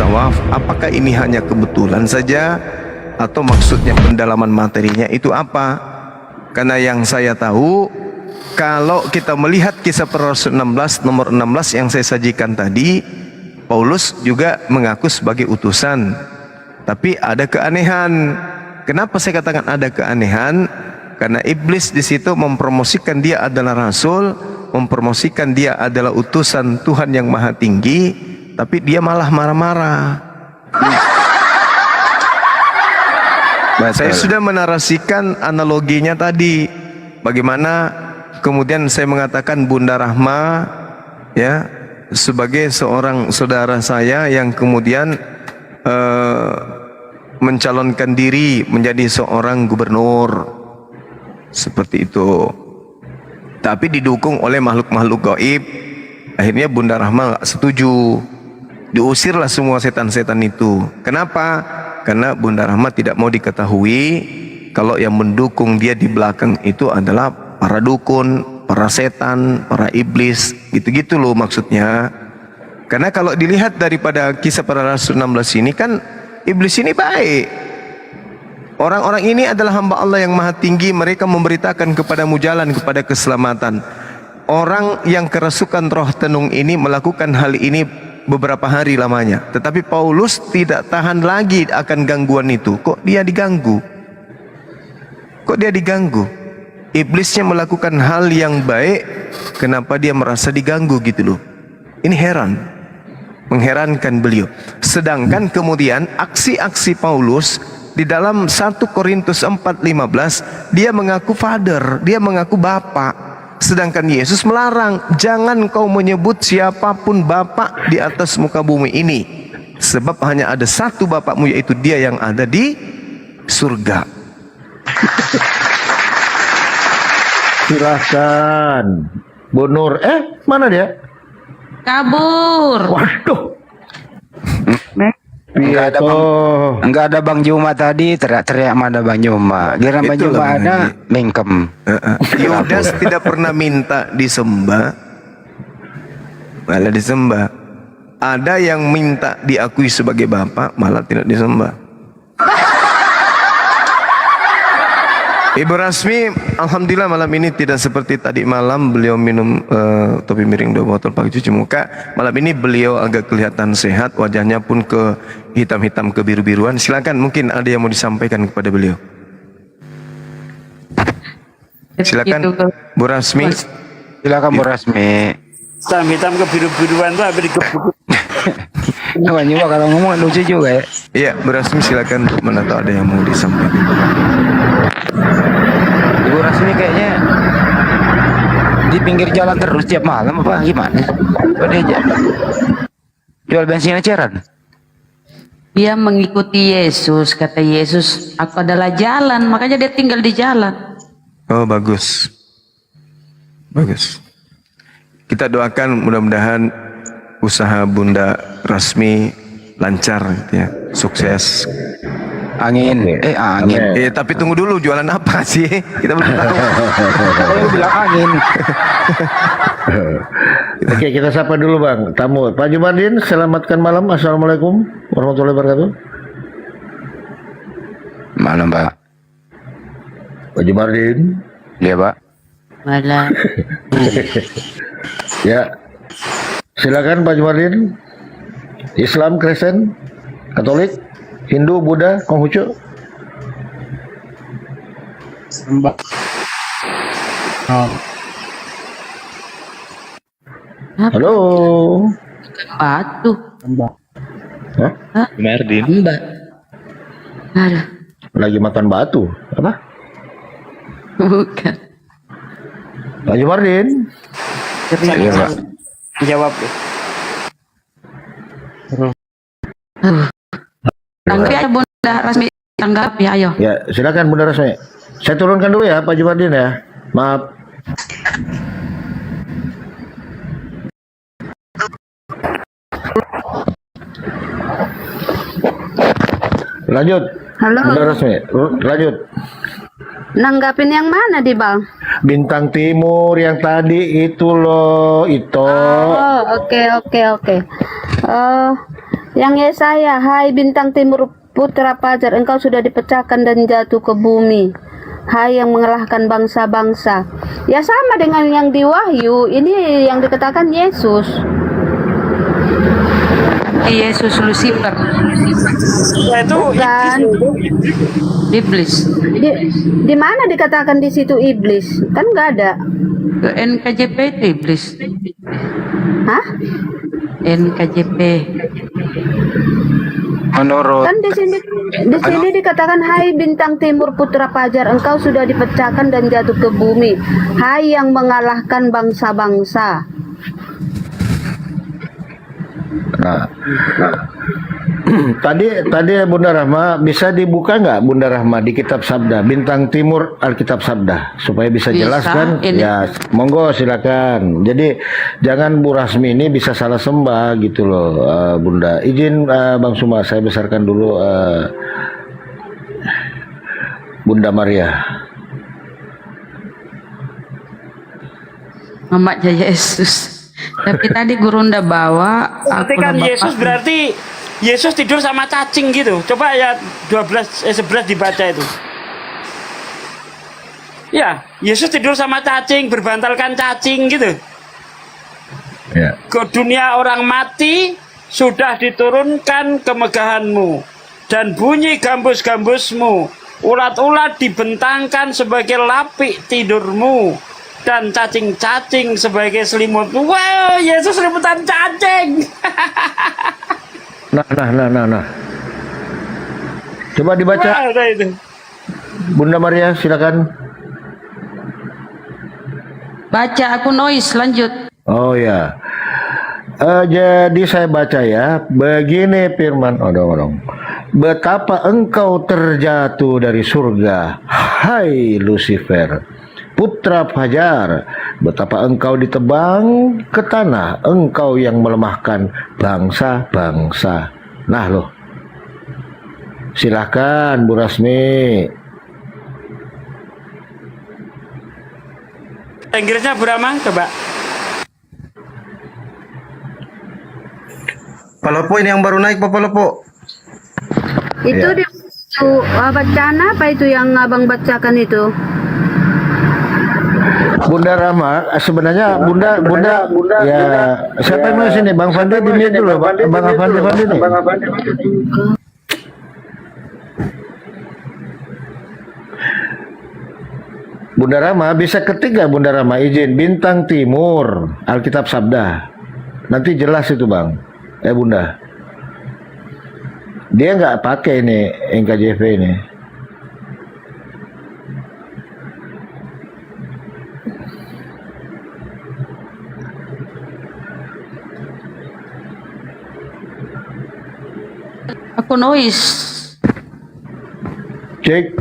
bisawaf, apakah ini hanya kebetulan saja atau maksudnya pendalaman materinya itu apa? Karena yang saya tahu, kalau kita melihat kisah para rasul 16 nomor 16 yang saya sajikan tadi, Paulus juga mengaku sebagai utusan. Tapi ada keanehan. Kenapa saya katakan ada keanehan? Karena iblis di situ mempromosikan dia adalah rasul, mempromosikan dia adalah utusan Tuhan yang Maha Tinggi, tapi dia malah marah-marah. Saya sudah menarasikan analoginya tadi, bagaimana kemudian saya mengatakan Bunda Rahma ya sebagai seorang saudara saya yang kemudian mencalonkan diri menjadi seorang gubernur seperti itu, tapi didukung oleh makhluk-makhluk gaib. Akhirnya Bunda Rahma gak setuju, diusirlah semua setan-setan itu. Kenapa? Karena Bunda Rahma tidak mau diketahui kalau yang mendukung dia di belakang itu adalah para dukun, para setan, para iblis, gitu-gitu loh maksudnya. Karena kalau dilihat daripada kisah para rasul 16 ini kan iblis ini baik. Orang-orang ini adalah hamba Allah yang Maha Tinggi, mereka memberitakan kepadamu jalan kepada keselamatan. Orang yang kerasukan roh tenung ini melakukan hal ini beberapa hari lamanya, tetapi Paulus tidak tahan lagi akan gangguan itu. Kok dia diganggu? Kok dia diganggu? Iblisnya melakukan hal yang baik, kenapa dia merasa diganggu gitu loh. Ini heran, mengherankan beliau. Sedangkan kemudian aksi-aksi Paulus di dalam 1 Korintus 4:15, dia mengaku father, dia mengaku bapak. Sedangkan Yesus melarang, jangan kau menyebut siapapun bapak di atas muka bumi ini, sebab hanya ada satu bapakmu, yaitu dia yang ada di surga. Silahkan Bu Nur. Mana dia? Kabur. Waduh. Enggak ada Bang Juma tadi, teriak-teriak mana Bang Juma. Giliran Bang Juma ada, mingkem. Yudas tidak pernah minta disembah, malah disembah. Ada yang minta diakui sebagai bapak, malah tidak disembah. Ibu Rasmi, alhamdulillah malam ini tidak seperti tadi malam. Beliau minum topi miring 2 botol pakai cuci muka. Malam ini beliau agak kelihatan sehat, wajahnya pun ke hitam-hitam ke biru-biruan. Silakan, mungkin ada yang mau disampaikan kepada beliau. Silakan Bu Rasmi. Silakan Bu Rasmi. Hitam-hitam ke biru-biruan tuh habis dikebuk. Bang Juma kalau ngomong lucu juga ya. Iya, Bu Rasmi silakan, mana tahu ada yang mau disampaikan. Ibu Rasmi kayaknya di pinggir jalan terus tiap malam apa gimana? Apa dia aja jual bensin eceran? Dia mengikuti Yesus, kata Yesus, aku adalah jalan, makanya dia tinggal di jalan. Oh, bagus. Bagus. Kita doakan mudah-mudahan usaha Bunda Rasmi lancar gitu ya, sukses. Angin. Angin. Tapi tunggu dulu, jualan apa sih? Kita belum tahu. Saya bilang angin. Oke, kita sapa dulu Bang tamu. Pak Jumardin, selamatkan malam. Assalamualaikum warahmatullahi wabarakatuh. Malam Pak. Pak Jumardin. Iya Pak. Malah. Ya, silakan Pak Jumardin. Islam, Kristen, Katolik, Hindu, Buddha, Konghucu. Mbak. Oh. Halo. Batu. Mbak. Hah? Merdin. Mbak. Ada. Lagi makan batu. Apa? Bukan. Pak Jumardin. Iya Pak. Jawab. Tanggapi aja Bunda Rasmi, tanggapi ayo. Ya, silakan Bunda Rasmi. Saya turunkan dulu ya Pak Jumardin ya. Maaf. Lanjut. Halo. Bunda Rasmi, lanjut. Nanggapin yang mana di Bang? Bintang Timur yang tadi itu loh, itu. Oh, oke. Yang Yesaya, hai bintang timur putra fajar, engkau sudah dipecahkan dan jatuh ke bumi. Hai yang mengalahkan bangsa-bangsa. Ya sama dengan yang di Wahyu, ini yang dikatakan Yesus. Yesus Lucifer, Ya, itu Bukan. iblis. Di mana dikatakan di situ iblis? Kan nggak ada. Ke NKJP itu iblis. Hah? NKJP. Menurut Kan di sini dikatakan hai bintang timur putra fajar, engkau sudah dipecahkan dan jatuh ke bumi. Hai yang mengalahkan bangsa-bangsa. Nah, tadi Bunda Rahma bisa dibuka nggak Bunda Rahma di Kitab Sabda Bintang Timur Alkitab Sabda supaya bisa Bisa, jelas kan? ini. Ya, monggo silakan. Jadi jangan Bu Rasmi ini bisa salah sembah gitu loh, Bunda. Izin Bang Suma, saya besarkan dulu Bunda Maria. Mama Jaya Yesus. Tapi tadi guru ndak bawa. berarti kan ndak Yesus bapak. berarti Yesus tidur sama cacing gitu. Coba ya 11 dibaca itu. Ya, Yesus tidur sama cacing, berbantalkan cacing gitu. Ya. Ke dunia orang mati sudah diturunkan kemegahanmu, dan bunyi gambus-gambusmu, ulat-ulat dibentangkan sebagai lapik tidurmu, dan cacing-cacing sebagai selimutmu. Wow, Yesus selimutan cacing. Nah. Coba dibaca Wah, ada itu. Bunda Maria, silakan. Baca aku noise lanjut. Oh ya. Jadi saya baca ya. Begini firman odong-odong. Betapa engkau terjatuh dari surga, hai Lucifer, putra fajar. Betapa engkau ditebang ke tanah, engkau yang melemahkan bangsa-bangsa. Nah loh. Silahkan Bu Rasmi. Inggrisnya berapa? Coba. Pak Lopo ini yang baru naik Pak Lopo. Itu Ya. di bacaan apa itu yang abang bacakan itu? Bunda Rama, sebenarnya Bunda ya, siapa yang mau sini? Bang Fandi di mute dulu, Bang Fandi nih. Bunda Rama bisa ketiga Bunda Rama izin Bintang Timur Alkitab Sabda. Nanti jelas itu Bang. Bunda. Dia nggak pakai ini NKJV ini. Aku noise. Cek.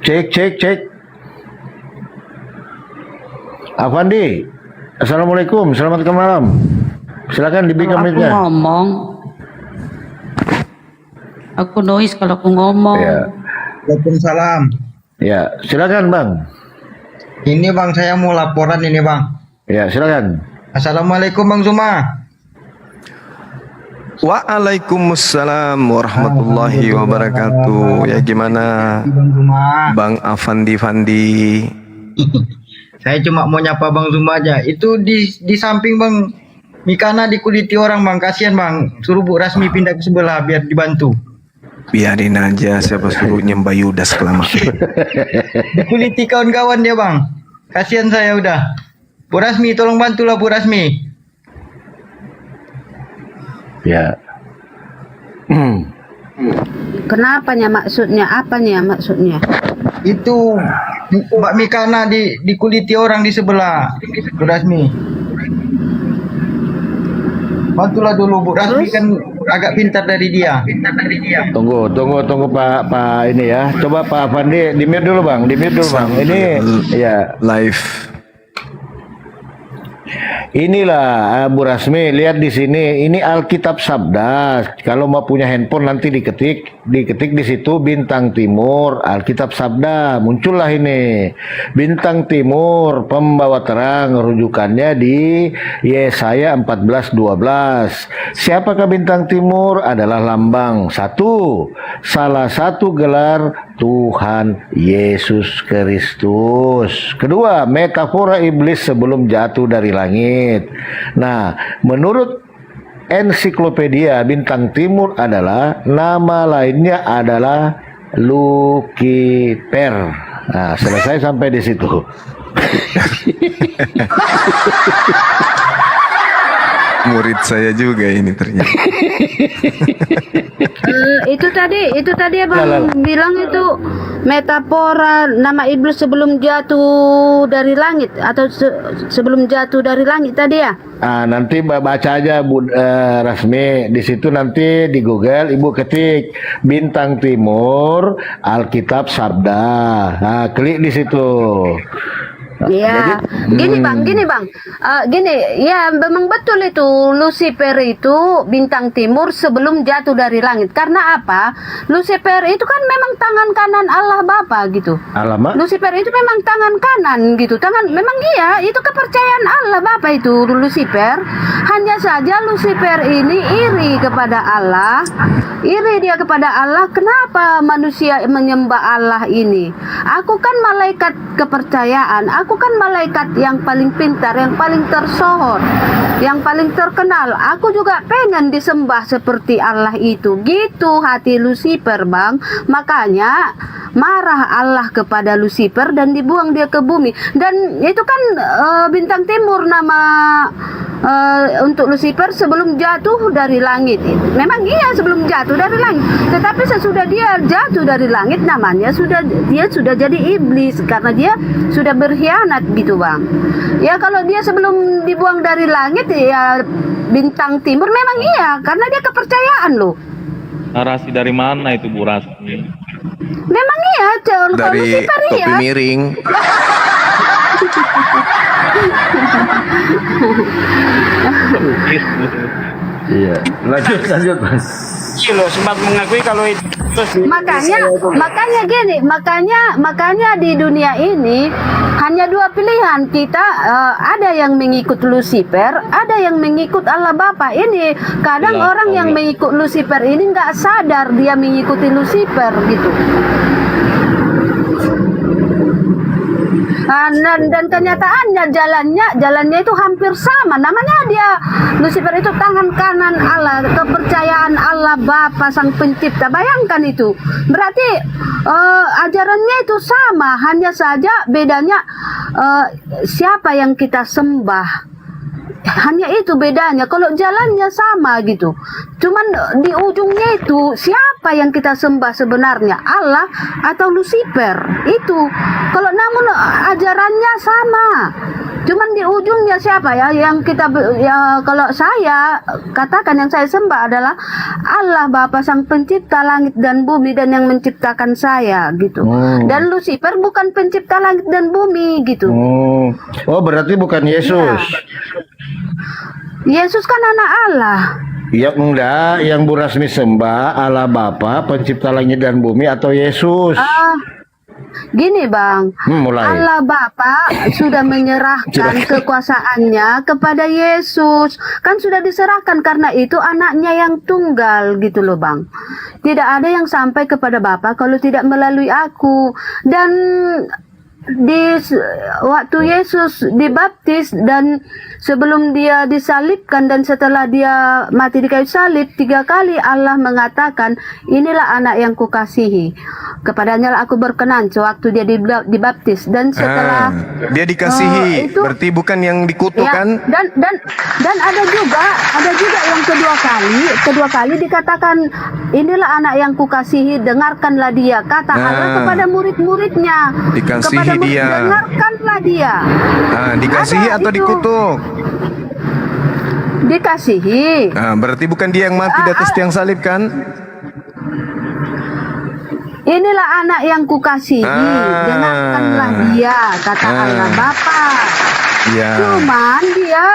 Cek. Afandi, Assalamualaikum, selamat malam. Silakan dibikin Kalau aku mic-nya. ngomong, aku noise kalau aku ngomong. Ya. Waalaikumsalam. Ya, silakan Bang. Ini Bang, saya mau laporan ini Bang. Ya, silakan. Assalamualaikum Bang Zuma. Waalaikumsalam warahmatullahi wabarakatuh. Ya gimana Bang Zuma. Bang Afandi Fandi? Saya cuma mau nyapa Bang Zuma aja. Itu di samping Bang Mikana dikuliti orang Bang, kasihan Bang. Suruh Bu Rasmi pindah ke sebelah biar dibantu. Biarin aja, siapa suruh nyembah Yudas kelamaan. Dikuliti kawan-kawan dia Bang. Kasihan saya udah. Bu Rasmi tolong bantulah Bu Rasmi. Ya. Kenapanya maksudnya? Apanya maksudnya? Itu Mbak Mikana dikuliti orang di sebelah Bu Rasmi. Bantulah dulu Bu Rasmi kan agak pintar dari dia. Tunggu Pak ini ya. Coba Pak Afandi di mute dulu Bang, Ini ya Live. inilah Bu Rasmi, lihat di sini, ini Alkitab Sabda. Kalau mau punya handphone nanti diketik di situ Bintang Timur, Alkitab Sabda, muncullah ini Bintang Timur, pembawa terang, rujukannya di Yesaya 14:12. Siapakah Bintang Timur? Adalah lambang salah satu gelar Tuhan Yesus Kristus. Kedua, metafora iblis sebelum jatuh dari langit. Nah, menurut ensiklopedia, Bintang Timur adalah nama lainnya adalah Lucifer. Nah, selesai sampai di situ. Murid saya juga ini ternyata. Itu tadi abang bilang itu metafora nama iblis sebelum jatuh dari langit atau sebelum jatuh dari langit tadi ya. Nanti baca aja Bu Rasmi, di situ nanti di Google Ibu ketik Bintang Timur Alkitab Sabda. Nah, klik di situ. Iya, gini bang, ya memang betul itu Lucifer itu bintang timur sebelum jatuh dari langit. Karena apa? Lucifer itu kan memang tangan kanan Allah Bapa gitu. Alamak. Lucifer itu memang tangan kanan gitu. Memang iya, itu kepercayaan Allah Bapa itu Lucifer. Hanya saja Lucifer ini iri kepada Allah. Iri dia kepada Allah. Kenapa manusia menyembah Allah ini? Aku kan malaikat kepercayaan. Aku kan malaikat yang paling pintar, yang paling tersohor, yang paling terkenal. Aku juga pengen disembah seperti Allah itu. Gitu hati Lucifer, Bang. Makanya marah Allah kepada Lucifer dan dibuang dia ke bumi. Dan itu kan Bintang Timur nama untuk Lucifer sebelum jatuh dari langit. Memang iya sebelum jatuh dari langit. Tetapi sesudah dia jatuh dari langit namanya dia sudah jadi iblis karena dia sudah berkhianat gitu bang. Ya kalau dia sebelum dibuang dari langit ya Bintang Timur memang iya karena dia kepercayaan loh. Narasi dari mana itu Bu Rasmi? Memang iya kalau Dari Lucifer topi iya. miring. Iya, lanjut Mas. Iya loh, sempat mengakui kalau itu makanya di dunia ini hanya dua pilihan kita, ada yang mengikut Lucifer, ada yang mengikut Allah Bapa. Ini kadang orang yang mengikut Lucifer ini nggak sadar dia mengikuti Lucifer gitu. Dan kenyataannya jalannya itu hampir sama. Namanya dia Lucifer itu tangan kanan Allah, kepercayaan Allah Bapa Sang Pencipta. Bayangkan itu. Berarti ajarannya itu sama, hanya saja bedanya siapa yang kita sembah. Hanya itu bedanya. Kalau jalannya sama gitu. Cuman di ujungnya itu siapa yang kita sembah sebenarnya? Allah atau Lucifer? Itu. Kalau namun ajarannya sama. Cuman di ujungnya siapa ya yang kita kalau saya katakan yang saya sembah adalah Allah Bapa Sang Pencipta langit dan bumi dan yang menciptakan saya gitu. Dan Lucifer bukan pencipta langit dan bumi gitu. Oh, berarti bukan Yesus. Yesus kan anak Allah. Ya enggak, yang Bu Rasmi sembah Allah Bapa pencipta langit dan bumi atau Yesus? Gini bang, mulai. Allah Bapa sudah menyerahkan kekuasaannya kepada Yesus. Kan sudah diserahkan karena itu anaknya yang tunggal gitu loh bang. Tidak ada yang sampai kepada Bapa kalau tidak melalui aku. Dan waktu Yesus dibaptis dan sebelum dia disalibkan dan setelah dia mati di kayu salib 3 kali Allah mengatakan inilah anak yang kukasihi, kepadanya lah aku berkenan sewaktu dia dibaptis. Dan setelah dia dikasihi berarti bukan yang dikutuk ya, kan? Dan ada juga yang kedua kali dikatakan inilah anak yang kukasihi, dengarkanlah dia, kata Allah kepada murid-muridnya. Dikasihi dia. Dengarkanlah dia. Dikasihi atau dikutuk? Dikasihi. Berarti bukan dia yang mati di atas tiang salib kan? Inilah anak yang kukasihi, dengarkanlah dia, kata Allah Bapa. Ya. Cuman dia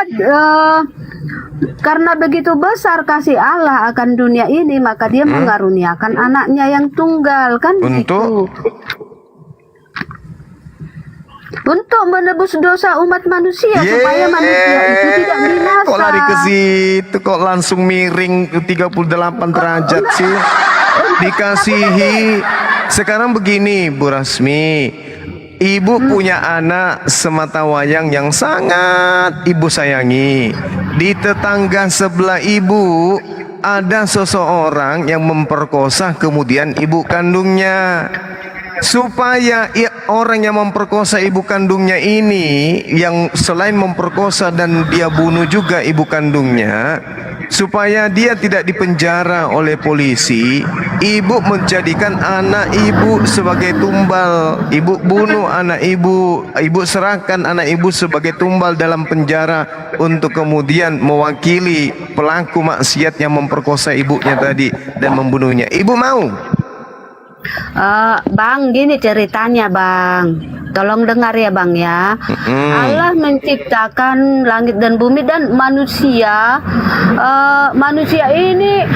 karena begitu besar kasih Allah akan dunia ini, maka dia mengaruniakan anaknya yang tunggal, kan Untuk? gitu. Untuk menebus dosa umat manusia, supaya manusia itu tidak binasa. Kok lari ke situ, kok langsung miring 38 derajat sih? Dikasihi. Sekarang begini Bu Rasmi, ibu punya anak semata wayang yang sangat ibu sayangi. Di tetangga sebelah ibu ada seseorang yang memperkosa kemudian ibu kandungnya. Supaya orang yang memperkosa ibu kandungnya ini, yang selain memperkosa dan dia bunuh juga ibu kandungnya, supaya dia tidak dipenjara oleh polisi, ibu menjadikan anak ibu sebagai tumbal. Ibu bunuh anak ibu, ibu serahkan anak ibu sebagai tumbal dalam penjara untuk kemudian mewakili pelaku maksiat yang memperkosa ibunya tadi dan membunuhnya. Ibu mau? Bang, gini ceritanya Bang, tolong dengar ya Bang ya. Allah menciptakan langit dan bumi dan manusia. Manusia ini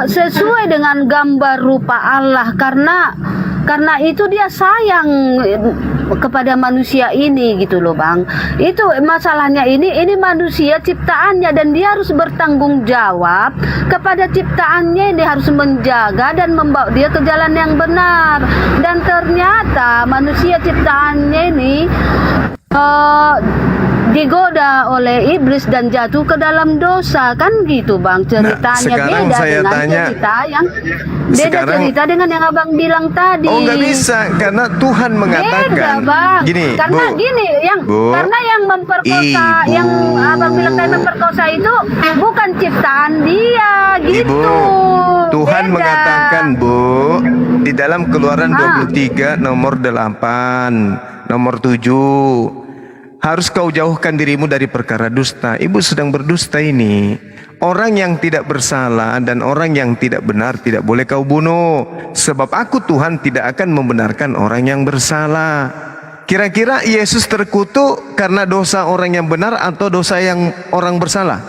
sesuai dengan gambar rupa Allah, karena itu dia sayang kepada manusia ini gitu loh Bang. Itu masalahnya, ini manusia ciptaannya dan dia harus bertanggung jawab kepada ciptaannya. Ini harus menjaga dan membawa dia ke jalan yang benar. Dan ternyata manusia ciptaannya ini digoda oleh iblis dan jatuh ke dalam dosa, kan gitu Bang ceritanya. Sekarang beda saya dengan tanya, cerita yang beda cerita dengan yang Abang bilang tadi. Oh, nggak bisa, karena Tuhan mengatakan beda Bang, gini, karena Bu. gini yang Bu. karena yang memperkosa, Ibu. yang Abang bilang tadi memperkosa itu bukan ciptaan dia gitu. Ibu, Tuhan Beda. mengatakan Bu, di dalam Keluaran 23 nomor 8, nomor 7, harus kau jauhkan dirimu dari perkara dusta. Ibu sedang berdusta ini. Orang yang tidak bersalah dan orang yang tidak benar tidak boleh kau bunuh. Sebab aku Tuhan tidak akan membenarkan orang yang bersalah. Kira-kira Yesus terkutuk karena dosa orang yang benar atau dosa yang orang bersalah?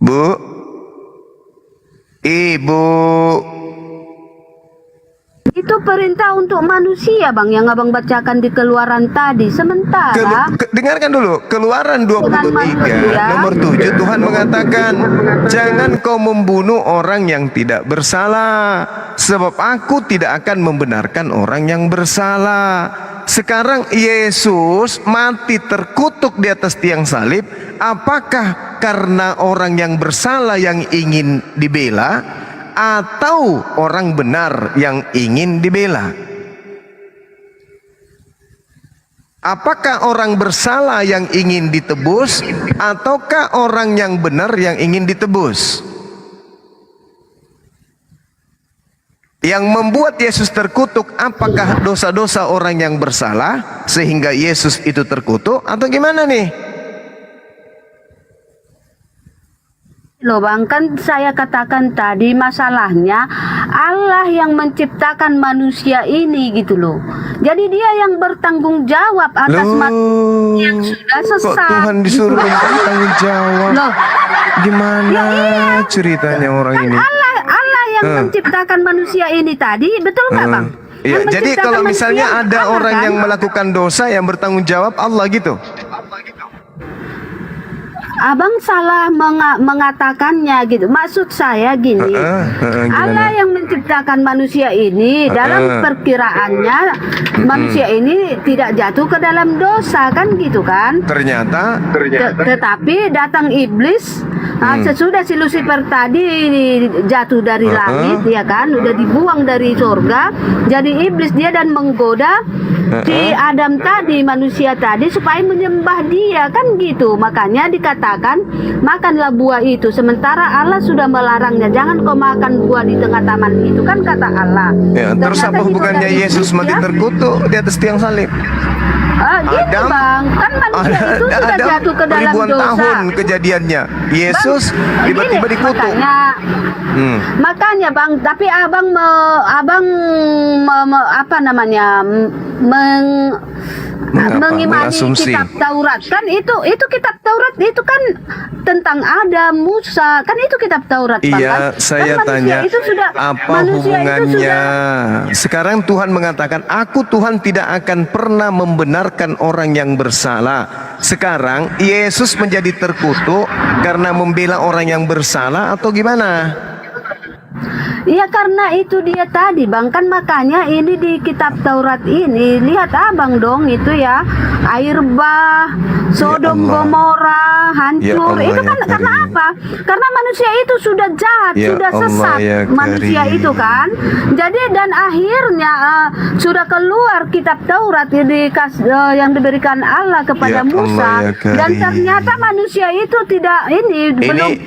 Bu, Ibu. Itu perintah untuk manusia Bang yang Abang bacakan di Keluaran tadi. Sementara Dengarkan dulu, Keluaran 23 manusia. nomor 7, Tuhan mengatakan, jangan kau membunuh orang yang tidak bersalah, sebab aku tidak akan membenarkan orang yang bersalah. Sekarang Yesus mati terkutuk di atas tiang salib. Apakah karena orang yang bersalah yang ingin dibela, atau orang benar yang ingin dibela? Apakah orang bersalah yang ingin ditebus, ataukah orang yang benar yang ingin ditebus? Yang membuat Yesus terkutuk, apakah dosa-dosa orang yang bersalah sehingga Yesus itu terkutuk, atau gimana nih? loh Bang, kan saya katakan tadi masalahnya Allah yang menciptakan manusia ini gitu loh. Jadi dia yang bertanggung jawab atas manusia yang sudah sesat. Kok Tuhan disuruh bertanggung jawab? Loh, Gimana ceritanya orang kan ini? Allah yang menciptakan manusia ini tadi, betul nggak Bang? Iya, Yang jadi menciptakan kalau manusia misalnya ada Allah, orang kan? yang melakukan dosa yang bertanggung jawab Allah gitu. Abang salah mengatakannya gitu. Maksud saya gini, Allah yang menciptakan manusia ini dalam perkiraannya manusia ini tidak jatuh ke dalam dosa kan gitu kan? Ternyata Tetapi datang iblis sesudah si Lucifer tadi jatuh dari langit ya kan, udah dibuang dari surga, jadi iblis dia dan menggoda si Adam tadi, manusia tadi supaya menyembah dia kan gitu. Makanya dikatakan makanlah buah itu, sementara Allah sudah melarangnya, jangan kau makan buah di tengah taman itu kan kata Allah. ya, terus Ternyata apa hubungannya digoda Yesus iblis, mati ya. terkutuk di atas tiang salib? Gini Adam, bang, kan manusia itu sudah Adam jatuh ke dalam ribuan dosa. tahun kejadiannya. Yesus Bang, tiba-tiba gini, dikutuk. Makanya bang, tapi abang apa namanya mengimani mengasumsi. kitab Taurat, kan itu kitab Taurat itu kan tentang Adam, Musa, kan itu kitab Taurat bang, Iya, kan? saya Kan manusia tanya itu sudah, apa manusia itu hubungannya? sudah- Sekarang Tuhan mengatakan, aku Tuhan tidak akan pernah membenarkan orang yang bersalah. Sekarang Yesus menjadi terkutuk karena membela orang yang bersalah atau gimana? Iya karena itu dia tadi bang, kan makanya ini di kitab Taurat ini, lihat abang dong itu ya, air bah, Sodom Allah. Gomora hancur, Ya Allah, itu kan ya karena Karim. apa? Karena manusia itu sudah jahat, Ya sudah Allah, sesat ya manusia Karim. itu kan. Jadi dan akhirnya sudah keluar kitab Taurat yang diberikan Allah kepada Ya Musa, Allah, ya Karim. dan ternyata manusia itu tidak Ini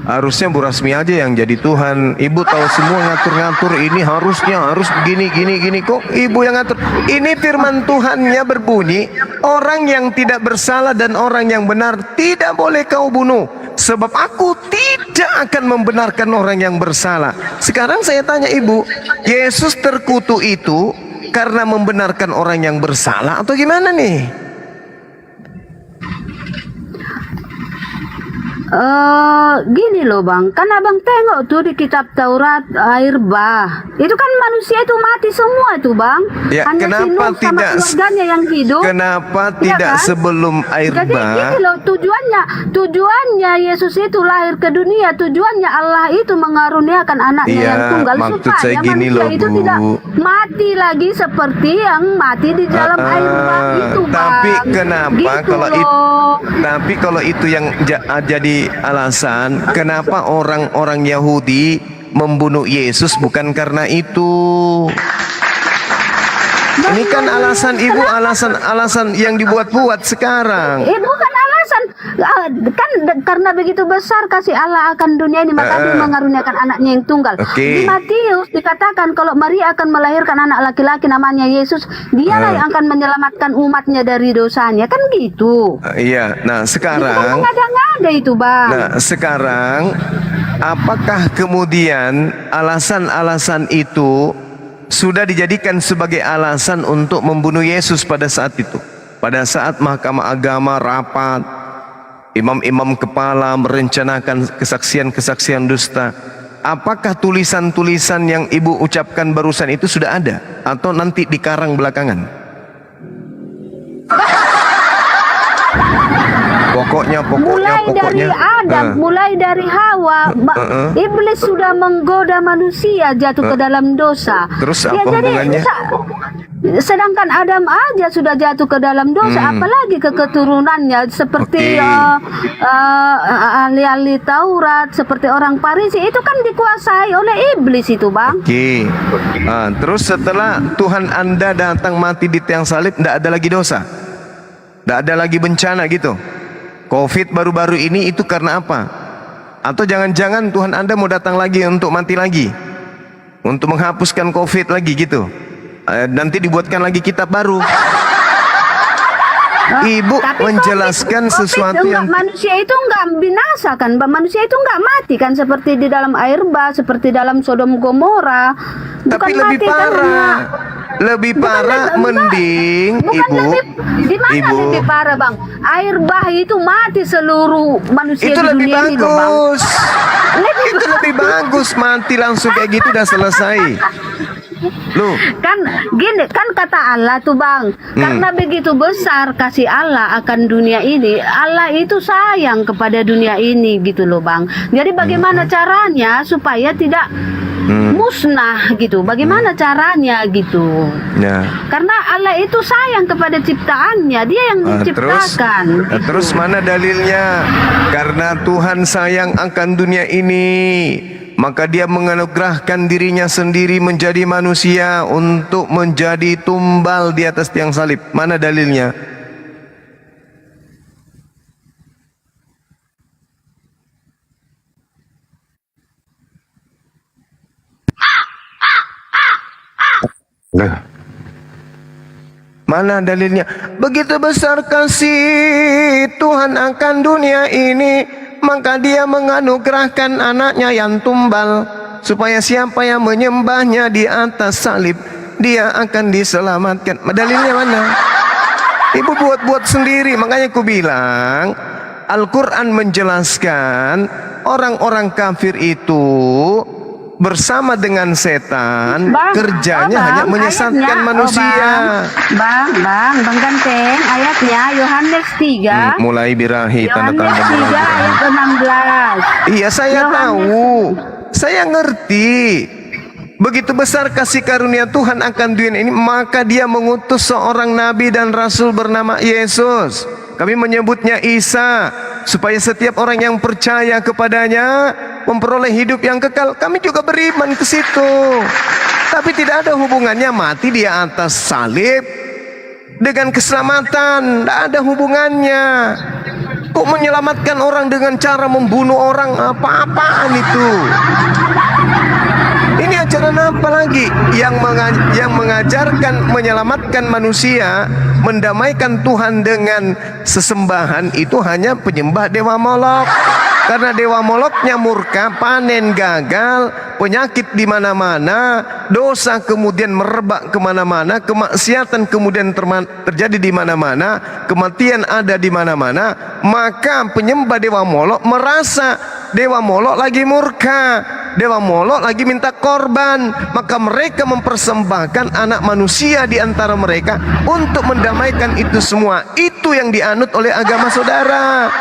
harusnya Bu Rasmi aja yang jadi Tuhan. Ibu tahu semua ngatur-ngatur, ini harus begini kok ibu yang ngatur. Ini firman Tuhannya berbunyi, orang yang tidak bersalah dan orang yang benar tidak boleh kau bunuh, sebab aku tidak akan membenarkan orang yang bersalah. Sekarang saya tanya ibu, Yesus terkutuk itu karena membenarkan orang yang bersalah atau gimana nih? Gini loh bang, kan abang tengok tuh di kitab Taurat air bah, itu kan manusia itu mati semua itu bang. Ya, Hanya si kenapa Nuh sama tidak keluarganya yang hidup. Kenapa Iya tidak kan? sebelum air Jadi bah? gini loh tujuannya Yesus itu lahir ke dunia, tujuannya Allah itu mengaruniakan anaknya Iya, yang tunggal maksud supaya saya gini manusia loh, itu Bu. tidak mati lagi seperti yang mati di dalam air bah itu bang. Tapi kenapa Gitu kalau loh. kalau itu yang jadi alasan, kenapa orang-orang Yahudi membunuh Yesus bukan karena itu? Ini kan alasan ibu, alasan yang dibuat-buat sekarang. Bukan alasan, kan karena begitu besar kasih Allah akan dunia ini, maka dia mengaruniakan anaknya yang tunggal. Oke. Di Matius dikatakan kalau Maria akan melahirkan anak laki-laki namanya Yesus, dialah yang akan menyelamatkan umatnya dari dosanya, kan gitu. Iya, nah Itu kan sekarang, mengada-ngada itu bang. nah sekarang, apakah kemudian alasan-alasan itu sudah dijadikan sebagai alasan untuk membunuh Yesus pada saat itu? Pada saat Mahkamah Agama rapat, imam-imam kepala merencanakan kesaksian-kesaksian dusta. Apakah tulisan-tulisan yang ibu ucapkan barusan itu sudah ada? Atau nanti dikarang belakangan? Mulai dari Adam, mulai dari Hawa, iblis sudah menggoda manusia jatuh ke dalam dosa. Terus apa hubungannya? Sedangkan Adam aja sudah jatuh ke dalam dosa, apalagi ke keturunannya seperti ahli-ahli Taurat, seperti orang Farisi itu kan dikuasai oleh iblis itu bang. Oke. Terus setelah Tuhan Anda datang mati di tiang salib, tidak ada lagi dosa, tidak ada lagi bencana gitu. Covid baru-baru ini itu karena apa? Atau jangan-jangan Tuhan Anda mau datang lagi untuk mati lagi, untuk menghapuskan Covid lagi gitu? Nanti dibuatkan lagi kitab baru. Ibu Tapi menjelaskan COVID sesuatu yang manusia itu enggak binasa kan, manusia itu enggak mati kan, seperti di dalam air bah, seperti dalam Sodom Gomora. tapi Bukan lebih mati parah. Lebih parah, mending ibu, di mana ibu, lebih parah bang? Air bah itu mati seluruh manusia itu di lebih dunia ini loh, bang. bagus. Itu lebih bagus, mati langsung kayak gitu udah selesai. Loh, Kan gini, kan kata Allah tuh bang, karena begitu besar kasih Allah akan dunia ini, Allah itu sayang kepada dunia ini gitu loh bang. Jadi bagaimana caranya supaya tidak musnah gitu? Bagaimana caranya gitu? ya. Karena Allah itu sayang kepada ciptaannya, Dia yang diciptakan. Terus mana dalilnya? Karena Tuhan sayang akan dunia ini, maka Dia menganugerahkan dirinya sendiri menjadi manusia untuk menjadi tumbal di atas tiang salib. Mana dalilnya? Mana dalilnya? Begitu besar kasih Tuhan akan dunia ini, maka dia menganugerahkan anaknya yang tumbal, supaya siapa yang menyembahnya di atas salib, dia akan diselamatkan. Dalilnya mana? Ibu buat-buat sendiri. Makanya aku bilang, Al-Quran menjelaskan orang-orang kafir itu bersama dengan setan, kerjanya hanya menyesatkan manusia. Bang Ganteng, ayatnya Yohanes 3. Mulai birahi tanda Yohanes tanda 3 ayat 16. Iya, saya tahu, saya ngerti. Begitu besar kasih karunia Tuhan akan dunia ini, maka dia mengutus seorang nabi dan rasul bernama Yesus. Kami menyebutnya Isa, supaya setiap orang yang percaya kepadanya memperoleh hidup yang kekal. Kami juga beriman ke situ. Tapi tidak ada hubungannya mati di atas salib dengan keselamatan. Tidak ada hubungannya. Kok menyelamatkan orang dengan cara membunuh orang? Apa-apaan itu? Ini ajaran apa lagi? Yang mengajarkan menyelamatkan manusia, mendamaikan Tuhan dengan sesembahan, itu hanya penyembah dewa Molok. Karena dewa Moloknya murka, panen gagal, penyakit di mana-mana, dosa kemudian merebak kemana-mana, kemaksiatan kemudian terjadi di mana-mana, kematian ada di mana-mana. Maka penyembah dewa Molok merasa dewa Molok lagi murka, dewa Molok lagi minta korban, maka mereka mempersembahkan anak manusia di antara mereka untuk mendamaikan itu semua. Itu yang dianut oleh agama saudara.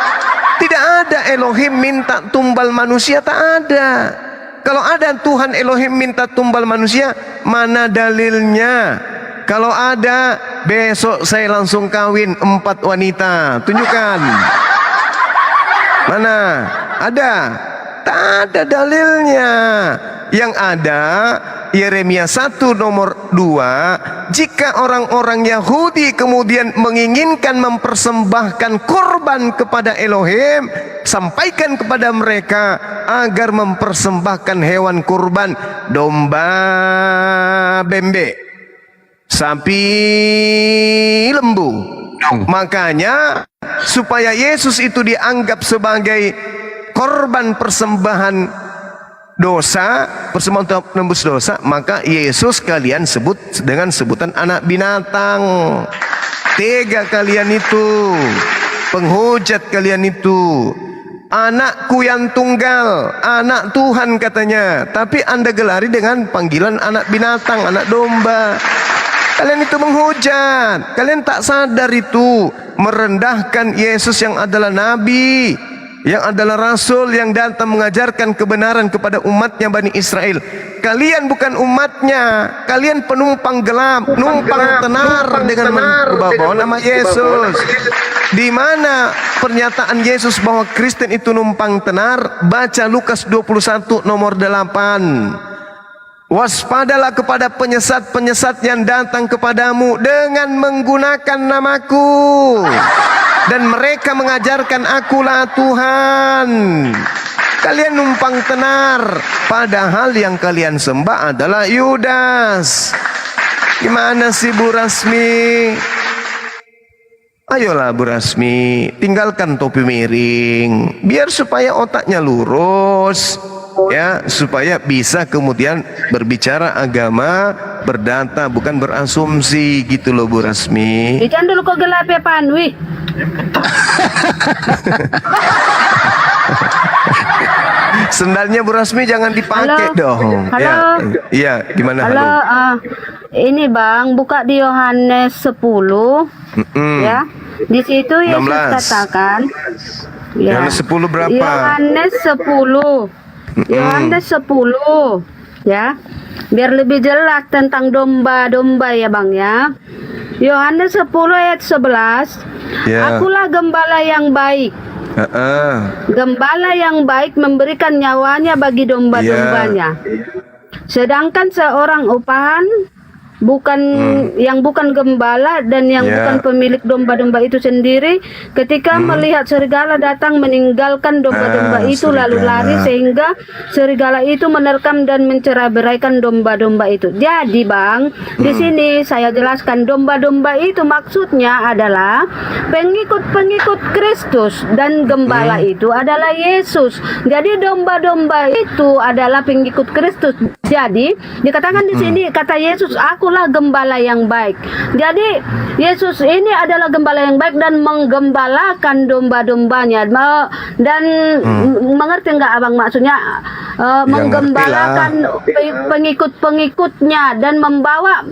Tidak ada Elohim minta tumbal manusia, tak ada. Kalau ada Tuhan Elohim minta tumbal manusia, mana dalilnya? Kalau ada, besok saya langsung kawin 4 wanita. Tunjukkan. Mana? Ada? Tak ada dalilnya. Yang ada Yeremia 1 nomor 2, jika orang-orang Yahudi kemudian menginginkan mempersembahkan korban kepada Elohim, sampaikan kepada mereka agar mempersembahkan hewan kurban, domba bembe, sapi lembu. Makanya supaya Yesus itu dianggap sebagai korban persembahan dosa, persembahan untuk menembus dosa, maka Yesus kalian sebut dengan sebutan anak binatang. Tega kalian itu, penghujat kalian itu. Anakku yang tunggal, anak Tuhan katanya, tapi Anda gelari dengan panggilan anak binatang, anak domba. Kalian itu menghujat, kalian tak sadar itu, merendahkan Yesus yang adalah nabi, yang adalah rasul yang datang mengajarkan kebenaran kepada umatnya Bani Israel. Kalian bukan umatnya, kalian penumpang gelap, numpang tenar dengan membawa nama Yesus. Di mana pernyataan Yesus bahwa Kristen itu numpang tenar? Baca Lukas 21 nomor 8. Waspadalah kepada penyesat-penyesat yang datang kepadamu dengan menggunakan namaku, dan mereka mengajarkan akulah Tuhan. Kalian numpang tenar, padahal yang kalian sembah adalah Yudas. Gimana sih Bu Rasmi? Ayolah Bu Rasmi, tinggalkan topi miring, biar supaya otaknya lurus, ya, supaya bisa kemudian berbicara agama, berdata, bukan berasumsi gitu loh Bu Rasmi. Ikan dulu kok gelap ya Panwi. Sendalnya Bu Rasmi jangan dipakai dong. Halo. Ya, iya, gimana? Halo, ini Bang, buka di Yohanes 10. Ya. Di situ Yesus 16. katakan, ya. Yohanes 10 berapa? Yohanes 10. Yohanes 10, ya. Biar lebih jelas tentang domba-domba ya Bang ya. Yohanes 10 ayat 11. Ya. Akulah gembala yang baik. Gembala yang baik memberikan nyawanya bagi domba-dombanya. Sedangkan seorang upahan bukan yang bukan gembala dan yang Ya. bukan pemilik domba-domba itu sendiri, ketika melihat serigala datang meninggalkan domba-domba itu lalu serigala. lari, sehingga serigala itu menerkam dan mencerai-beraikan domba-domba itu. Jadi Bang, di sini saya jelaskan domba-domba itu maksudnya adalah pengikut-pengikut Kristus dan gembala itu adalah Yesus. Jadi domba-domba itu adalah pengikut Kristus. Jadi dikatakan di sini kata Yesus, akulah gembala yang baik. Jadi Yesus ini adalah gembala yang baik dan menggembalakan domba-dombanya. Dan mengerti nggak Abang maksudnya? Menggembalakan pengikut-pengikutnya dan membawa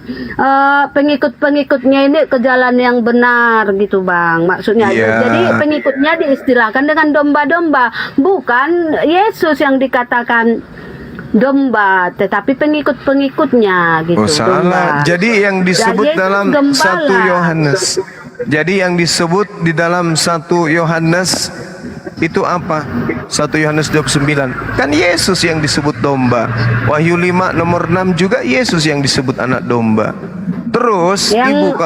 pengikut-pengikutnya ini ke jalan yang benar gitu Bang. Maksudnya Iya. jadi pengikutnya diistilahkan dengan domba-domba, bukan Yesus yang dikatakan domba, tetapi pengikut-pengikutnya gitu. Oh salah. domba. Jadi yang disebut Yesus dalam gembala. 1 Yohanes. Jadi yang disebut di dalam 1 Yohanes itu apa? 1 Yohanes 29. Kan Yesus yang disebut domba. Wahyu 5 nomor 6 juga Yesus yang disebut anak domba. Terus Yang-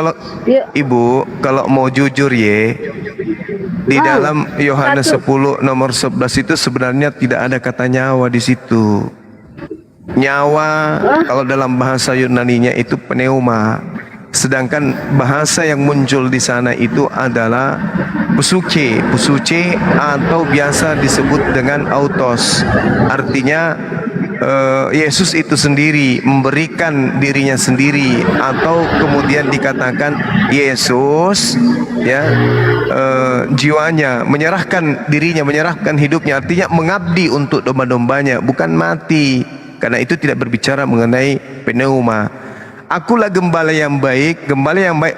Ibu kalau mau jujur di dalam Yohanes 10 nomor 11 itu sebenarnya tidak ada kata nyawa di situ. Nyawa kalau dalam bahasa Yunaninya itu pneuma. Sedangkan bahasa yang muncul di sana itu adalah pusuke atau biasa disebut dengan autos. Artinya Yesus itu sendiri memberikan dirinya sendiri, atau kemudian dikatakan Yesus ya jiwanya menyerahkan dirinya, menyerahkan hidupnya, artinya mengabdi untuk domba-dombanya, bukan mati. Karena itu tidak berbicara mengenai pneuma. Akulah gembala yang baik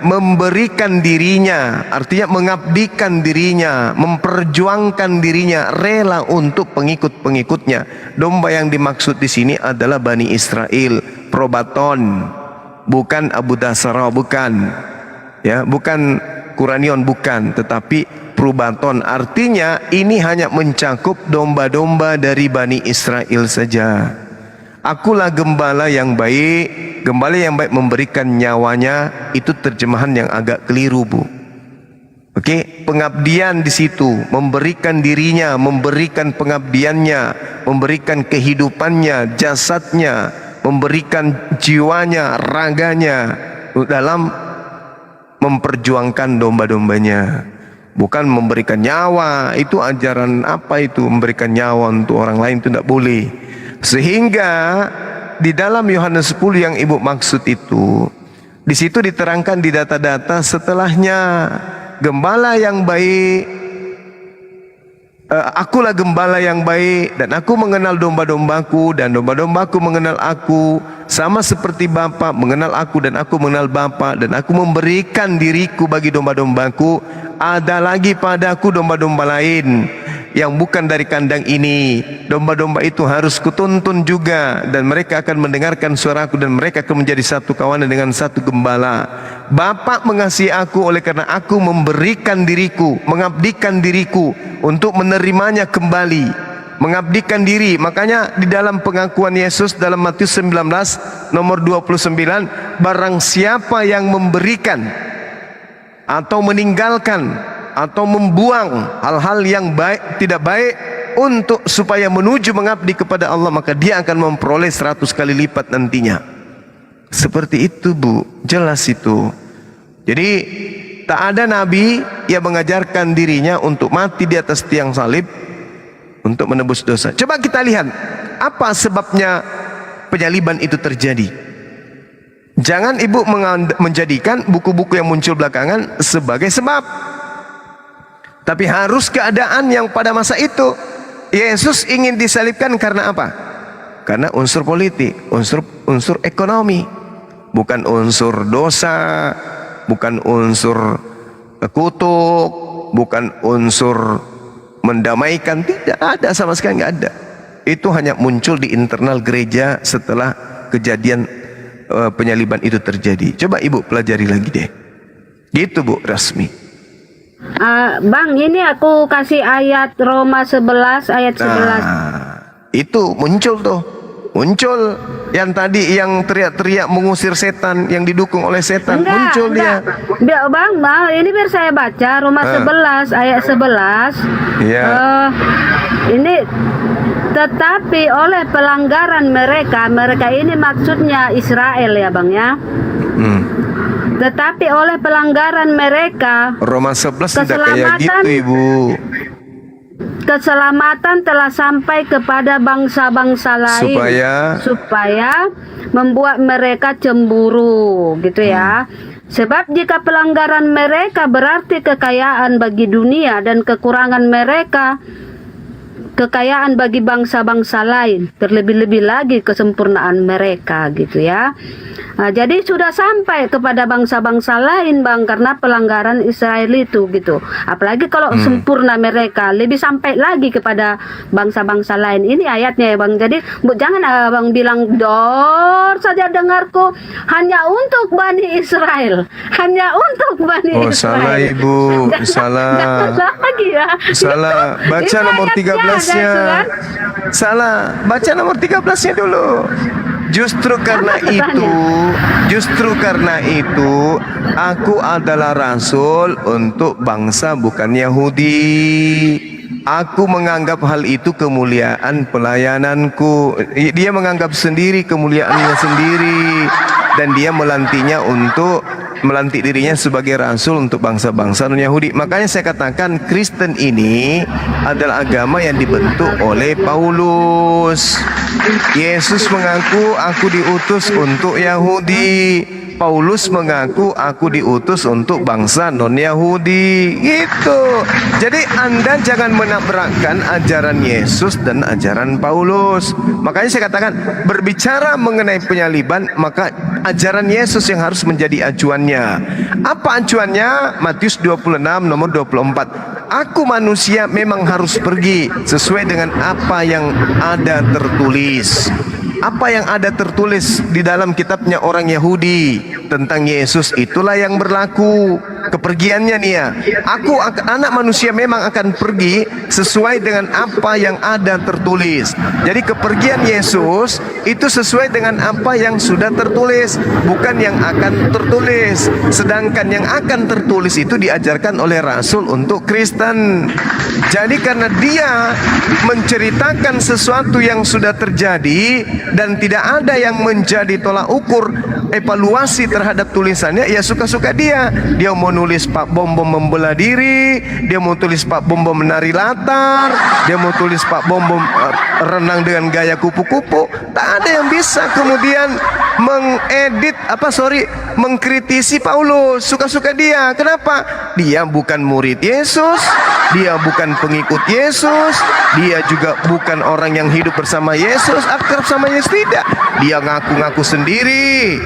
memberikan dirinya, artinya mengabdikan dirinya, memperjuangkan dirinya, rela untuk pengikut-pengikutnya. Domba yang dimaksud di sini adalah Bani Israel, probaton, bukan Abu Dasara, bukan. Ya, bukan Quranion, bukan, tetapi probaton. Artinya ini hanya mencakup domba-domba dari Bani Israel saja. Akulah gembala yang baik memberikan nyawanya, itu terjemahan yang agak keliru, Bu. Oke, pengabdian di situ, memberikan dirinya, memberikan pengabdiannya, memberikan kehidupannya, jasadnya, memberikan jiwanya, raganya dalam memperjuangkan domba-dombanya. Bukan memberikan nyawa. Itu ajaran apa itu? Memberikan nyawa untuk orang lain itu tidak boleh. Sehingga di dalam Yohanes 10 yang Ibu maksud itu, di situ diterangkan di data-data setelahnya, gembala yang baik, akulah gembala yang baik, dan aku mengenal domba-dombaku, dan domba-dombaku mengenal aku, sama seperti Bapa mengenal aku dan aku mengenal Bapa, dan aku memberikan diriku bagi domba-dombaku. Ada lagi padaku domba-domba lain yang bukan dari kandang ini. Domba-domba itu harus kutuntun juga, dan mereka akan mendengarkan suaraku, dan mereka akan menjadi satu kawanan dengan satu gembala. Bapa mengasihi aku oleh karena aku memberikan diriku, mengabdikan diriku untuk menerimanya kembali, mengabdikan diri. Makanya di dalam pengakuan Yesus dalam Matius 19 nomor 29, barang siapa yang memberikan atau meninggalkan atau membuang hal-hal yang baik, tidak baik untuk supaya menuju mengabdi kepada Allah, maka dia akan memperoleh 100 kali lipat nantinya. Seperti itu, Bu, jelas itu. Jadi tak ada nabi yang mengajarkan dirinya untuk mati di atas tiang salib untuk menebus dosa. Coba kita lihat apa sebabnya penyaliban itu terjadi. Jangan Ibu menjadikan buku-buku yang muncul belakangan sebagai sebab, tapi harus keadaan yang pada masa itu. Yesus ingin disalibkan karena apa? Karena unsur politik, unsur ekonomi, bukan unsur dosa, bukan unsur kutuk, bukan unsur mendamaikan. Tidak ada, sama sekali nggak ada. Itu hanya muncul di internal gereja setelah kejadian penyaliban itu terjadi. Coba Ibu pelajari lagi deh. Gitu, Bu Rasmi. Bang, ini aku kasih ayat Roma 11 ayat 11. Nah, itu muncul tuh. Muncul Yang tadi yang teriak-teriak mengusir setan, yang didukung oleh setan, muncul dia. Biar Bang, ini biar saya baca Roma 11 ayat 11. Iya. Ini tetapi oleh pelanggaran mereka ini maksudnya Israel ya Bang ya. Tetapi oleh pelanggaran mereka Roma 11 tidak kayak gitu, Ibu. Keselamatan telah sampai kepada bangsa-bangsa lain supaya membuat mereka cemburu gitu ya. Sebab jika pelanggaran mereka berarti kekayaan bagi dunia dan kekurangan mereka kekayaan bagi bangsa-bangsa lain, terlebih-lebih lagi kesempurnaan mereka gitu ya. Nah, jadi sudah sampai kepada bangsa-bangsa lain Bang, karena pelanggaran Israel itu gitu. Apalagi kalau sempurna mereka, lebih sampai lagi kepada bangsa-bangsa lain. Ini ayatnya ya Bang. Jadi jangan Abang bilang dor saja dengarku hanya untuk Bani Israel, hanya untuk Bani Israel. Salah Ibu, salah. Jangan lagi ya. Salah. Baca nomor 13-nya. Salah. Baca nomor 13-nya dulu. Justru karena itu aku adalah rasul untuk bangsa bukan Yahudi. Aku menganggap hal itu kemuliaan pelayananku. Dia menganggap sendiri kemuliaannya sendiri, dan dia melantik dirinya sebagai rasul untuk bangsa-bangsa non-Yahudi. Makanya saya katakan Kristen ini adalah agama yang dibentuk oleh Paulus. Yesus mengaku aku diutus untuk Yahudi. Paulus mengaku aku diutus untuk bangsa non-Yahudi. Gitu. Jadi Anda jangan menabrakkan ajaran Yesus dan ajaran Paulus. Makanya saya katakan berbicara mengenai penyaliban, maka ajaran Yesus yang harus menjadi acuannya. Apa acuannya? Matius 26 nomor 24. Aku manusia memang harus pergi sesuai dengan apa yang ada tertulis. Apa yang ada tertulis di dalam kitabnya orang Yahudi tentang Yesus, itulah yang berlaku. Kepergiannya nih ya, anak manusia memang akan pergi sesuai dengan apa yang ada tertulis. Jadi kepergian Yesus itu sesuai dengan apa yang sudah tertulis, bukan yang akan tertulis. Sedangkan yang akan tertulis itu diajarkan oleh Rasul untuk Kristen. Jadi karena dia menceritakan sesuatu yang sudah terjadi dan tidak ada yang menjadi tolak ukur evaluasi terhadap tulisannya, ya suka-suka dia. Dia mau nulis Pak Bom Bom membela diri, dia mau tulis Pak Bom Bom menari latar, dia mau tulis Pak Bom Bom renang dengan gaya kupu-kupu. Tak ada yang bisa kemudian mengkritisi Paulus. Suka-suka dia. Kenapa? Dia bukan murid Yesus, dia bukan pengikut Yesus, dia juga bukan orang yang hidup bersama Yesus, akrab sama Yesus. Tidak. Dia ngaku-ngaku sendiri,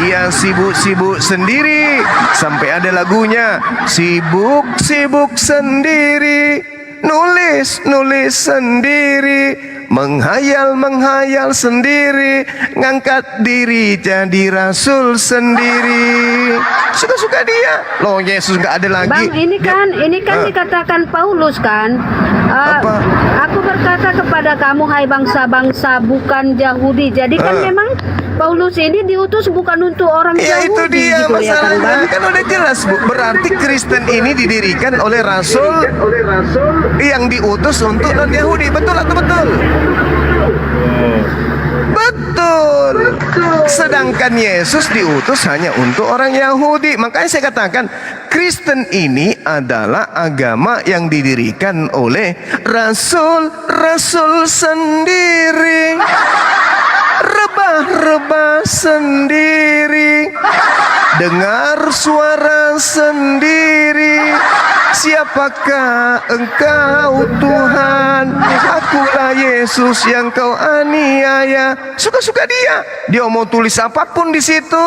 dia sibuk-sibuk sendiri, sampai ada lagunya, sibuk-sibuk sendiri, nulis sendiri, menghayal sendiri, ngangkat diri jadi rasul sendiri. Suka-suka dia. Loh, Yesus nggak ada lagi. Bang, ini kan dikatakan Paulus kan. Apa? Aku berkata kepada kamu hai bangsa-bangsa bukan Yahudi. Jadi kan memang Paulus ini diutus bukan untuk orang Ya Yahudi. itu dia gitu masalahnya. ya Kan udah jelas Bu. Berarti Kristen ini didirikan oleh rasul yang diutus untuk non Yahudi. Betul atau betul? Betul. Sedangkan Yesus diutus hanya untuk orang Yahudi. Makanya saya katakan Kristen ini adalah agama yang didirikan oleh rasul-rasul sendiri, rebah-rebah sendiri, dengar suara sendiri. Siapakah engkau Tuhan? Akulah Yesus yang kau aniaya. Suka-suka dia. Dia mau tulis apapun di situ,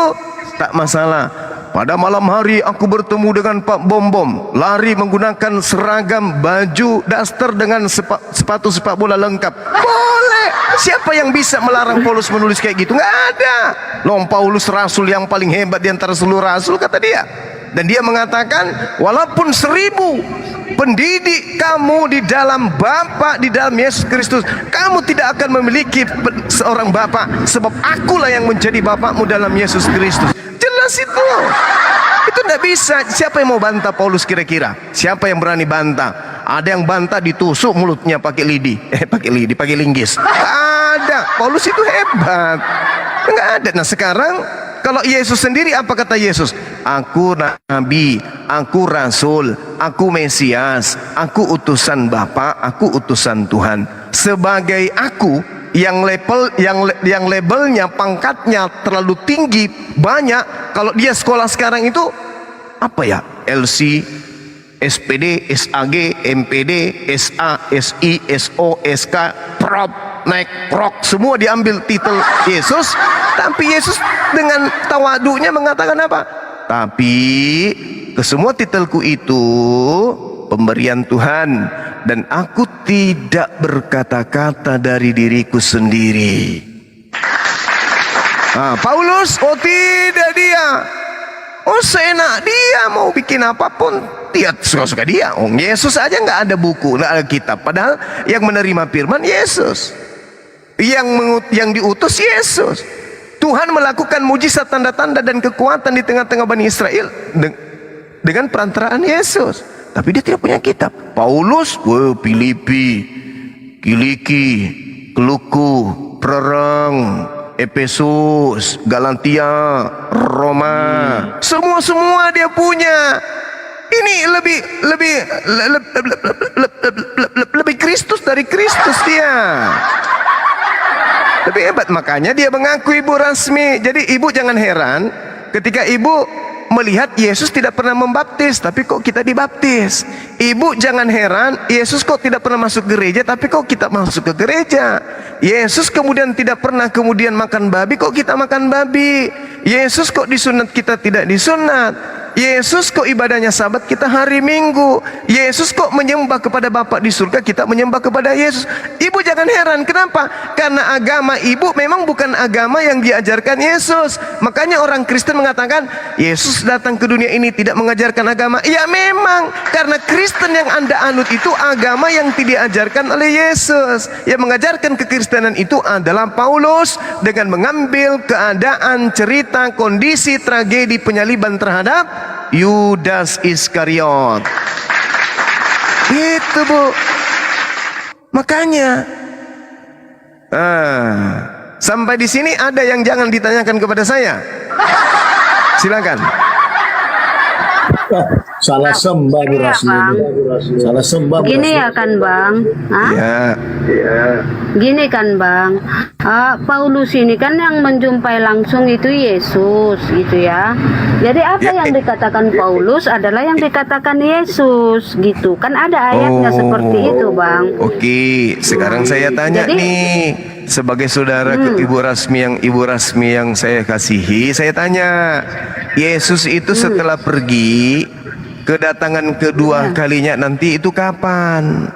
tak masalah. Pada malam hari aku bertemu dengan Pak Bom Bom, lari menggunakan seragam baju daster dengan sepatu sepak bola lengkap. Boleh. Siapa yang bisa melarang Paulus menulis kayak gitu? Nggak ada. Loh, Paulus rasul yang paling hebat di antara seluruh rasul, kata dia. Dan dia mengatakan walaupun 1000 pendidik kamu di dalam Bapa, di dalam Yesus Kristus. Kamu tidak akan memiliki seorang Bapa, sebab akulah yang menjadi Bapakmu dalam Yesus Kristus. Jelas itu. Itu tidak bisa. Siapa yang mau bantah Paulus kira-kira? Siapa yang berani bantah? Ada yang bantah ditusuk mulutnya pakai lidi, pakai linggis. Ada. Paulus itu hebat. Enggak ada. Nah sekarang kalau Yesus sendiri apa kata Yesus? Aku nabi, aku rasul, aku Mesias, aku utusan Bapa, aku utusan Tuhan. Sebagai aku yang labelnya, pangkatnya terlalu tinggi, banyak. Kalau dia sekolah sekarang itu apa ya? LC, SPD, SAG, MPD, SA, SI, SO, SK, Prop, naik prok, semua diambil titel Yesus. Tapi Yesus dengan tawadunya mengatakan apa? Tapi kesemua titelku itu pemberian Tuhan, dan aku tidak berkata-kata dari diriku sendiri. Paulus, oh tidak dia. Oh seenak dia mau bikin apapun, dia suka-suka dia. Oh Yesus aja nggak ada buku, nggak ada kitab. Padahal yang menerima firman Yesus, yang diutus Yesus. Tuhan melakukan mujizat, tanda-tanda dan kekuatan di tengah-tengah Bani Israel dengan perantaraan Yesus. Tapi dia tidak punya kitab. Paulus, Filipi, Kiliki, Keluku, Perang, Efesus, Galatia, Roma, semua dia punya. Ini lebih Kristus dari Kristus dia. Lebih hebat, makanya dia mengaku ibu rasmi. Jadi ibu jangan heran ketika ibu melihat Yesus tidak pernah membaptis, tapi kok kita dibaptis. Ibu jangan heran, Yesus kok tidak pernah masuk gereja, tapi kok kita masuk ke gereja. Yesus kemudian tidak pernah makan babi, kok kita makan babi. Yesus kok disunat, kita tidak disunat. Yesus kok ibadahnya Sabat, kita hari Minggu. Yesus kok menyembah kepada Bapa di surga, kita menyembah kepada Yesus. Ibu jangan heran, kenapa? Karena agama ibu memang bukan agama yang diajarkan Yesus. Makanya orang Kristen mengatakan Yesus datang ke dunia ini tidak mengajarkan agama. Ya memang, karena Kristen yang Anda anut itu agama yang tidak diajarkan oleh Yesus. Yang mengajarkan kekristenan itu adalah Paulus dengan mengambil keadaan, cerita, kondisi, tragedi penyaliban terhadap Yudas Iskariot. Itu Bu. Makanya sampai di sini ada yang jangan ditanyakan kepada saya. Silakan. Salah sembah Bu Rasmi ini. Salah sembah Bu Gini Rasmi. ya kan Bang, gini kan Bang, Paulus ini kan yang menjumpai langsung itu Yesus gitu ya. Jadi apa yang dikatakan Paulus adalah yang dikatakan Yesus gitu. Kan ada ayatnya seperti itu Bang. Oke, sekarang saya tanya Jadi- nih, sebagai saudara ibu rasmi yang saya kasihi, saya tanya, Yesus itu setelah pergi, kedatangan kedua kalinya nanti itu kapan?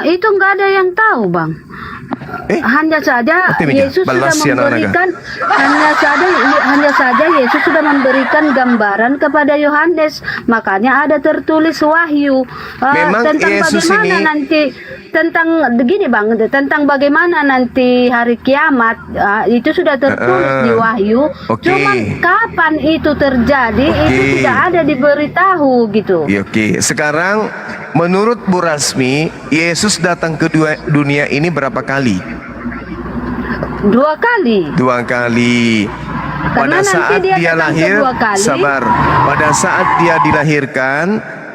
Itu nggak ada yang tahu Bang. Hanya saja Yesus sudah memberikan, hanya saja Yesus sudah memberikan gambaran kepada Yohanes. Makanya ada tertulis Wahyu Memang tentang Yesus bagaimana ini- nanti, tentang begini Bang, tentang bagaimana nanti hari kiamat, itu sudah tertulis di Wahyu. Oke. Cuman kapan itu terjadi itu Oke. tidak ada diberitahu gitu. Ya, oke, sekarang menurut Bu Rasmi, Yesus datang ke dunia ini berapa kali? 2 kali. 2 kali. Karena Pada nanti saat dia dia datang lahir, kedua kali. sabar. Pada saat dia dilahirkan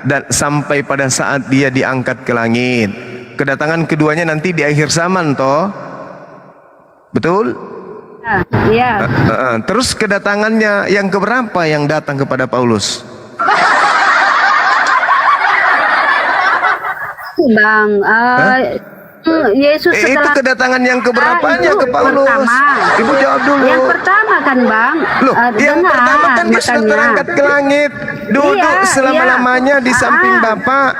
dan sampai pada saat dia diangkat ke langit. Kedatangan keduanya nanti di akhir zaman toh. Betul? Ya. Terus kedatangannya yang keberapa yang datang kepada Paulus? Bang, Yesus Itu setelah kedatangan yang keberapanya itu ke Paulus? pertama. Ibu jawab dulu. Yang pertama kan Bang. Loh, yang Dengar, pertama kan dia sudah makanya. terangkat ke langit, duduk Iya, selama-lamanya di samping iya. Bapak.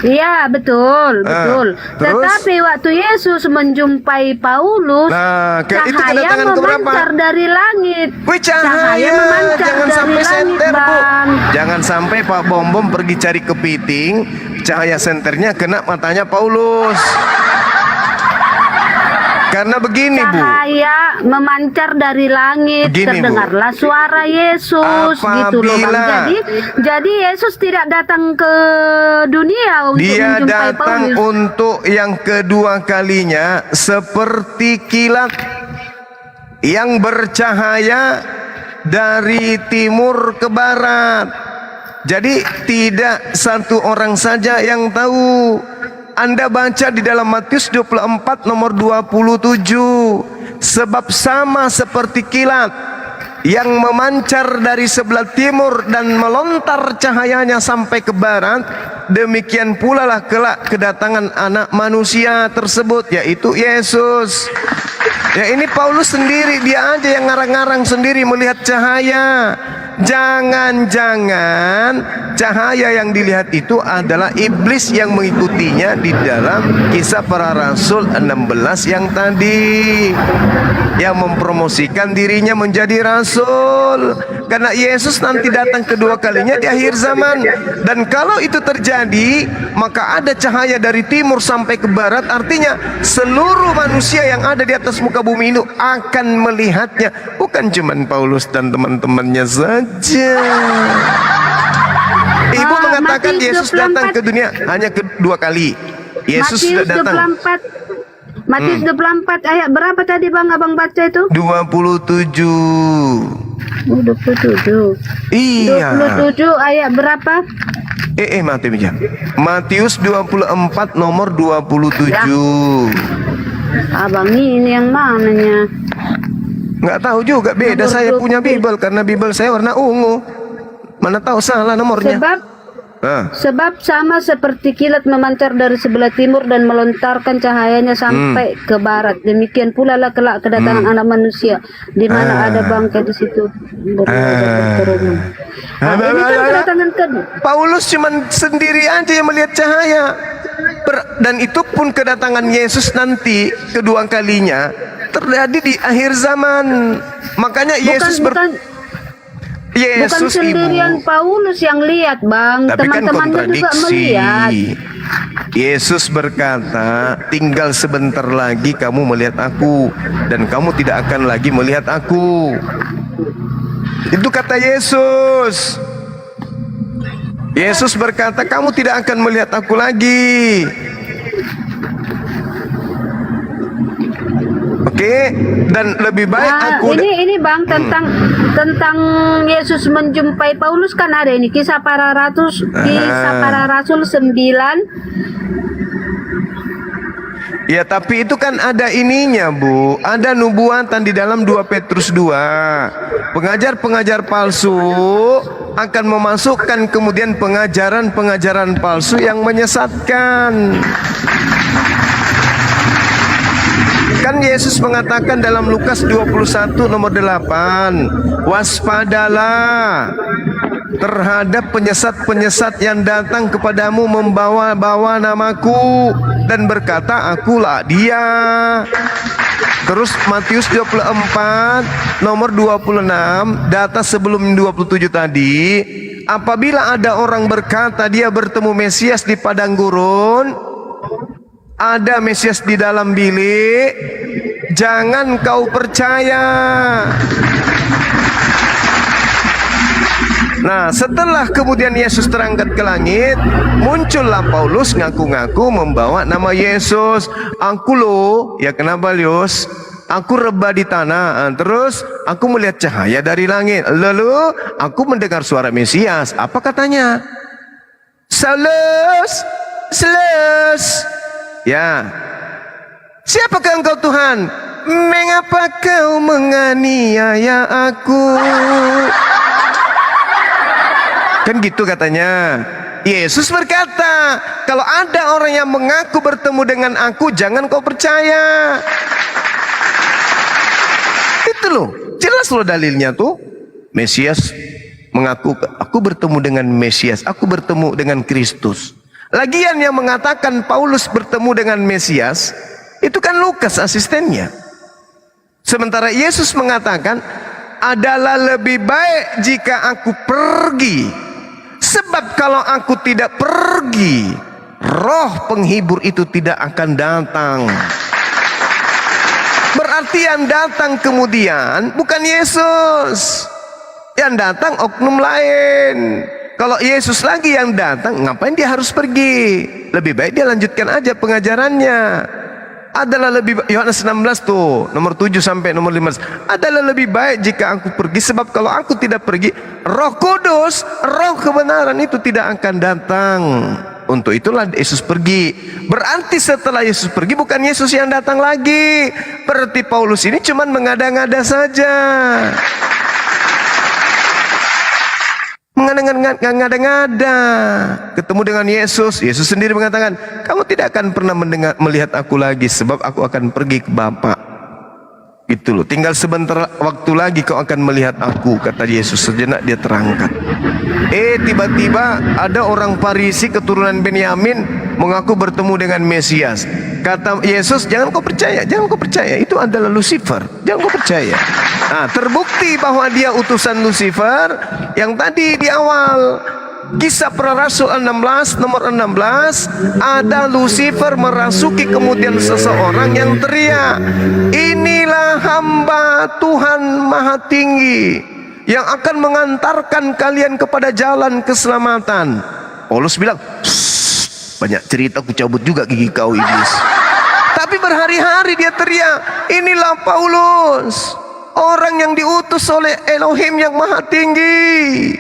Iya, betul, betul. terus? Tetapi waktu Yesus menjumpai Paulus, Nah, itu cahaya kedatangan keberapa? memancar dari langit. Wih, cahaya memancar jangan dari sampai langit, senter, Bu. Bang. Jangan sampai Pak Bom Bom pergi cari kepiting, cahaya senternya kena matanya Paulus. Karena begini, Bu. Cahaya memancar dari langit, Begini, Bu. terdengarlah suara Yesus, gitu loh, Bang. Apabila Jadi Yesus tidak datang ke dunia untuk Dia menjumpai datang Paulus. untuk yang kedua kalinya seperti kilat yang bercahaya dari timur ke barat. Jadi tidak satu orang saja yang tahu. Anda baca di dalam Matius 24 nomor 27. Sebab sama seperti kilat yang memancar dari sebelah timur dan melontar cahayanya sampai ke barat, demikian pula lah kelak kedatangan anak manusia tersebut, yaitu Yesus. Ya, ini Paulus sendiri, dia aja yang ngarang-ngarang sendiri melihat cahaya. Jangan-jangan cahaya yang dilihat itu adalah iblis yang mengikutinya di dalam Kisah Para Rasul 16 yang tadi, yang mempromosikan dirinya menjadi rasul. Karena Yesus nanti datang kedua kalinya di akhir zaman. Dan kalau itu terjadi, maka ada cahaya dari timur sampai ke barat. Artinya seluruh manusia yang ada di atas muka bumi ini akan melihatnya. Bukan cuma Paulus dan teman-temannya saja. Ibu mengatakan Matius Yesus datang 24. ke dunia hanya kedua kali. Yesus sudah Matius datang. 24. Matius 24 ayat berapa tadi, Bang, Abang baca itu? 27. 27. Iya. 27 ayat berapa? Matius 24 nomor 27. Abang ini yang mananya? Nggak tahu juga, beda. Nomor Saya punya 27. Bible karena Bible saya warna ungu. Mana tahu salah nomornya. Sebab sama seperti kilat memancar dari sebelah timur dan melontarkan cahayanya sampai ke barat. Demikian pula lah kelak kedatangan anak manusia, di mana ada bangkai di situ berkerumun. Nah, ini kan kedatangan kedua. Paulus cuman sendiri aja yang melihat cahaya. Dan itu pun kedatangan Yesus nanti kedua kalinya terjadi di akhir zaman. Makanya Yesus Bukan sendirian Ibu. Paulus yang lihat, Bang. Tapi kan Teman-temannya juga melihat. Yesus berkata, tinggal sebentar lagi kamu melihat aku, dan kamu tidak akan lagi melihat aku. Itu kata Yesus. Yesus berkata, kamu tidak akan melihat aku lagi. Oke, dan lebih baik aku ini Bang, tentang Yesus menjumpai Paulus kan ada ini Kisah Para Rasul 9. Ya, tapi itu kan ada ininya, Bu. Ada nubuatan di dalam 2 Petrus 2. Pengajar-pengajar palsu akan memasukkan kemudian pengajaran-pengajaran palsu yang menyesatkan. Kan Yesus mengatakan dalam Lukas 21 nomor 8, waspadalah terhadap penyesat-penyesat yang datang kepadamu membawa-bawa namaku dan berkata, akulah dia. Terus Matius 24 nomor 26, data sebelum 27 tadi, apabila ada orang berkata dia bertemu Mesias di padang gurun, ada Mesias di dalam bilik, jangan kau percaya. Nah, setelah kemudian Yesus terangkat ke langit, muncullah Paulus ngaku-ngaku membawa nama Yesus. Aku loh, ya kenapa Lius? Aku rebah di tanah, terus aku melihat cahaya dari langit. Lalu aku mendengar suara Mesias. Apa katanya? Saulus, Saulus. Ya, siapakah engkau Tuhan? Mengapa kau menganiaya aku? Kan gitu katanya. Yesus berkata, kalau ada orang yang mengaku bertemu dengan aku, jangan kau percaya. Itu loh, jelas loh dalilnya tuh. Mesias mengaku, aku bertemu dengan Mesias, aku bertemu dengan Kristus. Lagian yang mengatakan Paulus bertemu dengan Mesias itu kan Lukas asistennya. Sementara Yesus mengatakan adalah lebih baik jika aku pergi, sebab kalau aku tidak pergi, roh penghibur itu tidak akan datang. Berarti yang datang kemudian bukan Yesus, yang datang oknum lain. Kalau Yesus lagi yang datang, ngapain dia harus pergi? Lebih baik dia lanjutkan aja pengajarannya. Adalah lebih, Yohanes 16 tuh nomor 7 sampai nomor 15, adalah lebih baik jika aku pergi, sebab kalau aku tidak pergi, Roh Kudus, roh kebenaran itu tidak akan datang. Untuk itulah Yesus pergi. Berarti setelah Yesus pergi bukan Yesus yang datang lagi. Berarti Paulus ini cuman mengada-ngada saja. Mengada-ngada. Ketemu dengan Yesus, Yesus sendiri mengatakan, kamu tidak akan pernah melihat aku lagi, sebab aku akan pergi ke Bapa. Itu loh, tinggal sebentar waktu lagi kau akan melihat aku, kata Yesus. Sejenak dia terangkat. Tiba-tiba ada orang Farisi keturunan Benyamin mengaku bertemu dengan Mesias. Kata Yesus, jangan kau percaya, itu adalah Lucifer, jangan kau percaya. Nah, terbukti bahwa dia utusan Lucifer yang tadi di awal Kisah Para Rasul 16 nomor 16, ada Lucifer merasuki kemudian seseorang yang teriak, inilah hamba Tuhan Maha Tinggi yang akan mengantarkan kalian kepada jalan keselamatan. Paulus bilang, banyak cerita, aku cabut juga gigi kau iblis. Tapi berhari-hari dia teriak, inilah Paulus, orang yang diutus oleh Elohim yang Maha Tinggi.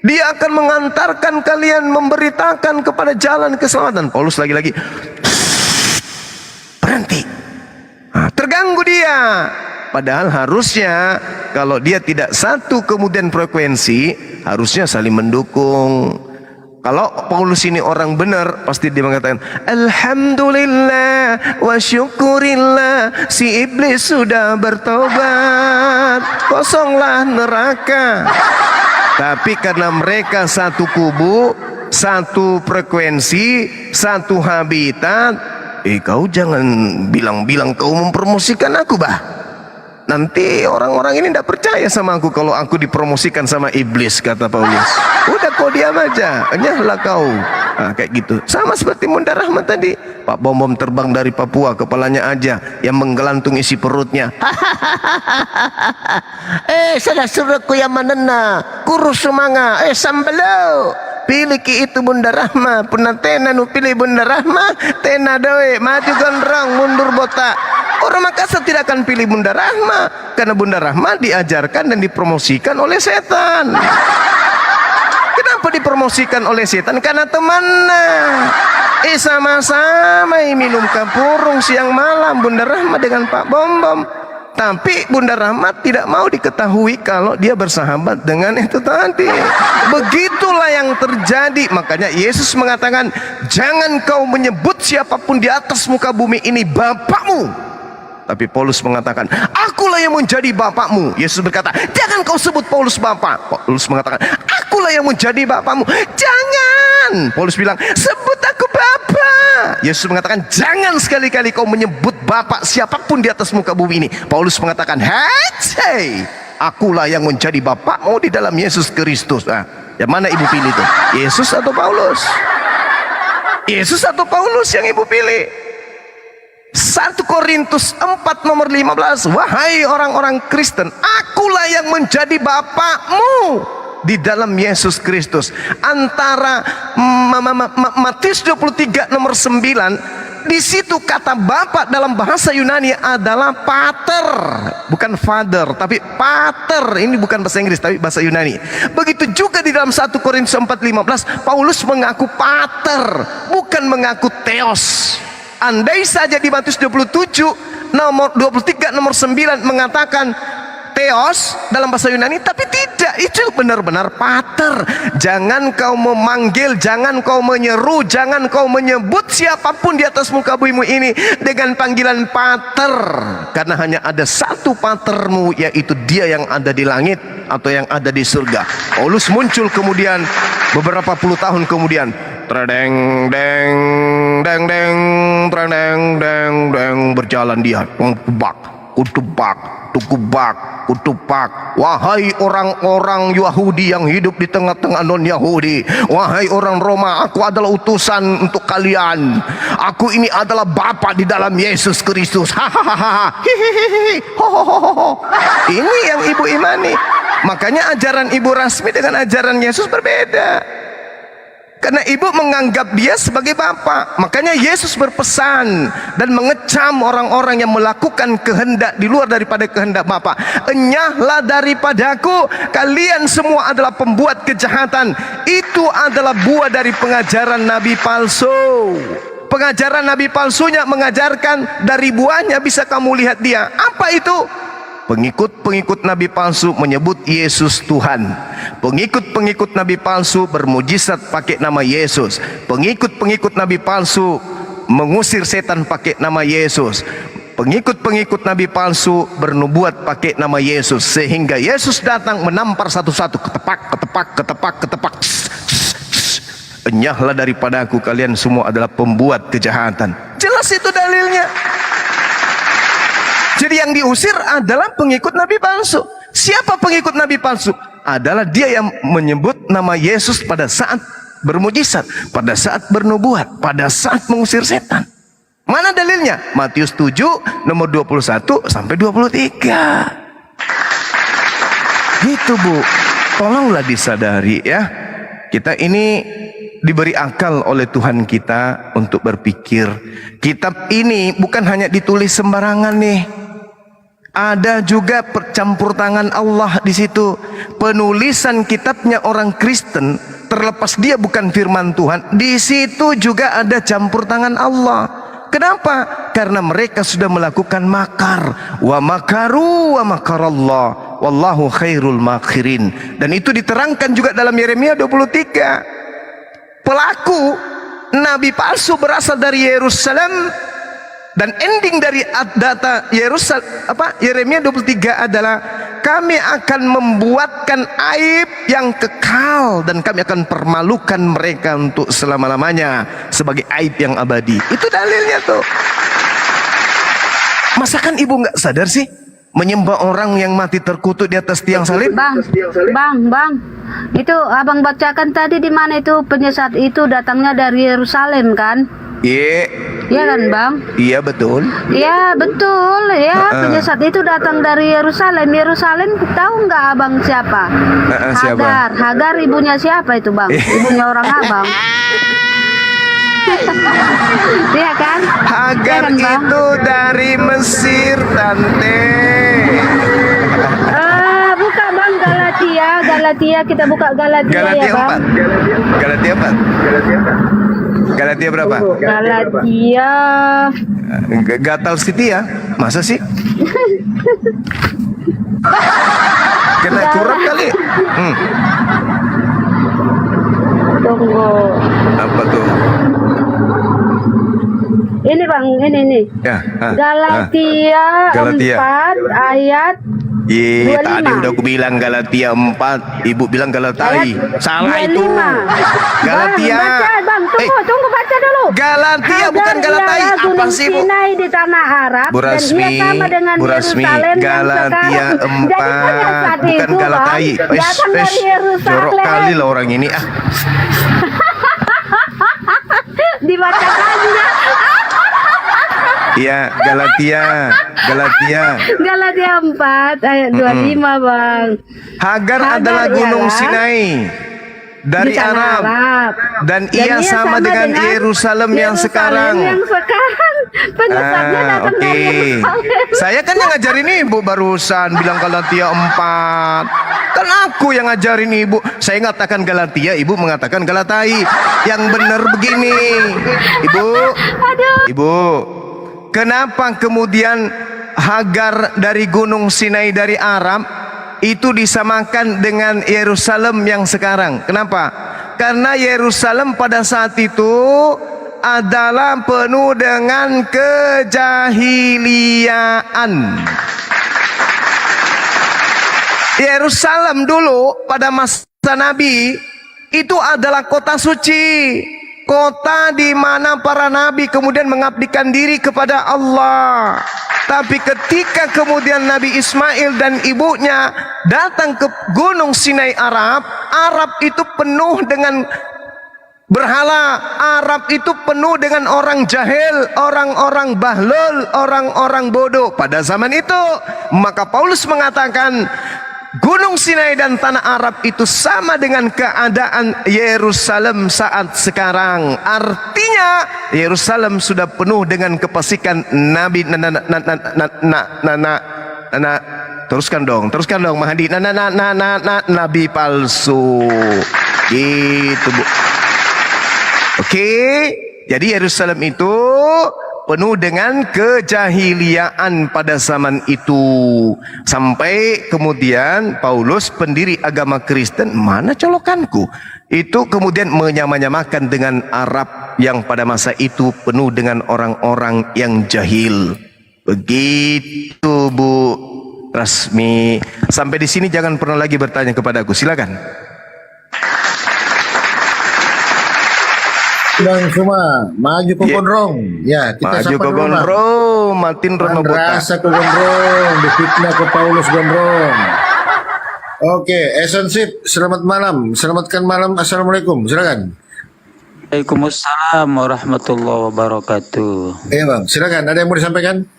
Dia akan mengantarkan kalian, memberitakan kepada jalan keselamatan. Paulus lagi-lagi berhenti. Nah, terganggu dia. Padahal harusnya kalau dia tidak satu kemudian frekuensi, harusnya saling mendukung. Kalau Paulus ini orang benar, pasti dia mengatakan, alhamdulillah wa syukurillah, si iblis sudah bertobat, kosonglah neraka. Tapi karena mereka satu kubu, satu frekuensi, satu habitat, kau jangan bilang-bilang kau mempromosikan aku, bah. Nanti orang-orang ini tidak percaya sama aku kalau aku dipromosikan sama iblis, kata Paulus. Udah kau diam aja, nyahlah kau. Nah, kayak gitu. Sama seperti Bunda Rahmat tadi. Pak Bom terbang dari Papua, kepalanya aja yang menggelantung isi perutnya. Salah suruhku yang menena, kurus semanga, sambelo. Pilih ki itu Bunda Rahmat, pernah tena nu pilih Bunda Rahmat, tena doe, maju gondrong, mundur botak. Orang Makassar tidak akan pilih Bunda Rahmat, karena Bunda Rahmat diajarkan dan dipromosikan oleh setan. Kenapa dipromosikan oleh setan? Karena temannya. Sama-sama minum kapurung siang malam Bunda Rahmat dengan Pak Bom. Tapi Bunda Rahmat tidak mau diketahui kalau dia bersahabat dengan itu tadi. Begitulah yang terjadi. Makanya Yesus mengatakan, jangan kau menyebut siapapun di atas muka bumi ini bapakmu. Tapi Paulus mengatakan, akulah yang menjadi bapakmu. Yesus berkata, jangan kau sebut Paulus bapak. Paulus mengatakan, akulah yang menjadi bapakmu. Jangan. Paulus bilang, sebut aku bapak. Yesus mengatakan, jangan sekali-kali kau menyebut bapak siapapun di atas muka bumi ini. Paulus mengatakan, hei, akulah yang menjadi bapakmu di dalam Yesus Kristus. Nah, yang mana ibu pilih itu? Yesus atau Paulus? Yesus atau Paulus yang ibu pilih? 1 Korintus 4 nomor 15, wahai orang-orang Kristen, akulah yang menjadi bapakmu di dalam Yesus Kristus. Antara Matius 23 nomor 9, di situ kata bapak dalam bahasa Yunani adalah pater, bukan father, tapi pater. Ini bukan bahasa Inggris tapi bahasa Yunani. Begitu juga di dalam 1 Korintus 4:15, Paulus mengaku pater, bukan mengaku theos. Andai saja di Matius 27 nomor 23 nomor 9 mengatakan theos dalam bahasa Yunani, tapi tidak, itu benar-benar pater. Jangan kau memanggil, jangan kau menyeru, jangan kau menyebut siapapun di atas muka bumi ini dengan panggilan pater, karena hanya ada satu patermu, yaitu dia yang ada di langit atau yang ada di surga. Paulus muncul kemudian beberapa puluh tahun kemudian. Tredeng deng deng deng tredeng deng deng, berjalan dia kutubak kutubak tukubak kutupak. Wahai orang-orang Yahudi yang hidup di tengah-tengah non-Yahudi, wahai orang Roma, aku adalah utusan untuk kalian. Aku ini adalah Bapa di dalam Yesus Kristus. Hahaha. Hihihi. Hohohoho. Ini yang ibu imani. Makanya ajaran ibu Rasmi dengan ajaran Yesus berbeda. Karena ibu menganggap dia sebagai Bapa. Makanya Yesus berpesan dan mengecam orang-orang yang melakukan kehendak di luar daripada kehendak Bapa. Enyahlah daripadaku, kalian semua adalah pembuat kejahatan. Itu adalah buah dari pengajaran nabi palsu. Pengajaran nabi palsunya mengajarkan dari buahnya bisa kamu lihat dia. Apa itu? Pengikut-pengikut nabi palsu menyebut Yesus Tuhan. Pengikut-pengikut nabi palsu bermujizat pakai nama Yesus. Pengikut-pengikut nabi palsu mengusir setan pakai nama Yesus. Pengikut-pengikut nabi palsu bernubuat pakai nama Yesus, sehingga Yesus datang menampar satu-satu, ketepak, ketepak, ketepak, ketepak. Enyahlah daripadaku, kalian semua adalah pembuat kejahatan. Jelas itu dalilnya. Jadi yang diusir adalah pengikut nabi palsu. Siapa pengikut nabi palsu? Adalah dia yang menyebut nama Yesus pada saat bermujizat, pada saat bernubuat, pada saat mengusir setan. Mana dalilnya? Matius 7 nomor 21 sampai 23. Gitu Bu. Tolonglah disadari ya. Kita ini diberi akal oleh Tuhan kita untuk berpikir. Kitab ini bukan hanya ditulis sembarangan nih. Ada juga percampur tangan Allah di situ. Penulisan kitabnya orang Kristen, terlepas dia bukan firman Tuhan, di situ juga ada campur tangan Allah. Kenapa? Karena mereka sudah melakukan makar. Wa makaru wa makarallah wallahu khairul makirin. Dan itu diterangkan juga dalam Yeremia 23. Pelaku nabi palsu berasal dari Yerusalem. Dan ending dari data Yeremia 23 adalah kami akan membuatkan aib yang kekal dan kami akan permalukan mereka untuk selama-lamanya sebagai aib yang abadi. Itu dalilnya tuh. Masakan ibu nggak sadar sih menyembah orang yang mati terkutuk di atas tiang salib? Bang, itu abang bacakan tadi di mana itu penyesat itu datangnya dari Yerusalem kan? Iya. Iya kan Bang? Iya betul. Iya betul ya. Penyesat itu datang dari Yerusalem. Yerusalem tahu nggak abang siapa? Siapa? Hagar ibunya siapa itu Bang? Ibunya orang abang. Iya kan? Hagar kan, Bang? itu dari Mesir tante. Buka Bang Galatia kita buka Galatia Galatia ya Bang. 4. Galatia berapa? Galatia. Gatal City ya? Masa sih? Kena kurap kali. Tunggu. Apa tuh? Ini Bang, ini. Ya. Galatia 4 ayat Iya, 25. tadi udah aku bilang Galatia 4, ibu bilang Galatai. Salah 25. itu. Galatia. Bang, baca, Bang. Tunggu baca dulu. Galatia bukan Galatai. Hagar Apa Gunung sih, Bu? Sinai di tanah Arab Bu Rasmi, dan ia sama dengan Bu Rasmi, Yerusalem yang Galatia sekarang. 4 Jadi penyesat bukan itu, Galatai. Bang, datang dari Yerusalem. Jorok kali lah orang ini. Dibacakannya. Iya, Galatia. Galatia 4 ayat 25 Bang. Hagar Hagar adalah Gunung ialah Sinai dari di tanah Arab. Dan ia sama dengan Yerusalem yang sekarang. Penyesatnya datang dari Yerusalem. Saya kan yang ngajarin ibu barusan bilang Galatia 4. Kan aku yang ngajarin ibu. Saya ngatakan Galatia, ibu mengatakan Galatai. Yang benar begini. Ibu, kenapa kemudian Hagar dari Gunung Sinai dari Arab itu disamakan dengan Yerusalem yang sekarang? Kenapa? Karena Yerusalem pada saat itu adalah penuh dengan kejahiliaan. Yerusalem dulu pada masa Nabi itu adalah kota suci. kota di mana para nabi kemudian mengabdikan diri kepada Allah. Tapi ketika kemudian Nabi Ismail dan ibunya datang ke Gunung Sinai Arab, Arab itu penuh dengan berhala, Arab itu penuh dengan orang jahil, orang-orang bahlul, orang-orang bodoh pada zaman itu. Maka Paulus mengatakan Gunung Sinai dan tanah Arab itu sama dengan keadaan Yerusalem saat sekarang. Artinya Yerusalem sudah penuh dengan kefasikan nabi. Teruskan dong Mahdi. Nabi palsu. Gitu, Bu. Oke, jadi Yerusalem itu penuh dengan kejahiliaan pada zaman itu. Sampai kemudian Paulus, pendiri agama Kristen, mana colokanku? Itu kemudian menyamakan dengan Arab yang pada masa itu penuh dengan orang-orang yang jahil. Begitu, Bu Rasmi. Sampai di sini jangan pernah lagi bertanya kepadaku. Silakan. Bang Suma, maju ke gondrong. Ya, kita Maju sapa ke dulu, Bang. gondrong, matiin rono botak. Rasa ke gondrong, difitnah ke Paulus gondrong. Oke, Essensip, selamat malam. Selamatkan malam. Assalamualaikum. Silakan. Waalaikumsalam warahmatullahi wabarakatuh. Iya, Bang. Silakan. Ada yang mau disampaikan?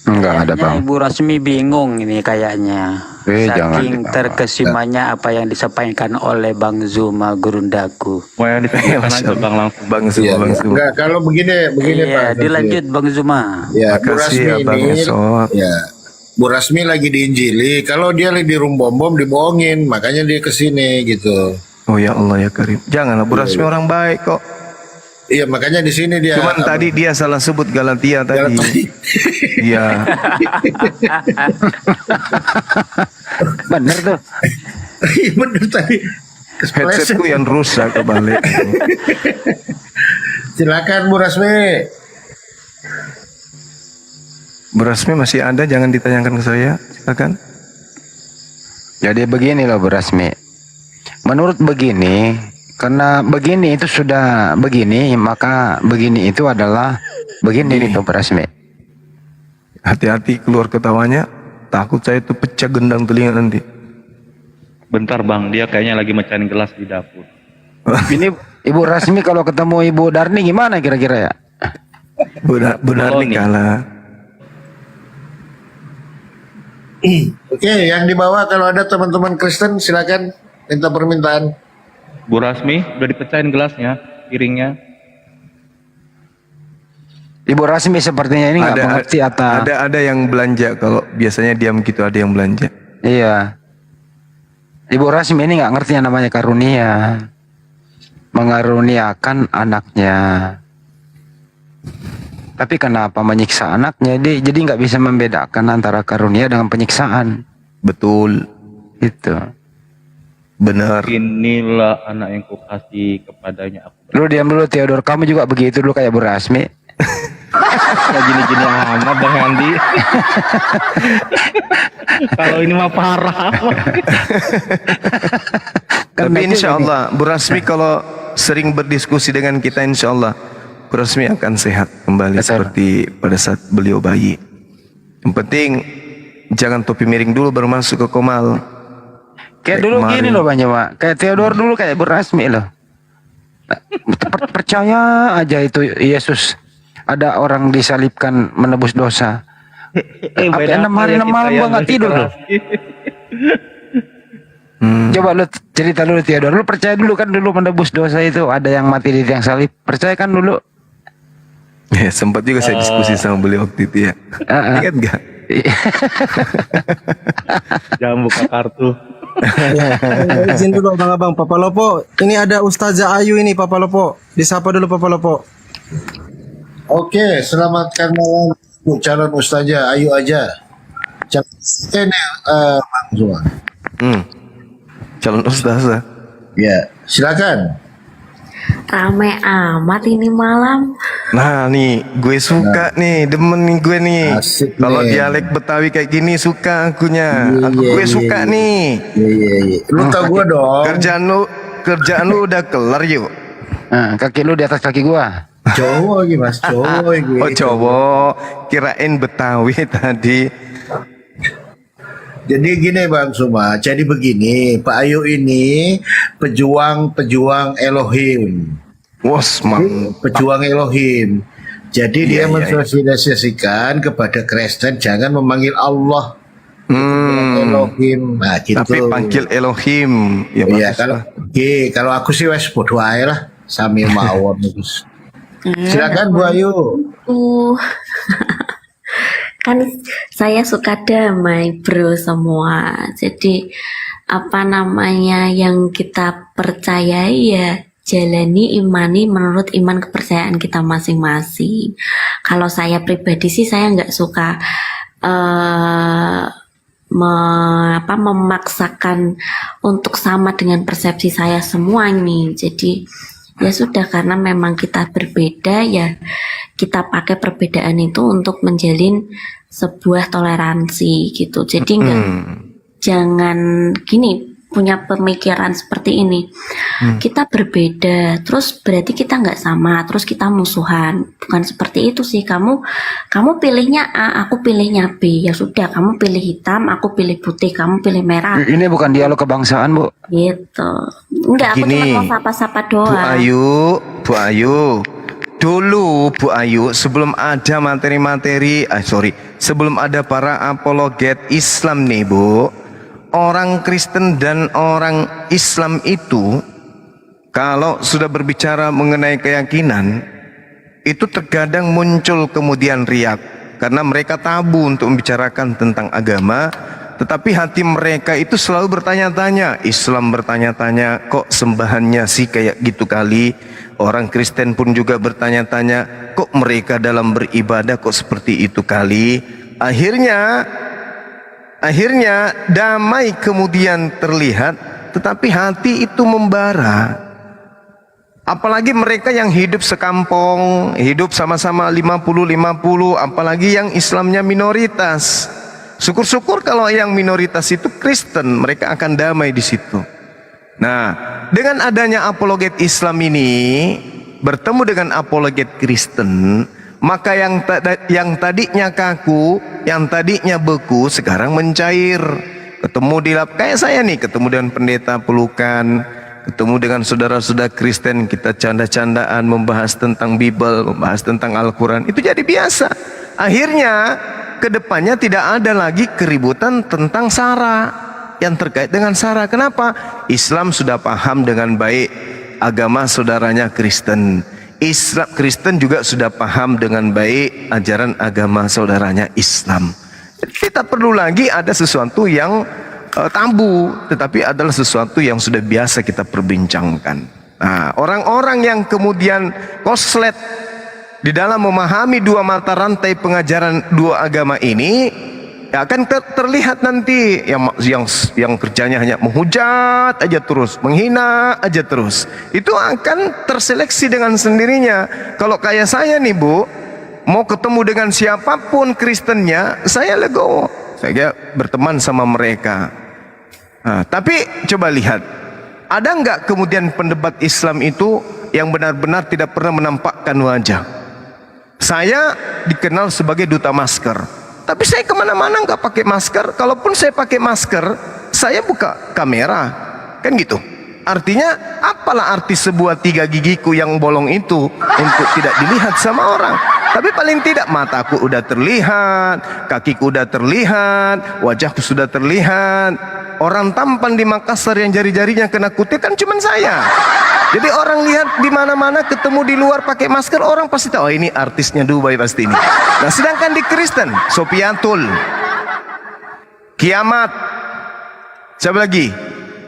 Enggak ada, Kayaknya Bang. Ibu Rasmi bingung ini kayaknya. Jangan, Saking Bang. terkesimanya apa yang disampaikan oleh Bang Zuma Gurundaku. Mau yang disampaikan aja Bang langsung. Bang Zuma, Bang Zuma. Enggak, kalau begini Iya, Pak. dilanjut Bang Zuma. Ya, Bu Makasih Rasmi ya, Bang ini, Esot. ya, Bu Rasmi lagi diinjili. Kalau dia lagi di bom dibohongin, makanya dia kesini gitu. Oh ya Allah ya Karim. Janganlah, Bu Rasmi orang baik kok. Iya, makanya di sini dia. Cuman tadi dia salah sebut Galatia tadi. Iya. Bener tuh. Iya, bener tadi. Headsetku yang rusak kebalik. Silakan Bu Rasmi. Bu Rasmi masih ada, jangan ditanyakan ke saya. Silakan. Jadi begini loh, Bu Rasmi. Menurut begini, karena begini itu sudah begini, maka begini itu adalah begini nih, Bu Rasmi. Hati-hati keluar ketawanya. Takut saya tuh pecah gendang telinga nanti. Bentar Bang, dia kayaknya lagi mecahin gelas di dapur. Ini Ibu Rasmi kalau ketemu Ibu Darni gimana kira-kira ya? Benar nih kalah. Oke, yang di bawah kalau ada teman-teman Kristen silakan minta permintaan. Bu Rasmi udah dipecahin gelasnya, piringnya. Ibu Rasmi sepertinya ini nggak mengerti atau ada yang belanja. Kalau biasanya diam gitu, ada yang belanja. iya. Ibu Rasmi ini nggak ngerti yang namanya karunia, mengaruniakan anaknya. Tapi kenapa menyiksa anaknya? Jadi nggak bisa membedakan antara karunia dengan penyiksaan. Betul. Itu. Benar. Inilah anak yang kukasih kepadanya aku. Lu diam dulu Theodor, kamu juga begitu dulu kayak Bu Rasmi. Ya gini-gini amat Bang Andi. Kalau ini mah parah. Tapi insya Allah Bu Rasmi kalau sering berdiskusi dengan kita, insya Allah Bu Rasmi akan sehat kembali seperti pada saat beliau bayi. Yang penting jangan topi miring dulu baru masuk ke Komal. Kayak dulu kemarin. gini loh Bang Jawa, kayak Theodor dulu kayak Bu Rasmi loh. Percaya aja itu Yesus ada orang disalibkan menebus dosa. Apa 6 hari 6 malam gua nggak tidur loh. Coba lu cerita dulu Theodor, lu percaya dulu kan dulu menebus dosa itu ada yang mati di tiang salib, percayakan dulu. Ya, sempat juga saya diskusi sama beliau waktu itu ya. Ingat gak? Jangan buka kartu. Izin dulu abang-abang Papa Lopo. Ini ada Ustazah Ayu ini Papa Lopo. Disapa dulu Papa Lopo. Oke, selamatkan malam calon Ustazah Ayu aja. Bang Zuma. Calon ustazah. Ya, silakan. Rame amat ini malam. Nah nih, gue suka nih, demen nih gue nih. Asik Kalau nih. dialek Betawi kayak gini suka akunya. Gue suka nih. Iya. Lu tau gue dong. Kerjaan lu udah kelar yuk. Kaki lu di atas kaki gua. Jawa lagi Mas, Jawa lagi. Oh Jawa, kirain Betawi tadi. Jadi gini Bang Suma, jadi begini, Pak Ayu ini pejuang Elohim. Wos, mang. Pejuang Elohim. Jadi dia mensosialisasikan kepada Kristen jangan memanggil Allah. Elohim. Nah, gitu. Tapi panggil Elohim. Ya, Iya, bagus. kalau aku sih wes bodoh aja lah sambil mawon terus. Silakan Bu Ayu. Kan saya suka damai bro semua. Jadi apa namanya yang kita percayai ya jalani, imani menurut iman kepercayaan kita masing-masing. Kalau saya pribadi sih saya nggak suka memaksakan untuk sama dengan persepsi saya semua ini. Jadi ya sudah, karena memang kita berbeda ya kita pakai perbedaan itu untuk menjalin sebuah toleransi gitu. Jadi jangan gini punya pemikiran seperti ini. Kita berbeda, terus berarti kita nggak sama, terus kita musuhan. Bukan seperti itu sih. Kamu pilihnya A, aku pilihnya B. Ya sudah, kamu pilih hitam, aku pilih putih, kamu pilih merah. Ini bukan dialog kebangsaan, Bu. Gitu. Enggak, aku cuma mau sapa-sapa doang. Bu Ayu. Dulu Bu Ayu, sebelum ada sebelum ada para apologet Islam nih Bu, orang Kristen dan orang Islam itu kalau sudah berbicara mengenai keyakinan itu terkadang muncul kemudian riak karena mereka tabu untuk membicarakan tentang agama, tetapi hati mereka itu selalu bertanya-tanya. Islam bertanya-tanya, kok sembahannya sih kayak gitu kali. Orang Kristen pun juga bertanya-tanya, kok mereka dalam beribadah kok seperti itu kali. Akhirnya damai kemudian terlihat, tetapi hati itu membara. Apalagi mereka yang hidup sekampung, hidup sama-sama 50-50, apalagi yang Islamnya minoritas. Syukur-syukur kalau yang minoritas itu Kristen, mereka akan damai di situ. Nah, dengan adanya apologet Islam ini bertemu dengan apologet Kristen, maka yang tadinya kaku, yang tadinya beku sekarang mencair. Ketemu di kayak saya nih, ketemu dengan pendeta pelukan, ketemu dengan saudara-saudara Kristen, kita canda-candaan membahas tentang Bible, membahas tentang Al-Quran, itu jadi biasa. Akhirnya kedepannya tidak ada lagi keributan tentang sara yang terkait dengan sara. Kenapa? Islam sudah paham dengan baik agama saudaranya Kristen. Kristen juga sudah paham dengan baik ajaran agama saudaranya Islam. Kita perlu lagi ada sesuatu yang tabu, tetapi adalah sesuatu yang sudah biasa kita perbincangkan. Nah, orang-orang yang kemudian koslet di dalam memahami dua mata rantai pengajaran dua agama ini, ya akan terlihat nanti yang kerjanya hanya menghujat aja terus, menghina aja terus. Itu akan terseleksi dengan sendirinya. Kalau kayak saya nih Bu, mau ketemu dengan siapapun Kristennya, saya legowo, saya berteman sama mereka. Nah, tapi coba lihat, ada nggak kemudian pendebat Islam itu yang benar-benar tidak pernah menampakkan wajah? Saya dikenal sebagai duta masker, tapi saya kemana-mana nggak pakai masker. Kalaupun saya pakai masker, saya buka kamera, kan gitu. Artinya apalah arti sebuah 3 gigiku yang bolong itu untuk tidak dilihat sama orang. Tapi paling tidak mataku udah terlihat, kakiku udah terlihat, wajahku sudah terlihat. Orang tampan di Makassar yang jari-jarinya kena kutil kan cuman saya. Jadi orang lihat di mana-mana, ketemu di luar pakai masker, orang pasti tahu, oh ini artisnya Dubai pasti ini. Nah, sedangkan di Kristen, Sopiatul, Kiamat, siapa lagi?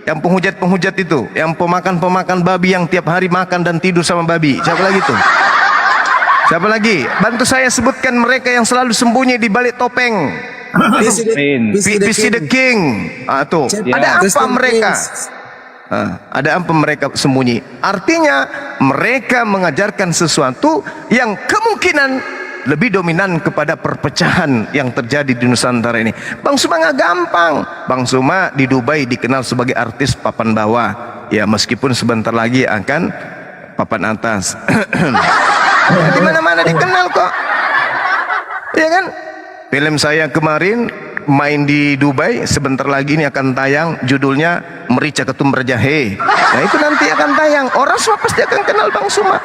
Yang penghujat-penghujat itu, yang pemakan-pemakan babi yang tiap hari makan dan tidur sama babi. Siapa lagi tuh? Siapa lagi? Bantu saya sebutkan mereka yang selalu sembunyi di balik topeng. PC the King. Tuh. Ada apa mereka? Ada apa mereka sembunyi? Artinya mereka mengajarkan sesuatu yang kemungkinan lebih dominan kepada perpecahan yang terjadi di Nusantara ini. Bang Suma nggak gampang. Bang Suma di Dubai dikenal sebagai artis papan bawah. Ya meskipun sebentar lagi akan papan atas. Di mana-mana dikenal kok. Ya kan? Film saya kemarin main di Dubai, sebentar lagi ini akan tayang, judulnya Merica Ketumbar Jahe. Nah itu nanti akan tayang, orang semua pasti akan kenal Bang Suma.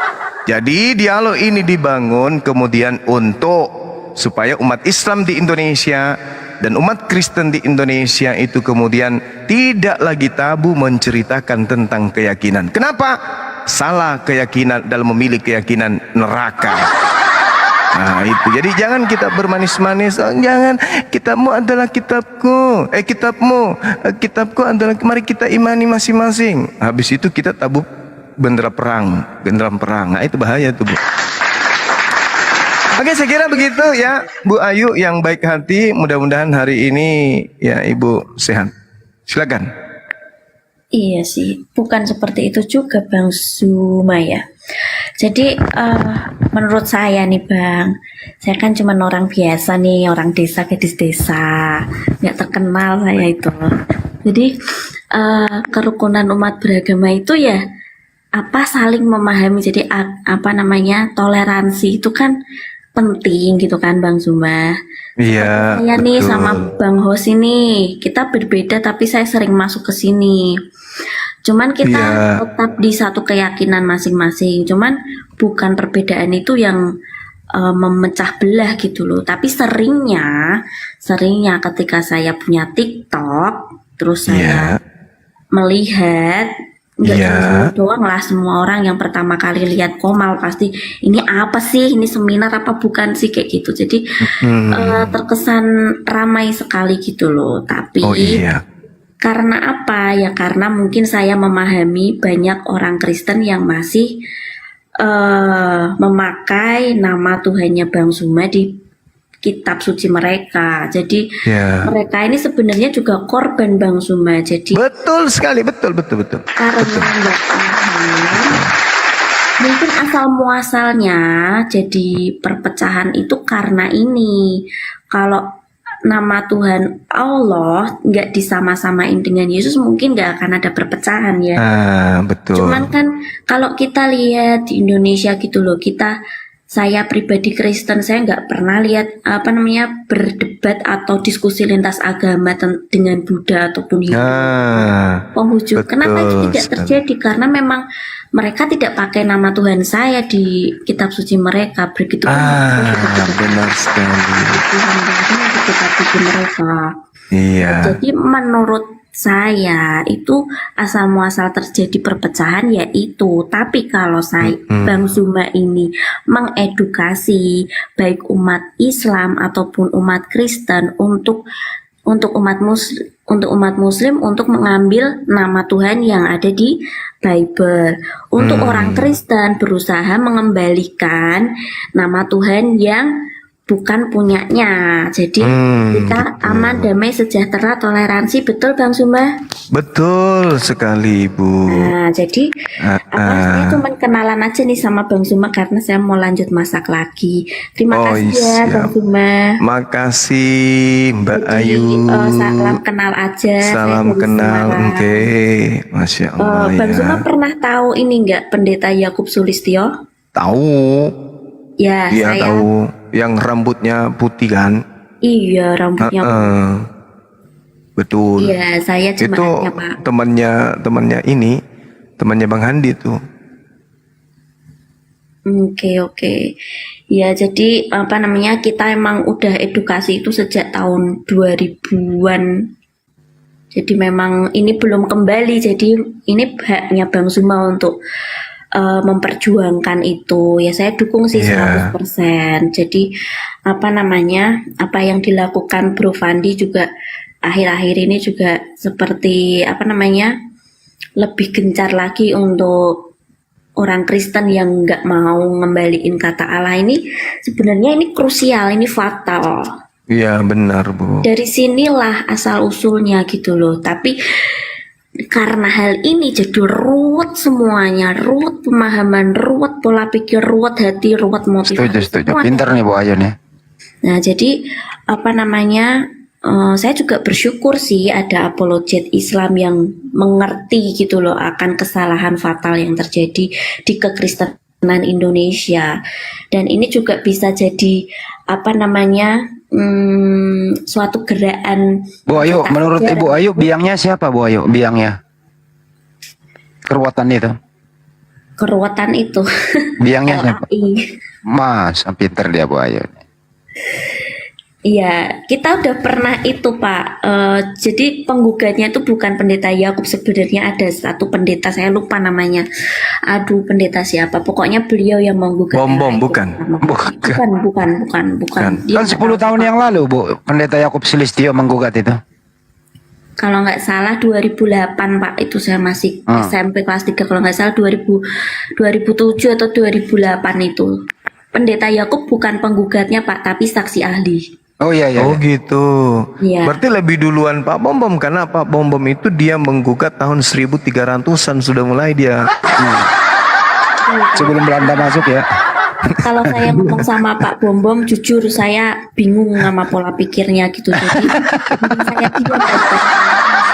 Jadi dialog ini dibangun kemudian untuk supaya umat Islam di Indonesia dan umat Kristen di Indonesia itu kemudian tidak lagi tabu menceritakan tentang keyakinan. Kenapa? Salah keyakinan dalam memilih keyakinan neraka. Nah itu, jadi jangan kita bermanis-manis. Oh, jangan, kitabmu adalah kitabku, kitabku adalah, mari kita imani masing-masing. Habis itu kita tabuk genderang perang. Nah itu bahaya tuh Bu. Oke, saya kira begitu ya Bu Ayu yang baik hati. Mudah-mudahan hari ini ya Ibu sehat. Silakan. Iya sih, bukan seperti itu juga Bang Sumaya. Jadi menurut saya nih Bang, saya kan cuma orang biasa nih, orang desa, gadis desa, nggak terkenal saya itu. Jadi kerukunan umat beragama itu ya saling memahami. Jadi toleransi itu kan penting gitu kan Bang Zuma. Iya. Saya nih sama Bang Hos ini kita berbeda tapi saya sering masuk ke sini. Cuman kita tetap di satu keyakinan masing-masing. Cuman bukan perbedaan itu yang memecah belah gitu loh. Tapi seringnya ketika saya punya TikTok, terus saya melihat nggak cuma doang lah, semua orang yang pertama kali lihat Komal pasti ini apa sih, ini seminar apa bukan sih kayak gitu. Jadi terkesan ramai sekali gitu loh. Tapi karena apa ya? Karena mungkin saya memahami banyak orang Kristen yang masih memakai nama Tuhannya Bang Zuma di kitab suci mereka. Jadi mereka ini sebenarnya juga korban Bang Zuma. Jadi betul sekali, betul. Karena nggak paham, mungkin asal muasalnya jadi perpecahan itu karena ini. Kalau nama Tuhan Allah nggak disama-samain dengan Yesus, mungkin nggak akan ada perpecahan ya. Betul. Cuman kan kalau kita lihat di Indonesia gitu loh, saya pribadi Kristen, saya nggak pernah lihat berdebat atau diskusi lintas agama dengan Buddha ataupun Hindu, Konghucu. Kenapa itu tidak terjadi? Karena memang mereka tidak pakai nama Tuhan saya di kitab suci mereka. Begitu benar sekali. Kitab suci mereka. Iya. Jadi menurut saya itu asal muasal terjadi perpecahan yaitu. Tapi kalau Bang Zuma ini mengedukasi baik umat Islam ataupun umat Kristen untuk umat Muslim untuk mengambil nama Tuhan yang ada di Bible. Untuk orang Kristen berusaha mengembalikan nama Tuhan yang bukan punyanya. Jadi kita aman, damai, sejahtera, toleransi. Betul Bang Zuma? Betul sekali Bu. Nah jadi saya cuma kenalan aja nih sama Bang Zuma karena saya mau lanjut masak lagi. Terima kasih ya Bang Zuma. Makasih Mbak Ayu. Salam kenal aja. Salam kenal. Oke. Masya Allah Bang Zuma pernah tahu ini nggak Pendeta Yakub Sulistyo? Tahu. Ya, saya tahu, yang rambutnya putih kan? Iya, rambutnya putih. Betul. Iya, saya cuma itu temannya Bang Handi tuh. Oke. Ya, jadi kita emang udah edukasi itu sejak tahun 2000-an. Jadi memang ini belum kembali. Jadi ini haknya Bang Zuma untuk memperjuangkan itu. Ya saya dukung sih 100%. Jadi apa yang dilakukan Bro Fandi juga akhir-akhir ini juga seperti lebih gencar lagi untuk orang Kristen yang nggak mau ngembaliin kata Allah ini. Sebenarnya ini krusial, ini fatal. Iya benar Bu. Dari sinilah asal usulnya gitu loh. Tapi karena hal ini jadi ruwet semuanya, ruwet pemahaman, ruwet pola pikir, ruwet hati, ruwet motivasi. Setuju. Pinter nih Bu Ayu nih. Nah jadi saya juga bersyukur sih ada apologet Islam yang mengerti gitu loh akan kesalahan fatal yang terjadi di kekristenan Indonesia, dan ini juga bisa jadi apa namanya suatu gerakan. Bu Ayu, menurut Ibu Ayu biangnya siapa Bu Ayu? Biangnya keruwetan itu LAI. biangnya siapa? Mas, pinter dia Bu Ayu. Iya, kita udah pernah itu Pak. Jadi penggugatnya itu bukan pendeta Yakub, sebenarnya ada satu pendeta, saya lupa namanya. Aduh, pendeta siapa? Pokoknya beliau yang menggugat. Bom bukan. Bukan. Dia Kan 10 tahun yang lalu Bu, pendeta Yakub Sulistyo menggugat itu. kalau nggak salah 2008 Pak, itu saya masih SMP kelas 3, kalau nggak salah 2007 atau 2008 itu. Pendeta Yakub bukan penggugatnya Pak, tapi saksi ahli. Oh iya. Oh gitu. Iya. Berarti lebih duluan Pak Bom Bom, karena Pak Bom Bom itu dia menggugat tahun 1300-an sudah mulai dia. Sebelum Belanda masuk ya. Kalau saya ngomong sama Pak Bom Bom, jujur saya bingung sama pola pikirnya gitu. Jadi saya diam aja.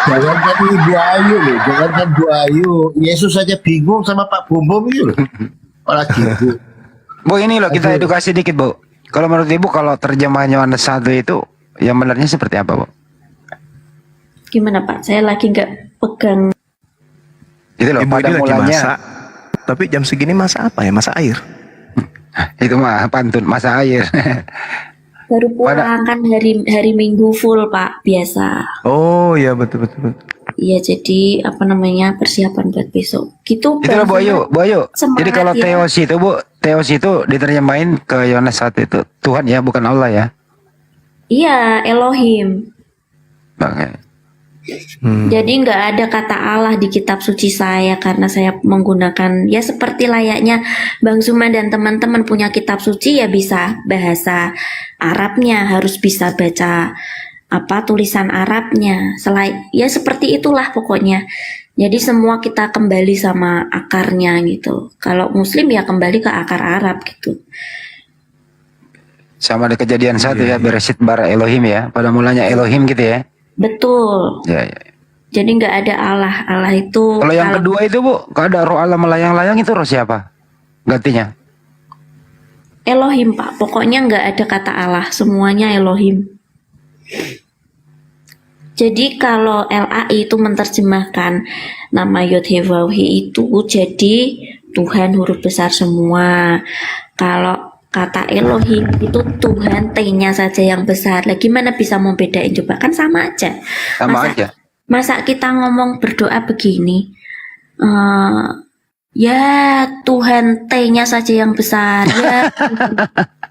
Jangan jadi Ibu Ayu loh, jangan kan Bu Ayu. Yesus saja bingung sama Pak Bom Bom itu loh. Apalagi Bu. Bu, ini loh kita edukasi dikit Bu. Kalau menurut Ibu, kalau terjemahan Yohanes 1 itu yang benarnya seperti apa Bu? Gimana Pak? Saya lagi nggak pegang. Itu loh, Ibu pada ini lagi mulanya masak. Tapi jam segini masak apa ya? Masak air. itu mah pantun, masa air. Baru pulang kan hari Minggu full Pak, biasa. Oh iya betul. Iya, jadi apa namanya, persiapan buat besok. Gitu. Itu loh Bu Ayu. Jadi kalau ya. Theos itu diterjemahin ke Yohanes 1 itu Tuhan ya, bukan Allah ya. Iya, Elohim. Oke. Jadi nggak ada kata Allah di kitab suci saya, karena saya menggunakan ya seperti layaknya Bang Zuma dan teman-teman punya kitab suci, ya bisa bahasa Arabnya, harus bisa baca tulisan Arabnya, ya seperti itulah pokoknya. Jadi semua kita kembali sama akarnya gitu. Kalau Muslim ya kembali ke akar Arab gitu. Sama di Kejadian 1 ya, Bereshit bara Elohim ya. Pada mulanya Elohim gitu ya. Betul. Ya. Jadi nggak ada Allah. Allah itu. Kalau yang kedua itu Bu, kalau ada roh Allah melayang-layang itu roh siapa? Gantinya? Elohim Pak. Pokoknya nggak ada kata Allah. Semuanya Elohim. Jadi kalau LAI itu menerjemahkan nama Yod-Heh-Waw-He itu jadi Tuhan huruf besar semua. Kalau kata Elohim itu Tuhan T-nya saja yang besar. Lah gimana bisa membedain coba? Kan sama aja. Masa kita ngomong berdoa begini, ya Tuhan T-nya saja yang besar, ya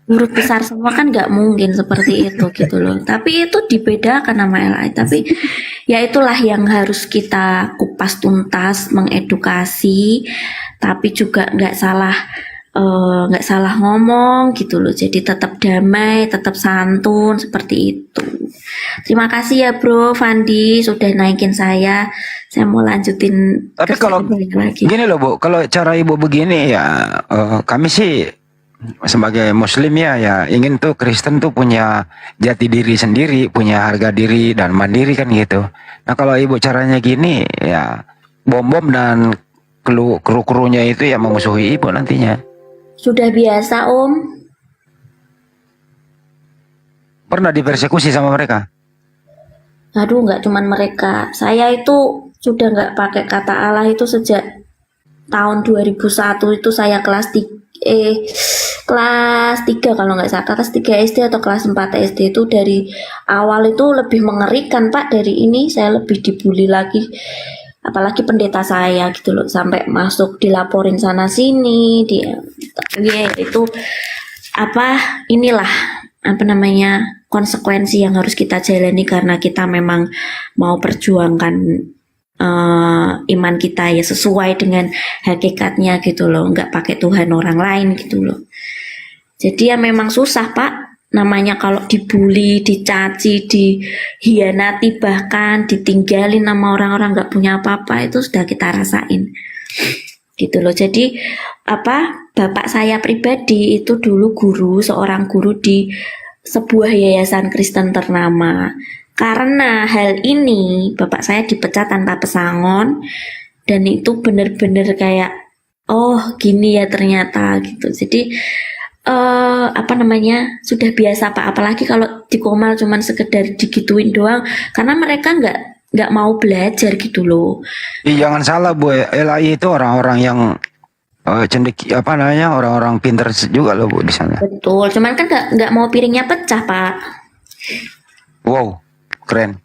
huruf besar semua, kan nggak mungkin seperti itu gitu loh. Tapi itu dibedakan nama LAI. Tapi ya itulah yang harus kita kupas tuntas, mengedukasi, tapi juga nggak salah ngomong gitu loh. Jadi tetap damai, tetap santun seperti itu. Terima kasih ya Bro Fandi sudah naikin saya. Saya mau lanjutin. Tapi kalau gini loh Bu, kalau cara Ibu begini ya, kami sih sebagai Muslim ya ingin tuh Kristen tuh punya jati diri sendiri, punya harga diri dan mandiri kan gitu. Nah kalau Ibu caranya gini ya, bom dan kru-krunya itu ya memusuhi Ibu nantinya. Sudah biasa Om. Pernah dipersekusi sama mereka? Aduh, nggak cuman mereka. Saya itu sudah nggak pakai kata Allah itu sejak tahun 2001 itu. Saya kelas 3 kalau nggak salah, kelas 3 SD atau kelas 4 SD itu. Dari awal itu lebih mengerikan Pak dari ini. Saya lebih dibully lagi. Apalagi pendeta saya gitu loh, sampai masuk dilaporin sana sini, itu inilah konsekuensi yang harus kita jalani karena kita memang mau perjuangkan iman kita ya sesuai dengan hakikatnya gitu loh, nggak pakai Tuhan orang lain gitu loh. Jadi ya memang susah Pak. Namanya kalau dibully, dicaci, dihianati, bahkan ditinggalin sama orang-orang nggak punya apa-apa, itu sudah kita rasain gitu loh. Jadi bapak saya pribadi itu dulu seorang guru di sebuah yayasan Kristen ternama. karena hal ini bapak saya dipecat tanpa pesangon, dan itu bener-bener kayak oh gini ya ternyata gitu. Jadi sudah biasa Pak, apalagi kalau di Komal cuman sekedar digituin doang, karena mereka nggak mau belajar gitu loh. Jangan salah Bu, LAI itu orang-orang yang orang-orang pinter juga loh Bu di sana. Betul, cuman kan nggak mau piringnya pecah Pak. Wow, keren.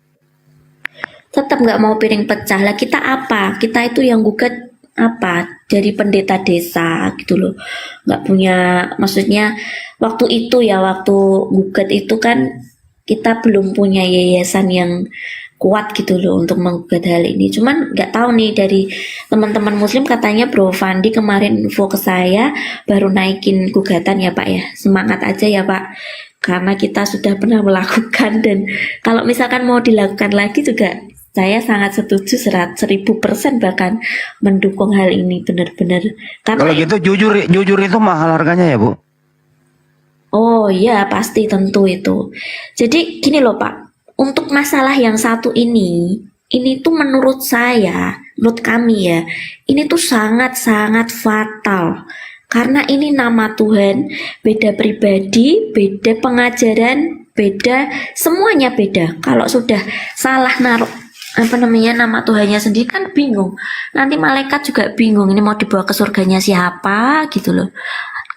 Tetap nggak mau piring pecah. Lah kita apa? Kita itu yang gugat apa? Dari pendeta desa gitu loh. Nggak punya, maksudnya waktu itu ya, waktu gugat itu kan kita belum punya yayasan yang kuat gitu loh untuk menggugat hal ini. Cuman nggak tahu nih, dari teman-teman muslim katanya Bro Fandi kemarin info ke saya baru naikin gugatan ya Pak ya. Semangat aja ya Pak, karena kita sudah pernah melakukan, dan kalau misalkan mau dilakukan lagi juga saya sangat setuju 1000% bahkan mendukung hal ini benar-benar. Kalau gitu jujur itu mahal harganya ya Bu? Oh iya pasti, tentu itu. Jadi gini loh Pak, untuk masalah yang satu ini tuh menurut saya, menurut kami ya, ini tuh sangat-sangat fatal. Karena ini nama Tuhan, beda pribadi, beda pengajaran, beda, semuanya beda. Kalau sudah salah naruh nama Tuhannya sendiri kan bingung. Nanti malaikat juga bingung, ini mau dibawa ke surganya siapa gitu loh.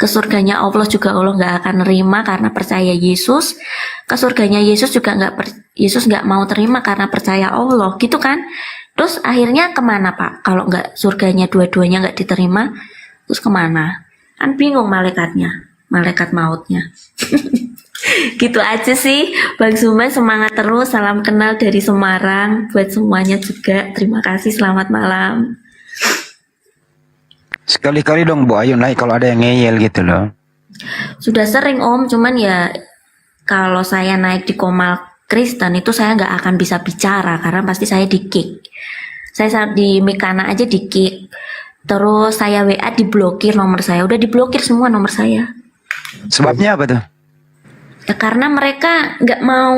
Ke surganya Allah juga Allah nggak akan nerima karena percaya Yesus. Ke surganya Yesus juga Yesus nggak mau terima karena percaya Allah gitu kan. Terus akhirnya kemana Pak? Kalau nggak surganya dua-duanya nggak diterima, terus kemana? Kan bingung malaikatnya, malaikat mautnya. Gitu aja sih Bang Zuma, semangat terus, salam kenal dari Semarang buat semuanya juga. Terima kasih, selamat malam. Sekali-kali dong Bu Ayu naik kalau ada yang ngeyel gitu loh. Sudah sering Om, cuman ya kalau saya naik di Komal Kristen itu saya nggak akan bisa bicara karena pasti saya di-kick. Saya di Mikana aja di-kick. Terus saya WA diblokir nomor saya, udah diblokir semua nomor saya. Sebabnya apa tuh? Ya karena mereka nggak mau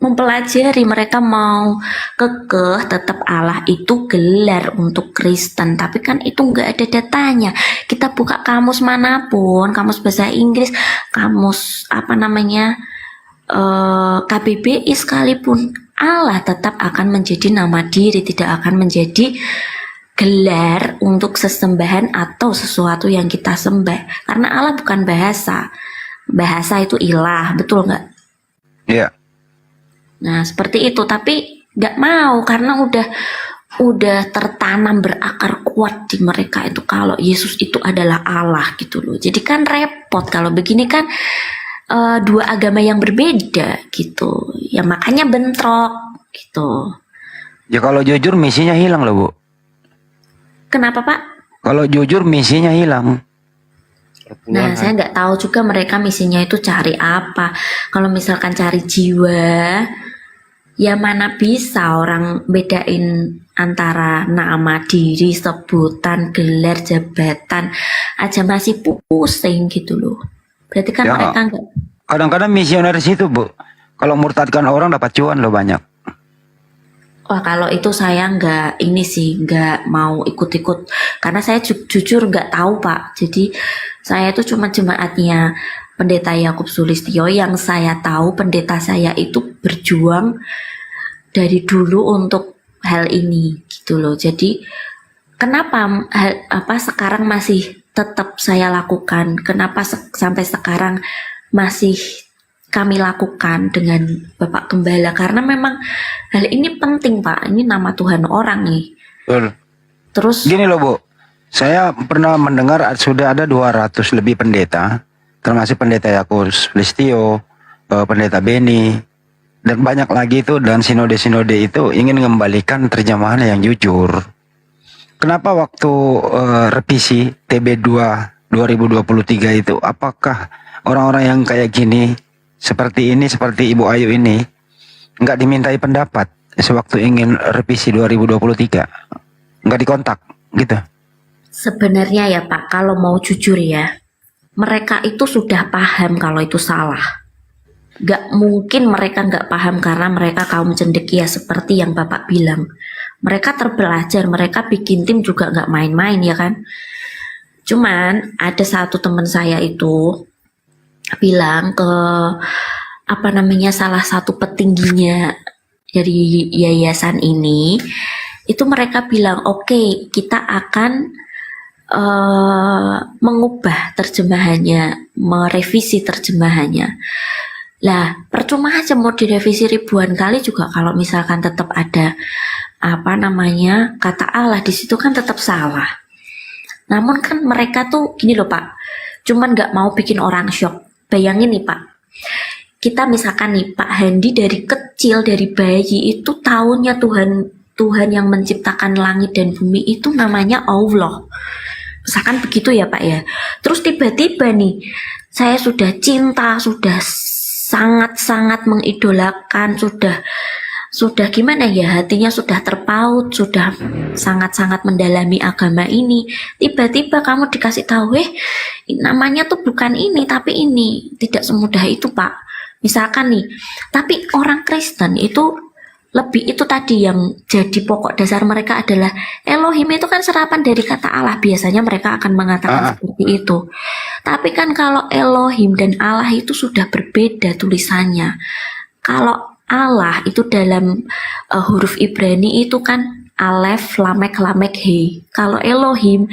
mempelajari, mereka mau kekeh tetap Allah itu gelar untuk Kristen, tapi kan itu nggak ada datanya. Kita buka kamus manapun, kamus bahasa Inggris, kamus KBBI sekalipun, Allah tetap akan menjadi nama diri, tidak akan menjadi gelar untuk sesembahan atau sesuatu yang kita sembah. Karena Allah bukan bahasa. Bahasa itu ilah, betul nggak? Iya. Nah seperti itu, tapi nggak mau karena udah tertanam berakar kuat di mereka itu kalau Yesus itu adalah Allah gitu loh. Jadi kan repot kalau begini kan, dua agama yang berbeda gitu. Ya makanya bentrok gitu. Ya kalau jujur misinya hilang loh Bu. Kenapa Pak? Kalau jujur misinya hilang. Nah, saya nggak tahu juga mereka misinya itu cari apa. Kalau misalkan cari jiwa, ya mana bisa orang bedain antara nama diri, sebutan, gelar, jabatan aja masih pusing gitu loh. Berarti kan Ya, mereka nggak. kadang-kadang misionaris itu Bu, kalau murtadkan orang dapat cuan loh banyak. Wah kalau itu saya nggak mau ikut-ikut karena saya jujur nggak tahu Pak. Jadi saya itu cuma jemaatnya Pendeta Yakub Sulistyo, yang saya tahu pendeta saya itu berjuang dari dulu untuk hal ini gitu loh. Jadi kenapa sekarang masih tetap saya lakukan? Kenapa sampai sekarang masih kami lakukan dengan Bapak Gembala? Karena memang hal ini penting Pak, ini nama Tuhan orang nih. Betul. Terus Gini loh Bu, saya pernah mendengar sudah ada 200 lebih pendeta, termasuk pendeta Yakub Sulistyo, pendeta Beni, dan banyak lagi itu, dan sinode-sinode itu ingin mengembalikan terjemahan yang jujur. Kenapa waktu revisi TB2 2023 itu, apakah orang-orang yang kayak gini, seperti Ibu Ayu ini, nggak dimintai pendapat sewaktu ingin revisi 2023, nggak dikontak gitu? sebenarnya ya Pak, kalau mau jujur ya, mereka itu sudah paham kalau itu salah. Gak mungkin mereka gak paham karena mereka kaum cendekia seperti yang Bapak bilang. Mereka terbelajar, mereka bikin tim juga gak main-main ya kan. Cuman ada satu teman saya itu bilang ke salah satu petingginya dari yayasan ini, itu mereka bilang oke, kita akan mengubah terjemahannya, merevisi terjemahannya. Lah, percuma aja mau direvisi ribuan kali juga kalau misalkan tetap ada kata Allah di situ kan tetap salah. Namun kan mereka tuh gini loh Pak, cuman nggak mau bikin orang shock. Bayangin nih Pak, kita misalkan nih Pak Handi dari kecil, dari bayi itu tahunya Tuhan yang menciptakan langit dan bumi itu namanya Allah. Misalkan begitu ya Pak ya. Terus tiba-tiba nih, saya sudah cinta, sudah sangat-sangat mengidolakan, sudah gimana ya, hatinya sudah terpaut, sudah sangat-sangat mendalami agama ini. Tiba-tiba kamu dikasih tahu, namanya tuh bukan ini, tapi ini. Tidak semudah itu Pak. Misalkan nih, tapi orang Kristen itu lebih itu tadi yang jadi pokok dasar mereka adalah Elohim itu kan serapan dari kata Allah. Biasanya mereka akan mengatakan seperti itu. Tapi kan kalau Elohim dan Allah itu sudah berbeda tulisannya. Kalau Allah itu dalam huruf Ibrani itu kan Alef, Lamek, Lamek, He. Kalau Elohim,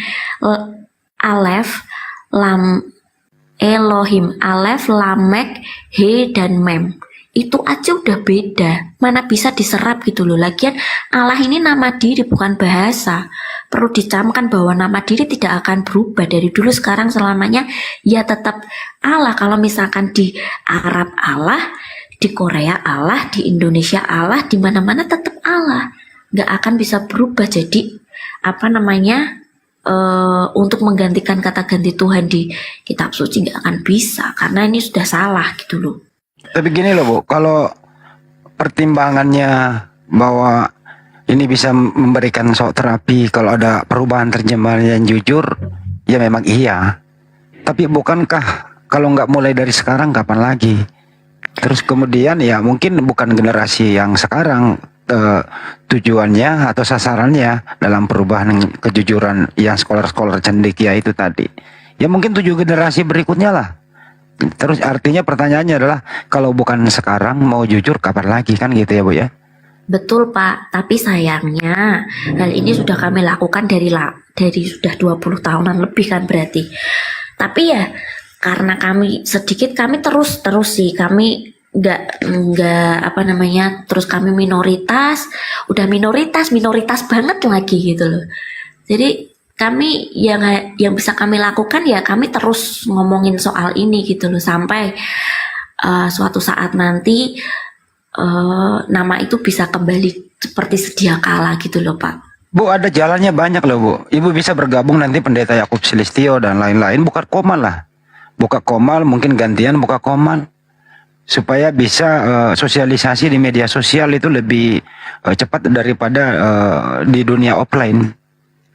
Alef, Alef, Lamek, He, dan Mem. Itu aja udah beda, mana bisa diserap gitu loh. Lagian Allah ini nama diri bukan bahasa. Perlu dicamkan bahwa nama diri tidak akan berubah dari dulu sekarang selamanya ya tetap Allah. Kalau misalkan di Arab Allah, di Korea Allah, di Indonesia Allah, di mana-mana tetap Allah. Nggak akan bisa berubah jadi untuk menggantikan kata ganti Tuhan di kitab suci nggak akan bisa karena ini sudah salah gitu loh. Tapi gini loh Bu, kalau pertimbangannya bahwa ini bisa memberikan shock terapi kalau ada perubahan terjemahan yang jujur, ya memang iya. Tapi bukankah kalau nggak mulai dari sekarang kapan lagi? Terus kemudian ya mungkin bukan generasi yang sekarang tujuannya atau sasarannya dalam perubahan kejujuran yang scholar-scholar cendekia itu tadi. Ya mungkin 7 generasi berikutnya lah. Terus artinya pertanyaannya adalah kalau bukan sekarang mau jujur kapan lagi kan gitu ya Bu ya? Betul Pak, tapi sayangnya hal ini sudah kami lakukan dari sudah 20 tahunan lebih kan berarti. Tapi ya karena kami terus sih kami terus kami udah minoritas banget lagi gitu loh. Jadi kami yang bisa kami lakukan ya kami terus ngomongin soal ini gitu loh sampai suatu saat nanti nama itu bisa kembali seperti sedia kala gitu loh Pak. Bu, ada jalannya banyak loh Bu. Ibu bisa bergabung nanti Pendeta Yakub Silistio dan lain-lain, buka komal lah. Buka komal, mungkin gantian buka komal supaya bisa sosialisasi di media sosial itu lebih cepat daripada di dunia offline.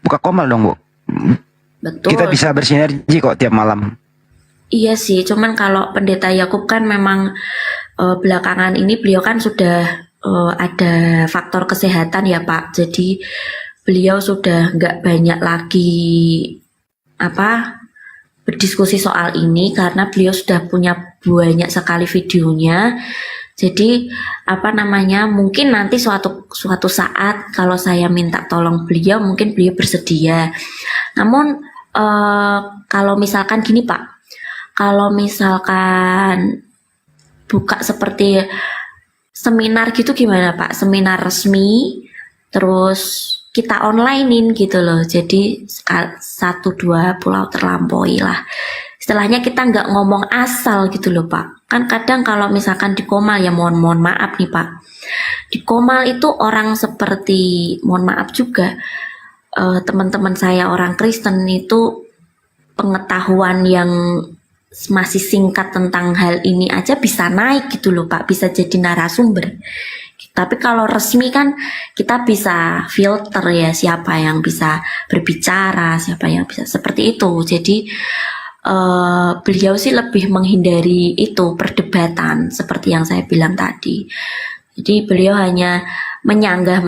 Buka komal dong Bu. Betul. Kita bisa bersinergi kok tiap malam. Iya sih, cuman kalau Pendeta Yakub kan memang belakangan ini beliau kan sudah ada faktor kesehatan ya Pak. Jadi beliau sudah nggak banyak lagi berdiskusi soal ini karena beliau sudah punya banyak sekali videonya. Jadi mungkin nanti suatu saat kalau saya minta tolong beliau mungkin beliau bersedia. Namun kalau misalkan gini Pak, kalau misalkan buka seperti seminar gitu gimana Pak? Seminar resmi terus kita onlinein gitu loh. Jadi 1-2 pulau terlampaui lah. Istilahnya kita nggak ngomong asal gitu loh Pak. Kan kadang kalau misalkan di Komal ya mohon maaf nih Pak. Di Komal itu orang seperti mohon maaf juga teman-teman saya orang Kristen itu pengetahuan yang masih singkat tentang hal ini aja bisa naik gitu loh Pak, bisa jadi narasumber. Tapi kalau resmi kan kita bisa filter ya siapa yang bisa berbicara, siapa yang bisa seperti itu. Jadi beliau sih lebih menghindari itu perdebatan seperti yang saya bilang tadi. Jadi beliau hanya menyanggah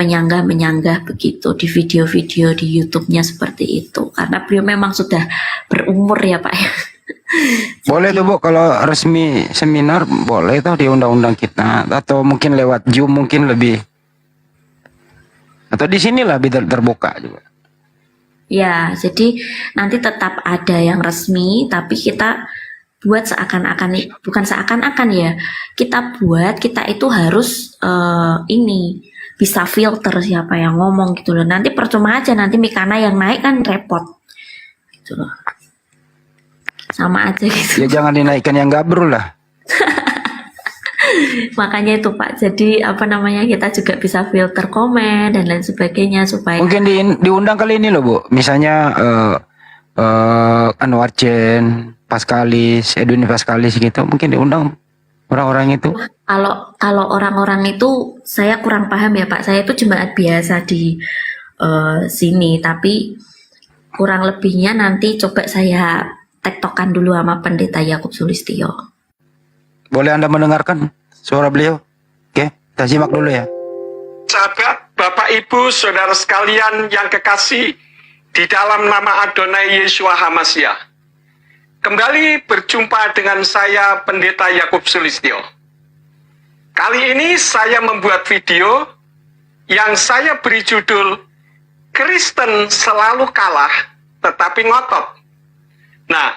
begitu di video-video di YouTube-nya seperti itu. Karena beliau memang sudah berumur ya Pak ya. Boleh tuh Bu, kalau resmi seminar boleh tuh di undang-undang kita, atau mungkin lewat Zoom mungkin lebih, atau di sinilah lebih terbuka juga. Ya, jadi nanti tetap ada yang resmi, tapi kita buat seakan-akan, bukan seakan-akan ya, kita buat, kita itu harus ini, bisa filter siapa yang ngomong gitu loh. Nanti percuma aja, nanti Mikana yang naik kan repot gitu loh. Sama aja gitu. Ya jangan dinaikkan yang gabrul lah. Makanya itu Pak, jadi apa namanya, kita juga bisa filter komen dan lain sebagainya supaya Mungkin diundang kali ini loh Bu, misalnya Anwar Chen, Paskalis, Edwin Paskalis gitu, mungkin diundang orang-orang itu. kalau orang-orang itu saya kurang paham ya Pak. Saya itu jemaat biasa di sini, tapi kurang lebihnya nanti coba saya tektokan dulu sama Pendeta Yakub Sulistyo. Boleh Anda mendengarkan suara beliau? Oke, kita simak dulu ya. Sahabat, Bapak, Ibu, Saudara sekalian yang kekasih di dalam nama Adonai Yeshua HaMashiach. Kembali berjumpa dengan saya, Pendeta Yakub Sulistyo. Kali ini saya membuat video yang saya beri judul Kristen Selalu Kalah Tetapi Ngotot. Nah,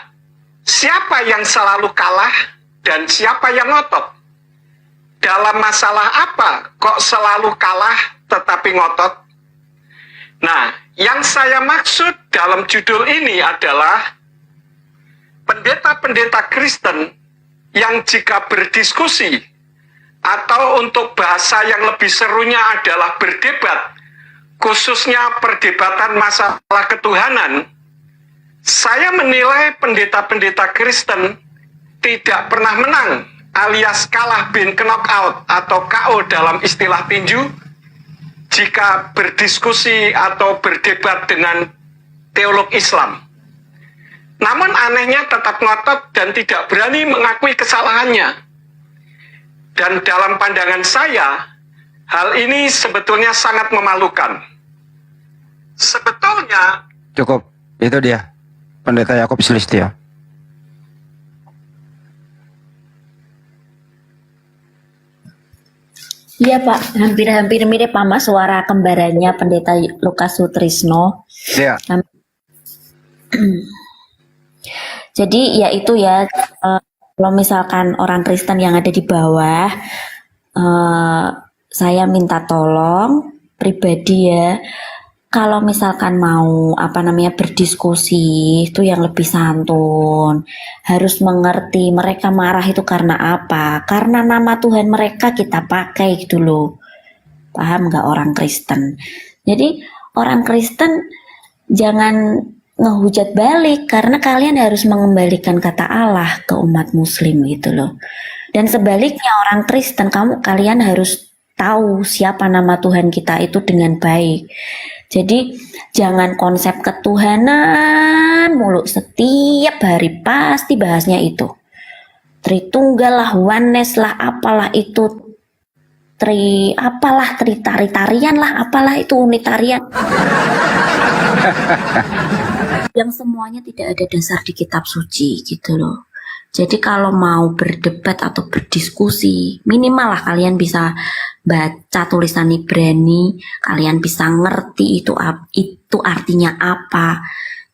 siapa yang selalu kalah dan siapa yang ngotot? Dalam masalah apa kok selalu kalah tetapi ngotot? Nah, yang saya maksud dalam judul ini adalah pendeta-pendeta Kristen yang jika berdiskusi atau untuk bahasa yang lebih serunya adalah berdebat, khususnya perdebatan masalah ketuhanan, saya menilai pendeta-pendeta Kristen tidak pernah menang alias kalah bin knockout atau KO dalam istilah tinju jika berdiskusi atau berdebat dengan teolog Islam. Namun anehnya tetap ngotot dan tidak berani mengakui kesalahannya. Dan dalam pandangan saya, hal ini sebetulnya sangat memalukan. Sebetulnya Cukup, itu dia Pendeta Yakub Sulistyo. Iya Pak, hampir-hampir mirip sama suara kembarannya Pendeta Lukas Sutrisno. Iya. Jadi ya itu ya, kalau misalkan orang Kristen yang ada di bawah, saya minta tolong pribadi ya, kalau misalkan mau berdiskusi itu yang lebih santun, harus mengerti mereka marah itu karena apa, karena nama Tuhan mereka kita pakai gitu loh. Paham nggak orang Kristen? Jadi orang Kristen jangan ngehujat balik, karena kalian harus mengembalikan kata Allah ke umat muslim gitu loh. Dan sebaliknya orang Kristen, kalian harus tahu siapa nama Tuhan kita itu dengan baik. Jadi jangan konsep ketuhanan mulu, setiap hari pasti bahasnya itu. Tritunggal lah, oneness lah, apalah itu, tritarian lah, apalah itu unitarian. Yang semuanya tidak ada dasar di kitab suci gitu loh. Jadi kalau mau berdebat atau berdiskusi, minimal lah kalian bisa baca tulisan Ibrani, kalian bisa ngerti itu artinya apa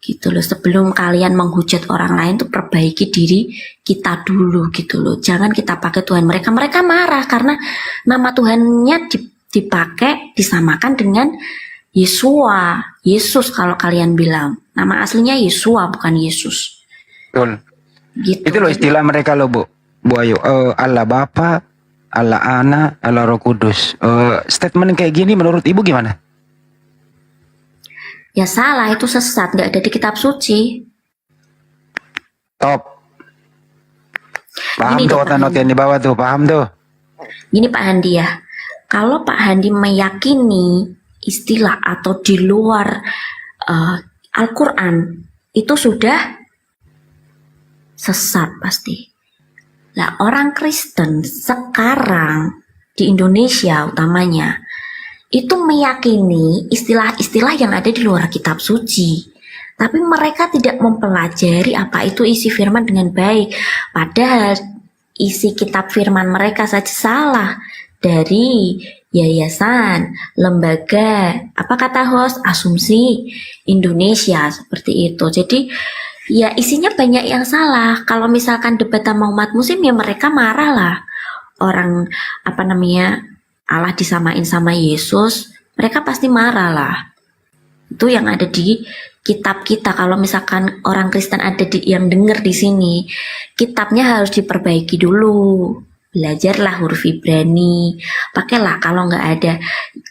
gitu loh. Sebelum kalian menghujat orang lain tuh perbaiki diri kita dulu gitu loh. Jangan kita pakai Tuhan mereka marah karena nama Tuhannya dipakai disamakan dengan Yesua, Yesus. Kalau kalian bilang nama aslinya Yesua bukan Yesus. Betul. Gitu. Itu loh istilah mereka loh Bu Ayu, Allah Bapa, Allah Anak, Allah Roh Kudus. Statement kayak gini menurut Ibu gimana? Ya salah, itu sesat, nggak ada di kitab suci. Top. Paham Gini tuh, Pak not yang di bawah tuh, paham tuh. Gini Pak Handi ya, kalau Pak Handi meyakini istilah atau di luar Al-Quran itu sudah sesat pasti. Lah orang Kristen sekarang di Indonesia utamanya itu meyakini istilah-istilah yang ada di luar kitab suci. Tapi mereka tidak mempelajari apa itu isi firman dengan baik. Padahal isi kitab firman mereka saja salah. Dari yayasan, lembaga, apa kata host, asumsi Indonesia seperti itu. Jadi ya isinya banyak yang salah. Kalau misalkan debat sama umat muslim ya mereka marah lah. Orang apa namanya Allah disamain sama Yesus, mereka pasti marah lah. Itu yang ada di kitab kita. Kalau misalkan orang Kristen ada yang denger di sini, kitabnya harus diperbaiki dulu. Belajarlah huruf Ibrani, pakailah kalau nggak ada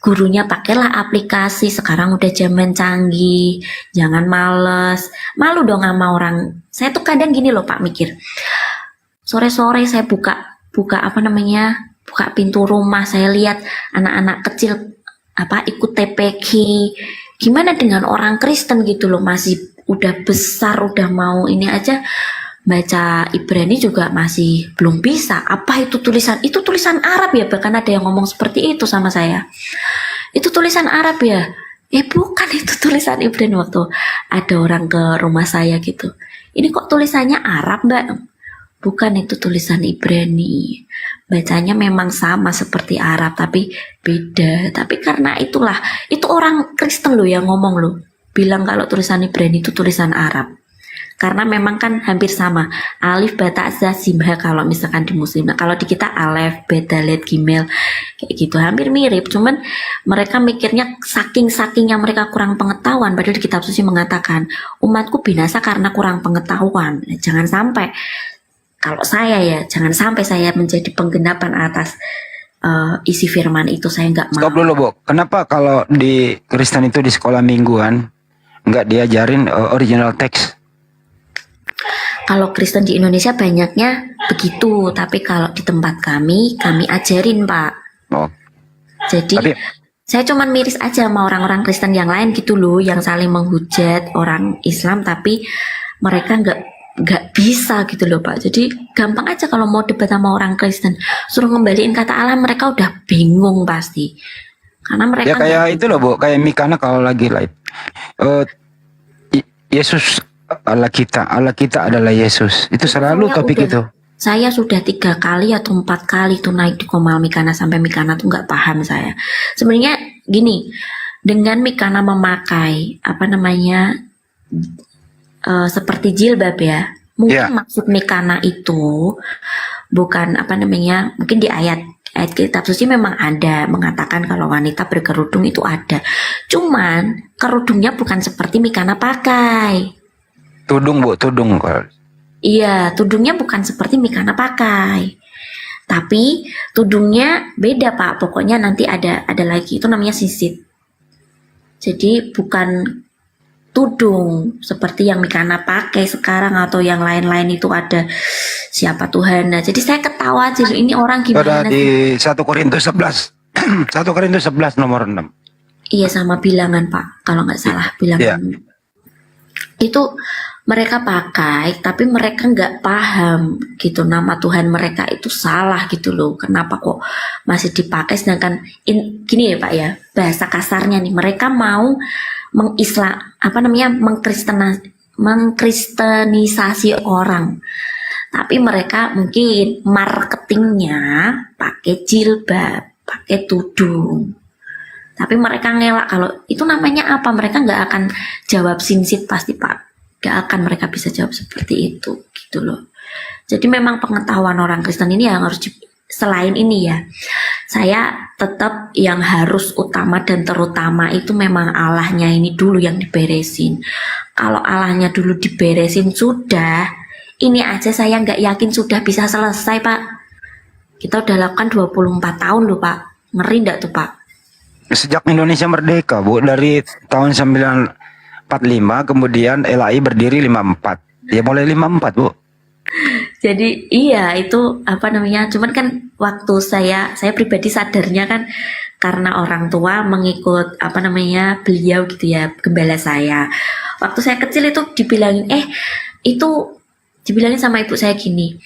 gurunya, pakailah aplikasi. Sekarang udah zaman canggih, jangan males. Malu dong sama orang. Saya tuh kadang gini loh Pak mikir, sore-sore saya buka apa namanya, buka pintu rumah, saya lihat anak-anak kecil apa ikut TPQ. Gimana dengan orang Kristen gitu loh, masih udah besar, udah mau ini aja baca Ibrani juga masih belum bisa. Apa itu tulisan? Itu tulisan Arab ya, bahkan ada yang ngomong seperti itu sama saya. Itu tulisan Arab ya? Bukan, itu tulisan Ibrani. Waktu ada orang ke rumah saya gitu, ini kok tulisannya Arab Mbak? Bukan, itu tulisan Ibrani. Bacanya memang sama seperti Arab tapi beda. Tapi karena itulah, itu orang Kristen loh yang ngomong loh, bilang kalau tulisan Ibrani itu tulisan Arab. Karena memang kan hampir sama, alif, ba, ta, za, simha kalau misalkan di muslim. Nah, kalau di kita alef, be, dalet, gimel kayak gitu, hampir mirip. Cuman mereka mikirnya saking-sakingnya mereka kurang pengetahuan. Padahal di kitab suci mengatakan umatku binasa karena kurang pengetahuan. Nah, jangan sampai, kalau saya ya, jangan sampai saya menjadi penggenapan atas isi firman itu. Saya nggak mau. Stop dulu Bu, kenapa kalau di Kristen itu di sekolah mingguan nggak diajarin original text? Kalau Kristen di Indonesia banyaknya begitu, tapi kalau di tempat kami ajarin Pak. Oh. Jadi saya cuman miris aja sama orang-orang Kristen yang lain gitu loh, yang saling menghujat orang Islam, tapi mereka nggak bisa gitu loh Pak. Jadi gampang aja kalau mau debat sama orang Kristen, suruh ngembaliin kata Allah, mereka udah bingung pasti. Karena mereka ya kayak itu loh Bu, kayak Mikana kalau lagi live. Yesus Allah kita adalah Yesus. Itu selalu topik itu. Saya sudah 3 kali atau 4 kali tuh naik di Komal Mikana, sampai Mikana tuh nggak paham saya. Sebenarnya gini, dengan Mikana memakai apa namanya seperti jilbab ya, mungkin maksud Mikana itu bukan apa namanya, mungkin di ayat kitab suci memang ada mengatakan kalau wanita berkerudung itu ada. Cuman kerudungnya bukan seperti Mikana pakai. Tudung Bu, tudung. Iya, tudungnya bukan seperti Mikana pakai. Tapi tudungnya beda Pak. Pokoknya nanti ada lagi, itu namanya sisit. Jadi bukan tudung seperti yang Mikana pakai sekarang atau yang lain-lain itu ada siapa Tuhan. Nah, jadi saya ketawa aja, ini orang gimana Ada di 1 Korintus 11. 1 Korintus 11 nomor 6. Iya, sama bilangan Pak, kalau nggak salah bilangan. Itu mereka pakai, tapi mereka nggak paham gitu, nama Tuhan mereka itu salah gitu loh. Kenapa kok masih dipakai? Sedangkan gini ya Pak ya, bahasa kasarnya nih, mereka mau mengkristenisasi orang, tapi mereka mungkin marketingnya pakai jilbab, pakai tudung. Tapi mereka ngelak kalau itu namanya apa, mereka nggak akan jawab sinsit pasti Pak. Gak akan mereka bisa jawab seperti itu gitu loh. Jadi memang pengetahuan orang Kristen ini yang harus selain ini ya, saya tetap yang harus utama dan terutama itu memang Allahnya ini dulu yang diberesin. Kalau Allahnya dulu diberesin sudah, ini aja saya nggak yakin sudah bisa selesai Pak. Kita udah lakukan 24 tahun loh Pak, ngeri nggak tuh Pak? Sejak Indonesia merdeka Bu, dari tahun 45, kemudian LAI berdiri 54. Ya mulai 54 Bu. Jadi iya itu apa namanya, cuman kan waktu saya pribadi sadarnya kan karena orang tua mengikut apa namanya beliau gitu ya, gembala saya. Waktu saya kecil itu dibilangin itu Dibilangin sama ibu saya gini,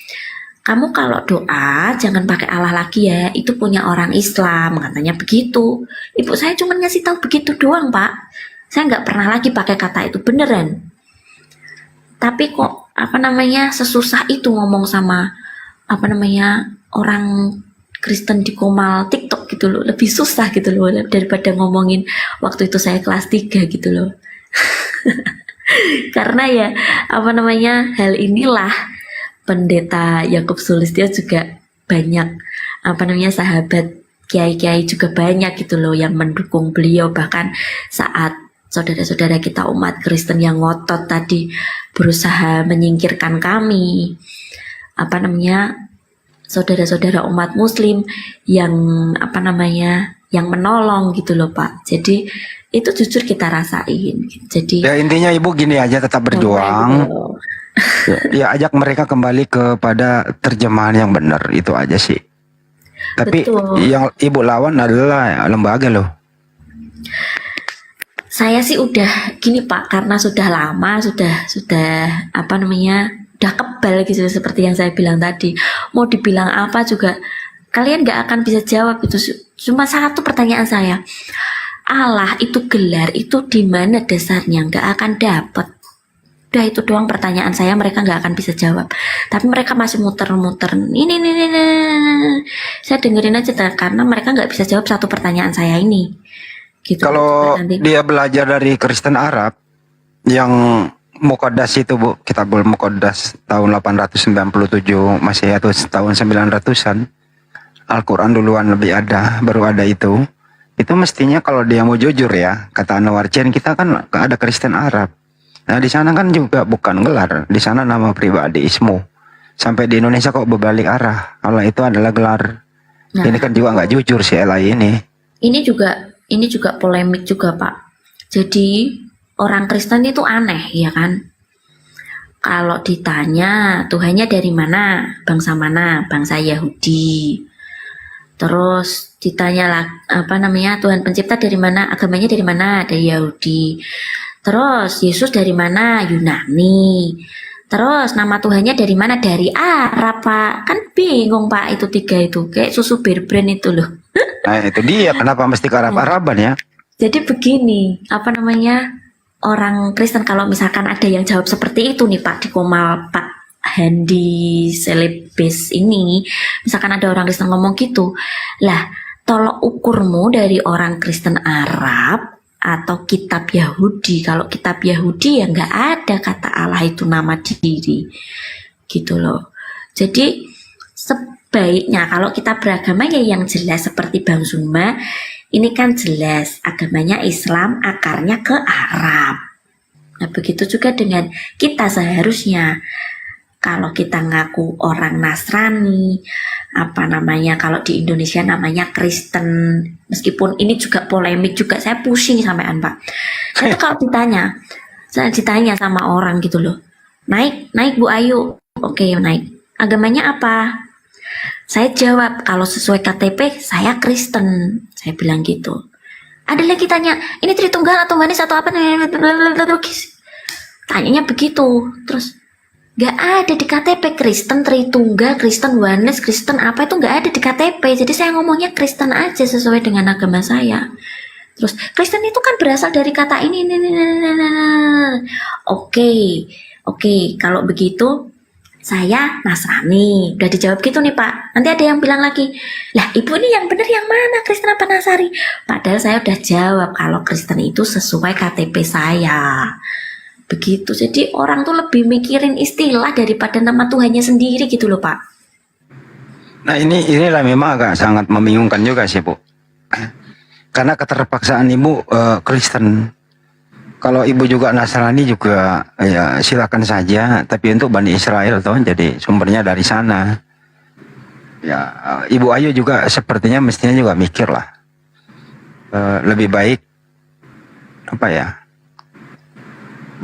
kamu kalau doa jangan pakai Allah lagi ya, itu punya orang Islam, katanya begitu. Ibu saya cuma ngasih tahu begitu doang, Pak. Saya nggak pernah lagi pakai kata itu, beneran. Tapi kok sesusah itu ngomong sama orang Kristen di Komal TikTok gitu loh, lebih susah gitu loh daripada ngomongin waktu itu saya kelas 3 gitu loh. Karena ya hal inilah Pendeta Yakub Sulistyo juga banyak sahabat kiai-kiai juga banyak gitu loh yang mendukung beliau, bahkan saat saudara-saudara kita umat Kristen yang ngotot tadi berusaha menyingkirkan kami, saudara-saudara umat Muslim yang yang menolong gitu loh Pak. Jadi itu jujur kita rasain. Jadi ya intinya ibu gini aja, tetap berjuang. Ya ajak mereka kembali kepada terjemahan yang benar, itu aja sih. Tapi betul. Yang ibu lawan adalah lembaga loh. Saya sih udah gini Pak, karena sudah lama, sudah udah kebal gitu seperti yang saya bilang tadi. Mau dibilang apa juga kalian nggak akan bisa jawab itu. Cuma satu pertanyaan saya, Allah itu gelar itu di mana dasarnya? Nggak akan dapat. Udah itu doang pertanyaan saya, mereka nggak akan bisa jawab. Tapi mereka masih muter-muter. Ini. Saya dengerin aja karena mereka nggak bisa jawab satu pertanyaan saya ini. Gitu. Kalau dia belajar dari Kristen Arab yang Muqaddas itu Bu, Kitabul Muqaddas tahun 897 Masehi atau tahun 900-an, Al-Quran duluan lebih ada, baru ada itu mestinya kalau dia mau jujur ya, kata Anwar Chen, kita kan ada Kristen Arab. Nah di sana kan juga bukan gelar, di sana nama pribadi Ismu. Sampai di Indonesia kok berbalik arah, kalau itu adalah gelar. Nah, ini kan juga nggak jujur si LI ini. Ini juga polemik juga Pak. Jadi orang Kristen itu aneh ya kan. Kalau ditanya Tuhannya dari mana, bangsa mana, bangsa Yahudi. Terus ditanya Tuhan pencipta dari mana, agamanya dari mana, dari Yahudi. Terus Yesus dari mana, Yunani. Terus nama Tuhannya dari mana, dari Arab Pak. Kan bingung Pak itu 3 itu, kayak susu berbrand itu loh. Nah itu dia, kenapa mesti ke Arab-Araban ya? Jadi begini, orang Kristen kalau misalkan ada yang jawab seperti itu nih Pak di Komal Pak Handi Selebes ini, misalkan ada orang Kristen ngomong gitu, lah tolok ukurmu dari orang Kristen Arab atau kitab Yahudi. Kalau kitab Yahudi ya nggak ada kata Allah itu nama diri gitu loh. Jadi sebaiknya kalau kita beragama ya yang jelas seperti Bang Zuma ini kan jelas agamanya Islam, akarnya ke Arab. Nah begitu juga dengan kita seharusnya. Kalau kita ngaku orang Nasrani, kalau di Indonesia namanya Kristen, meskipun ini juga polemik juga, saya pusing sampean Pak. Saya tuh kalau ditanya sama orang gitu loh, naik Bu Ayu, oke naik, agamanya apa? Saya jawab kalau sesuai KTP saya Kristen, saya bilang gitu. Ada lagi tanya, ini Tritunggal atau manis atau apa? Tanyanya begitu, terus gak ada di KTP Kristen Tritunggal, Kristen Wanes, Kristen apa itu gak ada di KTP. Jadi saya ngomongnya Kristen aja sesuai dengan agama saya. Terus Kristen itu kan berasal dari kata ini. Oke, kalau begitu saya Nasrani. Udah dijawab gitu nih Pak. Nanti ada yang bilang lagi, lah ibu ini yang benar yang mana, Kristen apa Nasari? Padahal saya udah jawab kalau Kristen itu sesuai KTP saya. Begitu. Jadi orang tuh lebih mikirin istilah daripada nama Tuhannya sendiri gitu loh Pak. Nah inilah memang agak sangat membingungkan juga sih Bu. Karena keterpaksaan ibu Kristen. Kalau ibu juga Nasrani juga ya silakan saja. Tapi untuk Bani Israel toh, jadi sumbernya dari sana. Ya Ibu Ayu juga sepertinya mestinya juga mikir lah. Lebih baik apa ya?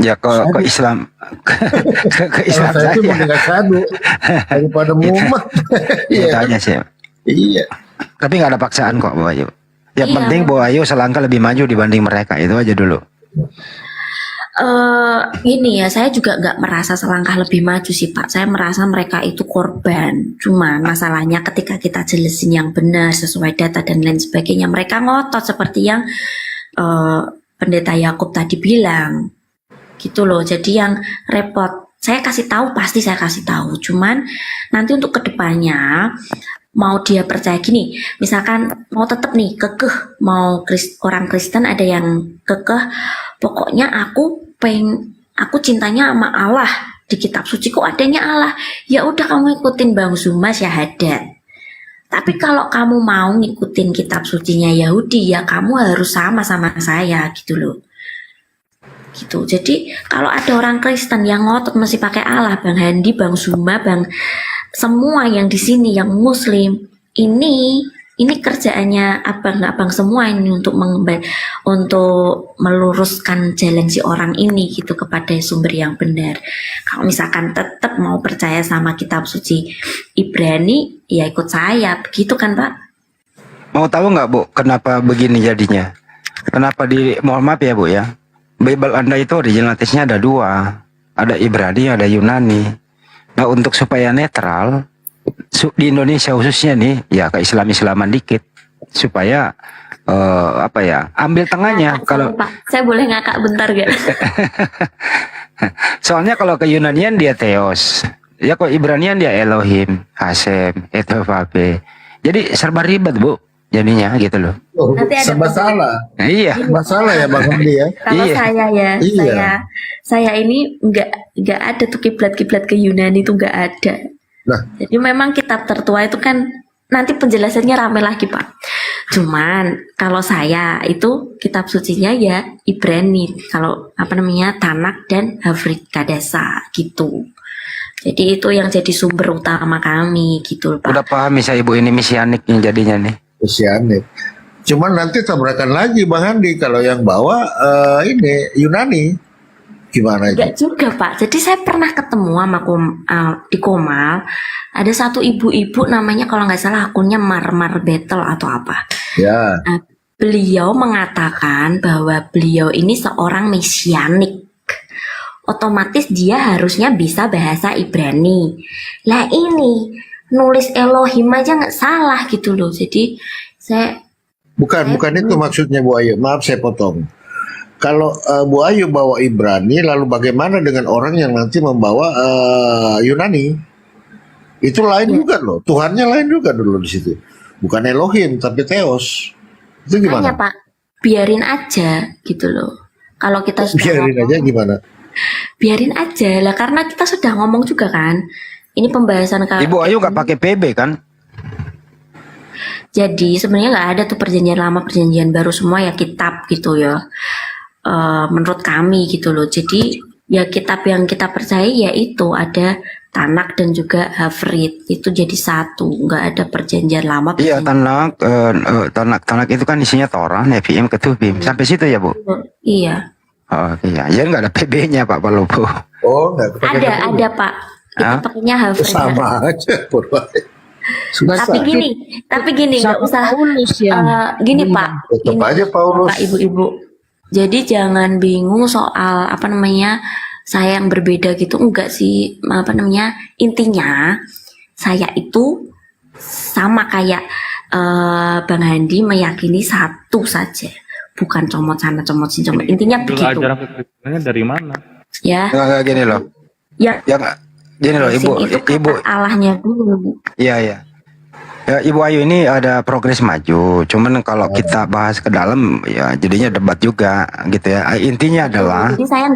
Ya ke Islam ke Islam saya saja. Saya sadu daripada mumet. Itu aja sih. Iya. Tapi nggak ada paksaan kok Bu Ayu. Yang penting Bu Ayu selangkah lebih maju dibanding mereka, itu aja dulu. Gini ya, saya juga nggak merasa selangkah lebih maju sih Pak. Saya merasa mereka itu korban. Cuma masalahnya ketika kita jelasin yang benar sesuai data dan lain sebagainya, mereka ngotot seperti yang Pendeta Yakub tadi bilang, gitu loh. Jadi yang repot, saya kasih tahu pasti saya kasih tahu. Cuman nanti untuk kedepannya mau dia percaya gini, misalkan mau tetap nih kekeh mau orang Kristen ada yang kekeh, pokoknya aku cintanya sama Allah, di kitab suci kok adanya Allah, ya udah kamu ikutin Bang Zuma syahadat. Tapi kalau kamu mau ngikutin kitab sucinya Yahudi, ya kamu harus sama saya gitu loh. Gitu. Jadi kalau ada orang Kristen yang ngotot masih pakai Allah, Bang Handi, Bang Zuma, semua yang di sini yang Muslim, ini kerjaannya abang-abang semua ini untuk meluruskan jalan si orang ini gitu kepada sumber yang benar. Kalau misalkan tetap mau percaya sama kitab suci Ibrani, ya ikut saya, begitu kan Pak? Mau tahu nggak Bu, kenapa begini jadinya? Kenapa mohon maaf ya Bu ya, Bible Anda itu original teksnya ada 2, ada Ibrani, ada Yunani. Nah untuk supaya netral, di Indonesia khususnya nih, ya ke Islam-Islaman dikit, supaya ambil tengahnya. Pak, Kalau Pak, saya boleh ngakak bentar gak? soalnya kalau ke Yunanian dia Theos, ya kok Ibranian dia Elohim, Hasem, Etofabe. Jadi serba ribet Bu, jadinya gitu loh. Nanti ada Serba salah. Iya. Serba salah ya Bang Handi ya. Kalau saya ya, Iya. saya ini nggak ada tuh kiblat-kiblat ke Yunani itu nggak ada. Nah, Jadi memang kitab tertua itu kan nanti penjelasannya rame lagi Pak. Cuman kalau saya itu kitab sucinya ya Ibrani, kalau Tanak dan Havrit Kadasa gitu. Jadi itu yang jadi sumber utama kami gitu Pak. Udah paham saya Ibu ini mesianik yang jadinya nih. Mesianik. Cuman nanti tabrakan lagi Bang Handi kalau yang bawa ini Yunani. Gimana itu? Enggak juga Pak. Jadi saya pernah ketemu sama di Komal, ada satu ibu-ibu namanya kalau nggak salah akunnya Marmar Battle atau apa. Ya. Nah, beliau mengatakan bahwa beliau ini seorang mesianik. Otomatis dia harusnya bisa bahasa Ibrani. Lah ini nulis Elohim aja nggak salah gitu loh. Jadi Bukan itu maksudnya Bu Ayu. Maaf saya potong. Kalau Bu Ayu bawa Ibrani, lalu bagaimana dengan orang yang nanti membawa Yunani? Itu lain juga loh. Tuhannya lain juga dulu di situ. Bukan Elohim tapi Theos. Itu gimana? makanya Pak, biarin aja gitu loh. Kalau kita sudah Biarin aja gimana? biarin aja lah, karena kita sudah ngomong juga kan. Ini pembahasan Ibu Ayu nggak pakai PB kan? Jadi sebenarnya nggak ada tuh perjanjian lama perjanjian baru, semua ya kitab gitu ya. Menurut kami gitu loh. Jadi ya kitab yang kita percaya yaitu ada Tanak dan juga Havrit, itu jadi satu, nggak ada perjanjian lama. Iya, Tanak itu kan isinya Torah, Nevi'im, Ketubim. Sampai situ ya Bu? Iya. Oh iya, jadi nggak ada PB-nya Pak Palopo. Oh, nggak pakai Ada Pak. Kita pakainya Havrit. sama aja. Tapi gini nggak usah. Gini Pak. Tetap Gini, aja Paulus. Pak Ibu-ibu. Jadi jangan bingung soal saya yang berbeda gitu, enggak sih, intinya saya itu sama kayak Bang Handi meyakini satu saja, bukan comot sana comot sini comot, intinya begitu Ajaran kekristenannya dari mana? ya. Nggak gini loh. Ya, Gini loh itu Ibu. Allahnya dulu. Iya. Ya, Ibu Ayu ini ada progres maju. Cuman kalau kita bahas ke dalam ya jadinya debat juga gitu ya. Intinya adalah Jadi saya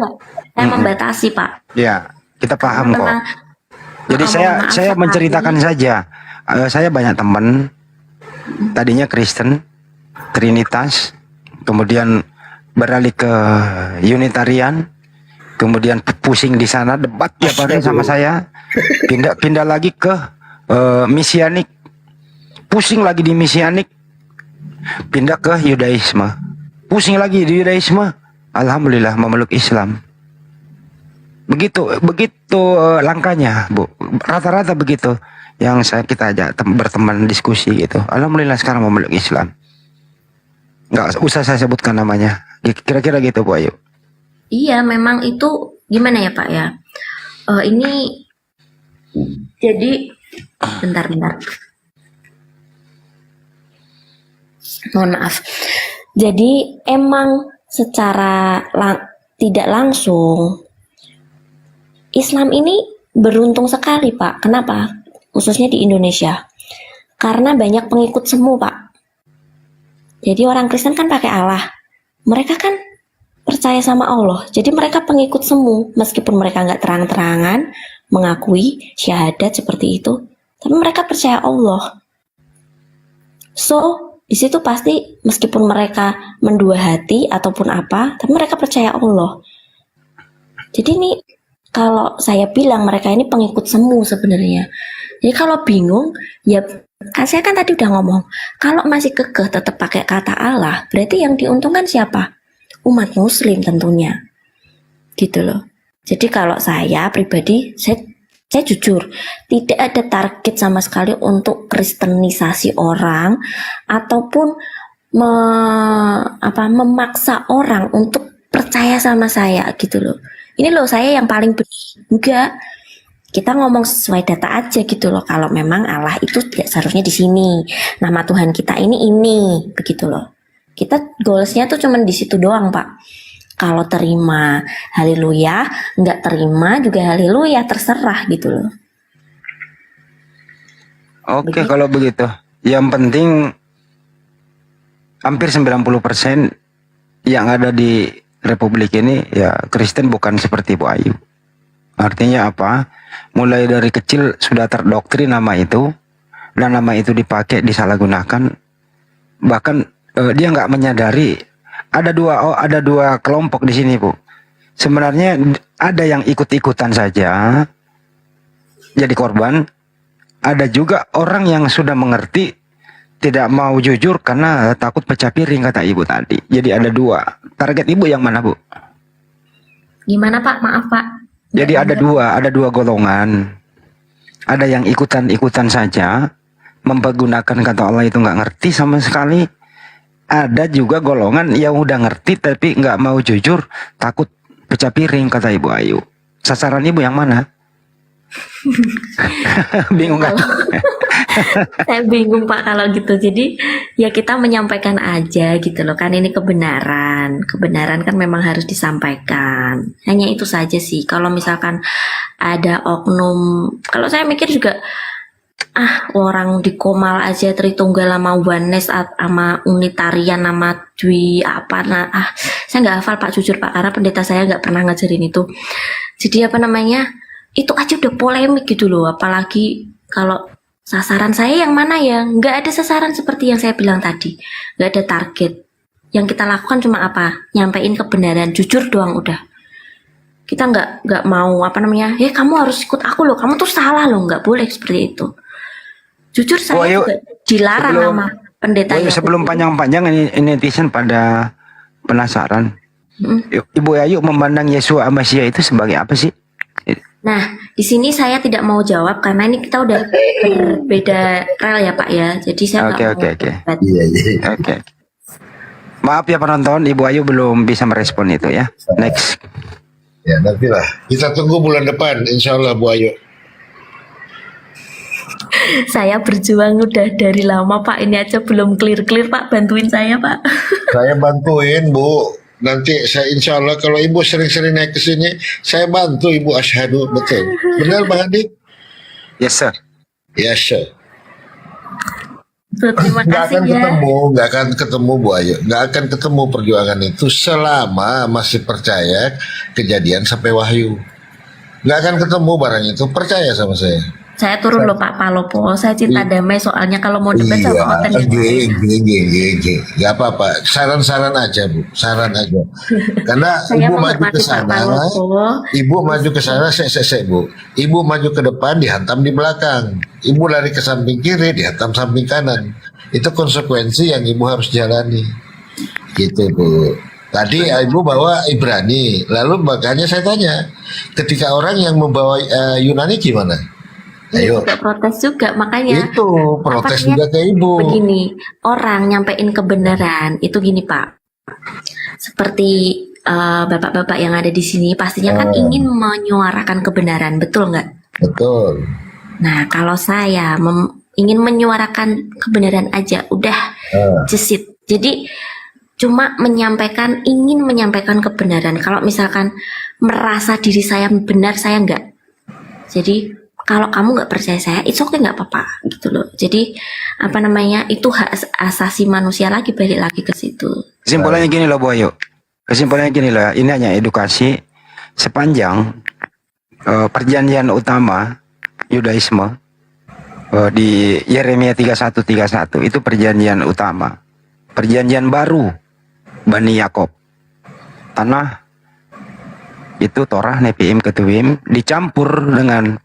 membatasi Pak. ya, kita paham kok. Memang, Jadi saya menceritakan saja. Saya banyak teman tadinya Kristen, Trinitas, kemudian beralih ke Unitarian, kemudian pusing di sana debat tiap hari sama saya, pindah lagi ke Mesianik, pusing lagi di Mesianik, pindah ke Yudaisme, pusing lagi di Yudaisme, alhamdulillah memeluk Islam. Begitu langkahnya Bu, rata-rata begitu yang kita ajak berteman diskusi gitu. Alhamdulillah sekarang memeluk Islam. Nggak usah saya sebutkan namanya, kira-kira gitu Bu Ayu. Iya, memang itu gimana ya Pak ya? Ini jadi bentar. Mohon maaf. Jadi emang secara tidak langsung Islam ini beruntung sekali Pak. Kenapa? Khususnya di Indonesia. Karena banyak pengikut semu Pak. Jadi orang Kristen kan pakai Allah. Mereka kan percaya sama Allah. Jadi mereka pengikut semu. Meskipun mereka nggak terang-terangan mengakui syahadat seperti itu. Tapi mereka percaya Allah. So, di situ pasti meskipun mereka mendua hati ataupun apa, tapi mereka percaya Allah. Jadi ini kalau saya bilang mereka ini pengikut semu sebenarnya. Jadi kalau bingung, ya saya kan tadi udah ngomong, kalau masih kekeh tetap pakai kata Allah, berarti yang diuntungkan siapa? Umat Muslim tentunya. Gitu loh. Jadi kalau saya pribadi, saya jujur, tidak ada target sama sekali untuk kristenisasi orang ataupun memaksa orang untuk percaya sama saya gitu loh. Ini loh saya yang paling benar. Enggak. Kita ngomong sesuai data aja gitu loh. Kalau memang Allah itu tidak seharusnya di sini. Nama Tuhan kita ini begitu loh. Kita goalsnya tuh cuman di situ doang, Pak. Kalau terima, haleluya. Nggak terima juga haleluya, terserah gitu loh. Oke, kalau begitu. Yang penting hampir 90% yang ada di Republik ini ya Kristen, bukan seperti Bu Ayu. Artinya apa? Mulai dari kecil sudah terdoktrin nama itu, dan nama itu dipakai, disalahgunakan. Bahkan dia nggak menyadari ada dua kelompok di sini, Bu. Sebenarnya ada yang ikut-ikutan saja jadi korban, ada juga orang yang sudah mengerti tidak mau jujur karena takut pecah piring kata Ibu tadi. Jadi ada dua. Target Ibu yang mana, Bu? Gimana Pak? Maaf Pak. Jadi ada dua golongan. Ada yang ikutan-ikutan saja, mempergunakan kata Allah itu nggak ngerti sama sekali. Ada juga golongan yang udah ngerti tapi nggak mau jujur, takut pecah piring kata Ibu Ayu. Sasaran Ibu yang mana? Bingung kan? Saya bingung Pak kalau gitu. Jadi ya kita menyampaikan aja gitu loh. Kan ini kebenaran. Kebenaran kan memang harus disampaikan. Hanya itu saja sih. Kalau misalkan ada oknum, kalau saya mikir juga orang di Komal aja Tritunggal sama Oneness sama Unitarian sama Dwi apa saya nggak hafal Pak, jujur Pak, karena pendeta saya nggak pernah ngajarin itu. Jadi itu aja udah polemik gitu loh. Apalagi kalau sasaran saya yang mana ya, nggak ada sasaran seperti yang saya bilang tadi, nggak ada target. Yang kita lakukan cuma apa? Nyampein kebenaran, jujur doang udah. Kita nggak mau kamu harus ikut aku loh, kamu tuh salah loh, nggak boleh seperti itu. Jujur saya juga dilarang sama pendeta. Sebelum panjang-panjang ini netizen pada penasaran. Ibu Ayu memandang Yesus Amasia itu sebagai apa sih? Nah, di sini saya tidak mau jawab karena ini kita udah berbeda rel ya Pak ya. Jadi saya nggak mau. Oke. Maaf ya penonton, Ibu Ayu belum bisa merespon itu ya. Next. Ya nantilah. Kita tunggu bulan depan, insya Allah Bu Ayu. Saya berjuang udah dari lama Pak, ini aja belum clear Pak, bantuin saya Pak. Saya bantuin Bu. Nanti saya insya Allah kalau Ibu sering-sering naik ke sini, saya bantu Ibu asyhadu, betul. Benar Bang Adi? Yes sir. Yes sir. Terima kasih nggak akan ketemu Bu Ayu, nggak akan ketemu perjuangan itu selama masih percaya kejadian sampai wahyu. Nggak akan ketemu barang itu, percaya sama saya. Saya turun loh Pak Palopo, saya cinta damai soalnya kalau mau debat sama konten nggak apa-apa, saran-saran aja Bu, saran aja. Karena Ibu maju ke sana, saya Bu. Ibu maju ke depan, dihantam di belakang. Ibu lari ke samping kiri, dihantam samping kanan. Itu konsekuensi yang Ibu harus jalani. Gitu Bu. Tadi Ibu bawa Ibrani, lalu makanya saya tanya, ketika orang yang membawa Yunani gimana? Ayo. Juga protes juga, makanya itu protes juga ke Ibu. Begini, orang nyampein kebenaran itu gini Pak, seperti bapak-bapak yang ada di sini pastinya kan ingin menyuarakan kebenaran, betul nggak? Betul. Nah, kalau saya ingin menyuarakan kebenaran aja, udah jesit. Jadi cuma ingin menyampaikan kebenaran. Kalau misalkan merasa diri saya benar, saya enggak. Jadi kalau kamu nggak percaya saya, it's okay, nggak apa-apa gitu loh. Jadi itu hak asasi manusia lagi, balik lagi ke situ. Kesimpulannya gini loh Bu Ayu. Kesimpulannya gini loh, ini hanya edukasi sepanjang perjanjian utama Yudaisme di Yeremia 31:31 itu perjanjian utama. Perjanjian baru Bani Yakob. Tanah itu Torah, Nevi'im, Ketuvim dicampur dengan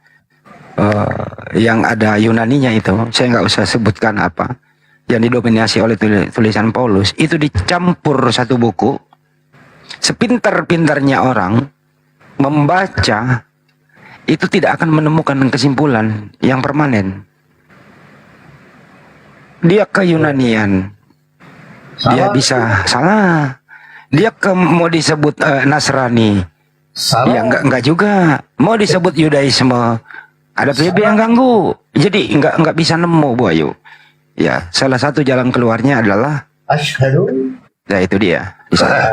yang ada Yunaninya itu, saya nggak usah sebutkan apa, yang didominasi oleh tulisan Paulus, itu dicampur satu buku. Sepintar-pintarnya orang membaca itu tidak akan menemukan kesimpulan yang permanen. Dia ke Yunanian, dia bisa salah. Dia mau disebut Nasrani, ya enggak juga. Mau disebut Yudaisme, ada PB yang ganggu, jadi nggak bisa nemu Bu Ayu. Ya, salah satu jalan keluarnya adalah Asyhadu. Ya itu dia. Di sana.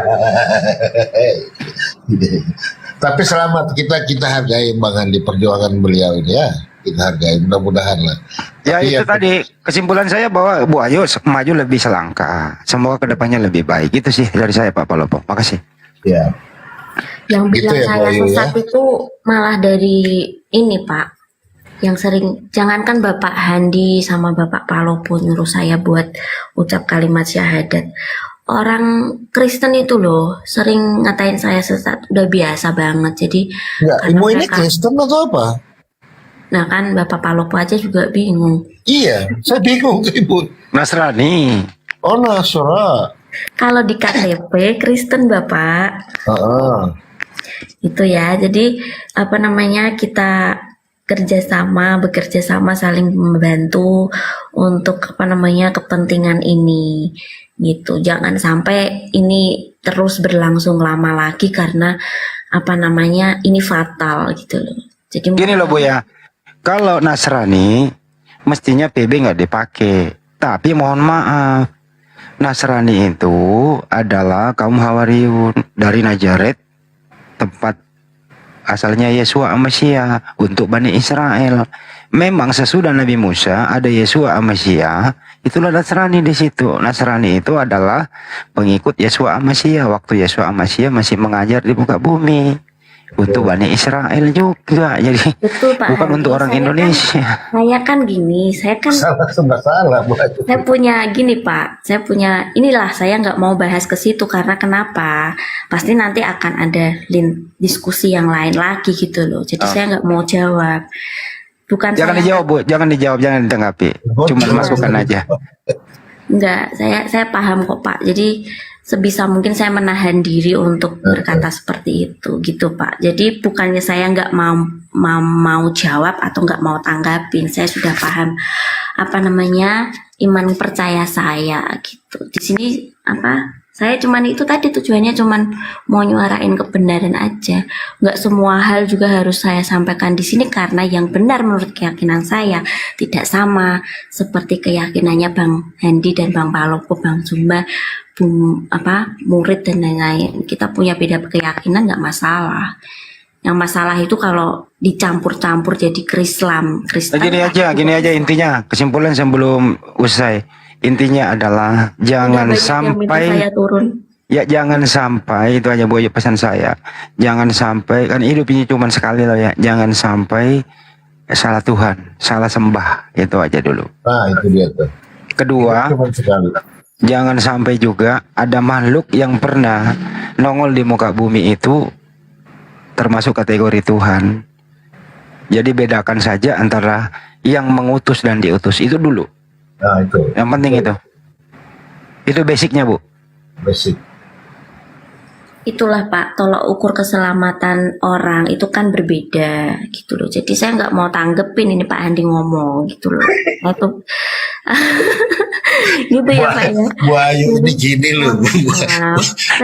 Tapi selamat, kita hargai Bang Andi perjuangan beliau ini ya. Kita hargai, mudah-mudahan lah. Ya Tapi itu tadi kesimpulan saya bahwa Bu Ayu maju lebih selangkah. Semoga kedepannya lebih baik. Itu sih dari saya Pak Palopo. Makasih. Ya. Yang Gitu bilang ya, saya Bu Ayu, sesat itu malah dari ini Pak. Yang sering, jangankan Bapak Handi sama Bapak Palopo nyuruh saya buat ucap kalimat syahadat. Orang Kristen itu loh sering ngatain saya sesat, udah biasa banget. Jadi Enggak, karena Ibu ini mereka- Kristen atau apa? Nah kan Bapak Palopo aja juga bingung. Iya, saya bingung Ibu. Nasrani. Oh, Nasra. Kalau di KTP Kristen Bapak. Heeh. Itu ya. Jadi kita bekerja sama saling membantu untuk kepentingan ini gitu. Jangan sampai ini terus berlangsung lama lagi karena ini fatal gitu loh. Jadi Gini loh Bu ya, kalau Nasrani mestinya PB nggak dipakai. Tapi mohon maaf, Nasrani itu adalah kaum Hawariyun dari Nazaret, tempat asalnya Yesua Amasya untuk Bani Israel. Memang sesudah Nabi Musa ada Yesua Amasya, itulah Nasrani di situ. Nasrani itu adalah pengikut Yesua Amasya waktu Yesua Amasya masih mengajar di muka bumi untuk Bani Israel juga. Jadi betul, Pak bukan Hadi. untuk orang Indonesia. Saya kan gini, saya Salah Bu Ayu. saya punya gini Pak, saya nggak mau bahas ke situ karena kenapa? Pasti nanti akan ada diskusi yang lain lagi gitu loh. Jadi saya nggak mau jawab. Bukan Jangan saya, dijawab Bu, jangan dijawab, jangan ditanggapi. Cuma masukkan aja. Enggak, saya paham kok Pak. Jadi sebisa mungkin saya menahan diri untuk berkata seperti itu gitu Pak. Jadi bukannya saya nggak mau jawab atau nggak mau tanggapin. Saya sudah paham iman percaya saya gitu. Di sini saya itu tadi tujuannya cuman mau nyuarain kebenaran aja. Nggak semua hal juga harus saya sampaikan di sini karena yang benar menurut keyakinan saya tidak sama seperti keyakinannya Bang Handi dan Bang Palopo, Bang Zumba, murid dan lain-lain. Kita punya beda keyakinan nggak masalah. Yang masalah itu kalau dicampur-campur jadi Kristen. Gini aja intinya, kesimpulan sebelum usai. Intinya adalah jangan sampai jangan sampai, itu aja Bu Ayu pesan saya. Jangan sampai, kan hidup ini cuma sekali loh ya. Jangan sampai salah Tuhan, salah sembah. Itu aja dulu. Nah, itu dia tuh. Kedua, jangan sampai juga ada makhluk yang pernah nongol di muka bumi itu termasuk kategori Tuhan. Jadi bedakan saja antara yang mengutus dan diutus, itu dulu. Nah, itu. Yang penting itu. Itu basicnya Bu. Basic. itulah Pak, tolak ukur keselamatan orang itu kan berbeda gitu loh. Jadi saya nggak mau tanggepin ini Pak Andi ngomong gitu loh. Nah, itu gitu ya Pak ya. Bu Ayu ini gini loh.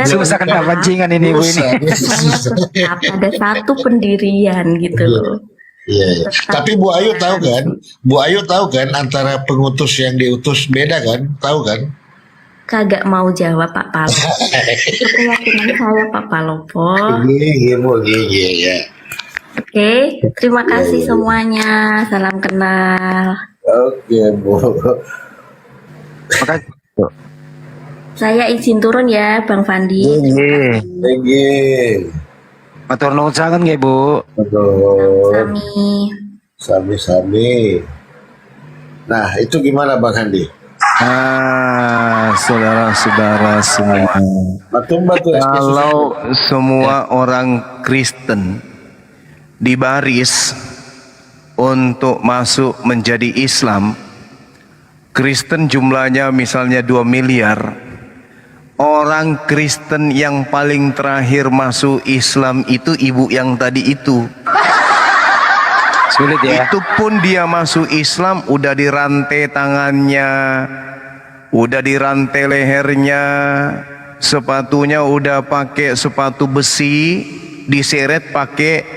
Susah kena pancingan ini Bu ini. Ada satu pendirian gitu loh. Iya. Tapi Bu Ayu tahu kan? Bu Ayu tahu kan antara pengutus yang diutus beda kan? Tahu kan? Kagak mau jawab Pak Palopo. Itu keyakinan saya Pak Palopo. Iya, Bu, iya ya. Oke, terima kasih semuanya. Salam kenal. Oke, Bu. Makasih. Saya izin turun ya, Bang Fandi. Iya. Matur nuwun sangat nggih, Bu. Sami. Sami-sami. Nah, itu gimana Bang Handi? Saudara-saudara semua, kalau semua orang Kristen dibaris untuk masuk menjadi Islam, Kristen jumlahnya misalnya 2 miliar, orang Kristen yang paling terakhir masuk Islam itu ibu yang tadi itu. Sulit ya. Itu pun dia masuk Islam udah dirantai tangannya, udah dirantai lehernya, sepatunya udah pakai sepatu besi, diseret pakai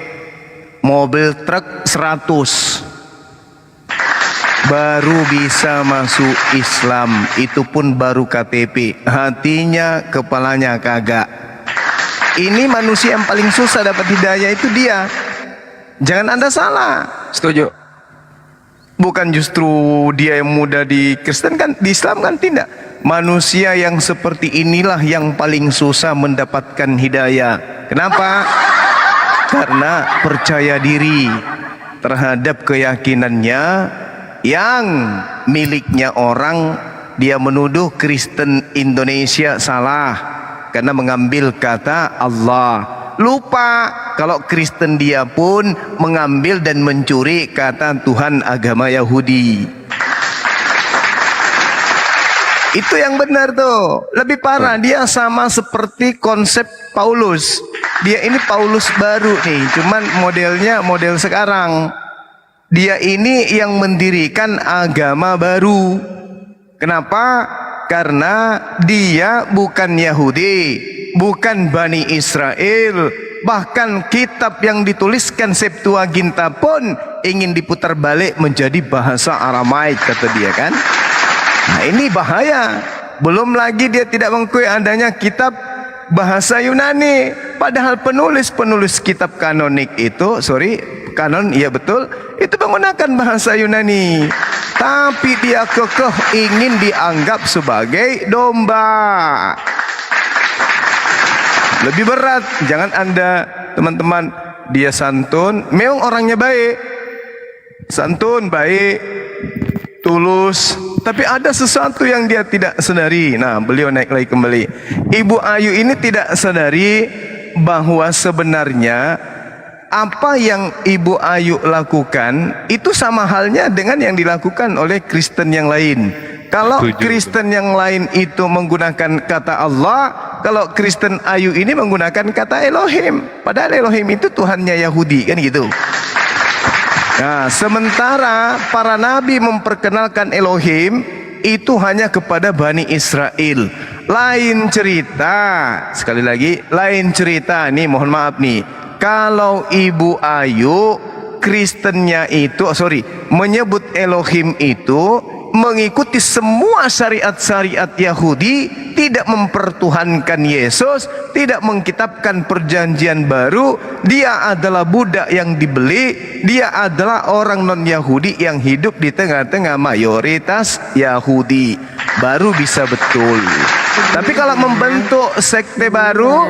mobil truk 100. Baru bisa masuk Islam, itu pun baru KTP, hatinya kepalanya kagak. Ini manusia yang paling susah dapat hidayah itu dia. Jangan Anda salah. Setuju. Bukan justru dia yang mudah di Kristen kan, di Islam kan tidak. Manusia yang seperti inilah yang paling susah mendapatkan hidayah. Kenapa? Karena percaya diri terhadap keyakinannya yang miliknya orang. Dia menuduh Kristen Indonesia salah karena mengambil kata Allah. Lupa kalau Kristen dia pun mengambil dan mencuri kata Tuhan agama Yahudi. Itu yang benar tuh. Lebih parah, dia sama seperti konsep Paulus. Dia ini Paulus baru nih, cuman modelnya model sekarang. Dia ini yang mendirikan agama baru. Kenapa? Karena dia bukan Yahudi, bukan Bani Israel. Bahkan kitab yang dituliskan Septuaginta pun ingin diputar balik menjadi bahasa Aramaik, kata dia kan. Nah ini bahaya. Belum lagi dia tidak mengakui adanya kitab bahasa Yunani. Padahal penulis kitab kanonik itu, kanon, iya betul, itu menggunakan bahasa Yunani. Tapi dia kekeh ingin dianggap sebagai domba. Lebih berat. Jangan Anda, teman-teman, dia santun, memang orangnya baik, santun, baik, tulus, tapi ada sesuatu yang dia tidak sadari. Nah, beliau naik lagi kembali. Ibu Ayu ini tidak sadari bahwa sebenarnya apa yang Ibu Ayu lakukan itu sama halnya dengan yang dilakukan oleh Kristen yang lain. Kalau Kristen yang lain itu menggunakan kata Allah, kalau Kristen Ayu ini menggunakan kata Elohim. Padahal Elohim itu Tuhannya Yahudi, kan gitu. Nah, sementara para nabi memperkenalkan Elohim itu hanya kepada Bani Israel. Lain cerita, sekali lagi, lain cerita nih, mohon maaf nih. Kalau Ibu Ayu Kristennya itu, menyebut Elohim itu mengikuti semua syariat-syariat Yahudi, tidak mempertuhankan Yesus, tidak mengkitabkan perjanjian baru, dia adalah budak yang dibeli, dia adalah orang non-Yahudi yang hidup di tengah-tengah mayoritas Yahudi. Baru bisa betul. Tapi kalau membentuk sekte baru,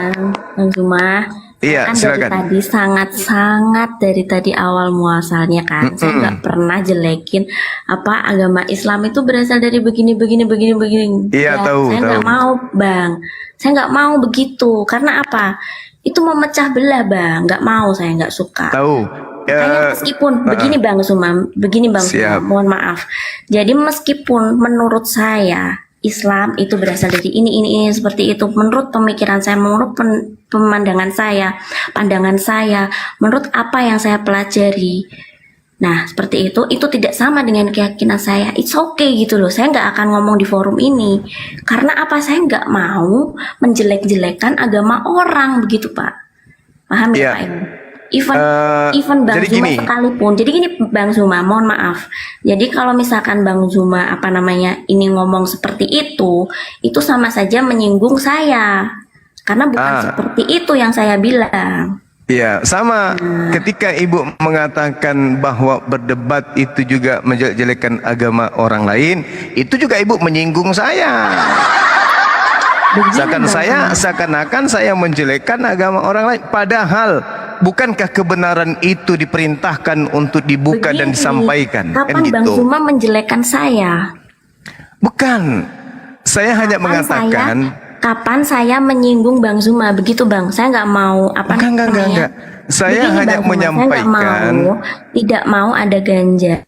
iya, kan silakan. dari tadi sangat dari tadi awal muasalnya kan, saya nggak pernah jelekin apa agama Islam itu berasal dari begini. Iya, tahu. Saya nggak mau, Bang. Saya nggak mau begitu. Karena apa? Itu memecah belah, Bang. Nggak mau, saya nggak suka. Tahu. Makanya meskipun begini Bang Suma, mohon maaf. Jadi meskipun menurut saya Islam itu berasal dari ini seperti itu, menurut pemikiran saya, menurut pemandangan saya, pandangan saya, menurut apa yang saya pelajari. Nah, seperti itu tidak sama dengan keyakinan saya. It's okay gitu loh. Saya nggak akan ngomong di forum ini. Karena apa? Saya nggak mau menjelek-jelekan agama orang, begitu Pak. Paham ya Pak? Even Bang jadi Zuma gini. sekalipun. Jadi gini Bang Zuma, mohon maaf. Jadi kalau misalkan Bang Zuma ini ngomong seperti itu sama saja menyinggung saya. Karena bukan seperti itu yang saya bilang. Iya, sama. Ketika Ibu mengatakan bahwa berdebat itu juga menjelek-jelekan agama orang lain, itu juga Ibu menyinggung saya. Seakan-akan saya menjelekkan agama orang lain. Padahal bukankah kebenaran itu diperintahkan untuk dibuka dan disampaikan? Kapan Bang Zuma menjelekkan saya? Bukan. Saya hanya mengatakan. Kapan saya menyinggung Bang Zuma? Begitu Bang. Saya nggak mau Enggak. Saya Begini, hanya Bang Zuma, menyampaikan. Tidak mau ada ganjalan.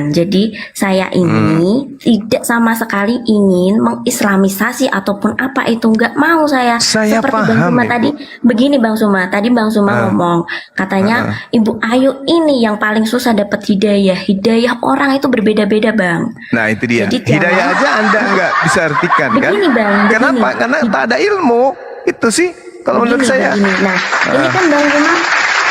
Jadi saya ini tidak sama sekali ingin mengislamisasi ataupun apa itu, nggak mau saya. Seperti Bang paham, Zuma Ibu. tadi. Begini Bang Zuma, tadi Bang Zuma ngomong katanya Ibu Ayu ini yang paling susah dapat hidayah. Hidayah orang itu berbeda-beda Bang. Nah itu dia. Jadi Hidayah aja Anda nggak bisa artikan kan? Begini, Bang, Kenapa? Karena tak ada ilmu. Itu sih kalau menurut saya. Nah, ini kan Bang Zuma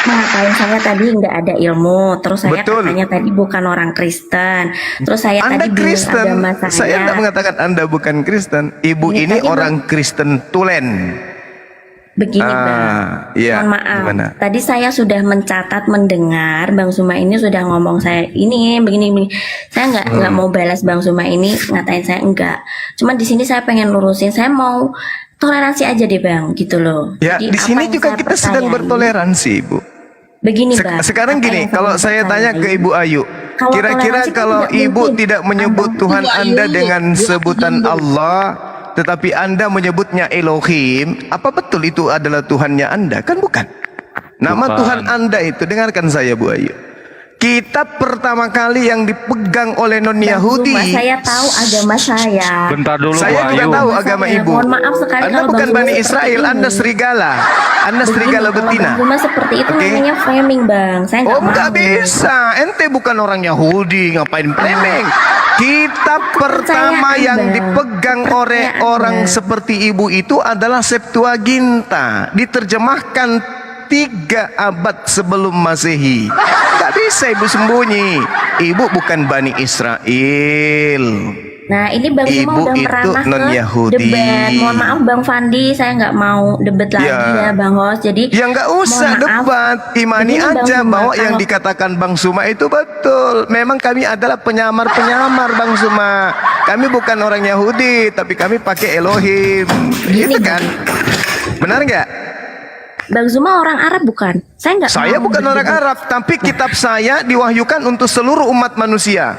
ngatain saya tadi nggak ada ilmu, terus saya katanya tadi bukan orang Kristen, terus saya Anda tadi Kristen. agama Saya tidak mengatakan Anda bukan Kristen. Ibu ini orang Kristen tulen. Begini Bang, mohon maaf. Gimana? Tadi saya sudah mencatat mendengar Bang Zuma ini sudah ngomong saya ini begini. Saya nggak mau balas Bang Zuma ini ngatain saya, enggak. Cuma di sini saya pengen lurusin, saya mau toleransi aja deh Bang, gitu loh. Ya, Jadi di sini apa yang juga saya kita sedang percayai, bertoleransi, Ibu. Begini Bang. Sekarang gini, kalau saya tanya ke Ibu Ayu, Kalau kira-kira toleransi kalau tidak Ibu mungkin. tidak menyebut Tuhan Anda dengan sebutan Allah, tetapi Anda menyebutnya Elohim, apa betul itu adalah Tuhannya Anda? Kan bukan. Nama Bukan. Tuhan Anda itu, dengarkan saya Bu Ayu. Kitab pertama kali yang dipegang oleh non-Yahudi. Bang Zuma, saya tahu agama saya. Bentar dulu, Saya Bu juga Ayu. tahu agama Saya. Ibu. Mohon maaf sekali Anda kalau bukan Bang Bani Zuma Israel, seperti Anda ini. serigala. Anda Begini, serigala kalau betina. Bang Zuma seperti itu Oke? namanya framing Bang. Saya nggak mau. nggak bisa. Ente bukan orang Yahudi, ngapain framing? Kitab pertama yang dipegang oleh orang seperti Ibu itu adalah Septuaginta, diterjemahkan 3 abad sebelum Masehi. Gak bisa Ibu sembunyi. Ibu bukan Bani Israel. Nah ini Bang Zuma Ibu udah itu merambah ke non-Yahudi. debat. Mohon maaf Bang Fandi, saya nggak mau debat lagi ya Bang Host. Jadi ya nggak usah mohon maaf. debat, imani Begini, Bang aja Zuma, bahwa yang kalau- dikatakan Bang Zuma itu betul. Memang kami adalah penyamar-penyamar Bang Zuma. Kami bukan orang Yahudi, tapi kami pakai Elohim. Gitu kan? Benar nggak? Bang Zuma orang Arab bukan? Saya nggak. Saya mau bukan orang berdebat. Arab, tapi kitab saya diwahyukan untuk seluruh umat manusia.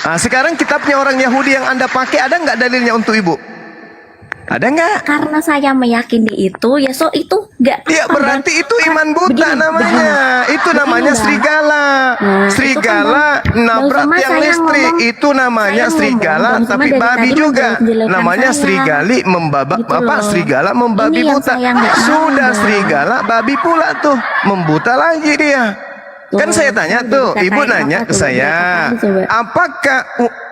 Nah, sekarang kitabnya orang Yahudi yang Anda pakai, ada nggak dalilnya untuk Ibu? Ada nggak? Karena saya meyakini itu, ya so itu nggak. Ya apa-apa, berarti Bang. itu iman buta Begini, namanya. Itu begini, namanya Bang. serigala. Nah, Serigala itu kan, Bang nabrak Zuma, tiang saya listrik. ngomong- Itu namanya saya serigala, ngomong, Bang tapi Zuma dari babi tadi juga. menjelek-jelekan Namanya saya. serigali membabak Gitu apa? loh. Serigala membabi Ini yang buta. saya nggak mau, Sudah Bang. serigala, babi pula tuh membuta lagi dia. Kan saya tanya tuh, Ibu nanya ke saya, apakah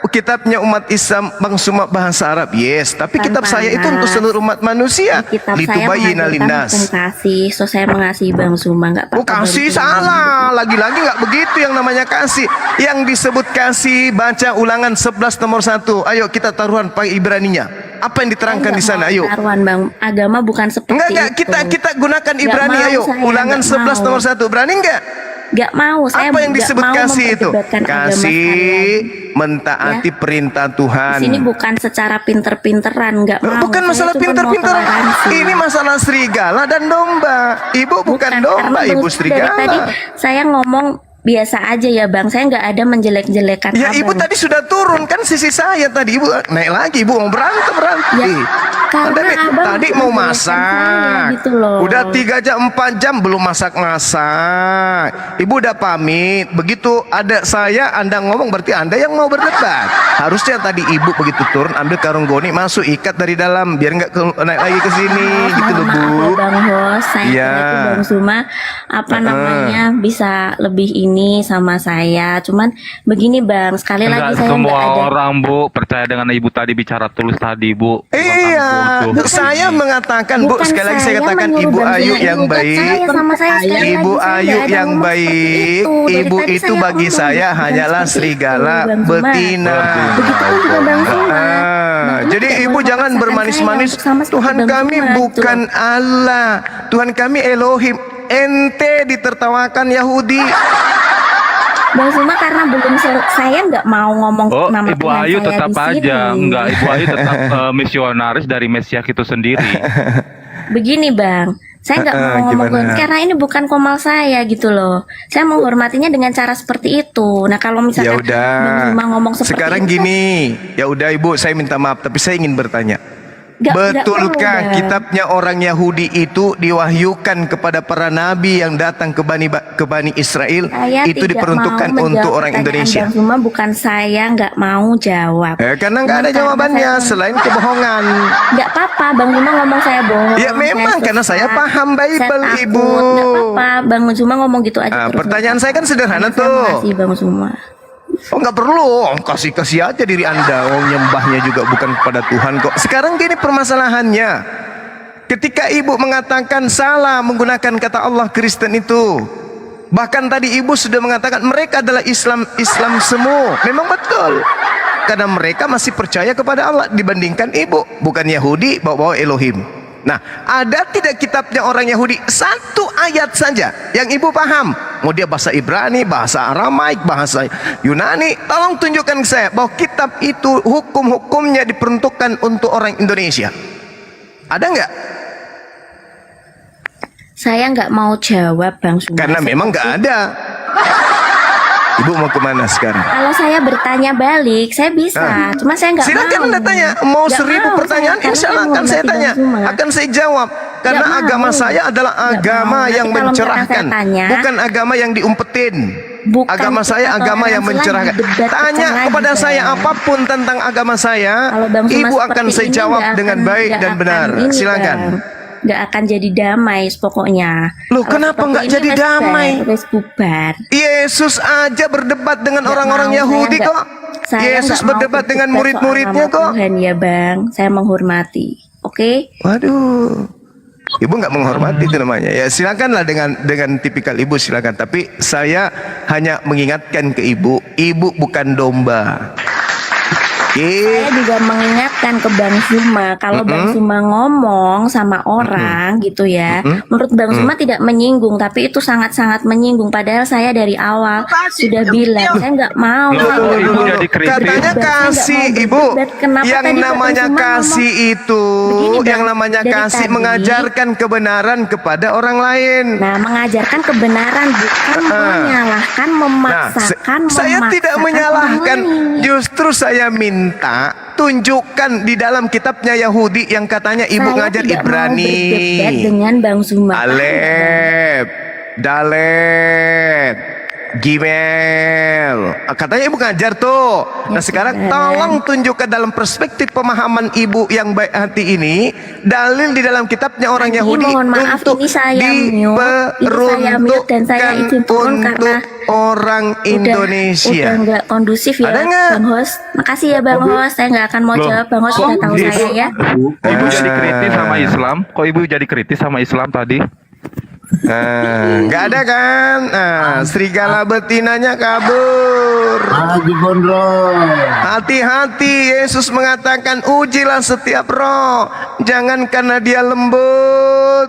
kitabnya umat Islam Bang Zuma bahasa Arab? Yes, tapi kitab saya itu untuk seluruh umat manusia. Kitab saya Litubayyina mengajarkan linnas. hukum kasih, so saya mengasihi Bang Zuma, nggak apa-apa. Oh, kasih salah. Lagi-lagi nggak begitu yang namanya kasih. Yang disebut kasih, baca ulangan 11 nomor 1. Ayo kita taruhan pakai Ibraninya. Apa yang diterangkan di sana? Ayo. Taruhan Bang, agama bukan seperti Enggak, itu. kita gunakan Ibrani. mau Ayo, saya, ulangan nggak 11 mau. nomor 1. Berani enggak? Nggak mau, saya Apa yang nggak disebut mau kasih itu? memperdebatkan agama Kasih sekalian. mentaati perintah Tuhan. Di sini bukan secara pinter-pinteran, nggak mau. Bukan Saya masalah cuma mau pinter-pinter. toleransi. Ini masalah serigala dan domba. Ibu bukan domba, karena Ibu Bang, serigala. dari tadi saya ngomong biasa aja ya Bang, saya nggak ada menjelek-jelekan Ya Abang. Ibu tadi sudah turun kan sisi saya tadi. Ibu naik lagi, Ibu mau berantem. Ya, tadi mau masak. gitu loh. Udah 3 jam 4 jam belum masak-masak. Ibu udah pamit. Begitu ada saya, Anda ngomong berarti Anda yang mau berdebat. Harusnya tadi ibu begitu turun ambil karung goni, masuk ikat dari dalam biar nggak naik lagi ke sini gitu loh, Bu. Bang Hos, saya Iya. kira itu Bang Zuma namanya bisa lebih ini sama saya. Cuman begini Bang, sekali lagi saya semua nggak ada. orang Bu percaya dengan ibu tadi bicara tulus tadi Bu. Iya, saya mengatakan Bu, Bukan sekali lagi saya katakan menyuruh Ibu Bang Ayu Zuma yang menggugat baik. saya sama saya sekali Ibu lagi, saya Ayu nggak ada yang ngomong seperti baik. itu. Dari Ibu tadi itu saya bagi ngomong saya bukan hanyalah seperti itu, serigala Bang Zuma. betina. Begitupun juga Bang Zuma. Jadi tidak ibu boleh jangan memaksakan bermanis-manis. saya untuk sama seperti Tuhan Bang kami Zuma, bukan gitu. Allah. Tuhan kami Elohim. Ente ditertawakan Yahudi. Bang Zuma karena belum saya nggak mau ngomong Oh, nama Ibu Tuhan Ayu saya tetap di sini. aja. Enggak, Ibu Ayu tetap misionaris dari Mesias itu sendiri. Begini Bang, saya nggak mau ngomong gimana? karena ini bukan komal saya gitu loh. Saya menghormatinya dengan cara seperti itu. Nah kalau Ya misalkan udah. Bang Zuma ngomong seperti Sekarang itu, gini. Ya udah Ibu, saya minta maaf tapi saya ingin bertanya. nggak Betulkah perlu, Bang. kitabnya orang Yahudi itu diwahyukan kepada para nabi yang datang ke Bani Israel? Saya Itu tidak diperuntukkan mau untuk menjawab orang pertanyaan Indonesia. Bang Zuma, bukan saya nggak mau jawab. Karena nggak ada Karena jawabannya saya- selain kebohongan. Nggak apa-apa, Bang Zuma ngomong saya bohong. Ya memang karena saya sesat, paham Bible, saya Ibu. takut. Nggak apa-apa, Bang Zuma ngomong gitu aja. terus. Pertanyaan saya kan sederhana Terima tuh. kasih Bang Zuma. Oh nggak perlu, kasih aja diri Anda. Oh nyembahnya juga bukan kepada Tuhan kok. Sekarang gini permasalahannya. Ketika ibu mengatakan salah menggunakan kata Allah Kristen itu, bahkan tadi ibu sudah mengatakan mereka adalah Islam semua. Memang betul. Karena mereka masih percaya kepada Allah dibandingkan ibu, bukan Yahudi bawa-bawa Elohim. Nah, ada tidak kitabnya orang Yahudi satu ayat saja yang ibu paham? Mau dia bahasa Ibrani, bahasa Aramaik, bahasa Yunani, tolong tunjukkan ke saya bahwa kitab itu hukum-hukumnya diperuntukkan untuk orang Indonesia. Ada nggak? Saya nggak mau jawab Bang Zuma. Karena memang nggak ada. Ibu mau kemana sekarang? Kalau saya bertanya balik, saya bisa. Cuma saya nggak mau. Silakan Anda tanya. Mau Nggak 1000 mau, pertanyaan, saya- insya Allah karena akan saya menghormati tanya. Bang Zuma. Akan saya jawab. Karena Nggak agama mau. saya adalah Nggak agama mau. yang Nanti kalau misalkan mencerahkan. saya tanya, Bukan agama yang diumpetin. Bukan Agama saya kita agama yang toleransi mencerahkan. lagi, debat Tanya pecah kepada lagi, saya Bang. apapun tentang agama saya, Kalau Bang Zuma Ibu akan seperti saya ini jawab nggak dengan akan- baik nggak dan akan benar. ini, Silakan. Bang. Nggak akan jadi damai pokoknya. Loh, Kalau kenapa seperti nggak ini, jadi wes damai? wes bubar. Yesus aja berdebat dengan Nggak orang-orang mau, Yahudi saya kok. nggak- saya Yesus nggak mau berdebat dengan berdebat murid-muridnya soal nama kok. Tuhan ya Bang, saya menghormati. Oke? Waduh, ibu nggak menghormati itu namanya. Ya silakanlah dengan tipikal ibu silakan. Tapi saya hanya mengingatkan ke ibu bukan domba. Saya juga mengingatkan ke Bang Zuma, kalau Bang Zuma ngomong sama orang gitu ya, menurut Bang Zuma tidak menyinggung, tapi itu sangat-sangat menyinggung. Padahal saya dari awal sudah bilang saya nggak mau. Loh, Ibu jadi kritis. Katanya kasih ibu. Yang namanya kasih itu, yang namanya kasih mengajarkan kebenaran kepada orang lain. Nah, mengajarkan kebenaran bukan menyalahkan, memaksakan, Saya tidak memaksakan menyalahkan, orang lain. justru saya minta tunjukkan di dalam kitabnya Yahudi yang katanya ibu Saya ngajar tidak mau Ibrani. berdebat dengan Bang Zuma. Alef, Dalet, Gimel. Katanya ibu ngajar tuh. Nah sekarang tolong tunjukkan dalam perspektif pemahaman ibu yang baik hati ini dalil di dalam kitabnya orang Tadi, Yahudi mohon maaf, untuk ini saya mute dan saya izin turun untuk karena orang Indonesia. Udah nggak kondusif ya, Ada nggak? Bang Host. Makasih ya Bang Host. Saya nggak akan mau Loh, jawab. Bang Host sudah tahu Ibu- saya ya. Ibu jadi kritis sama Islam. Kok ibu jadi kritis sama Islam tadi? Nggak ada kan? Serigala betinanya kabur. Haji Gondrong. Hati-hati, Yesus mengatakan ujilah setiap roh, jangan karena dia lembut.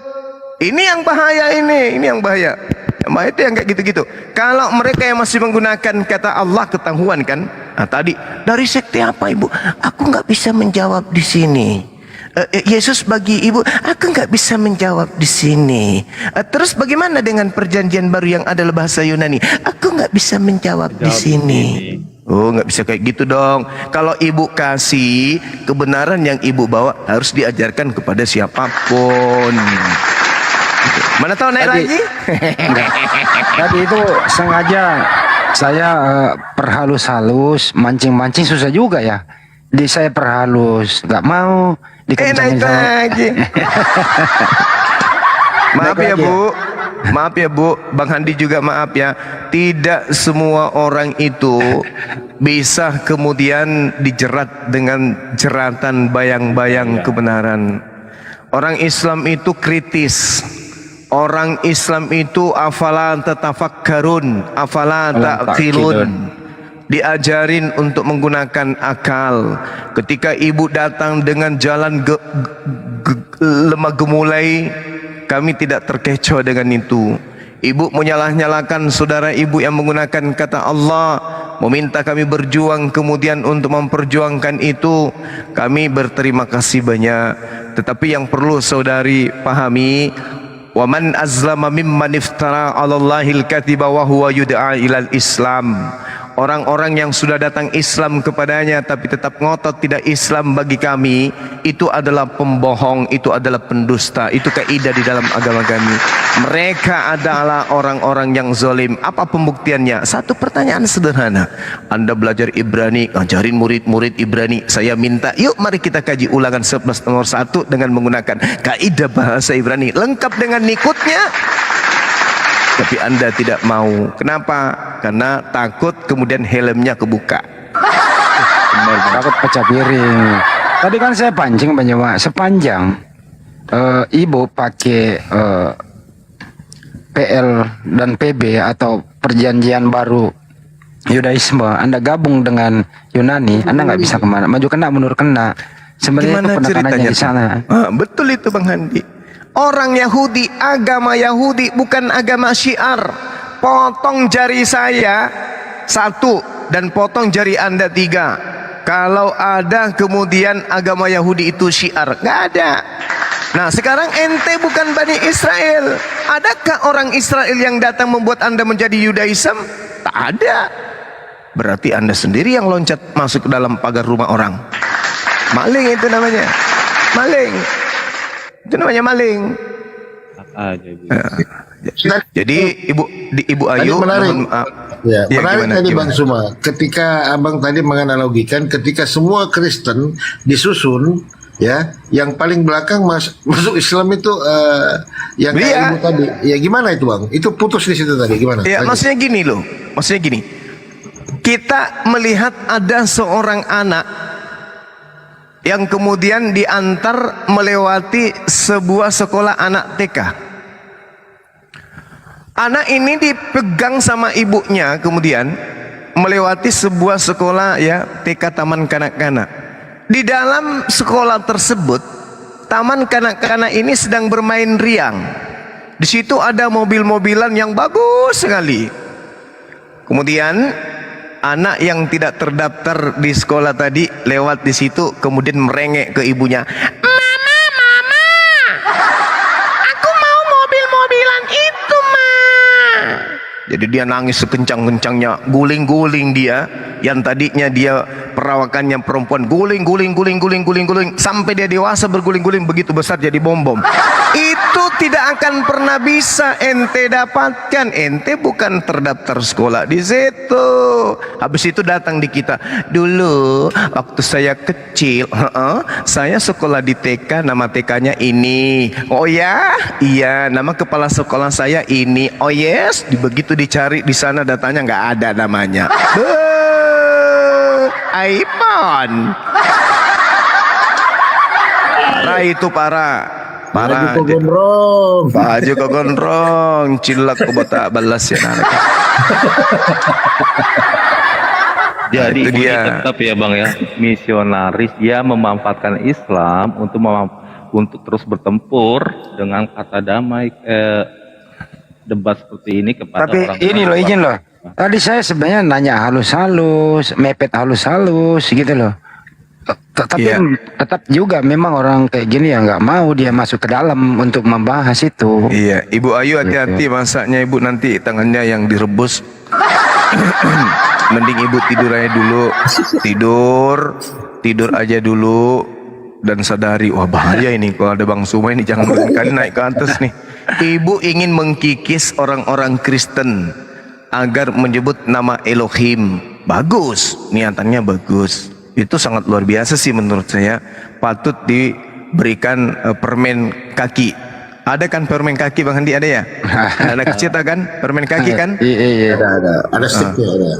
Ini yang bahaya ini yang bahaya. Yang bahaya itu yang kayak gitu-gitu. Kalau mereka yang masih menggunakan kata Allah ketahuan kan? Nah, tadi dari sekte apa ibu? Aku nggak bisa menjawab di sini. Yesus bagi ibu, aku nggak bisa menjawab di sini. Terus bagaimana dengan perjanjian baru yang adalah bahasa Yunani? Aku nggak bisa menjawab di sini. Oh, nggak bisa kayak gitu dong. Kalau ibu kasih, kebenaran yang ibu bawa harus diajarkan kepada siapapun. Mana tahu naik lagi? Tadi itu sengaja saya perhalus-halus, mancing-mancing susah juga ya. Saya perhalus, nggak mau dikencangin naik lagi. Maaf ya Bu, maaf ya Bu, Bang Handi juga maaf ya. Tidak semua orang itu bisa kemudian dijerat dengan jeratan bayang-bayang kebenaran. Orang Islam itu kritis. Orang Islam itu afala tatafakkarun, afala ta'qilun. Diajarin untuk menggunakan akal. Ketika ibu datang dengan jalan lemah gemulai, kami tidak terkecoh dengan itu. Ibu menyalah-nyalakan saudara ibu yang menggunakan kata Allah, meminta kami berjuang kemudian untuk memperjuangkan itu, kami berterima kasih banyak. Tetapi yang perlu saudari pahami, wa man azlama mimman iftara 'alallahil kadhiba wa huwa yud'a ilal Islam. Orang-orang yang sudah datang Islam kepadanya tapi tetap ngotot tidak Islam bagi kami, itu adalah pembohong, itu adalah pendusta. Itu kaidah di dalam agama kami. Mereka adalah orang-orang yang zalim. Apa pembuktiannya? Satu pertanyaan sederhana. Anda belajar Ibrani, ngajarin murid-murid Ibrani. Saya minta, yuk mari kita kaji ulangan 11 nomor 1 dengan menggunakan kaidah bahasa Ibrani lengkap dengan nikutnya. Tapi Anda tidak mau. Kenapa? Karena takut kemudian helmnya kebuka. Takut pecah piring. Tadi kan saya pancing banyak, sepanjang ibu pakai PL dan PB atau perjanjian baru Yudaisme, Anda gabung dengan Yunani, Anda nggak bisa kemana, maju kena mundur kena. Sebenarnya itu penekanannya di sana. Betul itu Bang Handi. Orang Yahudi, agama Yahudi bukan agama syiar. Potong jari saya 1 dan potong jari Anda 3. Kalau ada kemudian agama Yahudi itu syiar, nggak ada. Nah sekarang ente bukan Bani Israel. Adakah orang Israel yang datang membuat Anda menjadi Yudaism? Tak ada. Berarti Anda sendiri yang loncat masuk ke dalam pagar rumah orang. Maling itu namanya. Maling. Itu namanya maling. Jadi Ibu Ayu menarik. Ya, menarik tadi gimana? Bang Suma. Ketika Abang tadi menganalogikan, ketika semua Kristen disusun, ya, yang paling belakang masuk Islam itu yang kayak Ibu tadi. Ya gimana itu Bang? Itu putus di situ tadi. Gimana? Ya, maksudnya gini loh. Maksudnya gini. Kita melihat ada seorang anak yang kemudian diantar melewati sebuah sekolah anak TK. Anak ini dipegang sama ibunya kemudian melewati sebuah sekolah ya TK taman kanak-kanak. Di dalam sekolah tersebut, taman kanak-kanak ini sedang bermain riang. Di situ ada mobil-mobilan yang bagus sekali. Kemudian anak yang tidak terdaftar di sekolah tadi lewat di situ kemudian merengek ke ibunya. Mama, aku mau mobil-mobilan itu, Ma. Jadi dia nangis sekencang-kencangnya, guling-guling dia. Yang tadinya dia perawakannya perempuan, guling sampai dia dewasa berguling-guling begitu besar jadi bom-bom. Itu tidak akan pernah bisa ente dapatkan. Ente bukan terdaftar sekolah di situ. Habis itu datang di kita. Dulu waktu saya kecil, saya sekolah di TK, nama TK-nya ini. Oh ya? Iya, nama kepala sekolah saya ini. Oh yes, begitu dicari di sana datanya nggak ada namanya. iPhone. Parah itu parah. Parah. Baju kogondrong. Cilak ke botak balas ya narik. Jadi ini tetap ya Bang ya, misionaris dia memanfaatkan Islam untuk terus bertempur dengan kata damai debat seperti ini kepada Tapi orang. ini loh, izin loh. Tadi saya sebenarnya nanya halus-halus, mepet halus-halus gitu loh. Tapi Iya. tetap juga memang orang kayak gini ya nggak mau dia masuk ke dalam untuk membahas itu. Iya, Ibu Ayu hati-hati masaknya Ibu, nanti tangannya yang direbus. Mending Ibu tidur aja dulu. Tidur aja dulu dan sadari, wah bahaya ini kalau ada Bang Suma ini, jangan berkali naik ke atas nih. Ibu ingin mengkikis orang-orang Kristen agar menyebut nama Elohim. Bagus, niatannya bagus. Itu sangat luar biasa sih menurut saya. Patut diberikan permen kaki. Ada kan permen kaki Bang Handi, ada ya? Anak kecil tahu kan permen kaki kan? Iya. Ada sticknya ada.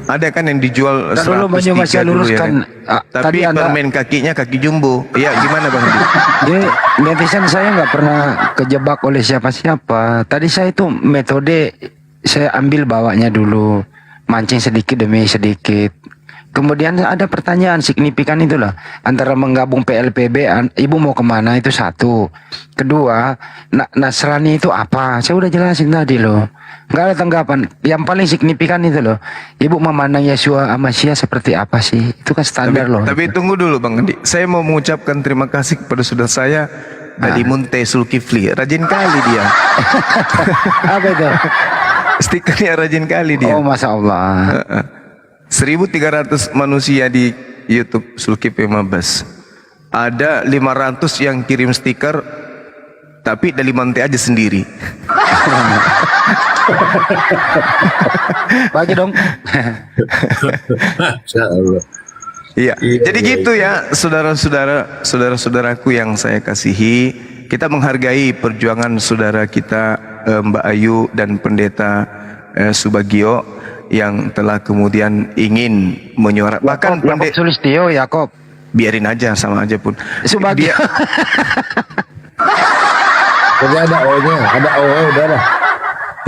Ada kan yang dijual Ntar dulu, 100 Banyu, masih tiga dulu ya luruskan. kan? Tapi Tadi Anda- permen kakinya kaki jumbo. Iya gimana Bang Handi? Jadi netizen saya nggak pernah kejebak oleh siapa-siapa. Tadi saya itu metode saya ambil bawanya dulu, mancing sedikit demi sedikit. Kemudian ada pertanyaan signifikan itu loh, antara menggabung PLPB, ibu mau kemana, itu satu. Kedua, Nasrani itu apa? Saya udah jelasin tadi loh. Nggak ada tanggapan. Yang paling signifikan itu loh, ibu memandang Yesua sama Sia seperti apa sih? Itu kan standar loh. Tapi tunggu dulu Bang Handi. Saya mau mengucapkan terima kasih kepada saudara saya dari Munte Sulkifli. Rajin kali dia. Apa itu? Stikernya rajin kali dia. Oh, Masya Allah. 1.300 manusia di YouTube Sulkifli Mabas. Ada 500 yang kirim stiker, tapi dari Monte aja sendiri. Bagi dong. Iya. Jadi gitu ya, saudara-saudaraku yang saya kasihi, kita menghargai perjuangan saudara kita Mbak Ayu dan Pendeta Subagio yang telah kemudian ingin menyuarakan, bahkan Pendeta Sulistio Yakob. Biarin aja, sama aja pun. Subagio. Jadi ada O-nya, ada O-nya udah ada.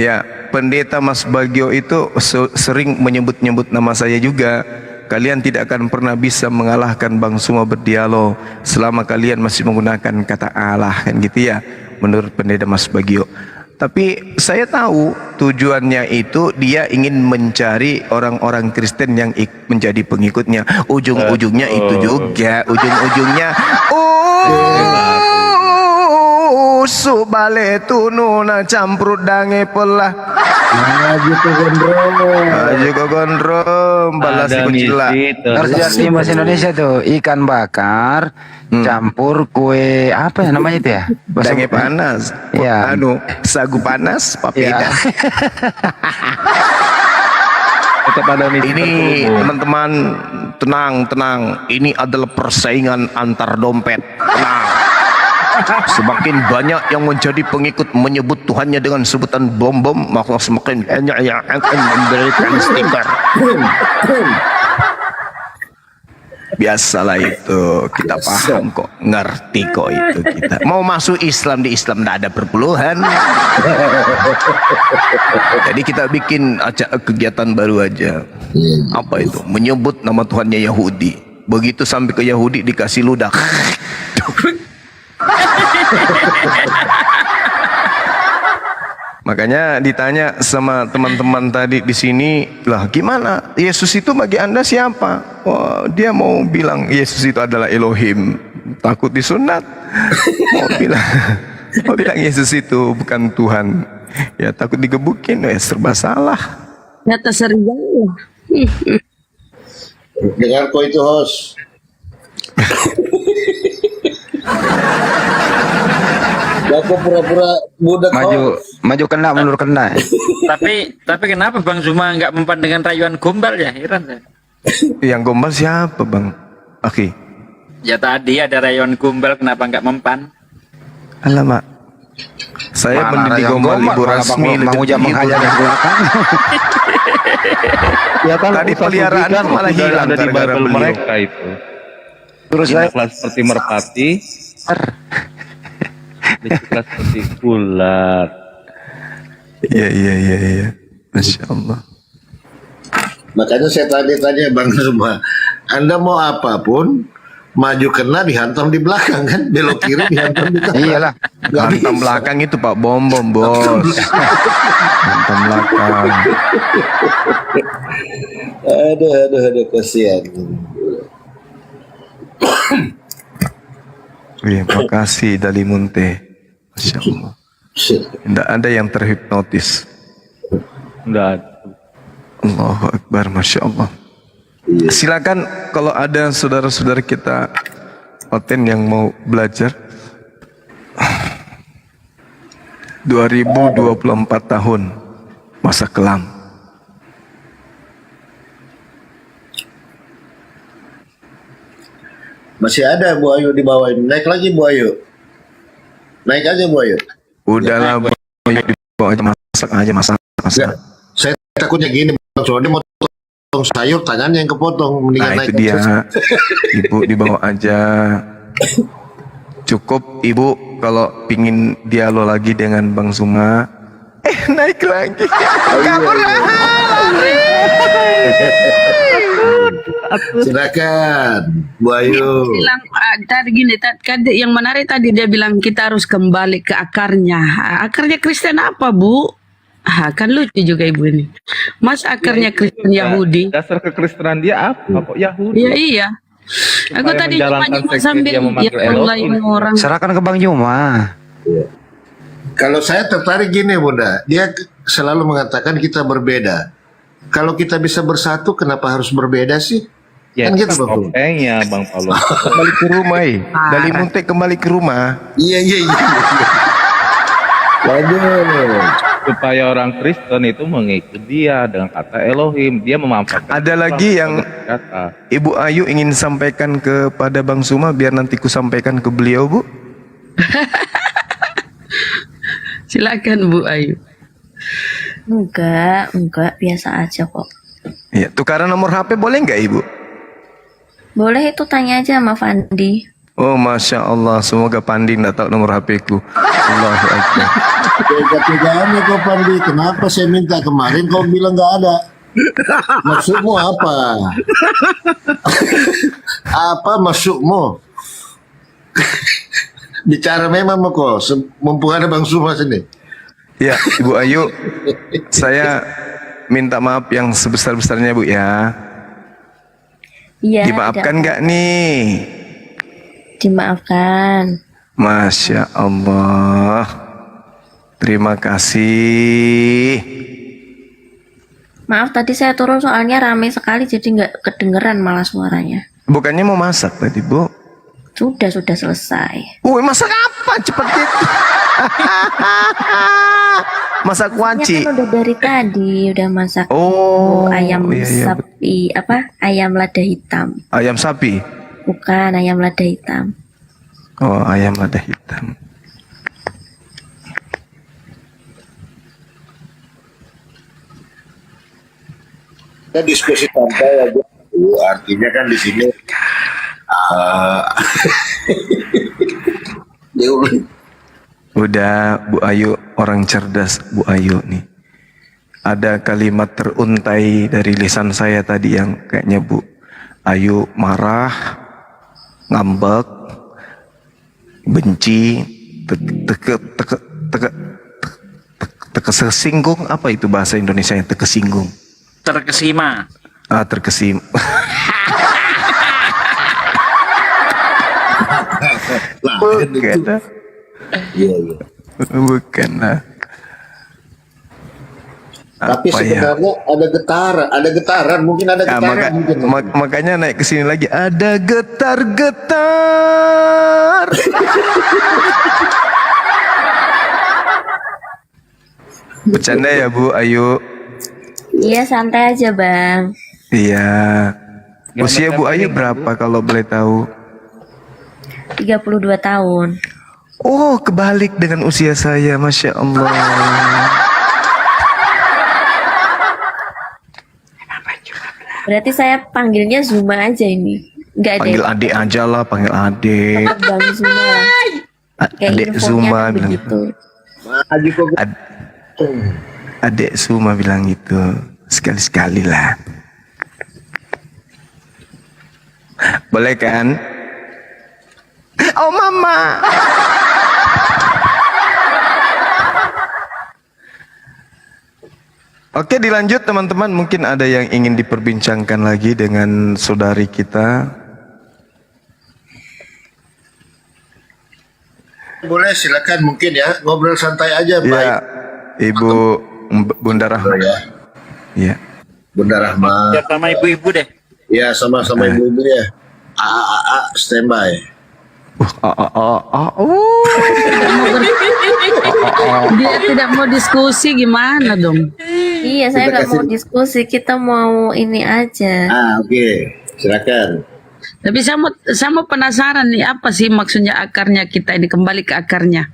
Ya, Pendeta Mas Bagio itu sering menyebut-nyebut nama saya juga. Kalian tidak akan pernah bisa mengalahkan Bang Suma berdialog selama kalian masih menggunakan kata Allah, kan gitu ya, menurut Pendeta Mas Bagio. Tapi saya tahu tujuannya itu dia ingin mencari orang-orang Kristen yang menjadi pengikutnya. Ujung-ujungnya itu juga, ujung-ujungnya subale tununa campur dange pelah. Maju ke gondrong, balas kucila. Terjadi bahasa Indonesia tuh, ikan bakar campur kue apa ya namanya itu ya? Dange panas. Ya. Sagu panas, papeda. Ini teman-teman, tenang. Ini adalah persaingan antar dompet. Tenang. Semakin banyak yang menjadi pengikut menyebut Tuhannya dengan sebutan bom-bom, maka semakin banyak yang akan memberikan stiker. Biasalah itu, kita paham kok, ngerti kok itu kita. Mau masuk Islam, di Islam tidak ada perpuluhan. Jadi kita bikin kegiatan baru aja. Apa itu? Menyebut nama Tuhannya Yahudi. Begitu sampai ke Yahudi dikasih ludah. Makanya ditanya sama teman-teman tadi di sini, lah gimana? Yesus itu bagi Anda siapa? Wah, dia mau bilang Yesus itu adalah Elohim. Takut disunat. Mau bilang Yesus itu bukan Tuhan. Ya takut digebukin, ya serba salah. Nyata serius. Dengar kok itu host. Aku pura-pura budak maju kena mundur kena. Tapi kenapa Bang Zuma nggak mempan dengan rayuan gombal ya? Heran saya. Yang gombal siapa Bang? Oke. Ya tadi ada rayuan gombal, kenapa nggak mempan? Alamak. Saya mendidik gombal Ibu Rasmi. Mau jam menghajar di belakang. Ya kan tadi peliharaan itu malah hilang ada di gara-gara Bible beliau. mereka itu. Terus kelas seperti merpati. Kelas seperti ular. Iya. Masya Allah. Makanya saya tanya Bang Zuma, Anda mau apapun, maju kena dihantam di belakang kan, belok kiri dihantam di tengah. Iyalah. Hantam belakang itu Pak bom bos. Hantam belakang. Aduh, kasihan. Wih, makasih Dali Munte. Masya Allah. Tidak ada yang terhipnotis. Enggak. Allahu Akbar, Masya Allah. Silakan kalau ada saudara-saudara kita Oten yang mau belajar. 2024 tahun masa kelam. Masih ada Bu Ayu di bawah ini. Naik lagi Bu Ayu. Naik aja Bu Ayu. Udahlah, Bu Ayu dibawa aja, masak aja, masak. Saya takutnya gini Bang, soalnya mau potong sayur tangannya yang kepotong, mendingan Nah naik itu dia, Ibu dibawa aja. Cukup Ibu kalau pingin dialog lagi dengan Bang Zuma, naik lagi. Kabur lari. Silakan Bu Ayu. Bilang tadi gini, yang menarik tadi dia bilang kita harus kembali ke akarnya. Akarnya Kristen apa, Bu? Kan lucu juga Ibu ini. Mas akarnya Kristen Yahudi. Dasar kekristenan dia apa kok Yahudi? Iya. Aku Supaya tadi menjalankan cuma seks sambil dia memanggil yang Elohim. lain orang. Serahkan ke Bang Juma. Kalau saya tertarik gini Bunda, dia selalu mengatakan kita berbeda. Kalau kita bisa bersatu, kenapa harus berbeda sih? Ya, Kan itu gitu, kan Bang. topengnya Bang Paulo. Kembali ke rumah, Dali Munte kembali ke rumah. Iya. Waduh. Supaya orang Kristen itu mengikuti dia dengan kata Elohim, dia memanfaatkan. Ada lagi yang kata. Ibu Ayu ingin sampaikan kepada Bang Zuma, biar nanti ku sampaikan ke beliau, Bu. Silakan Bu Ayu. Enggak, biasa aja kok. Ya, tukaran nomor HP boleh nggak Ibu? Boleh, itu tanya aja sama Fandi. Oh, Masya Allah, semoga Pandi nggak tahu nomor HP ku. Allahu Akbar. Tega-tegaannya kau Pandi, kenapa saya minta kemarin kau bilang nggak ada? Maksudmu apa? Apa maksudmu? Bicara memang kok, mumpung ada Bang Zuma sini. Ya, Ibu Ayu, saya minta maaf yang sebesar-besarnya Bu ya. Iya. Dimaafkan nggak nih? Dimaafkan. Masya Allah. Terima kasih. Maaf tadi saya turun soalnya rame sekali jadi nggak kedengeran malah suaranya. Bukannya mau masak tadi Bu? Sudah selesai. Wih, masak apa cepet gitu? Masak kuaci. Kan udah dari tadi udah masak. Ayam iya, sapi ayam lada hitam. Ayam sapi? Bukan, ayam lada hitam. Oh, ayam lada hitam. Kita diskusi santai aja. Artinya kan di sini Udah Bu Ayu orang cerdas Bu Ayu nih. Ada kalimat teruntai dari lisan saya tadi yang kayaknya Bu Ayu marah, ngambek, benci, terkesinggung, apa itu bahasa Indonesia yang terkesinggung? Terkesima. Terkesim. Bukan. Iya. Bukan lah. Tapi Apa ya? sebenarnya ada getaran, mungkin ada getaran. Makanya naik ke sini lagi, ada getar-getar. Bercanda ya Bu Ayu. Iya, santai aja Bang. Iya. Usia Bu Ayu berapa kalau boleh tahu? 32 tahun. Oh, kebalik dengan usia saya, Masya Allah. Berarti saya panggilnya Zuma aja ini. Enggak ada. Panggil adik aja lah, panggil adik. Bang Zuma. Kayak Adik infonya Zuma kan bilang begitu. Adik Zuma bilang gitu. Sekali-sekali lah. Boleh kan? Oh mama. Oke, dilanjut teman-teman. Mungkin ada yang ingin diperbincangkan lagi dengan saudari kita. boleh silakan mungkin ya ngobrol santai aja Pak. Ya, Ibu Bunda Rahma. Ya. Iya. Bunda Rahma. Biar sama ibu-ibu deh. Ya sama-sama ibu-ibu ya. Standby. Dia tidak mau diskusi gimana dong? Iya, saya nggak mau diskusi, kita mau ini aja. Oke. Silakan. Tapi saya mau penasaran nih, apa sih maksudnya akarnya kita ini, kembali ke akarnya.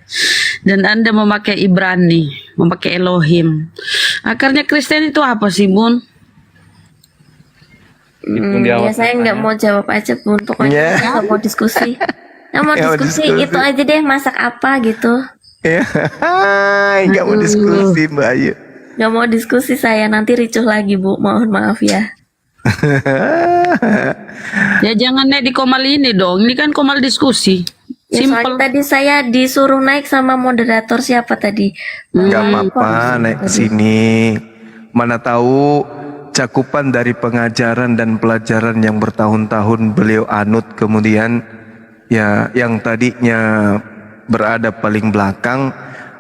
Dan Anda memakai Ibrani, memakai Elohim. Akarnya Kristen itu apa sih, Bun? Ya saya nggak mau jawab aja, Bun. Pokoknya saya nggak mau diskusi. Saya mau diskusi itu aja deh, masak apa gitu. Nggak mau diskusi Mbak Ayu. Nggak mau diskusi saya, nanti ricuh lagi Bu, mohon maaf ya. Ya jangan naik di komal ini dong, ini kan komal diskusi. Ya, soalnya tadi saya disuruh naik sama moderator siapa tadi? Nggak apa-apa naik ke sini. Mana tahu cakupan dari pengajaran dan pelajaran yang bertahun-tahun beliau anut, kemudian ya yang tadinya berada paling belakang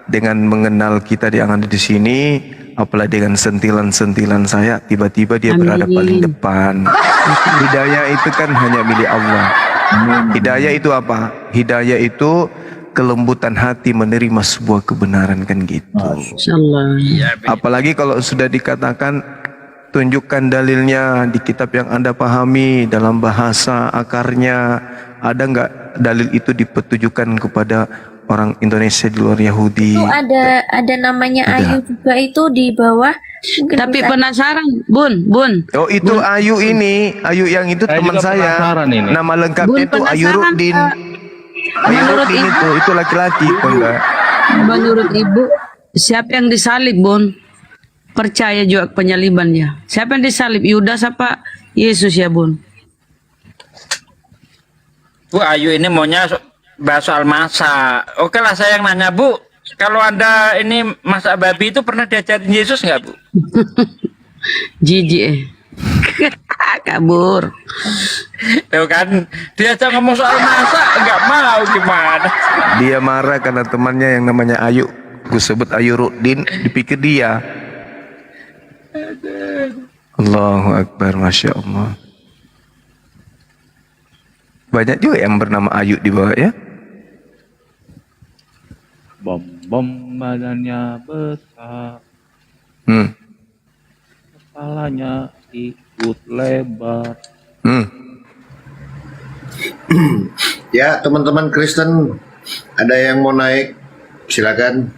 dengan mengenal kita yang ada di sini, apalagi dengan sentilan-sentilan saya, tiba-tiba dia berada paling depan. Hidayah itu kan hanya milik Allah. Hidayah itu apa? Hidayah itu kelembutan hati menerima sebuah kebenaran, kan gitu. Apalagi kalau sudah dikatakan tunjukkan dalilnya di kitab yang Anda pahami dalam bahasa akarnya. Ada nggak dalil itu dipetujukan kepada orang Indonesia di luar Yahudi? Itu ada namanya Ayu juga itu di bawah. Tapi penasaran, Bun. Oh itu Bun. Ayu ini, Ayu yang itu teman saya. Nama lengkapnya itu Ayu Ruddin. Ayu Ruddin itu laki-laki, enggak? Menurut Ibu, siapa yang disalib, Bun? Percaya juga penyalibannya. Siapa yang disalib? Yudas apa Yesus ya, Bun? Bu Ayu ini maunya bahas soal masak. Oke lah saya yang nanya Bu, kalau Anda ini masak babi itu pernah diajarin Yesus nggak Bu? Jijik kabur. Tuh kan, diajak ngomong soal masak nggak mau, gimana? Dia marah karena temannya yang namanya Ayu, gue sebut Ayu Ruddin, dipikir dia. Allahu Akbar, Masya Allah. Banyak juga yang bernama Ayu di bawah ya. Bom badannya besar, kepalanya ikut lebar. Ya teman-teman Kristen, ada yang mau naik? Silakan.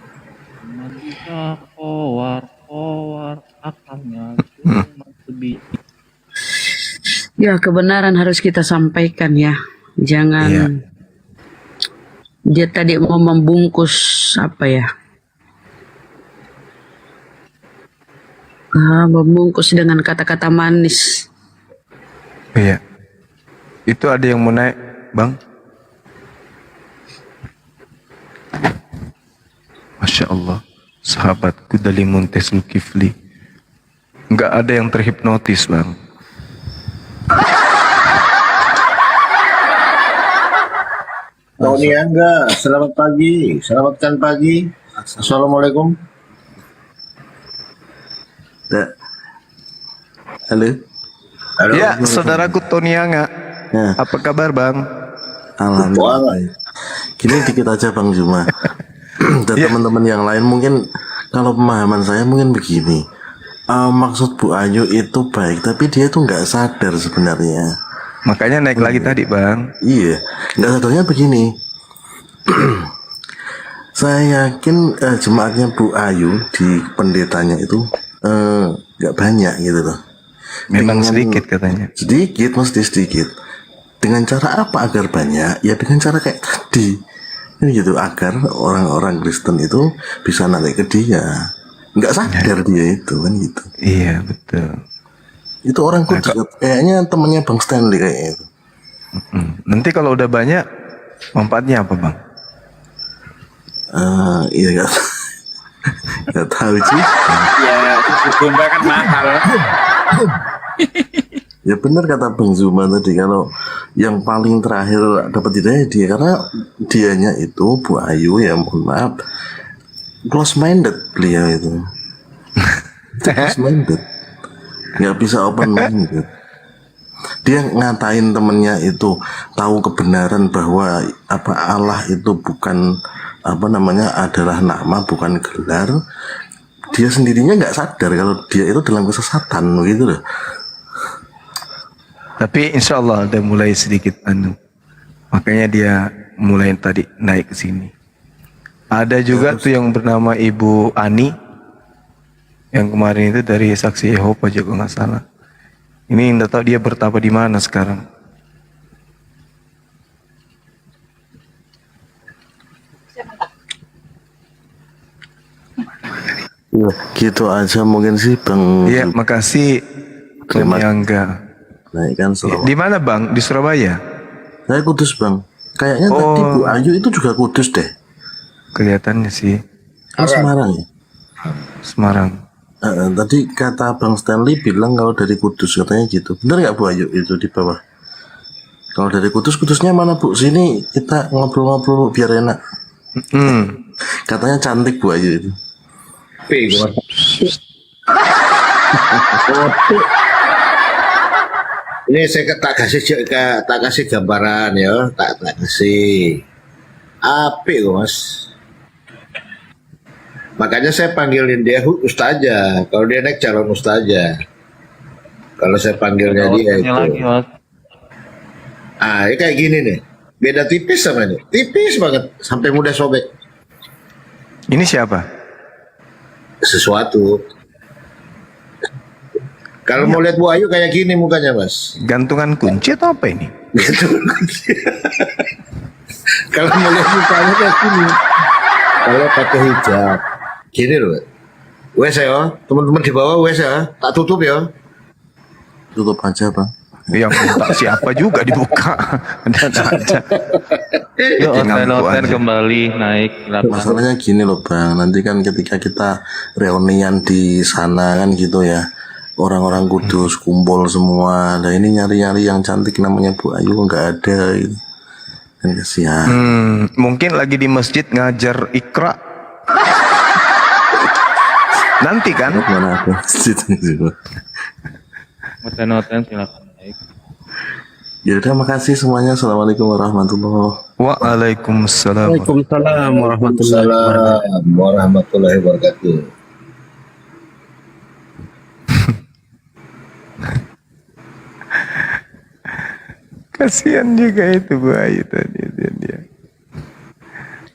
Manusia kowar akalnya cuma sebiji. Ya, kebenaran harus kita sampaikan ya. Jangan dia tadi mau membungkus apa ya? Membungkus dengan kata-kata manis. Iya. Itu ada yang mau naik, Bang? Masya Allah, sahabatku dari Montes Zulkifli. Nggak ada yang terhipnotis, Bang. Tony Angga, selamat pagi, selamatkan pagi. Assalamualaikum. Halo. Halo. Ya, saudaraku Tony Angga. Ya. Apa kabar, Bang? Alhamdulillah. Gini dikit aja Bang Zuma. Dan teman-teman yang lain mungkin kalau pemahaman saya mungkin begini. Maksud Bu Ayu itu baik, tapi dia itu nggak sadar sebenarnya. Makanya naik lagi tadi, Bang. Iya, nggak sadarnya begini. Saya yakin jemaatnya Bu Ayu di pendetanya itu nggak banyak gitu loh. Memang sedikit katanya. Sedikit, mesti sedikit. Dengan cara apa agar banyak? Ya dengan cara kayak tadi. Ini gitu, agar orang-orang Kristen itu bisa narik ke dia. Nggak sadar dia itu kan gitu. Iya, betul. Itu orang kudus, kayaknya temannya Bang Stanley kayaknya itu. Nanti kalau udah banyak, manfaatnya apa, Bang? Iya nggak tahu sih. Ya, susu domba kan mahal. Ya benar kata Bang Zuma tadi, kalau yang paling terakhir dapat hidayah dia, karena dianya itu Bu Ayu ya, mohon maaf, close minded beliau itu. Close minded, nggak bisa open minded. Dia ngatain temennya itu tahu kebenaran bahwa apa Allah itu bukan apa namanya adalah nama, bukan gelar. Dia sendirinya nggak sadar kalau dia itu dalam kesesatan gitu loh. Tapi insya Allah udah mulai sedikit makanya dia mulai tadi naik ke sini. Ada juga tuh yang bernama Ibu Ani, yang kemarin itu dari Saksi Yehova juga nggak salah. Ini nggak tahu dia bertapa di mana sekarang. Ya, gitu aja mungkin sih Bang. Iya, makasih Bang Yangga. Naikkan selamat. Di mana Bang? Di Surabaya? Saya Kudus Bang. Kayaknya tadi Bu Ayu itu juga Kudus deh. Kelihatannya sih. Semarang ya? Semarang. Tadi kata Bang Stanley bilang kalau dari Kudus, katanya gitu. Bener nggak Bu Ayu itu di bawah? Kalau dari Kudus, Kudusnya mana Bu? Sini kita ngobrol-ngobrol biar enak. Katanya cantik Bu Ayu itu. Ini saya tak kasih gambaran ya, tak kasih. Apik kok Mas. Makanya saya panggilin dia ustazah. Kalau dia naik calon ustazah. Kalau saya panggilnya dia itu. Lagi, Mas. Ini kayak gini nih. Beda tipis sama ini. Tipis banget sampai mudah sobek. Ini siapa? Sesuatu. Kalau mau lihat Bu Ayu kayak gini mukanya Mas. Gantungan kunci atau apa ini? Gantungan kunci. Kalau mau lihat mukanya kayak gini. Kalau pakai hijab. Gini loh. Wes ya, teman-teman di bawah wes ya. Tak tutup ya. Tutup aja Bang. Yang minta siapa juga dibuka. Dan aja. Yuk, hotel kembali naik. Masalahnya gini loh Bang, nanti kan ketika kita reunian di sana kan gitu ya, orang-orang Kudus kumpul semua. Nah ini nyari-nyari yang cantik namanya Bu Ayu nggak ada gitu. Kan kasihan. Mungkin lagi di masjid ngajar Iqra. Nanti kan? Mana ada masjid juga. Hotel silakan naik. Ya udah, makasih semuanya. Assalamualaikum warahmatullahi wabarakatuh. Waalaikumsalam. Waalaikumsalam warahmatullahi wabarakatuh. Kasihan juga itu Bu Ayu tadi dia.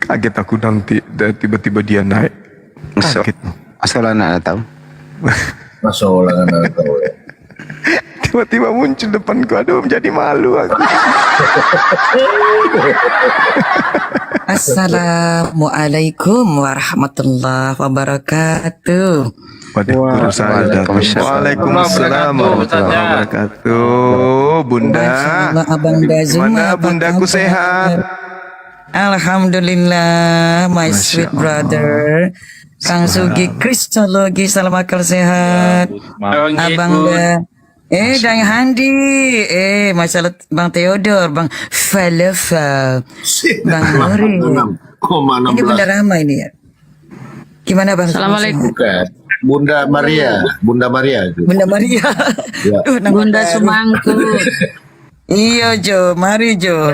Kaget aku nanti tiba-tiba dia naik. Kaget. Asal anak tahu. Masalah anak tahu ya. Tiba-tiba muncul depanku, aduh menjadi malu aku. Assalamualaikum warahmatullahi wabarakatuh. Waalaikumsalam warahmatullahi wabarakatuh. Bunda, gimana bundaku sehat? Alhamdulillah, my sweet brother. Kang Sugi Kristologi salam akal sehat. Abang dan Handi, masalah Bang Theodor, Bang Falefa, Bang Nuri. Ini Bunda Rama ini ya. Gimana Bang? Assalamualaikum. Bunda Maria. Bunda Maria. Ya. Bunda Sumangku. Iya Jo, mari Jo.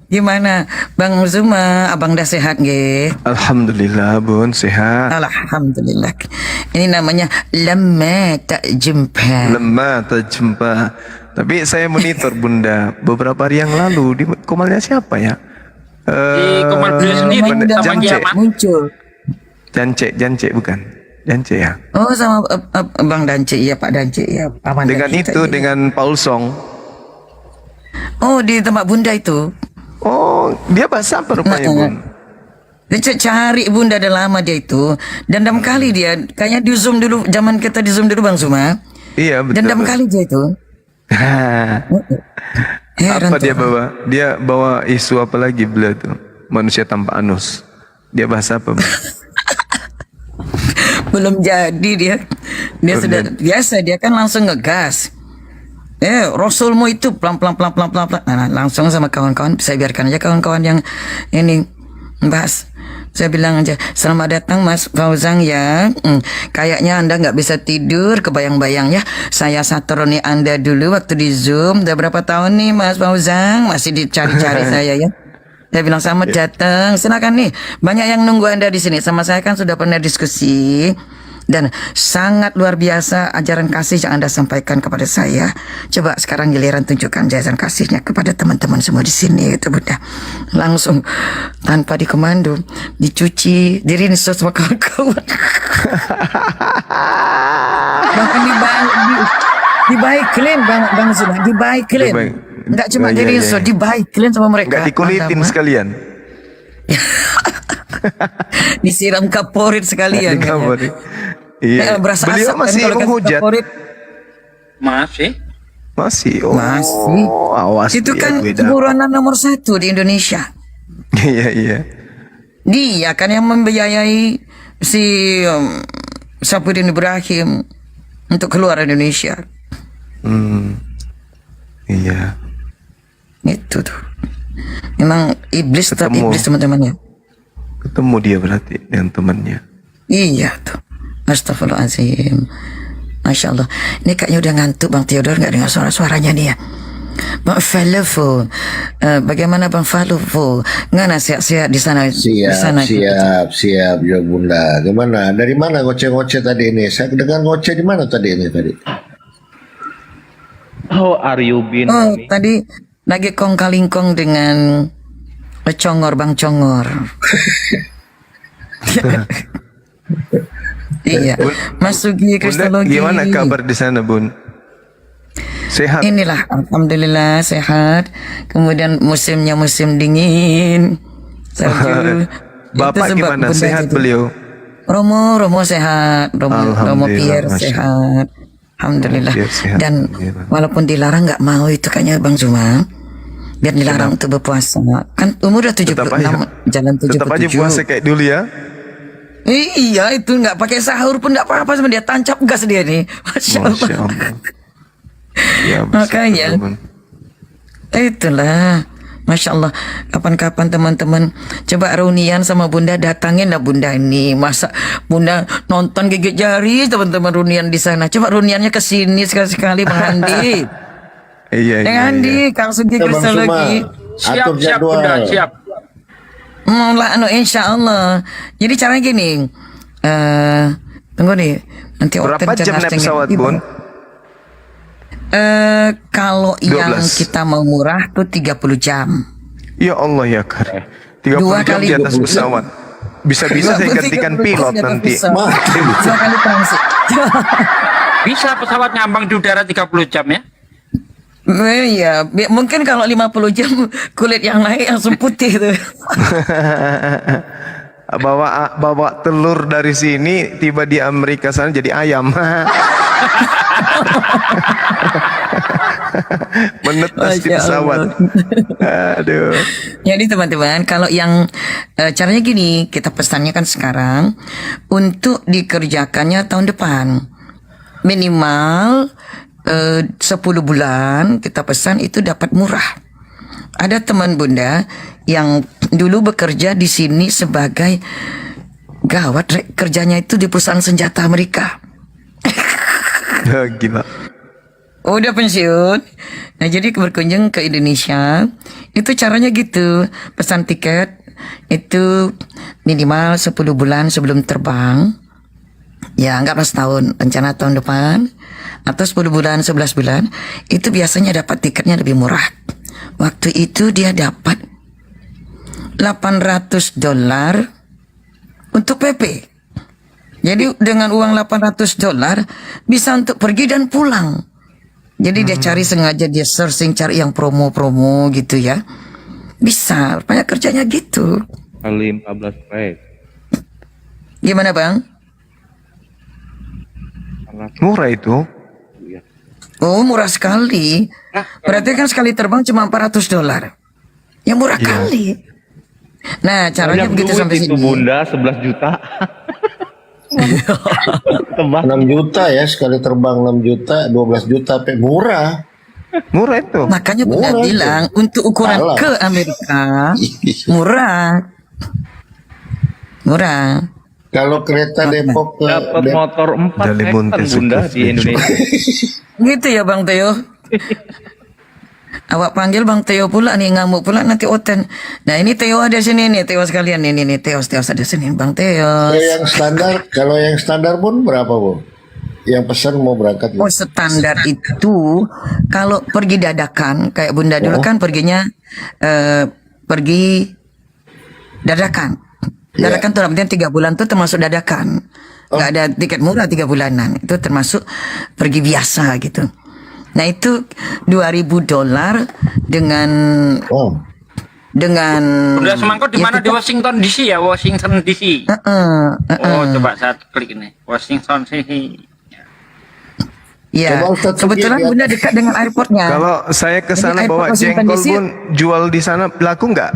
Gimana Bang Zuma, abang dah sehat nggih? Alhamdulillah Bun, sehat. Alhamdulillah. Ini namanya lama tak jumpa. Lama tak jumpa. Tapi saya monitor Bunda beberapa hari yang lalu di komalnya siapa ya? Di komal beliau sendiri sama Kiamat muncul. Jance bukan? Jance ya? Oh sama Bang Dance, iya Pak Dance ya. Aman dengan itu ya. Dengan Paul Song. Oh di tempat Bunda itu. Oh, dia bahasa apa rupanya, Bun? Dia cari Bunda udah lama dia itu. Dendam kali dia. Kayaknya di Zoom dulu, zaman kita di Zoom dulu Bang Zuma. Iya, betul. Dendam kali dia itu. Apa dia bawa? Dia bawa isu apa lagi beliau tuh? Manusia tanpa anus. Dia bahasa apa, Bun? Belum jadi dia. Dia sudah biasa, dia kan langsung ngegas. Rasulmu itu pelan-pelan. Nah, langsung sama kawan-kawan, saya biarkan aja kawan-kawan yang ini bahas. Saya bilang aja, selamat datang Mas Fauzan ya. Kayaknya Anda nggak bisa tidur, kebayang-bayang ya. Saya satroni Anda dulu waktu di Zoom. Udah berapa tahun nih Mas Fauzan? Masih dicari-cari saya ya. Saya bilang selamat datang. Silakan nih. Banyak yang nunggu Anda di sini. Sama saya kan sudah pernah diskusi. Dan sangat luar biasa ajaran kasih yang Anda sampaikan kepada saya. Coba sekarang giliran tunjukkan ajaran kasihnya kepada teman-teman semua di sini, itu Bunda. Langsung tanpa dikomando, dicuci, dirinso sama kawan-kawan. Bahkan dibaiklin Bang Zuma, dibaiklin. Enggak cuma dirinso, dibaiklin sama mereka. Enggak dikulitin sekalian. Disiram kaporit sekalian. Kaporit. Iya. Berasa Beliau asap kan masih kalau kasih menghujat. kaporit. Masih. Oh, Masih. Awas Itu dia, kan beda. buronan nomor 1 di Indonesia. Iya. Dia kan yang membiayai si Sapudin Ibrahim untuk keluar Indonesia. Iya. Itu tuh. Memang iblis tetap Ketemu. iblis teman-temannya. Ketemu dia berarti dengan temannya. Iya tuh. Astagfirullahaladzim. Masya Allah. Ini kayaknya udah ngantuk Bang Theodor, nggak dengar suara-suaranya nih ya. Bang Falufo, bagaimana Bang Falufo? Nggak nasihat-sihat di sana? Di sana Siap ya Bunda. Gimana? Dari mana ngoceh-ngoceh tadi ini? Saya dengar ngoceh di mana tadi ini tadi? Oh, Aryubin. Oh, tadi lagi kong kalingkong dengan Congor, Bang Congor. Iya, Mas Sugi Bunda, Kristologi. gimana kabar di sana, Bun? Sehat? Inilah, alhamdulillah sehat. Kemudian musimnya musim dingin. Salju. Bapak Itu sebab gimana? Bunda Sehat gitu. beliau? Romo sehat. Romo Alhamdulillah, Pierre Masya sehat. Alhamdulillah. Pierre sehat, Dan alhamdulillah. walaupun dilarang nggak mau itu kayaknya Bang Zuma. Biar dilarang untuk berpuasa. Kan umur udah 76, jalan 77. Tetap aja puasa kayak dulu ya. Iya, itu nggak pakai sahur pun nggak apa-apa sama dia, tancap gas dia nih. Masya Allah. Ya, Makanya itulah, Masya Allah. Kapan-kapan teman-teman coba reunian sama Bunda, datangin lah Bunda ini. Masa Bunda nonton gigit jari teman-teman reunian di sana. Coba reuniannya ke sini sekali-sekali Bang Andi. Iya. Andi, Kang Sugi Kristologi. Siap Bunda, siap. Lah, insya Allah. Jadi caranya gini, tunggu nih, nanti Berapa jam naik pesawat, Bun? Kalau yang 12. kita mau murah tuh 30 jam. Ya Allah ya Kar. 30 Dua jam kali. di atas pesawat. Bisa-bisa saya gantikan pilot nanti. Dua kali transit. Bisa pesawat ngambang di udara 30 jam ya? Iya, mungkin kalau 50 jam kulit yang naik langsung putih tuh. bawa telur dari sini, tiba di Amerika sana jadi ayam. Menetas di pesawat. Aduh. Jadi teman-teman, kalau yang caranya gini, kita pesannya kan sekarang untuk dikerjakannya tahun depan. Minimal 10 bulan kita pesan itu dapat murah. Ada teman Bunda yang dulu bekerja di sini sebagai gawat, kerjanya itu di perusahaan senjata Amerika. Gila. Udah pensiun. Nah, jadi berkunjung ke Indonesia. Itu caranya gitu. Pesan tiket itu minimal 10 bulan sebelum terbang. Ya, enggak pas tahun, rencana tahun depan. Atau 10 bulan, 11 bulan. Itu biasanya dapat tiketnya lebih murah. Waktu itu dia dapat $800 untuk PP. Jadi dengan uang $800 bisa untuk pergi dan pulang. Jadi dia cari sengaja, dia searching cari yang promo-promo gitu ya. Bisa, banyak kerjanya gitu. Kali 14 rek. Gimana Bang? Murah itu. Oh, murah sekali. Berarti kan sekali terbang cuma $400. Ya murah kali. Nah, caranya Banyak begitu duit sampai itu sini. Bunda, 11 juta. 6 juta ya sekali terbang, 6 juta, 12 juta, murah. Murah itu. Makanya Bunda Murah itu. bilang untuk ukuran Salah. ke Amerika murah. Murah. Kalau kereta Depok ke Dapat motor 4 Jali hektar Monte Bunda Sukses di Indonesia. Gitu ya Bang Teo. Awak panggil Bang Teo pula nih, ngamuk pula nanti Oten. Nah ini Teo ada sini nih, Teo sekalian ini nih, Teo ada sini Bang Teo. kalau yang standar pun berapa, Bu? Yang pesan mau berangkat. Oh standar itu kalau pergi dadakan kayak Bunda dulu kan perginya pergi dadakan. Dadakan tuh artinya 3 bulan tuh termasuk dadakan. Nggak ada tiket murah 3 bulanan. Itu termasuk pergi biasa gitu. Nah itu $2,000 dengan dengan Bunda Semangkot di mana? Di Washington DC ya, Washington DC. Oh, coba saya klik ini. Washington DC. Ya, kebetulan Bunda dekat dengan airportnya. Kalau saya ke sana Jadi bawa airport Washington jengkol DC. Bun, jual di sana laku nggak?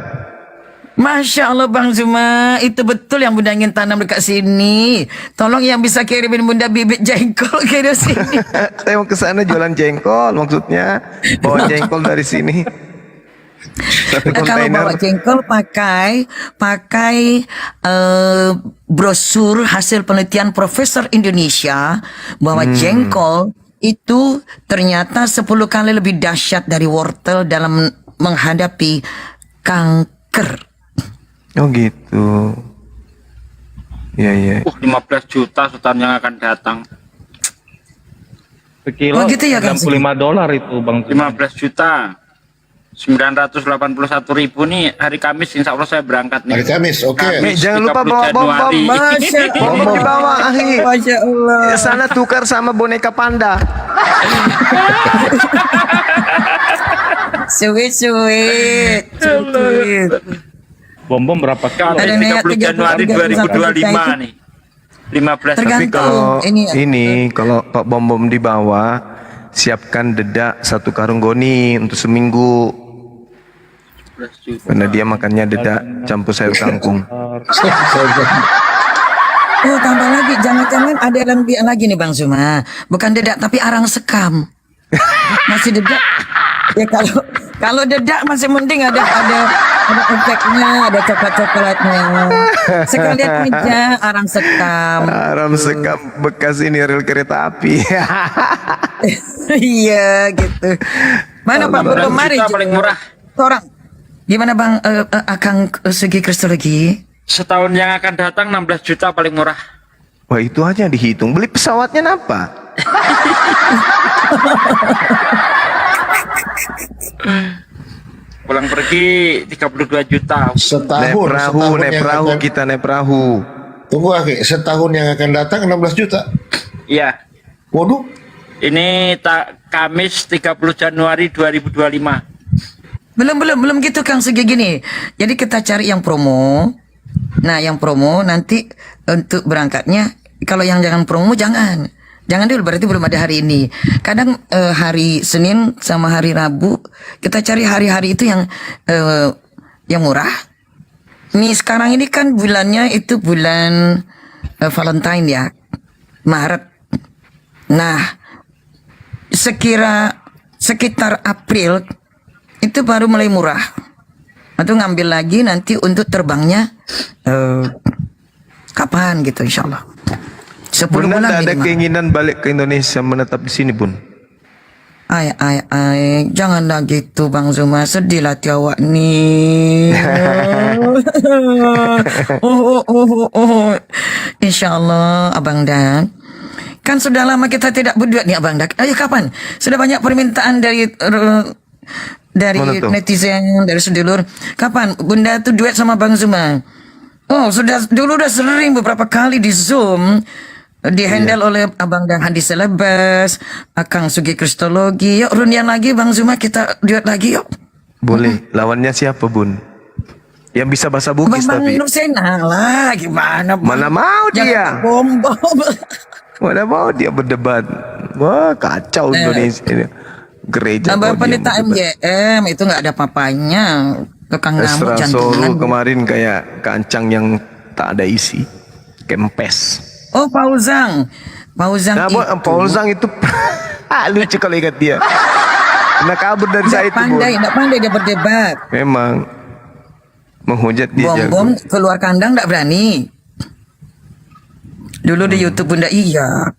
Masya Allah Bang Zuma, itu betul yang Bunda ingin tanam dekat sini. Tolong yang bisa kirimin Bunda bibit jengkol ke sini. Saya mau ke sana jualan jengkol, maksudnya bawa jengkol dari sini. Satu Kalau kontainer. bawa jengkol pakai brosur hasil penelitian Profesor Indonesia bahwa jengkol itu ternyata 10 kali lebih dahsyat dari wortel dalam menghadapi kanker. Oh gitu. Iya iya. 15 juta setahun yang akan datang. Sekilo Oh, gitu ya, Kang? $65 itu Bang. 15 juta. 981.000 nih hari Kamis insya Allah saya berangkat nih. Hari Kamis, oke. Kamis, Jangan lupa 30 bawa bom-bom. Januari. Masya Bom dibawa, Ahi. Masya Allah. Ke sana tukar sama boneka panda. Sweet. Bom-bom berapa kilo? Ada Kamis niat 30 Januari 2025 nih. 15 Tergantung. Kalau Ini- kalau Pak Bom-bom dibawa, siapkan dedak 1 karung goni untuk seminggu. Karena dia makannya dedak campur sayur kangkung. Oh tambah lagi, jangan-jangan ada lebih lagi nih Bang Zuma. Bukan dedak tapi arang sekam. Masih dedak. Ya kalau dedak masih mending ada efeknya, ada coklat-coklatnya. Sekalian aja arang sekam. Aram sekam bekas ini rel kereta api. Iya gitu. Mana Pak belum mari Juta paling murah. orang. Gimana Bang Akang segi kristologi? Setahun yang akan datang 16 juta paling murah. Wah itu aja dihitung. Beli pesawatnya apa? Pulang pergi 32 juta. Naik perahu kita naik perahu. Tunggu Aki, setahun yang akan datang 16 juta. Iya. Waduh. Ini Kamis 30 Januari 2025. Belum gitu Kang segi gini. Jadi kita cari yang promo. Nah, yang promo nanti untuk berangkatnya kalau yang jangan promo jangan. Jangan dulu berarti belum ada hari ini. Kadang hari Senin sama hari Rabu kita cari hari-hari itu yang murah. Nih sekarang ini kan bulannya itu bulan Valentine ya. Maret. Nah, sekitar April itu baru mulai murah. Atau ngambil lagi nanti untuk terbangnya kapan gitu insyaallah. 10 Bunda bulan ada minimal. keinginan balik ke Indonesia menetap di sini Bun? Ay, janganlah gitu Bang Zuma, sedih lah awak nih. Insyaallah Abang Dan. Kan sudah lama kita tidak berdua nih Abang Dan. Ayo kapan? Sudah banyak permintaan dari netizen, dari sedulur. Kapan Bunda tuh duet sama Bang Zuma? Oh, dulu udah sering beberapa kali di Zoom. Dihandle oleh Abang Dan Hadi Selebes, Akang Sugi Kristologi. Yuk runian lagi Bang Zuma, kita duet lagi yuk. Boleh. Lawannya siapa Bun? Yang bisa bahasa Bugis Bang tapi. Nur Sena lah, gimana Bang? Mana mau dia? Bom. Mana mau dia berdebat? Wah kacau Indonesia ini. Gereja. Tambah kalau dia pendeta berdebat. MJM itu nggak ada papanya. Tukang ngamuk Esra Solo jantungan. kemarin kayak kancang yang tak ada isi. Kempes. Oh Pauzang. Nah, Paul Zhang itu lucu kalau ingat dia. Nak kabur dari saya itu, Bun. Nggak pandai dia berdebat. Memang menghujat dia Bom-bom jago. keluar kandang nggak berani. Dulu di YouTube Bunda iya.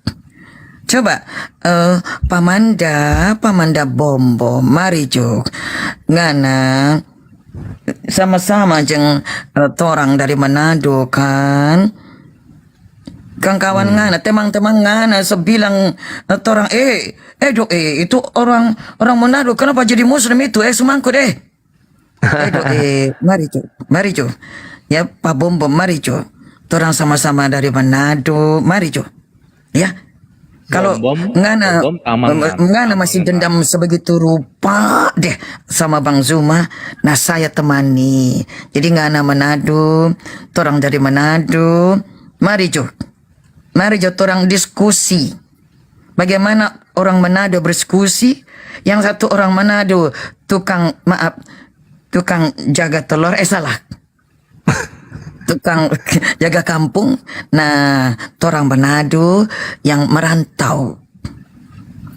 Coba Pamanda bom-bom mari juk. Ngana sama-sama jeng torang dari Manado kan. Kang kawan ngana, temang-temang ngana sebilang torang dok itu orang Manado kenapa jadi muslim itu sumangku deh. Dok mari jo. Ya Pak Bom mari jo. Torang sama-sama dari Manado, mari jo. Ya. Kalau ngana masih dendam sebegitu rupa deh sama Bang Zuma, nah saya temani. Jadi ngana Manado, torang dari Manado, mari jo. Mari jo torang diskusi. Bagaimana orang Manado berdiskusi? Yang satu orang Manado tukang jaga telur, salah. Tukang jaga kampung. Nah, torang Manado yang merantau.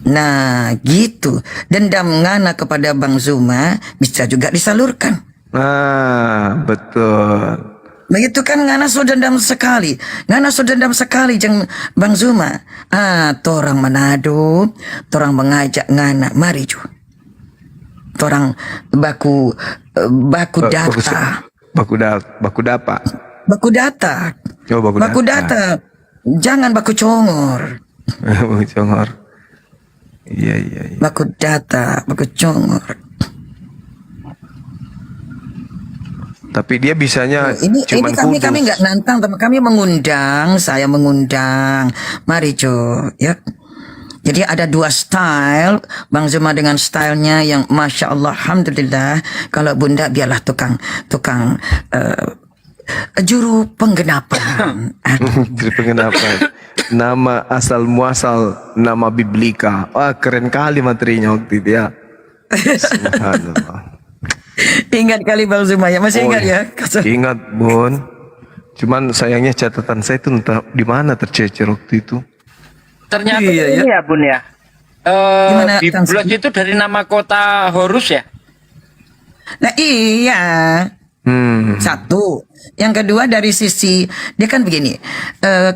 Nah, gitu. Dendam ngana kepada Bang Zuma bisa juga disalurkan. Betul. Begitu kan ngana so dendam sekali. Ngana so dendam sekali jeng Bang Zuma. Torang Manado, torang mengajak ngana, mari ju. Torang baku data. Baku data. Oh, baku data. Jangan baku congor. Baku congor. Iya. Baku data, baku congor. Tapi dia bisanya ini cuman kami nggak nantang, tapi kami mengundang, saya mengundang. Mari Jo, ya. Jadi ada dua style, Bang Zuma dengan stylenya yang Masya Allah, Alhamdulillah. Kalau Bunda biarlah tukang juru penggenapan. Juru penggenapan. Nama asal muasal nama biblika. Wah, keren kali materinya waktu itu ya. Subhanallah. Ingat kali Bang Zuma ya, masih ingat ya? Ingat Bun. Cuman sayangnya catatan saya itu entah di mana tercecer waktu itu. Ternyata Iya, ini ya Bun ya. Gimana, Kang Biblos itu dari nama kota Horus ya? Nah iya. Satu. Yang kedua dari sisi, dia kan begini.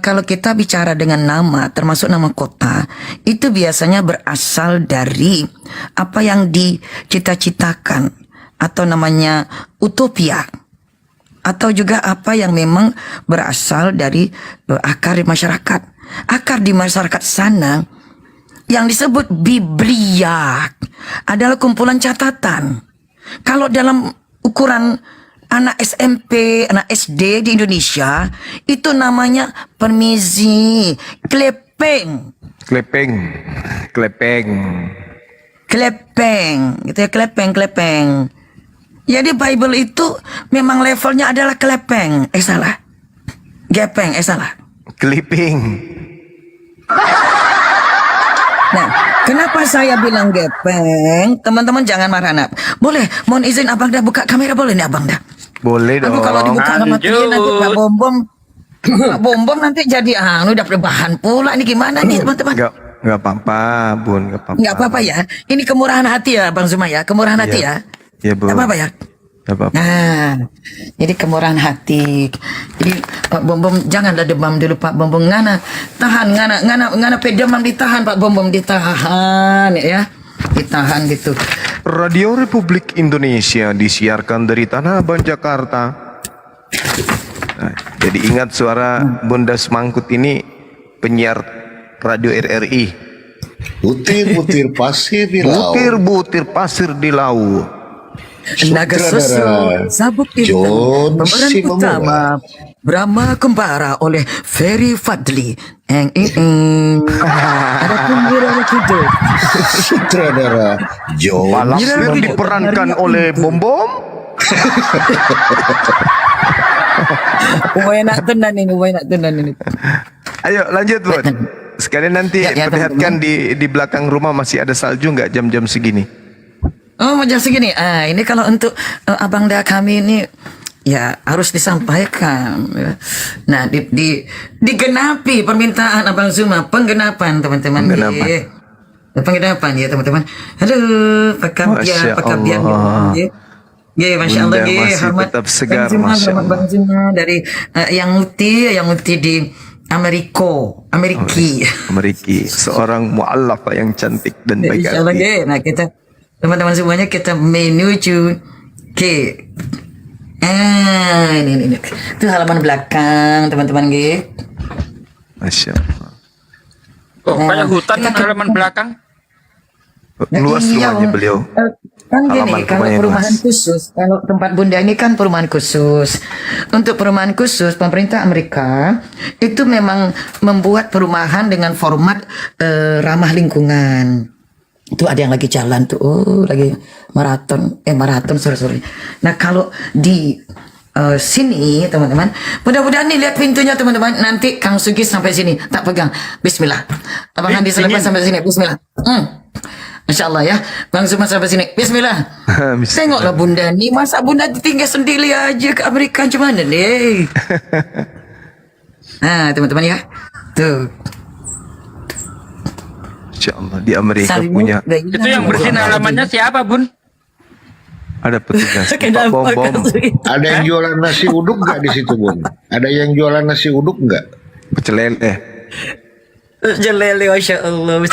Kalau kita bicara dengan nama, termasuk nama kota, itu biasanya berasal dari apa yang dicita-citakan. Atau namanya utopia. Atau juga apa yang memang berasal dari akar di masyarakat. Akar di masyarakat sana yang disebut Biblia adalah kumpulan catatan. Kalau dalam ukuran anak SMP, anak SD di Indonesia, itu namanya permisi, klepeng. Klepeng, gitu ya, klepeng. Jadi Bible itu memang levelnya adalah klepeng, salah. Gepeng, salah. Clipping. Nah, kenapa saya bilang gepeng? Teman-teman jangan marah, nak. Boleh, mohon izin abang dah buka kamera, boleh nih abang dah? Boleh dong. Aku kalau dibuka sama dia nanti Pak Bom nanti jadi udah bahan pula. Ini gimana nih teman-teman? Enggak apa-apa, Bun, enggak apa-apa. Enggak apa-apa ya. Ini kemurahan hati ya, Bang Zuma ya. Kemurahan hati ya. Iya, Bun. Enggak apa-apa ya. Enggak apa-apa. Nah, jadi kemurahan hati. Jadi Pak Bom janganlah demam dulu Pak Bom. Ngana tahan, ngana pedemam ditahan Pak Bom ditahan ya. Ditahan gitu. Radio Republik Indonesia disiarkan dari Tanah Abang Jakarta. Nah, jadi ingat suara Bunda Semangkut ini penyiar radio RRI. Butir-butir pasir di laut. Butir-butir pasir di laut. Naga susu sabuk hitam pemeran utama Brahma Kembara oleh Ferry Fadli. Ada pengirang hidup. Sutradara John Palapir diperankan oleh Bom. Enak tenan ini. Ayo lanjut Bun. Sekalian nanti perlihatkan di belakang rumah masih ada salju nggak jam-jam segini? Oh, jam segini. Ini kalau untuk abang dah kami ini ya harus disampaikan. Nah, digenapi permintaan Abang Zuma, penggenapan teman-teman. Penginapan ya teman-teman. Halo, apa kabar? Masya Apa kabar? Allah. Ya. Ya, Masya Allah, Bunda ya. masih Hormat tetap segar, Bang Zuma, Masya hormat Bang Zuma dari yang muti di Ameriki. Seorang mu'allafah yang cantik dan baik Insya Allah, hati. ya. Nah, kita teman-teman semuanya kita menuju ke ini. Itu halaman belakang, teman-teman, ya. Masya Allah. Oh, kayak hutan halaman belakang. Luas iya, rumahnya beliau. Kan Halaman gini, kalau rumahnya perumahan luas. khusus, kalau tempat Bunda ini kan perumahan khusus. Untuk perumahan khusus, pemerintah Amerika itu memang membuat perumahan dengan format ramah lingkungan. Itu ada yang lagi jalan tuh, lagi maraton, sorry. Nah kalau di sini teman-teman, mudah-mudahan nih lihat pintunya teman-teman. Nanti Kang Sugi sampai sini, tak pegang. Bismillah. Abang Handi selepas sampai sini. Bismillah. Masya Allah ya, Bang Zuma sampai sini. Bismillah. Tengoklah Bunda nih, masa Bunda tinggal sendiri aja ke Amerika gimana nih? Nah teman-teman ya, tuh. Insya Allah di Amerika Saling punya. Itu yang bersihin halamannya siapa, Bun? Ada petugas. Kenapa, Pak Bom. Kang Sugi? Ada yang jualan nasi uduk nggak di situ, Bun? Ada yang jualan nasi uduk nggak? Pecel lele. Jelele, Masya Allah.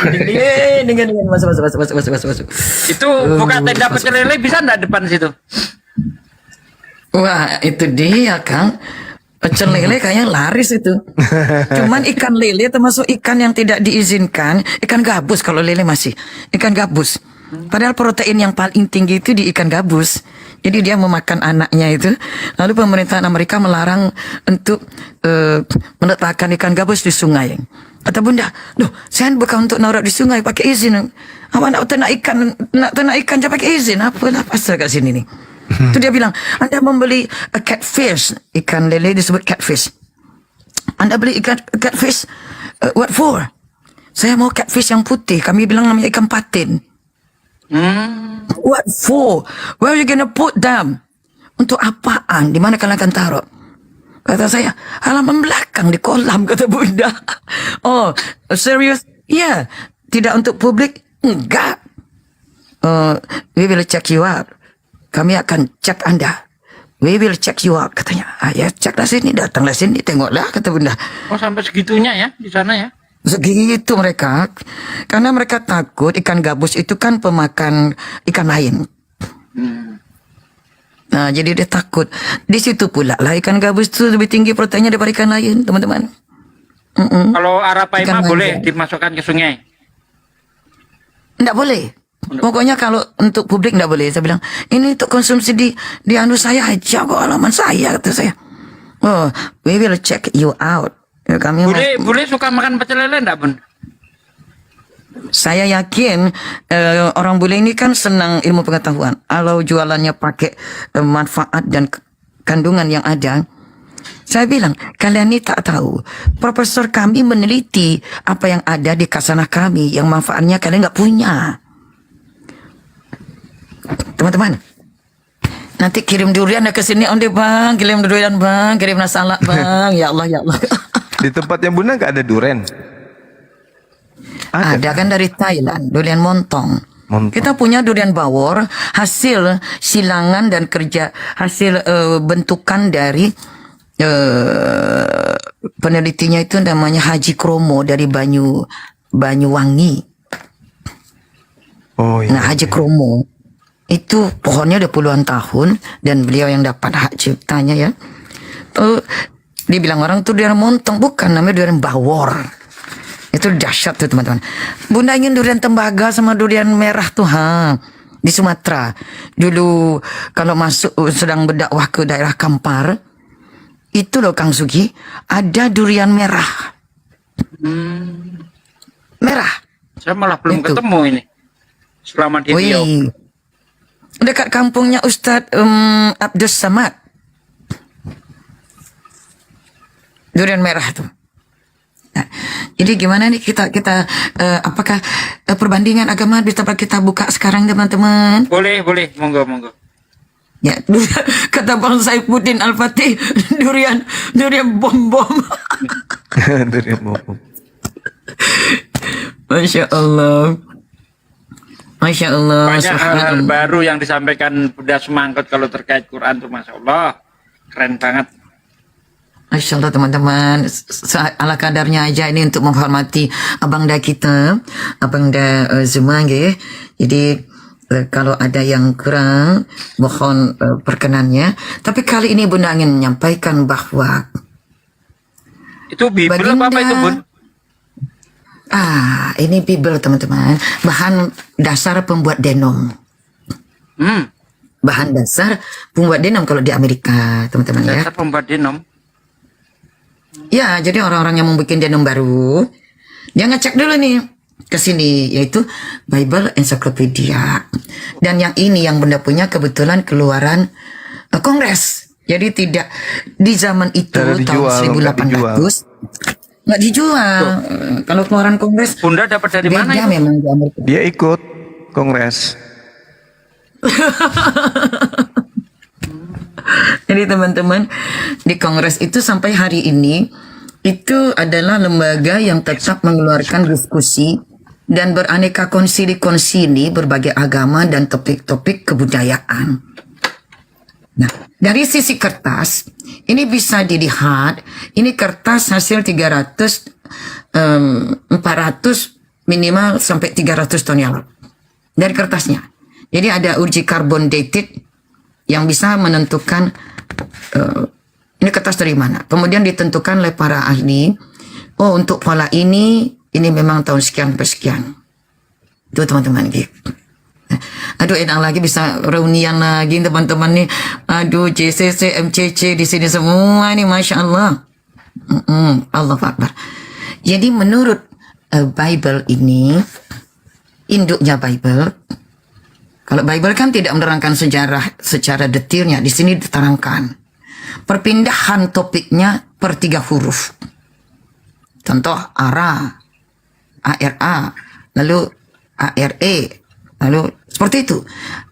Dengan masuk. Itu buka tenda pecel lele bisa enggak depan situ? Wah, itu dia, Kang. Pecel lele kayaknya laris itu. Cuman ikan lele termasuk ikan yang tidak diizinkan. Ikan gabus kalau lele masih. Ikan gabus. Padahal protein yang paling tinggi itu di ikan gabus. Jadi dia memakan anaknya itu. Lalu pemerintahan Amerika melarang untuk meletakkan ikan gabus di sungai. Kata Bunda, loh, saya bukan untuk naruh di sungai pakai izin. Apa nak ternak ikan jangan pakai izin. Apalah pasal kat sini nih. Itu dia bilang, Anda membeli catfish, ikan lele disebut catfish. Anda beli ikan catfish, what for? Saya mau catfish yang putih. Kami bilang namanya ikan patin. What for? Where are you gonna put them? Untuk apaan? Di mana kalian akan taruh? Kata saya, halaman belakang di kolam, kata Bunda. Oh, serius? Ya, tidak untuk publik? Enggak. We will check you out. Kami akan cek Anda. We will check you out, katanya. Ya, ceklah sini, datanglah sini, tengoklah, kata Bunda. Oh, sampai segitunya ya di sana ya? Segitu mereka. Karena mereka takut ikan gabus itu kan pemakan ikan lain. Nah, jadi dia takut. Di situ pula lah ikan gabus itu lebih tinggi proteinnya daripada ikan lain, teman-teman. Kalau arapaima Ikan boleh lain. dimasukkan ke sungai? Enggak boleh. Pokoknya kalau untuk publik enggak boleh. Saya bilang, ini untuk konsumsi di anu saya aja kok, halaman saya, kata saya. Oh, we will check you out. Ya, kami Boleh suka makan pecel lele enggak, Bun? Saya yakin orang bule ini kan senang ilmu pengetahuan. Kalau jualannya pakai manfaat dan kandungan yang ada, saya bilang kalian ini tak tahu. Profesor kami meneliti apa yang ada di kasanah kami, yang manfaatnya kalian nggak punya. Teman-teman, nanti kirim durian ke sini onde bang, kirim durian bang, kirim salak bang. Ya Allah, ya Allah. Di tempatnya Bunda nggak ada duren. Ada kan dari Thailand, durian montong. Kita punya durian bawor, hasil silangan dan kerja, hasil bentukan dari penelitinya itu namanya Haji Kromo dari Banyuwangi. Oh iya. Nah, Haji Kromo itu pohonnya udah puluhan tahun dan beliau yang dapat hak ciptanya ya. Dibilang orang tuh durian montong, bukan, namanya durian bawor. Itu dahsyat tuh teman-teman. Bunda ingin durian tembaga sama durian merah tuh di Sumatera. Dulu kalau masuk sedang berdakwah ke daerah Kampar, itu loh Kang Sugi, ada durian merah. Merah. Saya malah belum Itu. ketemu ini. Selama di Riau. Wih. Dekat kampungnya Ustadz Abdus Samad. Durian merah tuh. Nah, jadi gimana nih kita apakah perbandingan agama bisa kita buka sekarang teman-teman? Boleh, monggo. Ya, kata Bang Saifuddin Al-Fatih, durian bom-bom. Durian bom. Masya Allah. Masya Allah. Banyak hal-hal subhanallah. baru yang disampaikan Bunda Semangkut kalau terkait Quran tuh, Masya Allah. Keren banget. Masya Allah teman-teman, ala kadarnya aja ini untuk menghormati Abang Da kita, Abang Da Zuma nggih. Jadi kalau ada yang kurang, mohon perkenannya. Tapi kali ini Bunda ingin menyampaikan bahwa Itu Bible apa itu, Bun? Ini Bible teman-teman, bahan dasar pembuat denom. Bahan dasar pembuat denom kalau di Amerika teman-teman ya. Dasar pembuat denom. Ya, jadi orang-orang yang membuat denom baru, dia ngecek dulu nih ke sini, yaitu Bible Encyclopedia. Dan yang ini yang Bunda punya kebetulan keluaran Kongres. Jadi tidak di zaman itu Tidak dijual, tahun 1800 nggak dijual. Kalau keluaran Kongres, Bunda dapat dari mana beda itu? memang di Amerika. Dia ikut kongres. Jadi teman-teman, di Kongres itu sampai hari ini itu adalah lembaga yang tetap mengeluarkan diskusi dan beraneka konsili-konsili berbagai agama dan topik-topik kebudayaan. Nah, dari sisi kertas, ini bisa dilihat, ini kertas hasil 400 minimal sampai 300 ton yang lalu. Dari kertasnya. Jadi ada uji carbon dated yang bisa menentukan ini kertas dari mana. Kemudian ditentukan oleh para ahli, oh untuk pola ini memang tahun sekian per sekian. Itu teman-teman gitu. Aduh enak lagi bisa reunian lagi teman-teman nih. Aduh JCC, MCC di sini semua nih, Masya Allah. Allah Akbar. Jadi menurut Bible ini, induknya Bible, kalau Bible kan tidak menerangkan sejarah secara detailnya, di sini diterangkan perpindahan topiknya per 3 huruf. Contoh ARA, ARA, lalu ARE, lalu seperti itu.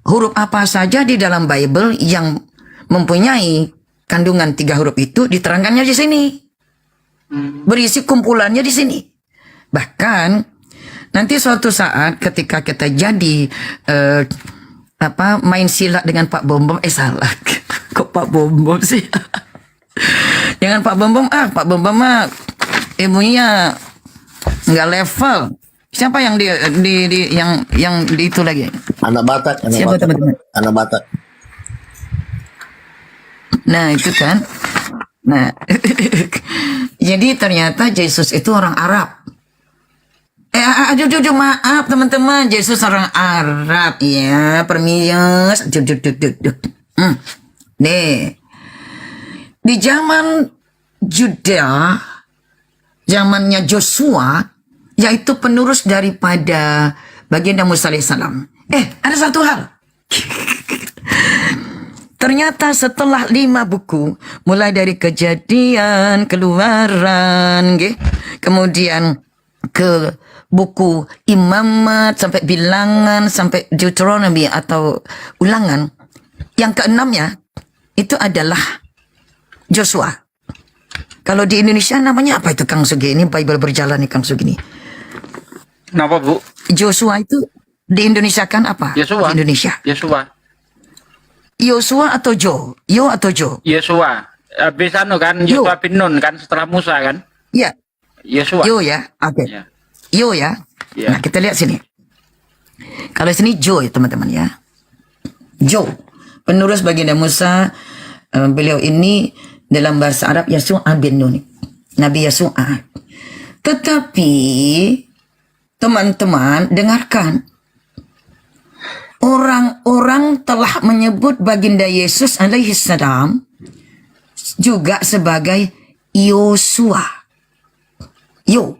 Huruf apa saja di dalam Bible yang mempunyai kandungan 3 huruf itu diterangkannya di sini. Berisi kumpulannya di sini. Bahkan nanti suatu saat ketika kita jadi main silat dengan Pak Bom-Bom, salah. Kok Pak Bom-Bom sih? Jangan Pak Bom-Bom, Pak Bom-Bom mah ilmunya nggak level. Siapa yang yang di itu lagi? Anak Batak, Siapa teman-teman? Anak Batak. Nah itu kan. Nah, jadi ternyata Yesus itu orang Arab. Maaf teman-teman, Yesus orang Arab ya, permias. Nih, di zaman Juda, zamannya Joshua, yaitu penerus daripada baginda Musa alaihissalam. Ada satu hal. Ternyata setelah 5 buku, mulai dari Kejadian, Keluaran, kemudian ke buku Imamat, sampai Bilangan, sampai Deuteronomy atau Ulangan, yang keenamnya itu adalah Joshua. Kalau di Indonesia namanya apa itu Kang Sugi? Ini Bible berjalan nih Kang Sugi nih. Kenapa, Bu? Joshua itu di Indonesia kan apa? Yosua. Di Indonesia. Yosua atau Jo? Yo atau Jo? Yosua. Habis kan Yosua bin Nun kan setelah Musa kan? Iya. Yosua. Yo ya. Oke. Ya. Yo ya. Ya. Nah, kita lihat sini. Kalau sini Jo ya teman-teman ya. Jo. Penerus baginda Musa, beliau ini dalam bahasa Arab Yasua bin Nun. Nabi Yasua. Tetapi teman-teman dengarkan. Orang-orang telah menyebut baginda Yesus alaihissalam juga sebagai Yosua. Yo.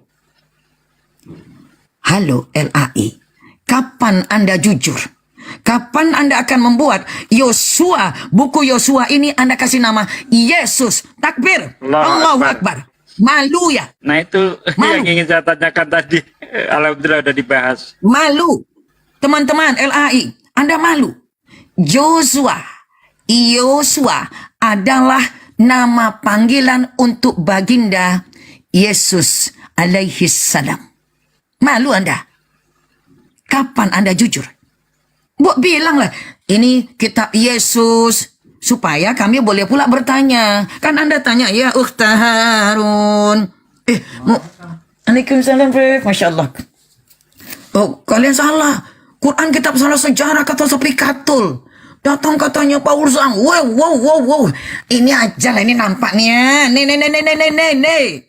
Halo LAI. Kapan Anda jujur? Kapan Anda akan membuat Yosua, buku Yosua ini Anda kasih nama Yesus? Takbir. Allahu Akbar. Malu ya? Nah itu yang ingin saya tanyakan tadi. Alhamdulillah udah dibahas. Malu. Teman-teman LAI, Anda malu. Yosua adalah nama panggilan untuk baginda Yesus alaihissalam. Malu Anda? Kapan Anda jujur? Bu bilang lah, ini kitab Yesus. Supaya kami boleh pula bertanya. Kan Anda tanya, ya Ukhta Harun. Waalaikumsalam, Beb. Masya Allah. Oh, kalian salah. Quran kitab salah sejarah kata sepikatul. Datang katanya Paul Zhang. Wow. Ini aja lah, ini nampaknya. Nih.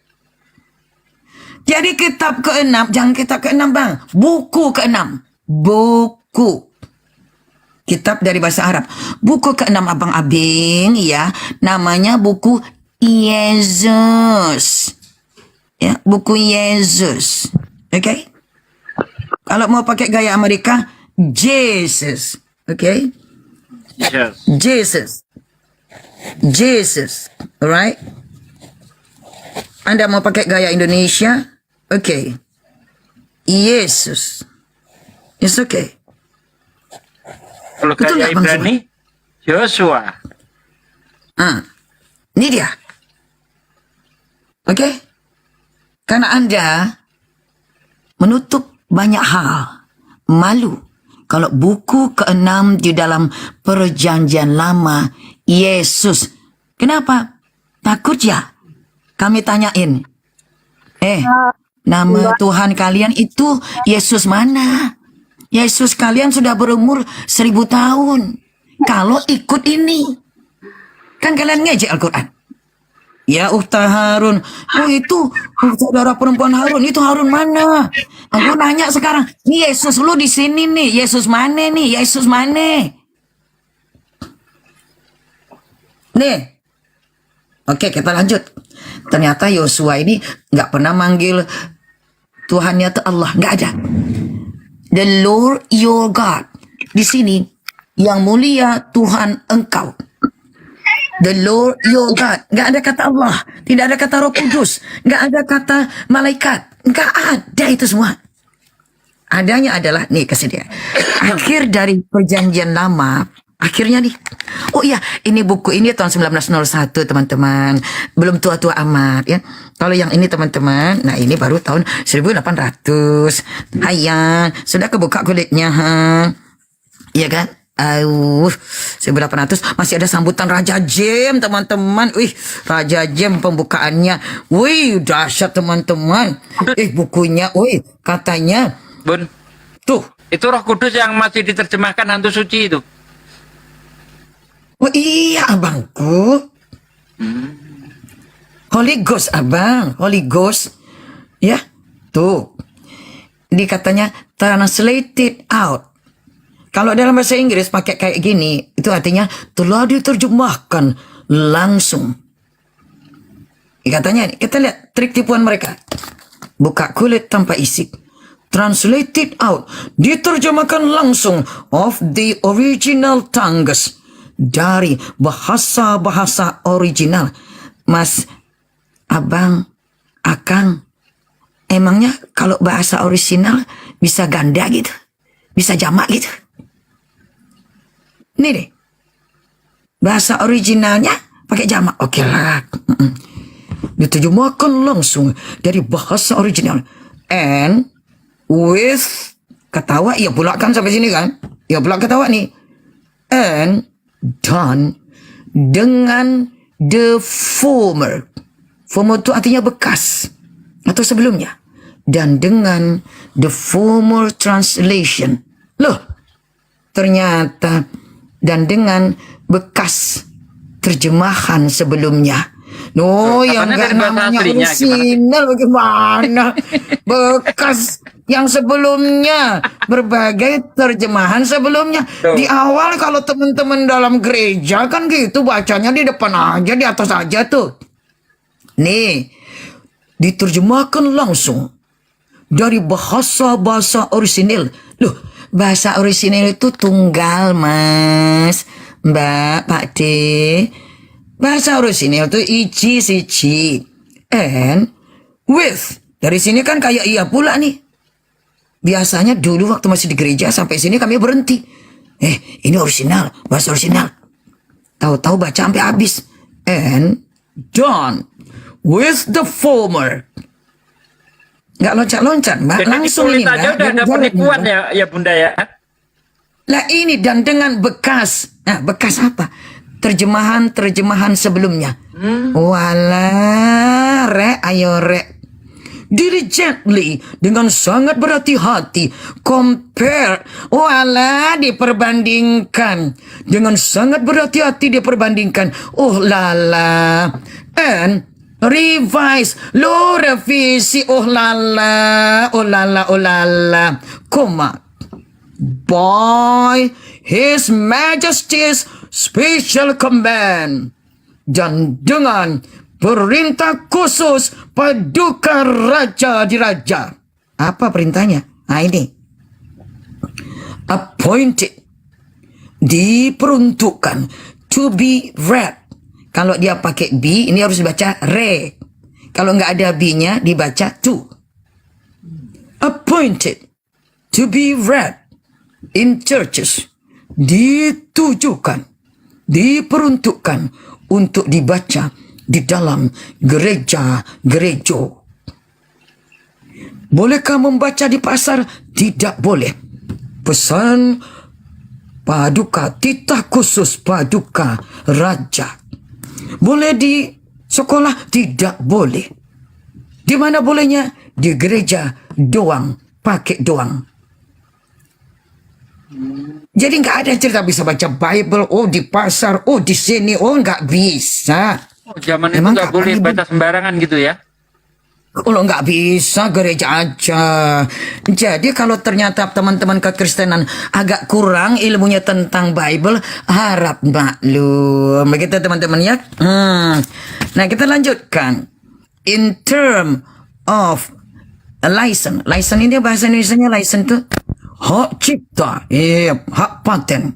Jadi kitab ke-6, jangan kitab ke-6 bang. Buku ke-6. Buku. Kitab dari bahasa Arab. Buku ke-6 Abang Abing, ya. Namanya buku Yesus. Ya, buku Yesus. Oke? Kalau mau pakai gaya Amerika, Jesus. Oke? Jesus. Alright? Anda mau pakai gaya Indonesia? Oke. Yesus. It's okay. Kalau gaya Ibrani, Joshua. Ini dia. Oke? Karena Anda menutup banyak hal. Malu. Kalau buku ke-6 di dalam perjanjian lama, Yesus. Kenapa? Takut ya? Kami tanyain. Nama Tuhan kalian itu Yesus mana? Yesus kalian sudah berumur 1000 tahun. Kalau ikut ini. Kan kalian ngejek Al-Quran. Ya Ukhta Harun. Oh itu saudara perempuan Harun. Itu Harun mana? Aku nanya sekarang. Ini Yesus lu di sini nih. Yesus mana nih? Yesus mana? Nih. Oke, kita lanjut. Ternyata Yosua ini nggak pernah manggil Tuhannya tuh Allah. Nggak ada. The Lord your God. Di sini, yang mulia Tuhan engkau. The Lord your God. Nggak ada kata Allah. Tidak ada kata Roh Kudus. Nggak ada kata malaikat. Nggak ada itu semua. Adanya adalah, nih kasih dia. Akhir dari perjanjian lama. Akhirnya nih. Oh iya, ini buku ini tahun 1901 teman-teman. Belum tua-tua amat ya. Kalau yang ini teman-teman, nah ini baru tahun 1800. Hayang, sudah kebuka kulitnya, ha? Iya kan? 1800 masih ada sambutan Raja Jem teman-teman. Wih, Raja Jem pembukaannya. Wih, dahsyat teman-teman. Bukunya, wih, katanya. Bun, tuh. Itu Roh Kudus yang masih diterjemahkan hantu suci itu. Oh iya abangku. Holy Ghost abang. Holy Ghost. Ya. Tuh. Ini katanya translated out. Kalau dalam bahasa Inggris pakai kayak gini. Itu artinya telah diterjemahkan langsung. Katanya kita lihat trik tipuan mereka. Buka kulit tanpa isi. Translated out. Diterjemahkan langsung. Of the original tongues. Dari bahasa-bahasa original. Mas, abang, akang, emangnya kalau bahasa original bisa ganda gitu? Bisa jamak gitu? Ini deh. Bahasa originalnya pakai jamak. Oke lah. Diterjemahkan langsung dari bahasa original. And with, ketawa, ya pula kan sampai sini kan? Ya pula ketawa nih. And done dengan the former. Former itu artinya bekas atau sebelumnya. Dan dengan the former translation. Loh, ternyata dan dengan bekas terjemahan sebelumnya. No, yang enggak namanya original bagaimana? Bekas yang sebelumnya, berbagai terjemahan sebelumnya. Di awal kalau teman-teman dalam gereja kan gitu bacanya di depan aja, di atas aja tuh. Nih, diterjemahkan langsung dari bahasa-bahasa orisinil. Loh, bahasa orisinil itu tunggal, Mas, Mbak, Pak D. Bahasa orisinil itu ici, sici. And with. Dari sini kan kayak iya pula nih. Biasanya dulu waktu masih di gereja sampai sini kami berhenti. Ini orisinal, bahasa orisinal. Tahu-tahu baca sampai habis. And done with the former. Nggak loncat-loncat, Mbak. Jadi langsung ditulis ini, aja Mbak. udah ada penipuan ya, ya Bunda ya. Lah ini dan dengan bekas. Nah, bekas apa? Terjemahan sebelumnya. Walah, rek, ayo rek. Diligently, dengan sangat berhati-hati. Compare, walah, diperbandingkan. Dengan sangat berhati-hati diperbandingkan. Oh lala. And revise, lo revisi. Oh lala, oh lala, oh lala. Koma. By His Majesty's special command. Dan dengan perintah khusus paduka raja di raja. Apa perintahnya? Nah ini. Appointed. Diperuntukkan. To be read. Kalau dia pakai B, ini harus dibaca re. Kalau nggak ada B-nya, dibaca to. Appointed. To be read. In churches. Ditujukan. Diperuntukkan. Untuk dibaca di dalam gereja-gereja. Bolehkah membaca di pasar? Tidak boleh. Pesan paduka, titah khusus paduka raja. Boleh di sekolah? Tidak boleh. Di mana bolehnya? Di gereja doang, pakai doang. Jadi nggak ada cerita bisa baca Bible, oh di pasar, oh di sini, oh nggak bisa. Oh, zaman itu nggak boleh baca sembarangan gitu ya? Kalau nggak bisa gereja aja. Jadi kalau ternyata teman-teman kekristenan agak kurang ilmunya tentang Bible, harap maklum. Begitu teman-teman ya. Nah kita lanjutkan. In term of a license. License ini bahasa Indonesianya license itu hak cipta, hak paten.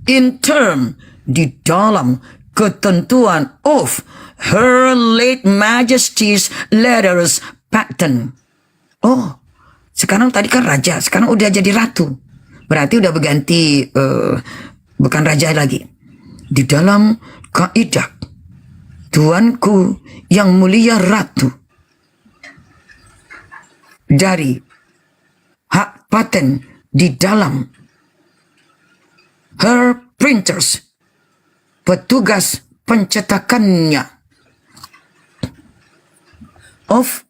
In term, di dalam ketentuan of Her Late Majesty's letters patent. Oh, sekarang tadi kan raja, sekarang udah jadi ratu. Berarti udah berganti, bukan raja lagi. Di dalam kaidah Tuanku yang mulia ratu, dari hak paten di dalam her printers, petugas pencetakannya, of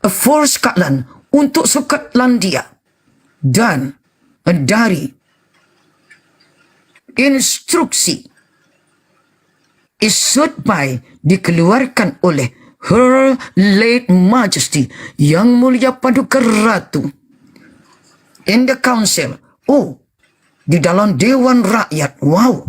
for Scotland, untuk Skotlandia, dan dari instruksi issued by, dikeluarkan oleh Her Late Majesty, yang mulia paduka ratu, in the council, oh, di dalam Dewan Rakyat, wow,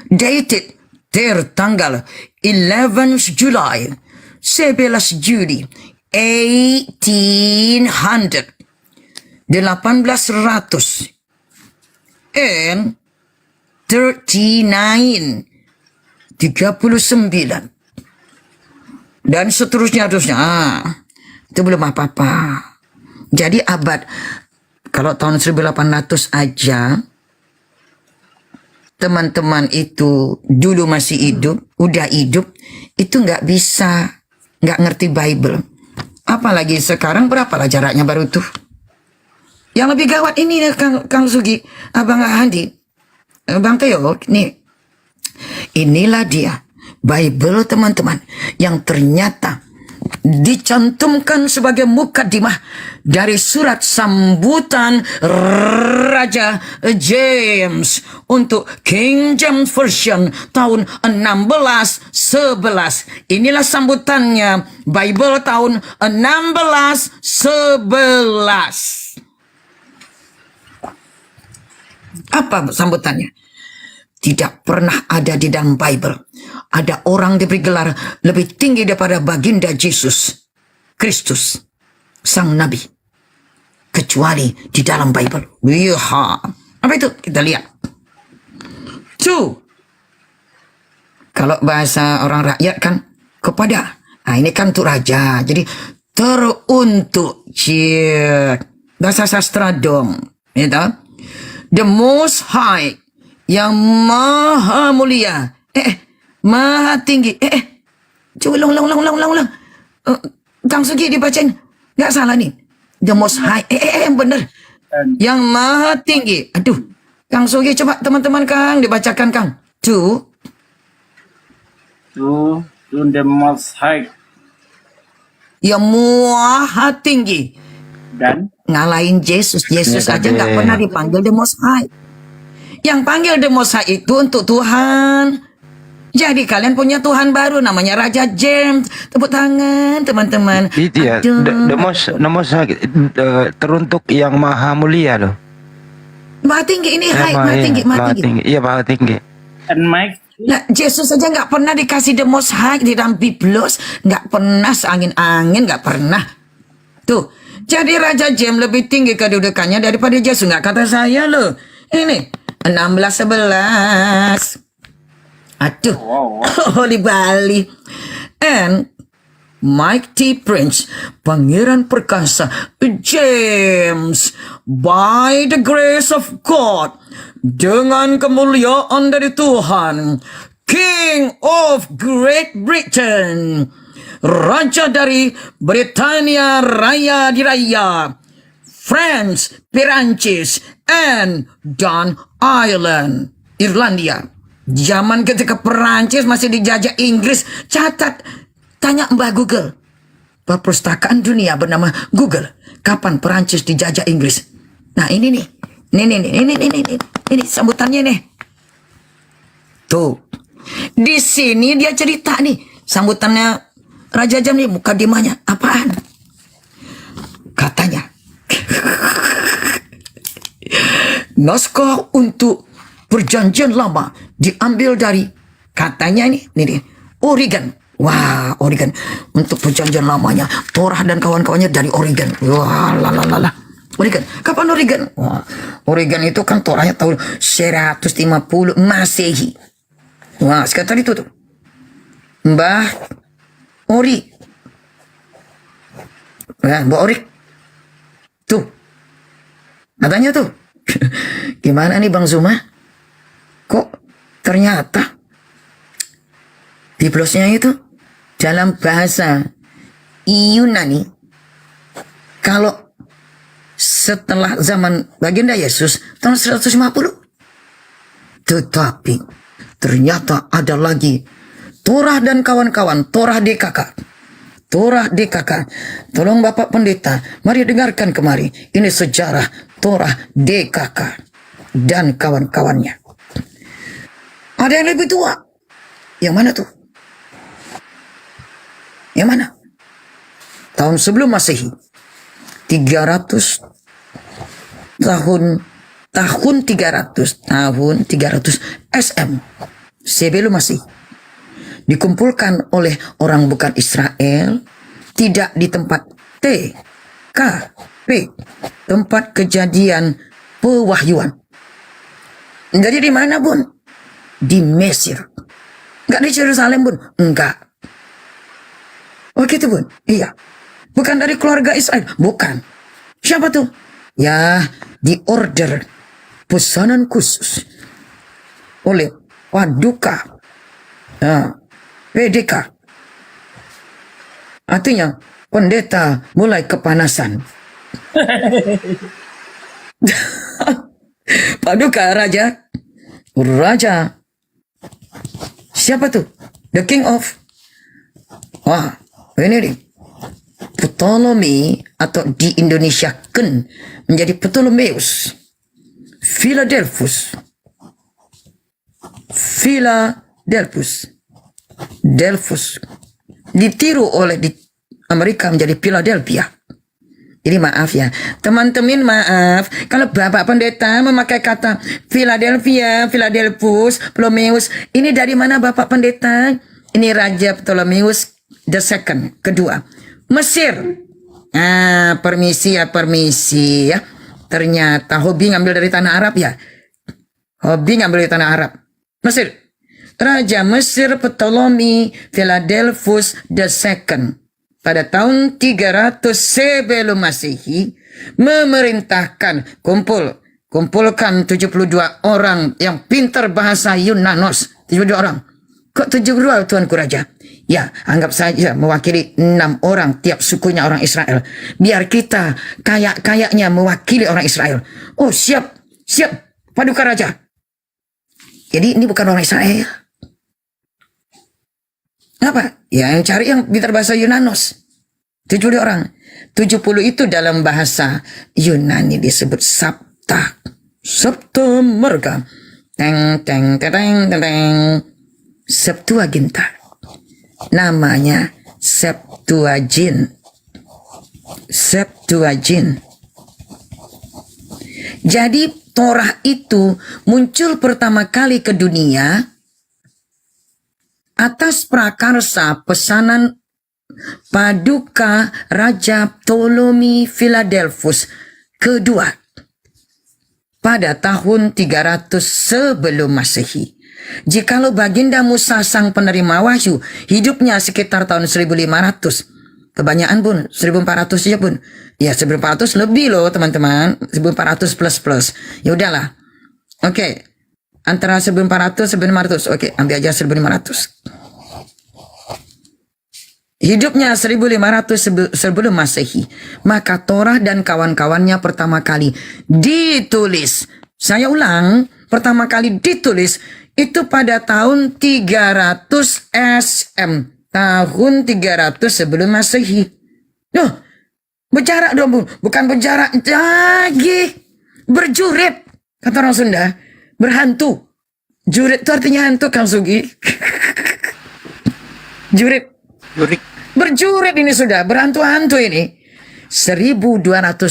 dated, tertanggal 11 Julai, 11 Juli, 1800, 1800, and 39, 39, dan seterusnya. Itu belum apa-apa. Jadi abad, kalau tahun 1800 aja, teman-teman itu dulu masih hidup, udah hidup, itu nggak bisa, nggak ngerti Bible. Apalagi sekarang, berapalah jaraknya baru tuh. Yang lebih gawat ini Kang Sugi, Abang Handi, Bang Teo, nih. Inilah dia Bible teman-teman, yang ternyata dicantumkan sebagai mukadimah dari surat sambutan Raja James untuk King James Version tahun 1611. Inilah sambutannya Bible tahun 1611. Apa sambutannya? Tidak pernah ada di dalam Bible ada orang diberi gelar lebih tinggi daripada baginda Yesus Kristus, sang Nabi, kecuali di dalam Bible. Iya, apa itu? Kita lihat. 2. Kalau bahasa orang rakyat kan kepada. Nah ini kan untuk raja. Jadi teruntuk. Bahasa sastra dong. Gitu. The Most High, yang maha mulia, maha tinggi, coba ulang. Kang Sugi dibacain, nggak salah nih. The Most High, yang bener. Yang maha tinggi. Aduh, Kang Sogi coba teman-teman Kang dibacakan Kang. To the most high. yang maha tinggi. Dan Ngalahin Yesus. Yesus Ya, aja nggak Kade. pernah dipanggil the most high. Yang panggil the most high itu untuk Tuhan. Jadi kalian punya Tuhan baru namanya Raja James. Tepuk tangan teman-teman. Itu ya, Aduh. the most high, teruntuk yang maha mulia loh. Maha tinggi ini high, maha tinggi, maha tinggi. Iya, maha tinggi. and Mike Nah, Yesus saja nggak pernah dikasih the most high di dalam biblos, nggak pernah seangin-angin, nggak pernah. Tuh, jadi Raja James lebih tinggi kedudukannya daripada Yesus, nggak kata saya loh. Ini 16-11. Aduh, Holy Bali. And Mighty Prince, Pangeran Perkasa, James, by the grace of God, dengan kemuliaan dari Tuhan, King of Great Britain, Raja dari Britania Raya di Raya, France, Perancis, and Dan Ireland, Irlandia. Zaman ketika Perancis masih dijajah Inggris, catat, tanya Mbah Google. Perpustakaan dunia bernama Google. Kapan Perancis dijajah Inggris? Nah ini nih. Ini sambutannya nih. Tuh. Di sini dia cerita nih. Sambutannya Raja Jam nih, mukadimahnya. Apaan? Katanya. Naskah untuk perjanjian lama diambil dari, katanya nih Oregon. Wah, Oregon. Untuk perjanjian lamanya, Torah dan kawan-kawannya dari Oregon. Wah, lalalala. Oregon. Kapan Oregon? Wah, Oregon itu kan Torahnya tahun 150 Masehi. Wah, sekitar itu tuh. Mbah Ori. Nah, Mbak Ori. Tuh. Katanya tuh. Gimana nih Bang Zuma? Kok ternyata biblosnya itu dalam bahasa Yunani, kalau setelah zaman baginda Yesus tahun 150, tetapi ternyata ada lagi Torah dan kawan-kawan, Torah DKK. Tolong Bapak Pendeta, mari dengarkan kemari. Ini sejarah Torah DKK dan kawan-kawannya. Ada yang lebih tua. Yang mana tuh? Yang mana? Tahun sebelum Masehi. 300 tahun 300 SM sebelum Masehi. Dikumpulkan oleh orang bukan Israel, tidak di tempat TKP, tempat kejadian pewahyuan. Jadi di mana, Bun? Di Mesir. Enggak di Yerusalem, Bun? Enggak. Oh gitu, Bun? Iya. Bukan dari keluarga Israel? Bukan. Siapa tuh? Ya, di order pesanan khusus oleh Paduka PDK. Artinya, pendeta mulai kepanasan. Paduka Raja. Siapa tuh? The King of. Wah, ini nih. Ptolemy atau di Indonesia kan menjadi Ptolemeus. Philadelphus. Delphus. Ditiru oleh di Amerika menjadi Philadelphia. Jadi maaf ya, teman-teman maaf kalau Bapak Pendeta memakai kata Philadelphia, Philadelphus, Ptolemeus. Ini dari mana Bapak Pendeta? Ini Raja Ptolemeus II, kedua. Mesir. Permisi ya. Ternyata hobi ngambil dari tanah Arab ya. Mesir. Raja Mesir Ptolemy Philadelphus II pada tahun 300 sebelum Masehi memerintahkan kumpulkan 72 orang yang pintar bahasa Yunanos. 72 orang. Kok 72 Tuanku Raja? Ya, anggap saja mewakili 6 orang tiap sukunya orang Israel. Biar kita kayak-kayaknya mewakili orang Israel. Oh, siap, siap, Paduka Raja. Jadi ini bukan orang Israel. Apa? Ya, yang cari yang pintar bahasa Yunanos. 70 orang. 70 itu dalam bahasa Yunani disebut Sabta. Sabta Marga. Teng, teng, teng, teng, teng. Septuaginta. Namanya Septuagint. Septuagint. Jadi Torah itu muncul pertama kali ke dunia atas prakarsa pesanan Paduka Raja Ptolemy Philadelphus kedua pada tahun 300 sebelum Masehi. Jikalau baginda Musa sang penerima wahyu hidupnya sekitar tahun 1500, kebanyakan pun 1400 ya pun. Ya 1400 lebih loh teman-teman, 1400 plus. Ya udahlah. Oke. Antara 1400 1500. Oke, ambil aja 1500. Hidupnya 1500 sebelum Masehi. Maka Torah dan kawan-kawannya pertama kali ditulis. Saya ulang, pertama kali ditulis itu pada tahun 300 SM. Tahun 300 sebelum Masehi. Loh, berjarak dong, Bu. Bukan berjarak lagi. Berjurit. Kata orang Sunda. Berhantu. Jurit itu artinya hantu, Kang Sugi. Jurit. Berjurit ini sudah. Berhantu-hantu ini. 1200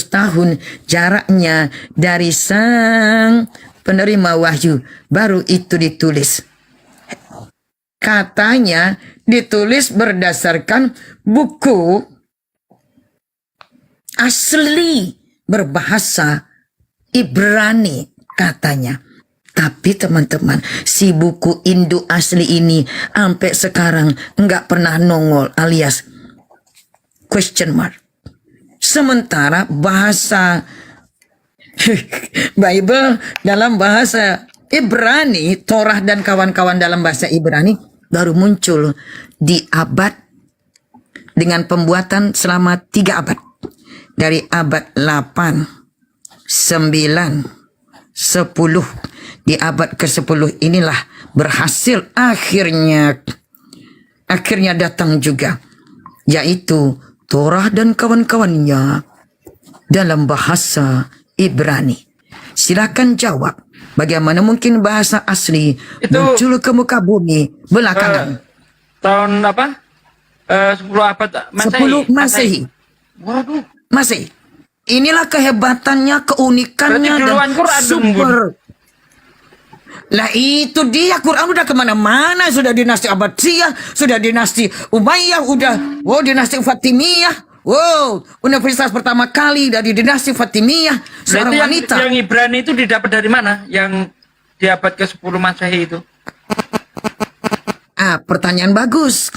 tahun jaraknya dari sang penerima wahyu, baru itu ditulis. Katanya ditulis berdasarkan buku asli berbahasa Ibrani katanya. Tapi teman-teman, si buku Indo asli ini sampai sekarang nggak pernah nongol alias question mark. Sementara bahasa Bible dalam bahasa Ibrani, Torah dan kawan-kawan dalam bahasa Ibrani baru muncul di abad dengan pembuatan selama 3 abad. Dari abad 8, 9, 10. Di abad ke-10 inilah berhasil akhirnya datang juga, yaitu Torah dan kawan-kawannya dalam bahasa Ibrani. Silakan jawab. Bagaimana mungkin bahasa asli itu muncul ke muka bumi belakangan? Tahun apa? 10 abad Masehi. 10 Masehi. Waduh. Masehi. Inilah kehebatannya, keunikannya dan super. Lah itu dia, Quran udah kemana-mana. Sudah dinasti Abbasiyah, sudah dinasti Umayyah, udah dinasti Fatimiyah. Wow, universitas pertama kali dari dinasti Fatimiyah, seorang wanita. Yang Ibrani itu didapat dari mana? Yang di abad ke-10 Masehi itu? Pertanyaan bagus.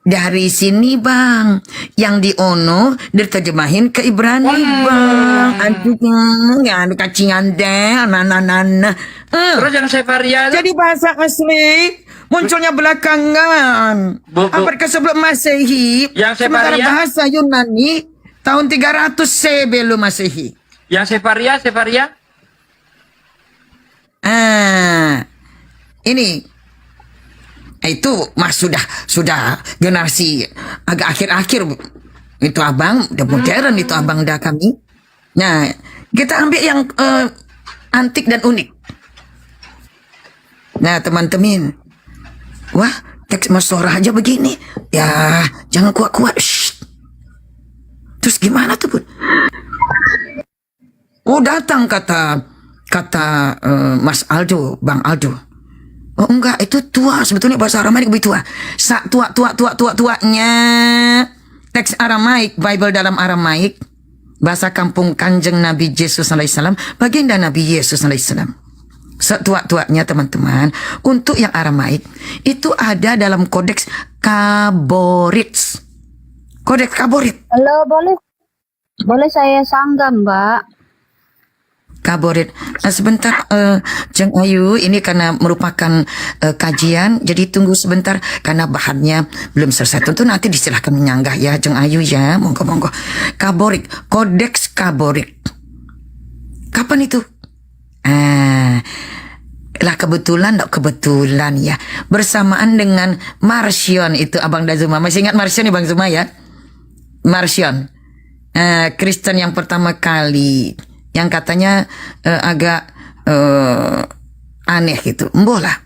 Dari sini bang, yang di Ono diterjemahin ke Ibrani bang. Aduh, kacingan deh, Terus yang Sefaria jadi bahasa asli munculnya belakangan. Abad ke-11 Masehi. Yang Sementara Sefaria? bahasa Yunani tahun 300 sebelum Masehi. Yang Sefaria? Ini itu mas sudah generasi agak akhir-akhir itu abang udah modern itu abang dah kami. Nah kita ambil yang antik dan unik. Nah teman-teman, wah teks masorah aja begini ya, jangan kuat-kuat. Terus gimana tuh Bun? Oh datang kata Mas Aldo, Bang Aldo. Oh enggak, itu tua. Sebetulnya bahasa Aramaik lebih tua. Tuanya teks Aramaik, Bible dalam Aramaik, bahasa kampung Kanjeng Nabi Yesus alaihissalam, baginda Nabi Yesus alaihissalam. Setua-tuanya teman-teman, untuk yang Aramaik itu ada dalam kodeks Kaborits. Kodeks Kaborit. Halo, boleh saya sanggam, Mbak? Kaborit. Sebentar, Jeng Ayu, ini karena merupakan kajian, jadi tunggu sebentar karena bahannya belum selesai. Tentu nanti disilahkan menyanggah ya, Jeng Ayu ya, monggo-monggo. Kaborit, Kodeks Kaborit. Kapan itu? Lah kebetulan ya, bersamaan dengan Marsion itu Abang Dazuma. Masih ingat Marsion ya Bang Zuma ya? Marsion, Kristen yang pertama kali, yang katanya agak aneh gitu. Mboh lah,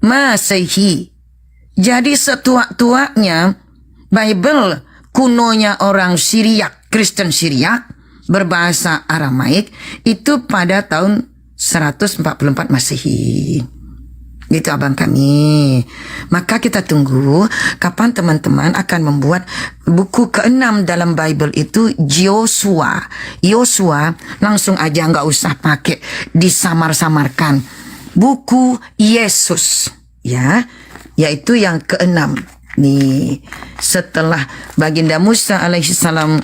Masehi. Jadi setua-tuanya Bible kunonya orang Syriak, Kristen Syriak berbahasa Aramaik itu pada tahun 144 Masehi. Gitu abang kami. Maka kita tunggu kapan teman-teman akan membuat buku ke-6 dalam Bible itu, Yosua. Yosua langsung aja, nggak usah pakai disamar-samarkan. Buku Yesus, ya, yaitu yang ke-6. Nih, setelah baginda Musa alaihissalam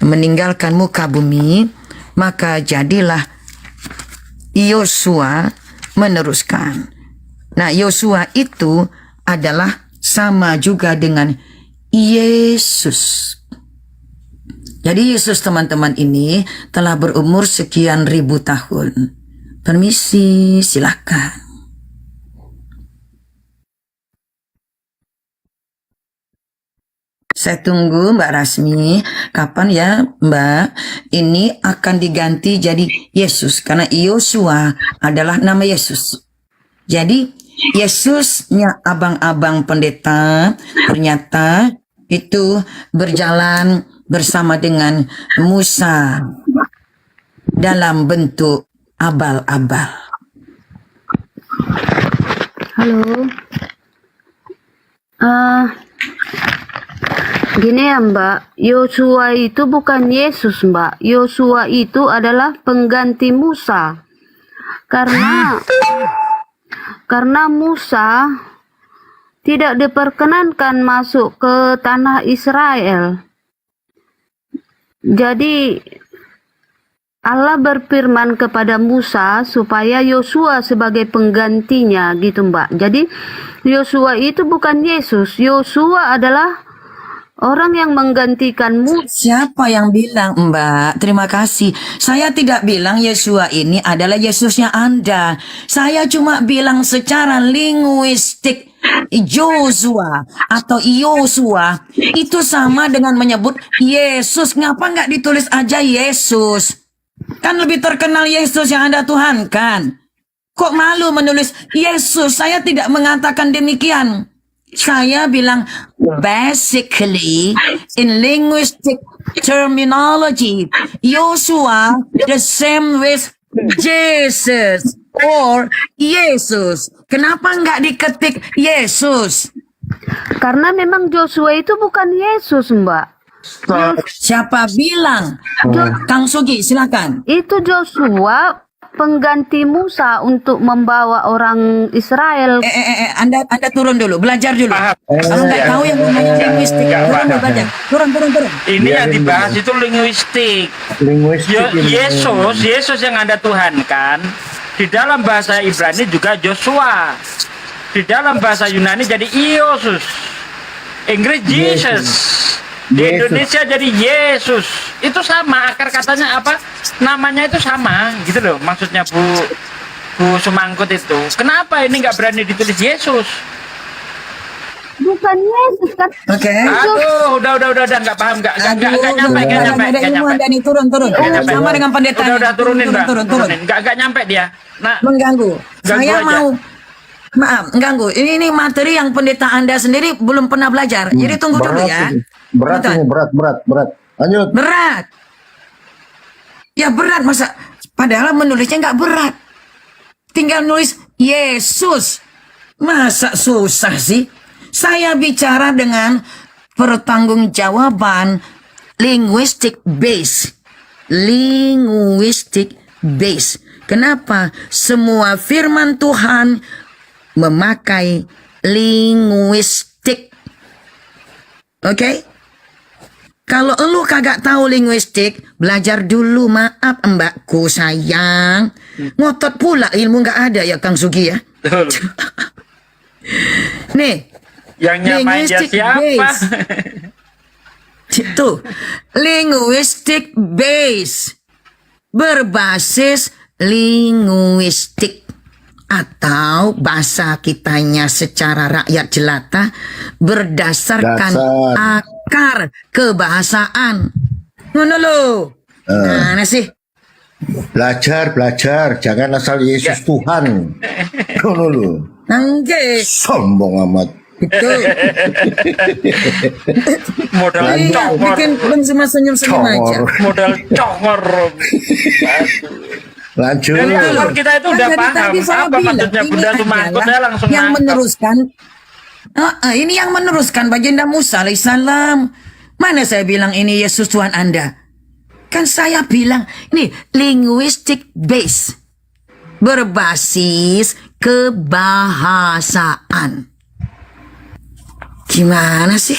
meninggalkan muka bumi, maka jadilah Yosua meneruskan. Nah, Yosua itu adalah sama juga dengan Yesus. Jadi Yesus teman-teman ini telah berumur sekian ribu tahun. Permisi, silakan. Saya tunggu Mbak Rasmi, kapan ya Mbak ini akan diganti jadi Yesus, karena Yosua adalah nama Yesus. Jadi Yesusnya abang-abang pendeta ternyata itu berjalan bersama dengan Musa dalam bentuk abal-abal. Halo. Gini ya Mbak, Yosua itu bukan Yesus Mbak. Yosua itu adalah pengganti Musa. Karena Musa tidak diperkenankan masuk ke tanah Israel. Jadi Allah berfirman kepada Musa supaya Yosua sebagai penggantinya gitu Mbak. Jadi Yosua itu bukan Yesus. Yosua adalah orang yang menggantikan Musa. Siapa yang bilang Mbak? Terima kasih. Saya tidak bilang Yesua ini adalah Yesusnya Anda. Saya cuma bilang secara linguistik Joshua atau Yosua itu sama dengan menyebut Yesus. Ngapa nggak ditulis aja Yesus? Kan lebih terkenal Yesus yang Anda Tuhan kan? Kok malu menulis Yesus? Saya tidak mengatakan demikian. Saya bilang basically in linguistic terminology, Yosua the same with Jesus or Yesus. Kenapa nggak diketik Yesus? Karena memang Joshua itu bukan Yesus Mbak. Siapa bilang? Kang Sugi silakan. Itu Joshua pengganti Musa untuk membawa orang Israel. Anda turun dulu, belajar dulu. Kalau nggak tahu yang namanya linguistik, belajar. Turun. Ini yang dibahas itu linguistik. Yesus yang Anda Tuhan kan. Di dalam bahasa Ibrani juga Joshua. Di dalam bahasa Yunani jadi Iosus. Inggris Jesus. Di Indonesia jadi Yesus. Itu sama, akar katanya apa? Namanya itu sama, gitu loh. Maksudnya Bu Sumangkut itu. Kenapa ini nggak berani ditulis Yesus? Bukan Yesus kan? Oke. Aduh, udah nggak paham, nggak nyampe. Turun. Sama dengan pendeta. Udah turunin. Nggak nyampe dia. Nah, mengganggu. Saya mau. Maaf, mengganggu. Ini materi yang pendeta Anda sendiri belum pernah belajar. Jadi tunggu dulu ya. Berat. Lanjut. Berat. Ya berat masa. Padahal menulisnya nggak berat. Tinggal nulis Yesus. Masa susah sih? Saya bicara dengan pertanggungjawaban linguistic base. Kenapa? Semua firman Tuhan memakai linguistik. Oke? Kalau lu kagak tahu linguistik, belajar dulu. Maaf mbakku sayang. Ngotot pula ilmu nggak ada ya Kang Sugi ya. Betul. Nih, Yang nyamain dia linguistic siapa? base. Itu linguistic base berbasis linguistik atau bahasa kitanya secara rakyat jelata berdasarkan Dasar. akar kebahasaan. Ngono lo. Mana sih? Belajar, jangan asal Yesus Tuhan. Ngono lu. Nangge. Sombong amat. Betul. Modal Iya, congor. bikin belum cuma senyum-senyum aja. Modal congor. Lanjut. Dari awal kita itu udah Kan dari paham tadi saya apa bilang, maksudnya ini Bunda Tumanko, adalah saya langsung yang nangkep. meneruskan. Ini yang meneruskan baginda Musa alaihissalam. Mana saya bilang ini Yesus Tuhan Anda? Kan saya bilang ini linguistic base berbasis kebahasaan. Gimana sih?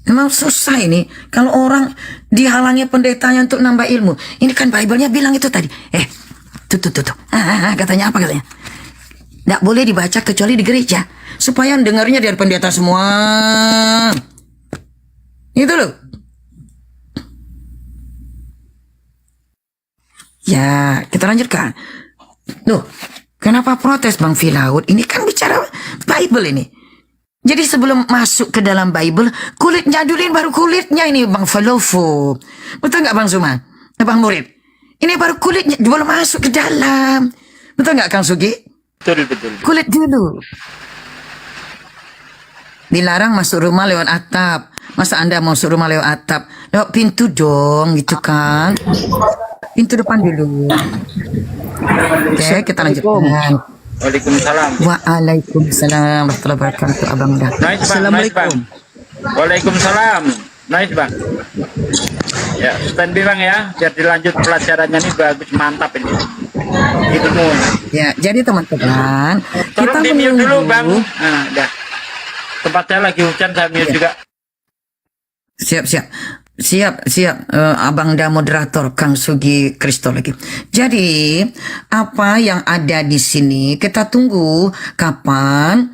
Emang susah ini kalau orang dihalangi pendetanya untuk nambah ilmu. Ini kan Bible-nya bilang itu tadi. Tuh. Katanya apa katanya? Nggak boleh dibaca kecuali di gereja. Supaya dengarnya dari pendeta semua. Itu loh. Ya, kita lanjutkan. Loh, kenapa protes Bang Filaud? Ini kan bicara Bible ini. Jadi sebelum masuk ke dalam Bible, kulit jadulin baru kulitnya ini Bang Falofo. Betul nggak Bang Zuma? Bang Murid? Ini baru kulitnya, belum masuk ke dalam. Betul nggak Kang Sugi? Betul. Kulit dulu. Dilarang masuk rumah lewat atap. Masa Anda mau masuk rumah lewat atap? Lewat pintu dong, gitu kan? Pintu depan dulu. Oke, kita lanjutkan. Waalaikumsalam. Waalaikumsalam warahmatullahi wabarakatuh Abang Dah. Nice Bang. Waalaikumsalam. Nice Bang. Ya, stand by Bang ya, biar dilanjut pelajarannya ini bagus, mantap ini. Itu semua. Ya, jadi teman-teman, kita Tolong di-mute dulu Bang. menunggu. Nah, udah. Tempatnya lagi hujan, saya mute juga. Siap, Abang Da moderator Kang Sugi Kristo lagi. Jadi, apa yang ada di sini kita tunggu kapan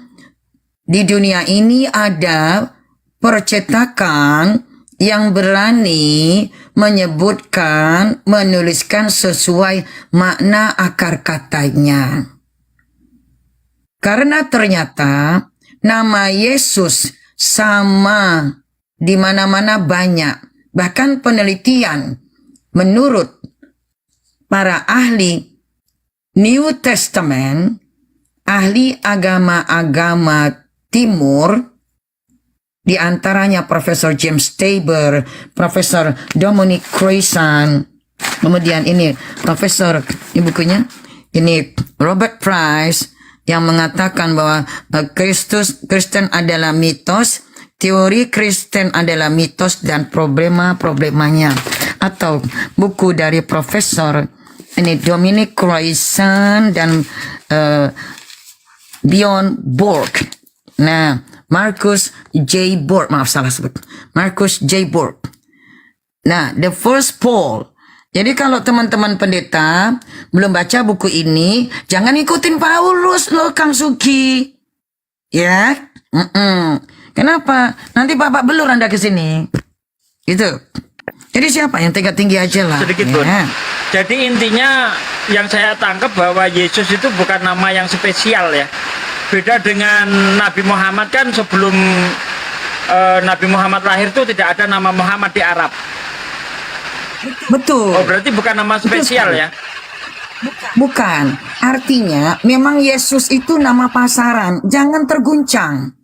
di dunia ini ada percetakan yang berani menyebutkan, menuliskan sesuai makna akar katanya. Karena ternyata nama Yesus sama di mana-mana banyak. Bahkan penelitian menurut para ahli New Testament, ahli agama-agama timur, di antaranya Profesor James Tabor, Profesor Dominic Creyson, kemudian ini Profesor, ini bukunya, ini Robert Price, yang mengatakan bahwa Kristen adalah mitos, teori Kristen adalah mitos dan problema-problemanya. Atau buku dari Profesor ini Dominic Creyson dan Bjorn Borg. Nah, Marcus J. Borg, maaf salah sebut. Marcus J. Borg. Nah, The First Paul. Jadi kalau teman-teman pendeta belum baca buku ini, jangan ikutin Paulus loh Kang Sugi. Ya? Kenapa? Nanti babak belur Anda ke sini. Gitu. Jadi siapa yang tinggi aja lah. Sedikit Bun. Jadi intinya yang saya tangkap bahwa Yesus itu bukan nama yang spesial ya. Beda dengan Nabi Muhammad, kan sebelum Nabi Muhammad lahir itu tidak ada nama Muhammad di Arab. Betul. Oh, berarti bukan nama spesial ya? Bukan. Artinya memang Yesus itu nama pasaran. Jangan terguncang.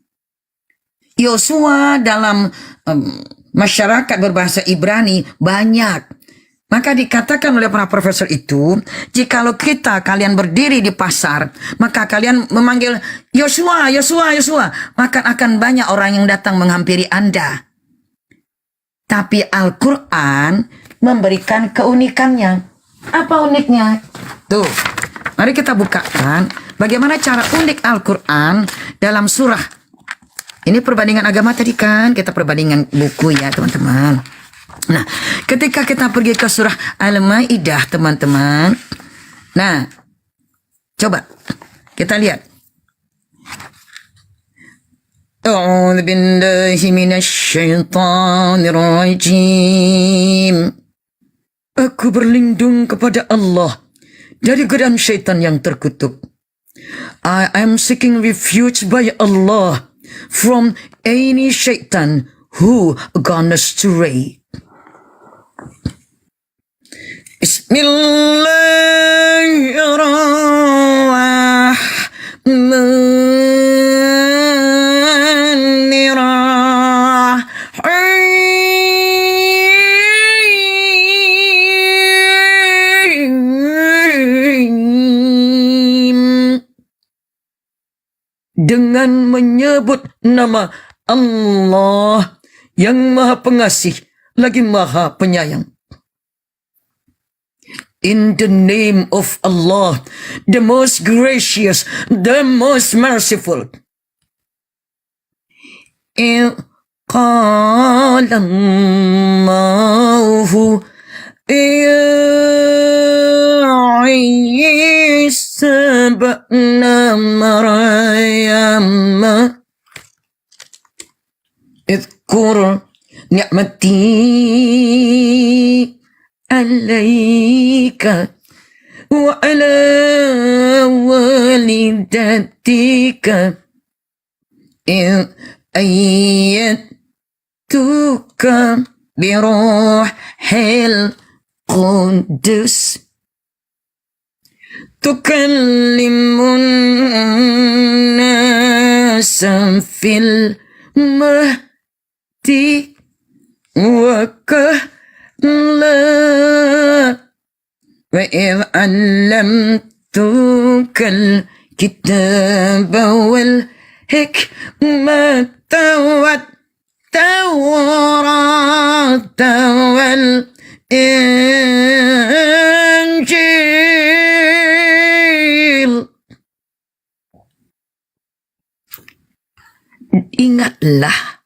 Yosua dalam masyarakat berbahasa Ibrani banyak. Maka dikatakan oleh para profesor itu, jikalau kalian berdiri di pasar, maka kalian memanggil Yosua, maka akan banyak orang yang datang menghampiri Anda. Tapi Al-Quran memberikan keunikannya. Apa uniknya? Tuh, mari kita bukakan bagaimana cara unik Al-Quran dalam surah Ini perbandingan agama tadi kan, kita perbandingan buku ya teman-teman. Nah, ketika kita pergi ke surah Al-Maidah teman-teman. Nah, coba kita lihat. A'udzu billahi minasyaitonir rajim. Aku berlindung kepada Allah dari godaan syaitan yang terkutuk. I am seeking refuge by Allah from any shaitan who gone astray. Bismillahirrahmanirrahim. Dengan menyebut nama Allah yang Maha Pengasih lagi Maha Penyayang. In the name of Allah, the most gracious, the most merciful. قال الله يا عيسى ابن مريم اذكر نعمتي عليك وعلى والدتك إذ أيدتك بروح القدس تكلم الناس في المهد وكهلا وإذ علمتك الكتاب والحكمة والتوراة والإنجيل. Ingatlah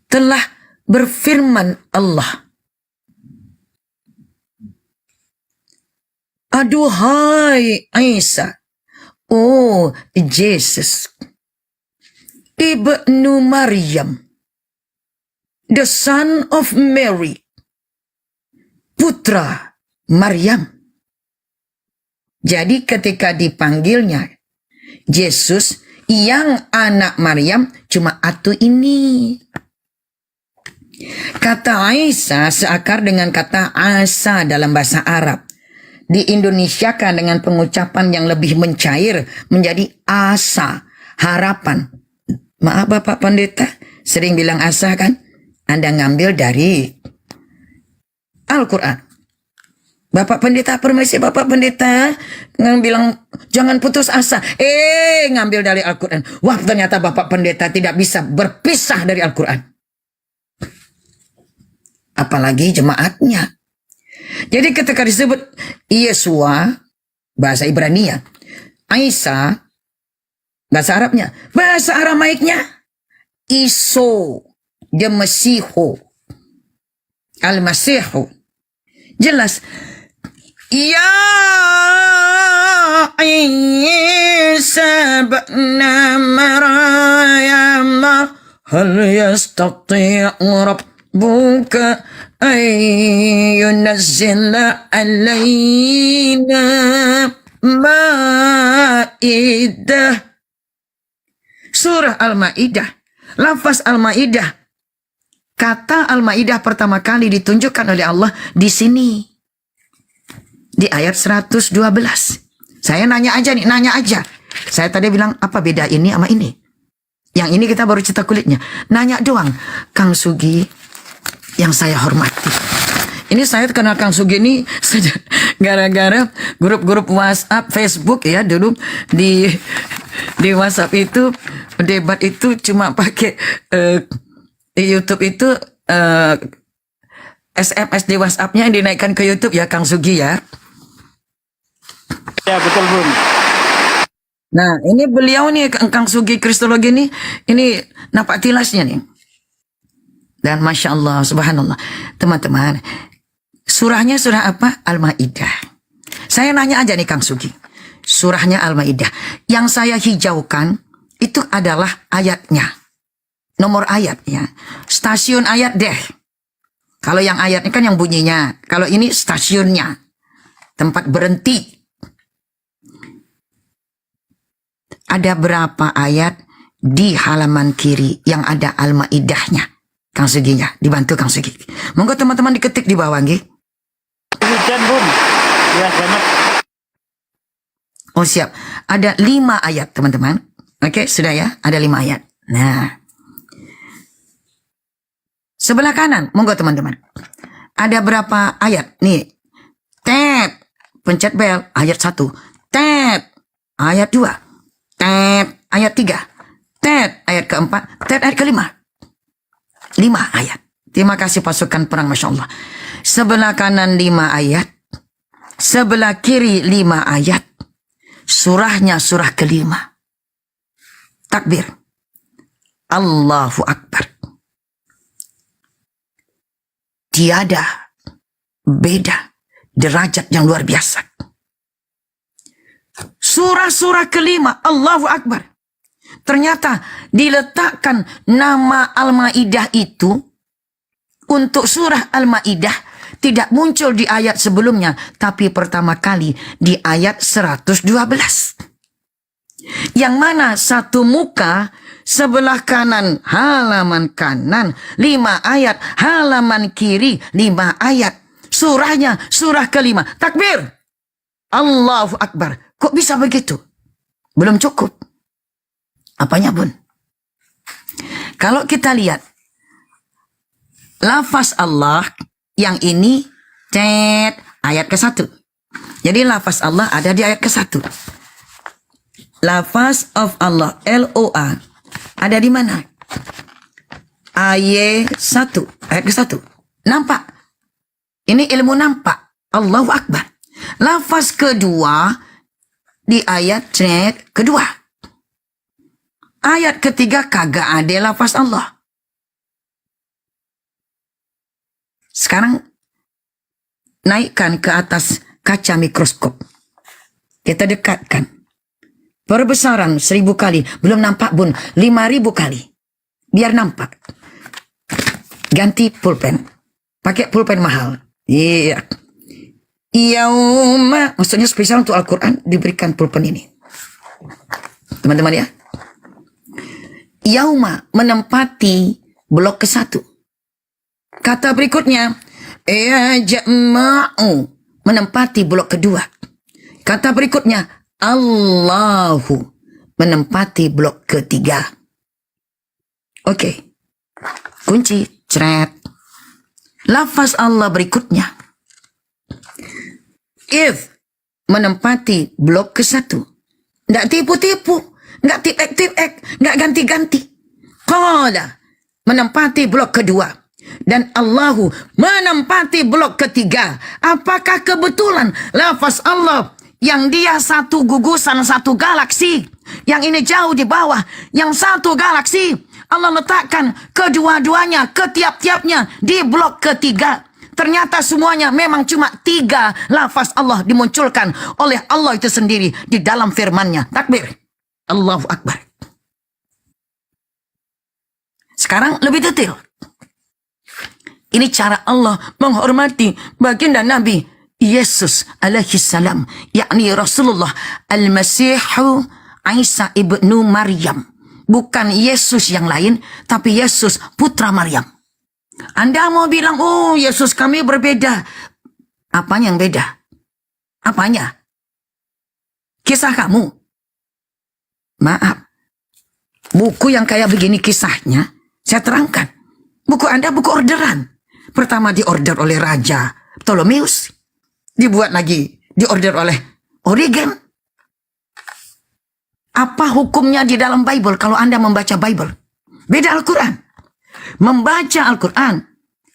telah berfirman Allah, aduhai Isa, oh Jesus, Ibnu Maryam, the son of Mary, putra Maryam. Jadi ketika dipanggilnya Yesus yang anak Maryam cuma atu ini. Kata Isa seakar dengan kata asa dalam bahasa Arab. Diindonesiakan dengan pengucapan yang lebih mencair menjadi asa, harapan. Maaf Bapak Pendeta, sering bilang asa kan? Anda ngambil dari Al-Quran. Bapak Pendeta, permisi Bapak Pendeta, bilang jangan putus asa. Ngambil dari Al-Quran. Wah, ternyata Bapak Pendeta tidak bisa berpisah dari Al-Quran. Apalagi jemaatnya. Jadi ketika disebut Yesua, bahasa Ibrania, Isa, bahasa Arabnya, bahasa Aramaiknya, Iso, the Masihu, Al-Masihu. Jelas. Ya Isa ba'na Maryam, hal yastati'u rabbuka ينزل علينا مائدة. Surah Al-Maidah, lafaz Al-Maidah, kata Al-Maidah pertama kali ditunjukkan oleh Allah di sini di ayat 112. Saya nanya aja. Saya tadi bilang apa beda ini sama ini. Yang ini kita baru cetak kulitnya. Nanya doang, Kang Sugi yang saya hormati. Ini saya kenal Kang Sugi ini gara-gara grup-grup WhatsApp, Facebook ya, dulu di WhatsApp itu debat itu cuma pakai di YouTube itu SMS di WhatsApp-nya yang dinaikkan ke YouTube ya Kang Sugi ya. Ya betul Bung. Nah, ini beliau nih, Kang Sugi Kristologi ini nampak tilasnya nih. Dan Masya Allah, Subhanallah. Teman-teman, surahnya surah apa? Al-Ma'idah. Saya nanya aja nih Kang Sugi. Surahnya Al-Ma'idah. Yang saya hijaukan, itu adalah ayatnya. Nomor ayatnya. Stasiun ayat deh. Kalau yang ayatnya kan yang bunyinya. Kalau ini stasiunnya. Tempat berhenti. Ada berapa ayat di halaman kiri yang ada Al-Maidahnya? Kang Suginya, dibantu Kang Sugi. Monggo teman-teman diketik di bawah nggih. Hujan, Bun. Ya, banyak. Oh siap. Ada 5 ayat teman-teman. Oke, sudah ya. Ada 5 ayat. Nah. Sebelah kanan, monggo teman-teman. Ada berapa ayat? Nih. Tet. Pencet bel. Ayat 1. Tet. Ayat 2. Tet. Ayat 3. Tet. Ayat keempat. Tet. Ayat kelima. 5 ayat. Terima kasih pasukan perang, Masya Allah. Sebelah kanan 5 ayat. Sebelah kiri 5 ayat. Surahnya surah kelima. Takbir. Allahu Akbar. Tiada beda derajat yang luar biasa. Surah-surah kelima, Allahu Akbar. Ternyata diletakkan nama Al-Ma'idah itu untuk surah Al-Ma'idah tidak muncul di ayat sebelumnya, tapi pertama kali di ayat 112. Yang mana satu muka sebelah kanan halaman kanan 5 ayat, halaman kiri 5 ayat. Surahnya surah kelima. Takbir. Allahu Akbar. Kok bisa begitu? Belum cukup. Apanya, Bun? Kalau kita lihat lafaz Allah yang ini ayat ke-1. Jadi lafaz Allah ada di ayat ke-1. Lafaz of Allah, L-O-A, ada di mana? Ayat 1, ayat ke-1. Nampak? Ini ilmu nampak. Allahu Akbar. Lafaz kedua di ayat kedua. Ayat ketiga kagak ada lafaz Allah. Sekarang naikkan ke atas kaca mikroskop. Kita dekatkan. Perbesaran 1000 kali. Belum nampak, Bun. 5000 kali. Biar nampak. Ganti pulpen. Pakai pulpen mahal. Iya. Yauma. Maksudnya spesial untuk Al-Quran diberikan pulpen ini. Teman-teman ya. Yauma menempati blok ke-1. Kata berikutnya. Jama'u menempati blok kedua. Kata berikutnya. Allahu menempati blok ketiga. Oke. Kunci. Cret. Lafaz Allah berikutnya. If menempati blok ke-1. Nggak tipu-tipu. Nggak tip-ek, nggak ganti-ganti. Qala menempati blok kedua. Dan Allahu menempati blok ketiga. Apakah kebetulan lafaz Allah yang dia satu gugusan satu galaksi, yang ini jauh di bawah, yang satu galaksi, Allah letakkan kedua-duanya, ketiap-tiapnya di blok ketiga. Ternyata semuanya memang cuma 3 lafaz Allah dimunculkan oleh Allah itu sendiri di dalam firman-Nya. Takbir. Allahu Akbar. Sekarang lebih detail. Ini cara Allah menghormati baginda Nabi Yesus alaihi salam, yakni Rasulullah Al-Masihu Isa ibnu Maryam. Bukan Yesus yang lain, tapi Yesus putra Maryam. Anda mau bilang, oh Yesus kami berbeda. Apanya yang beda? Apanya? Kisah kamu? Maaf. Buku yang kayak begini kisahnya, saya terangkan. Buku Anda buku orderan. Pertama diorder oleh Raja Ptolemeus. Dibuat lagi, diorder oleh Origen. Apa hukumnya di dalam Bible kalau Anda membaca Bible? Beda Al-Quran. Membaca Al-Quran,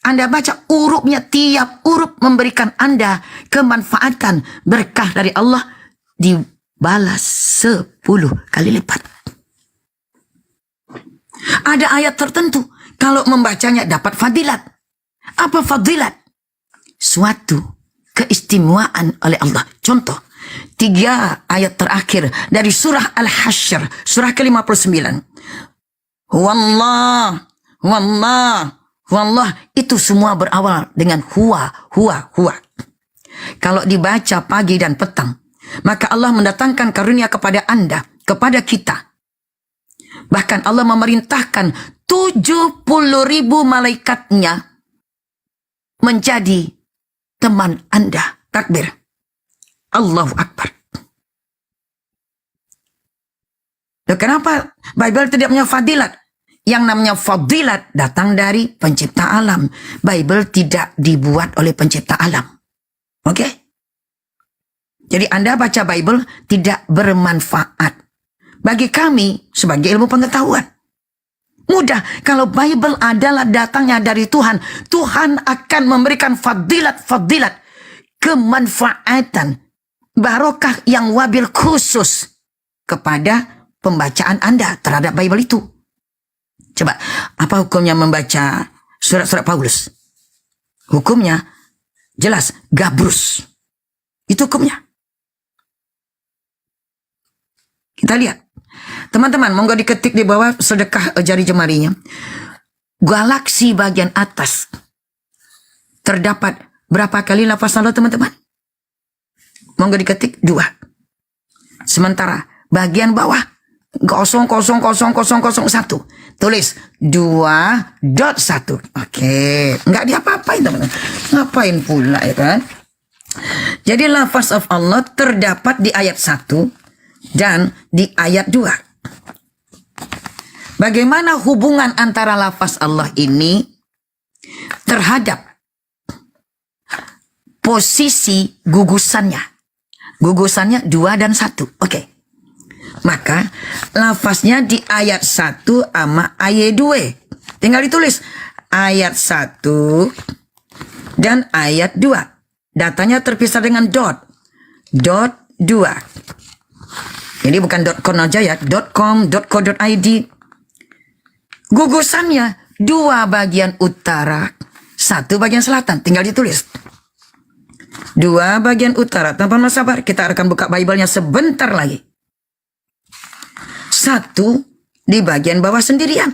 Anda baca hurufnya, tiap huruf memberikan Anda kemanfaatan berkah dari Allah. balas 10 kali lipat. Ada ayat tertentu kalau membacanya dapat fadilat. Apa fadilat? Suatu keistimewaan oleh Allah. Contoh, 3 ayat terakhir dari surah Al-Hasyr, surah ke-59. Wallah, wallah, wallah, itu semua berawal dengan huwa. Kalau dibaca pagi dan petang, maka Allah mendatangkan karunia kepada Anda, kepada kita. Bahkan Allah memerintahkan 70.000 malaikatnya menjadi teman Anda. Takbir. Allahu Akbar. Loh, kenapa Bible tidak punya fadilat? Yang namanya fadilat datang dari pencipta alam. Bible tidak dibuat oleh pencipta alam. Oke? Jadi Anda baca Bible tidak bermanfaat. Bagi kami sebagai ilmu pengetahuan. Mudah, kalau Bible adalah datangnya dari Tuhan, Tuhan akan memberikan fadilat-fadilat, kemanfaatan, barokah yang wabil khusus kepada pembacaan Anda terhadap Bible itu. Coba, apa hukumnya membaca surat-surat Paulus? Hukumnya jelas, gabrus. Itu hukumnya. Kita lihat. Teman-teman, monggo diketik di bawah sedekah jari jemarinya. Galaksi bagian atas terdapat berapa kali lafaz Allah, teman-teman? Monggo diketik 2. Sementara bagian bawah 0,00001 tulis 2.1. Oke, nggak diapa-apain, teman-teman. Ngapain pula, ya kan? Jadi lafaz of Allah terdapat di ayat 1 dan di ayat 2. Bagaimana hubungan antara lafaz Allah ini terhadap posisi gugusannya? Gugusannya 2 dan 1. Oke. Maka lafaznya di ayat 1 sama ayat 2. Tinggal ditulis ayat 1 dan ayat 2. Datanya terpisah dengan dot. Dot 2. Ini bukan .com aja ya, .com, .co.id. Gugusannya 2 bagian utara, 1 bagian selatan. Tinggal ditulis 2 bagian utara. Tanpa sabar, kita akan buka Bible-nya sebentar lagi. 1 di bagian bawah sendirian.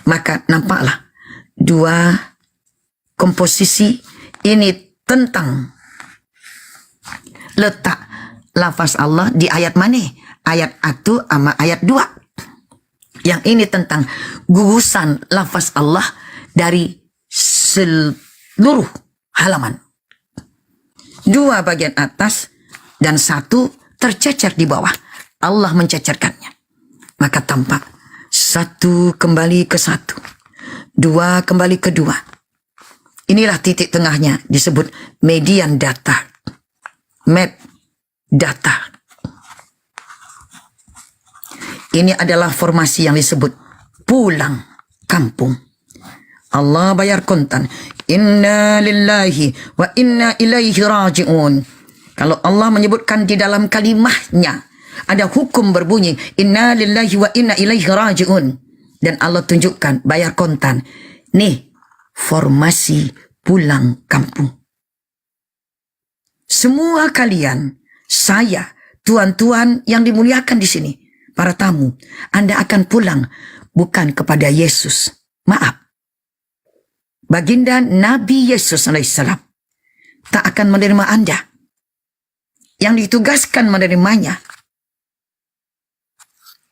Maka nampaklah 2 komposisi ini tentang letak lafaz Allah di ayat mana? Ayat 1 sama ayat 2. Yang ini tentang gugusan lafaz Allah dari seluruh halaman. 2 bagian atas dan 1 tercecer di bawah. Allah mencecerkannya. Maka tampak 1 kembali ke 1. 2 kembali ke 2. Inilah titik tengahnya disebut median data. Map data. Ini adalah formasi yang disebut pulang kampung. Allah bayar kontan. Inna lillahi wa inna ilaihi raji'un. Kalau Allah menyebutkan di dalam kalimahnya, ada hukum berbunyi inna lillahi wa inna ilaihi raji'un. Dan Allah tunjukkan bayar kontan. Nih, formasi pulang kampung. Semua kalian, saya, tuan-tuan yang dimuliakan di sini, para tamu, Anda akan pulang bukan kepada Yesus. Maaf. Baginda Nabi Yesus alaihissalam tak akan menerima Anda. Yang ditugaskan menerimanya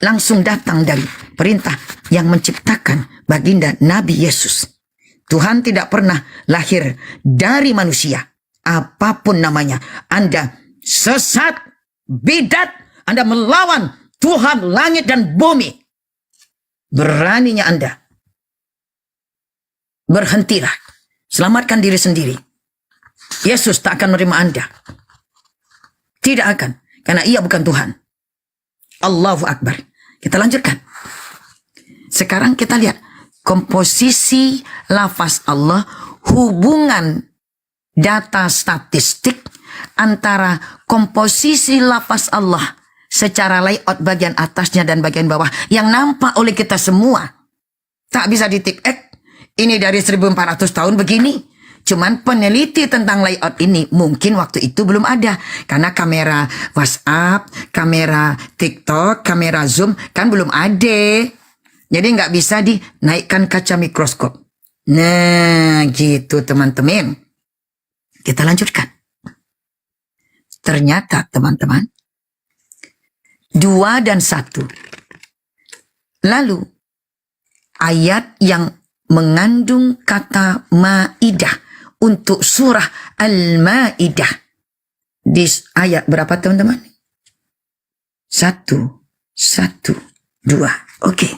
langsung datang dari perintah yang menciptakan baginda Nabi Yesus. Tuhan tidak pernah lahir dari manusia. Apapun namanya. Anda sesat, bidat, Anda melawan Tuhan langit dan bumi. Beraninya Anda. Berhentilah. Selamatkan diri sendiri. Yesus tak akan menerima Anda. Tidak akan. Karena ia bukan Tuhan. Allahu Akbar. Kita lanjutkan. Sekarang kita lihat. Komposisi lafaz Allah. Hubungan data statistik antara komposisi lafaz Allah secara layout bagian atasnya dan bagian bawah yang nampak oleh kita semua. Tak bisa ditip ini dari 1400 tahun begini. Cuman peneliti tentang layout ini mungkin waktu itu belum ada. Karena kamera WhatsApp, kamera TikTok, kamera Zoom kan belum ada. Jadi nggak bisa dinaikkan kaca mikroskop. Nah gitu teman-teman. Kita lanjutkan. Ternyata teman-teman 2 dan 1. Lalu ayat yang mengandung kata Maidah untuk surah Al-Maidah di ayat berapa teman-teman? 1, 2. Oke.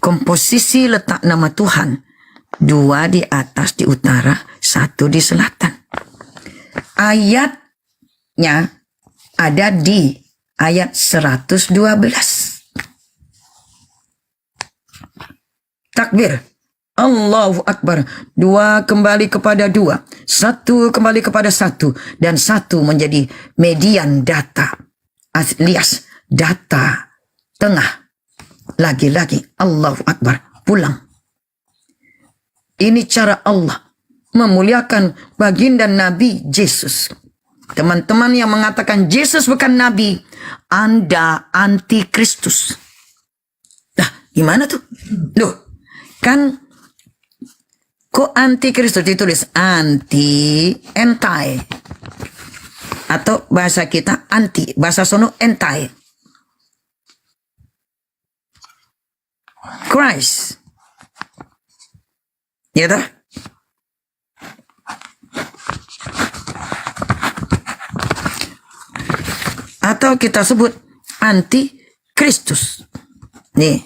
Komposisi letak nama Tuhan 2 di atas di utara, 1 di selatan. Ayatnya ada di ayat 112. Takbir. Allahu Akbar. 2 kembali kepada 2. 1 kembali kepada 1. Dan 1 menjadi median data. Alias data tengah. Lagi-lagi Allahu Akbar. Pulang. Ini cara Allah memuliakan baginda Nabi Yesus. Teman-teman yang mengatakan Yesus bukan Nabi, Anda anti-Kristus. Nah, gimana tuh? Loh, kan kok anti-Kristus ditulis anti. Atau bahasa kita anti, bahasa sono anti. Christ. Ya toh? Atau kita sebut anti-Kristus. Nih.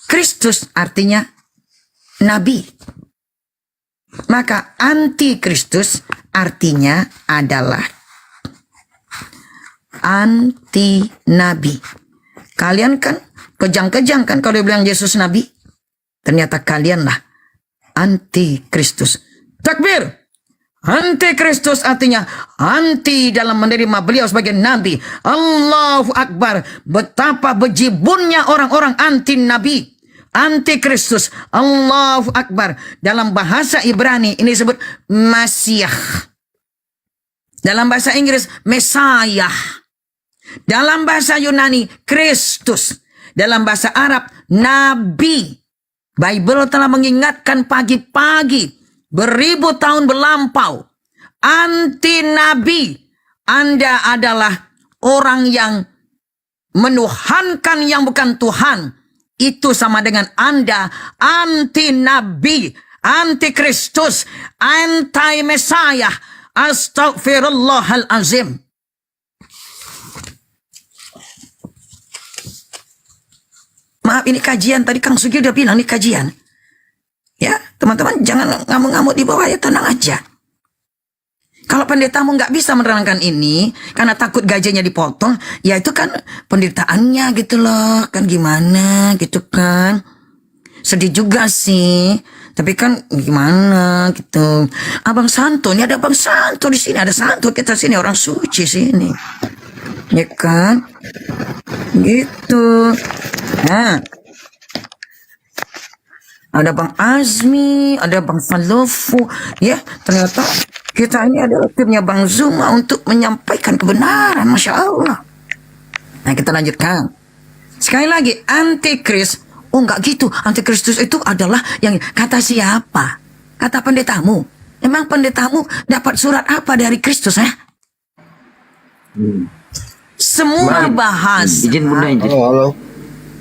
Kristus artinya Nabi. Maka anti-Kristus artinya adalah anti-Nabi. Kalian kan kejang-kejang kan kalau bilang Yesus Nabi. Ternyata kalianlah anti-Kristus. Takbir! Anti-Kristus artinya anti dalam menerima beliau sebagai Nabi. Allahu Akbar. Betapa bejibunnya orang-orang anti-Nabi. Anti-Kristus. Allahu Akbar. Dalam bahasa Ibrani ini disebut Masiah. Dalam bahasa Inggris Messiah. Dalam bahasa Yunani Kristus. Dalam bahasa Arab Nabi. Bible telah mengingatkan pagi-pagi beribu tahun berlampau. Anti-Nabi. Anda adalah orang yang menuhankan yang bukan Tuhan. Itu sama dengan Anda anti-Nabi, anti-Kristus, anti-Mesiah. Astaghfirullahalazim. Maaf, ini kajian. Tadi Kang Sugi udah bilang ini kajian. Ya, teman-teman jangan ngamuk-ngamuk di bawah ya, tenang aja. Kalau pendetamu nggak bisa menerangkan ini karena takut gajinya dipotong, ya itu kan penderitaannya gitu loh, kan gimana gitu kan. Sedih juga sih, tapi kan gimana gitu. Abang Santo, ini ada Abang Santo di sini, ada Santo kita sini, orang suci sini, ya kan, gitu. Nah, ada Bang Azmi, ada Bang Falofu, ya ternyata kita ini adalah timnya Bang Zuma untuk menyampaikan kebenaran, Masya Allah. Nah kita lanjutkan. Sekali lagi, antikris. Oh enggak gitu, antikristus itu adalah yang kata siapa? Kata pendetamu. Emang pendetamu dapat surat apa dari Kristus ya? Semua bahas. Izin Bunda, izin. Halo.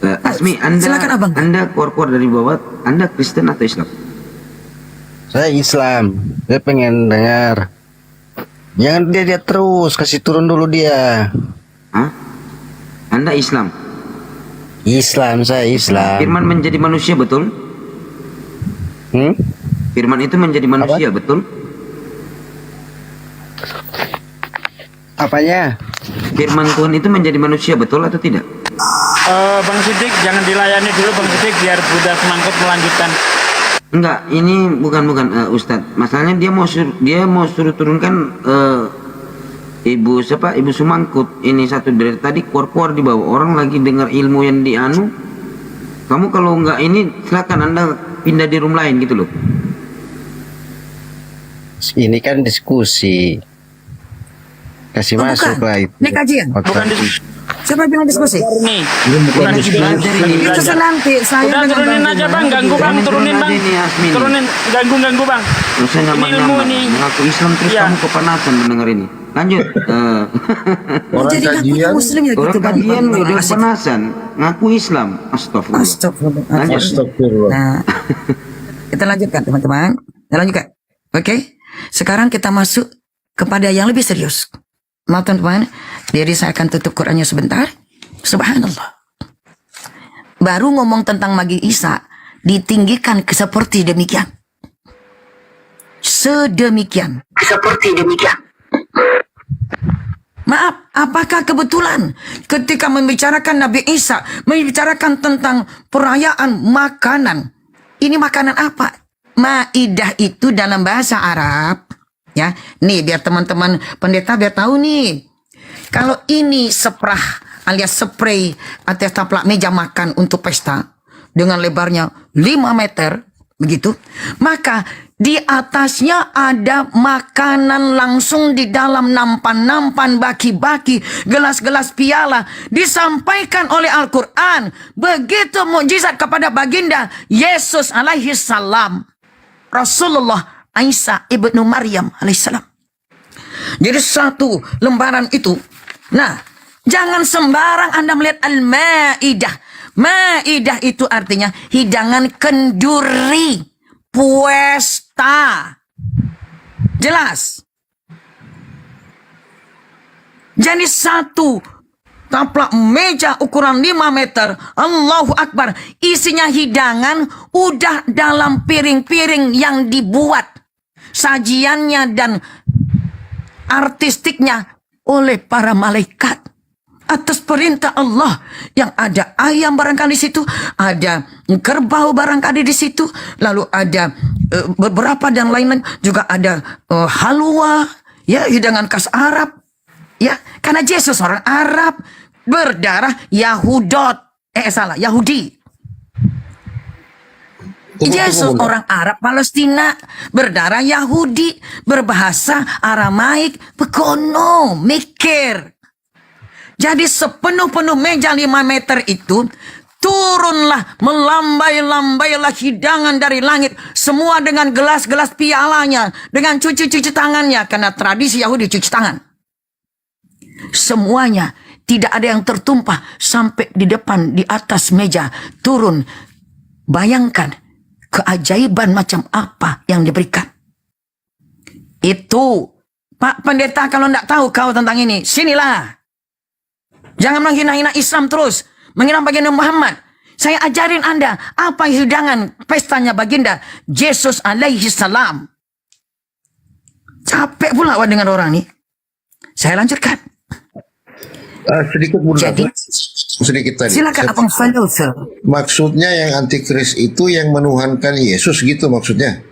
Asmi, Anda, silakan Abang. Anda keluar dari bawah, Anda Kristen atau Islam? Saya Islam. Saya pengen dengar. Jangan dia terus, kasih turun dulu dia. Hah? Anda Islam? Islam, saya Islam. Firman menjadi manusia, betul? Firman itu menjadi manusia, betul? Apanya? Firman Tuhan itu menjadi manusia, betul atau tidak? Bang Sidik, jangan dilayani dulu Bang Sidik, biar Buddha Semangkut melanjutkan. Enggak, ini bukan Ustadz. Masalahnya dia mau suruh turunkan Ibu Sumangkut ini satu dari tadi keluar di bawah, orang lagi dengar ilmu yang dianu. Kamu kalau enggak ini silakan Anda pindah di room lain gitu loh. Ini kan diskusi. Kasih masuk lah itu. Ini kajian. Bukan Siapa bilang diskusi? Nih. Bukan diskusi. Itu nanti saya Udah turunin aja bang, ganggu bang, turunin bang, turunin, ganggu bang. Terus saya Ini ilmu ini. Mengaku Islam terus kamu kepanasan mendengar ini. Lanjut. Orang kajian, Muslim ya Orang gitu Bang. kajian udah kepanasan. Ngaku Islam. Astagfirullah. Lanjut. astagfirullah. Nah, kita lanjutkan teman-teman. Kita lanjutkan. Oke. Sekarang kita masuk kepada yang lebih serius. Maaf teman-teman, jadi saya akan tutup Qurannya sebentar. Subhanallah. Baru ngomong tentang Nabi Isa, ditinggikan seperti demikian. Sedemikian. Seperti demikian. Maaf, apakah kebetulan ketika membicarakan Nabi Isa, membicarakan tentang perayaan makanan. Ini makanan apa? Maidah itu dalam bahasa Arab. Ya, nih biar teman-teman pendeta biar tahu nih. Kalau ini seprah alias spray atas taplak meja makan untuk pesta dengan lebarnya 5 meter, begitu, maka di atasnya ada makanan langsung di dalam nampan-nampan, baki-baki, gelas-gelas piala, disampaikan oleh Al-Quran. Begitu mukjizat kepada baginda Yesus alaihi salam, Rasulullah Isa ibnu Maryam alaihissalam. Jadi satu lembaran itu. Nah, jangan sembarang Anda melihat Al-Maidah. Maidah itu artinya hidangan kenduri, puesta. Jelas. Jadi satu taplak meja ukuran 5 meter, Allahu Akbar, isinya hidangan udah dalam piring-piring yang dibuat sajiannya dan artistiknya oleh para malaikat atas perintah Allah. Yang ada ayam barangkali di situ, ada kerbau barangkali di situ, lalu ada beberapa dan lain-lain, juga ada halwa, ya, hidangan khas Arab, ya, karena Yesus orang Arab, berdarah Yahudi. Yesus orang Arab Palestina, berdarah Yahudi, berbahasa Aramaik, pekono, mikir. Jadi sepenuh-penuh meja 5 meter itu, turunlah, melambai-lambailah hidangan dari langit, semua dengan gelas-gelas pialanya, dengan cuci-cuci tangannya, karena tradisi Yahudi cuci tangan. Semuanya, tidak ada yang tertumpah sampai di depan, di atas meja, turun. Bayangkan, keajaiban macam apa yang diberikan. Itu, Pak Pendeta, kalau tidak tahu kau tentang ini, sinilah. Jangan menghina-hina Islam terus, menghina baginda Muhammad. Saya ajarin Anda apa hidangan pestanya baginda Yesus alaihi salam. Capek pula dengan orang ini. Saya lanjutkan. Sedikit Jadi, sedikit tadi. silakan Abang Fadil. Maksudnya yang antikris itu yang menuhankan Yesus gitu maksudnya.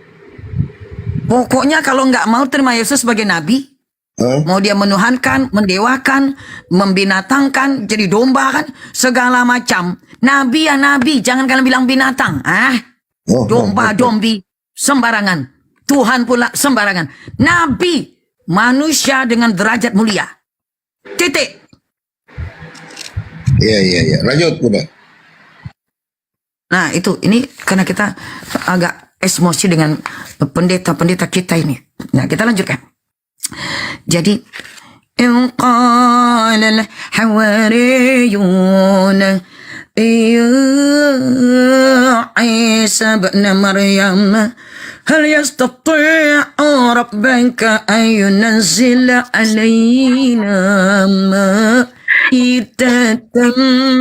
Pokoknya kalau nggak mau terima Yesus sebagai nabi, mau dia menuhankan, mendewakan, membinatangkan, jadi domba kan, segala macam. Nabi ya nabi, jangan kalian bilang binatang. Domba, dombi, sembarangan. Tuhan pula sembarangan. Nabi, manusia dengan derajat mulia. Titik. Iya. Lanjut, udah. Nah itu, ini karena kita agak emosi dengan pendeta-pendeta kita ini. Nah kita lanjutkan. Jadi, in qala al-hawariyun ya Isa ibn Maryam hal yastati'u rabbuka an yunzila alaina ma'idatan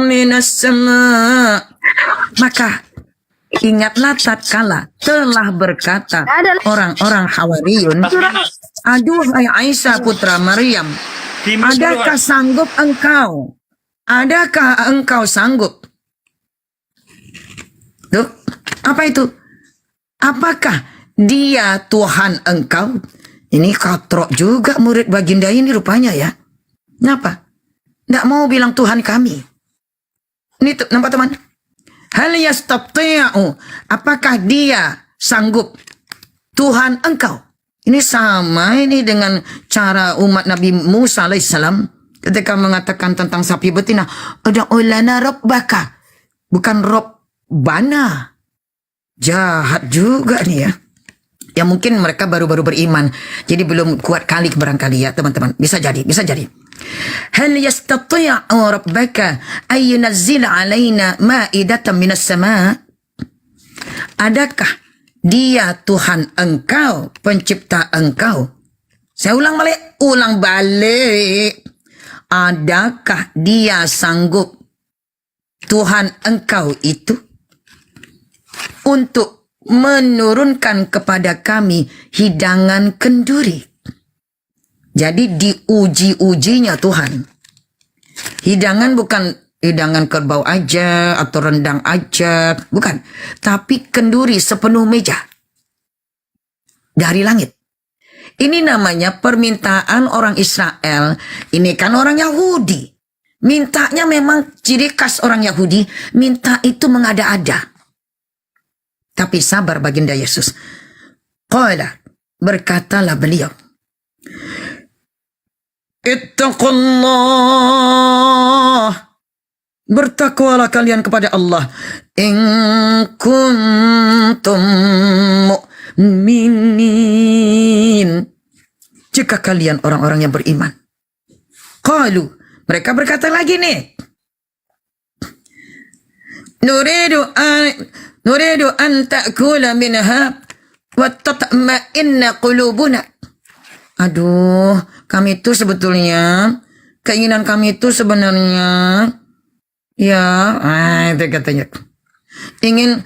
minas sama'. Maka ingatlah tatkala telah berkata orang-orang Hawariyun, aduhai Isa putra Maryam, adakah sanggup engkau? Adakah engkau sanggup? Tuh, apa itu? apakah dia Tuhan engkau? Ini katrok juga murid baginda ini rupanya ya. Kenapa? Nggak mau bilang Tuhan kami. Ini nampak teman? Hal yastati'u, apakah dia sanggup Tuhan engkau? Ini sama ini dengan cara umat Nabi Musa alaihissalam ketika mengatakan tentang sapi betina, ud'u lana rabbaka, bukan Rabbana. Jahat juga nih ya. Ya mungkin mereka baru-baru beriman, jadi belum kuat kali barangkali ya teman-teman. Bisa jadi. Hal yastati'u rabbaka ay yunazzila alaina ma'idatan minas sama'? Adakah dia Tuhan engkau, pencipta engkau? Saya ulang balik. Adakah dia sanggup Tuhan engkau itu untuk menurunkan kepada kami hidangan kenduri? Jadi diuji-ujinya Tuhan. Hidangan bukan hidangan kerbau aja atau rendang aja, bukan. Tapi kenduri sepenuh meja dari langit. Ini namanya permintaan orang Israel. Ini kan orang Yahudi. Mintanya memang ciri khas orang Yahudi. Minta itu mengada-ada. Tapi sabar baginda Yesus. Qala, berkatalah beliau, Ittaqullah, bertakwalah kalian kepada Allah. In kuntum mu'minin, jika kalian orang-orang yang beriman. Qalu, mereka berkata lagi nih, Nuridu an ta'kula minha wa tatma'inna qulubuna. Aduh, kami itu sebetulnya, keinginan kami itu sebenarnya, itu katanya, ingin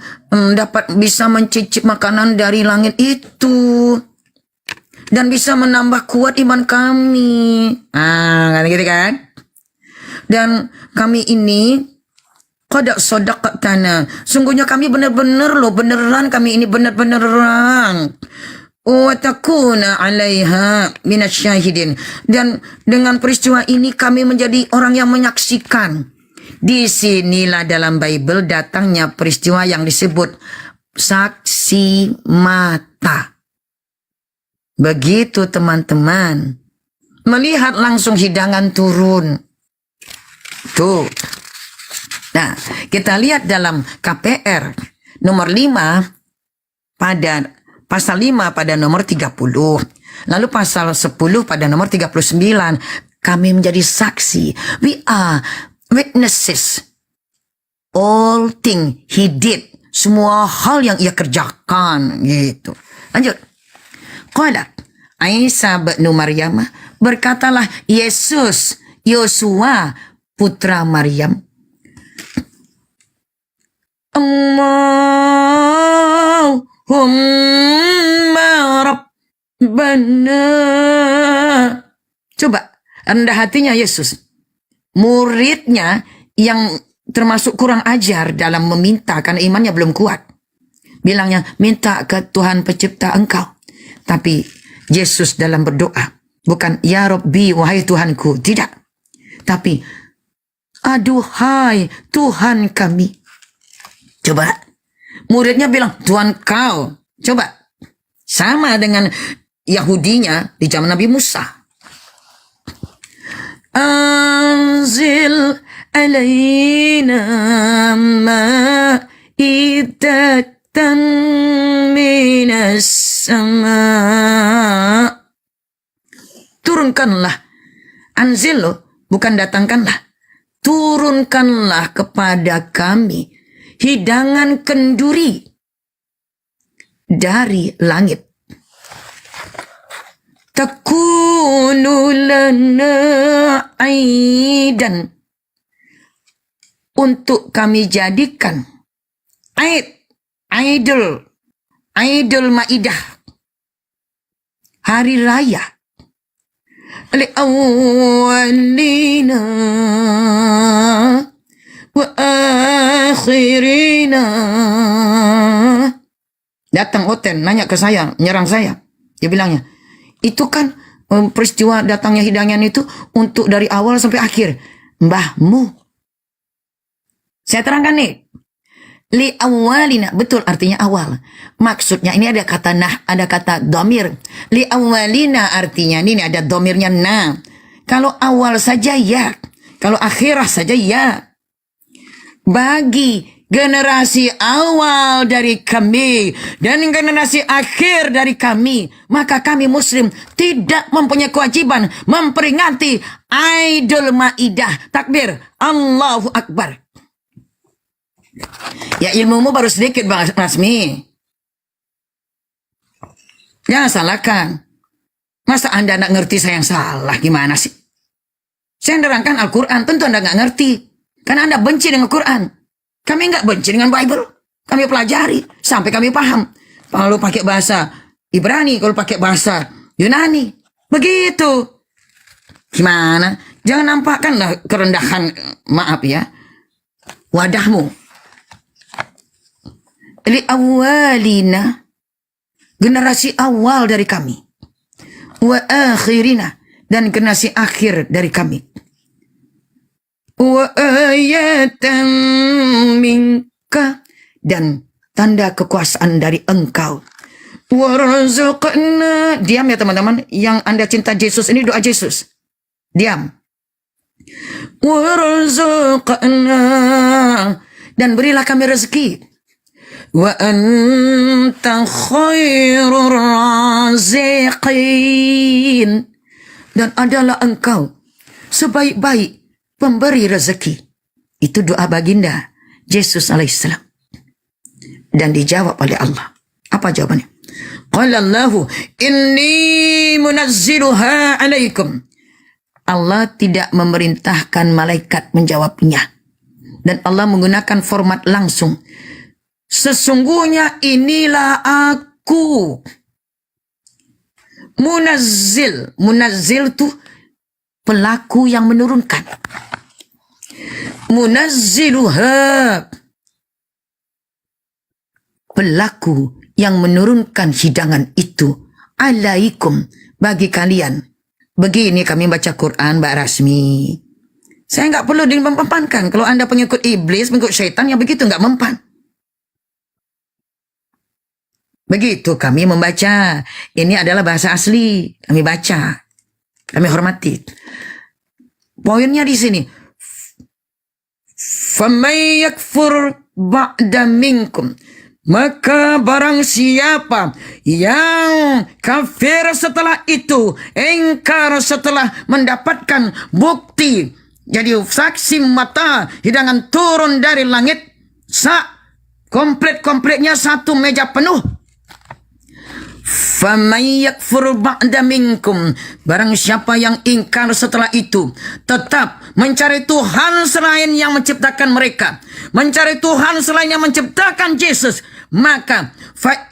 dapat bisa mencicip makanan dari langit itu dan bisa menambah kuat iman kami. Kan gitu kan? Dan kami ini qad sadaqtana, sungguhnya kami benar-benar loh, beneran kami ini benar-beneran. Wa takuna 'alaiha minasyahidin, dan dengan peristiwa ini kami menjadi orang yang menyaksikan. Disinilah dalam Bible datangnya peristiwa yang disebut saksi mata. Begitu teman-teman, melihat langsung hidangan turun. Tuh. Nah, kita lihat dalam KPR nomor 5 pada pasal 5 pada nomor 30. Lalu pasal 10 pada nomor 39. Kami menjadi saksi. We are witnesses. All thing he did. Semua hal yang ia kerjakan. Gitu. Lanjut. Qala Isa bin Maryam, berkatalah Yesus, Yosua putra Maryam, Allahumma Rabbana. Coba rendah hatinya Yesus. Muridnya yang termasuk kurang ajar dalam meminta karena imannya belum kuat. Bilangnya minta ke Tuhan pencipta engkau. Tapi Yesus dalam berdoa bukan ya Rabbi wahai Tuhanku, tidak. Tapi aduhai Tuhan kami. Coba, muridnya bilang, Tuhan kau. Coba, sama dengan Yahudinya di zaman Nabi Musa. Anzil alaina ma'idatan minas sama. Turunkanlah. Anzil loh, bukan datangkanlah. Turunkanlah kepada kami hidangan kenduri dari langit. Takunu lana aidan, untuk kami jadikan idol maidah, hari raya li awwalina wa akhirina, Datang Oten, nanya ke saya, nyerang saya. Dia bilangnya, itu kan peristiwa datangnya hidangan itu untuk dari awal sampai akhir. Mbahmu. Saya terangkan nih. Li awalina, betul artinya awal. Maksudnya ini ada kata nah, ada kata domir. Li awalina artinya ini ada domirnya na. Kalau awal saja ya. Kalau akhirah saja ya. Bagi generasi awal dari kami dan generasi akhir dari kami, maka kami muslim tidak mempunyai kewajiban memperingati Idul Maidah. Takbir, Allahu Akbar. Ya ilmumu baru sedikit Bang Rasmi. Jangan salahkan. Masa Anda nak ngerti saya yang salah, gimana sih? Saya nerangkan Al-Quran, tentu Anda nggak ngerti. Karena Anda benci dengan Quran. Kami nggak benci dengan Bible. Kami pelajari sampai kami paham. Kalau pakai bahasa Ibrani, kalau pakai bahasa Yunani. Begitu. Gimana? Jangan nampakkanlah kerendahan, maaf ya, wadahmu. Li awalina, generasi awal dari kami. Wa akhirina, dan generasi akhir dari kami. Wa ayatan minka, dan tanda kekuasaan dari engkau. Warzaqna, diam ya teman-teman, yang Anda cinta Yesus ini doa Yesus. Diam. Warzaqna, dan berilah kami rezeki. Wa anta khairur raziqin, dan adalah engkau sebaik-baik pemberi rezeki. Itu doa baginda Yesus alaihissalam. Dan dijawab oleh Allah. Apa jawabannya? Qala Allahu inni munazziluha alaikum. Allah tidak memerintahkan malaikat menjawabnya. Dan Allah menggunakan format langsung. Sesungguhnya inilah aku. Munazzil. Munazzil itu pelaku yang menurunkan. Munazziluha, pelaku yang menurunkan hidangan itu alaikum, bagi kalian. Begini kami baca Quran, Mbak Rasmi. Saya nggak perlu dimempankan. Kalau Anda pengikut iblis, pengikut syaitan, yang begitu nggak mempan. Begitu kami membaca. Ini adalah bahasa asli. Kami baca. Kami hormati. Poinnya di sini. Faman yakfur ba'da minkum, maka barang siapa yang kafir setelah itu, engkar setelah mendapatkan bukti, jadi saksi mata hidangan turun dari langit, komplit-komplitnya satu meja penuh. Faman yakfur ba'da minkum, barang siapa yang ingkar setelah itu, tetap mencari Tuhan selain yang menciptakan mereka, mencari Tuhan selain yang menciptakan Yesus, maka fa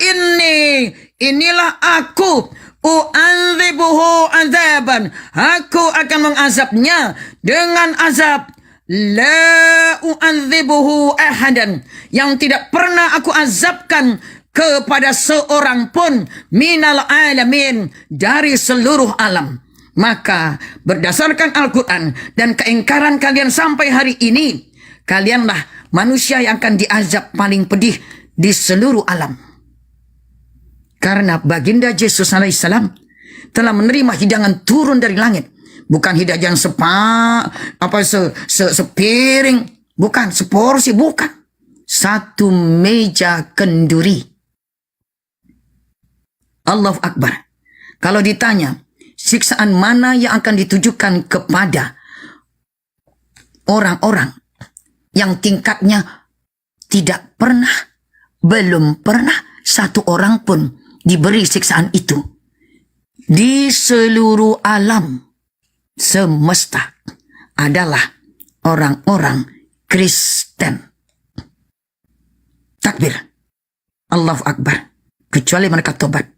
inilah aku u'adzibuhu azaban, aku akan mengazabnya dengan azab la u'adzibuhu ahadan, yang tidak pernah aku azabkan kepada seorang pun minal alamin, dari seluruh alam. Maka berdasarkan Al-Quran dan keingkaran kalian sampai hari ini, kalianlah manusia yang akan diazab paling pedih di seluruh alam. Karena baginda Yesus alaihissalam telah menerima hidangan turun dari langit. Bukan hidangan sepiring, bukan seporsi, bukan. Satu meja kenduri. Allahu Akbar. Kalau ditanya, siksaan mana yang akan ditujukan kepada orang-orang yang tingkatnya tidak pernah, belum pernah satu orang pun diberi siksaan itu di seluruh alam semesta, adalah orang-orang Kristen. Takbir. Allahu Akbar. Kecuali mereka tobat.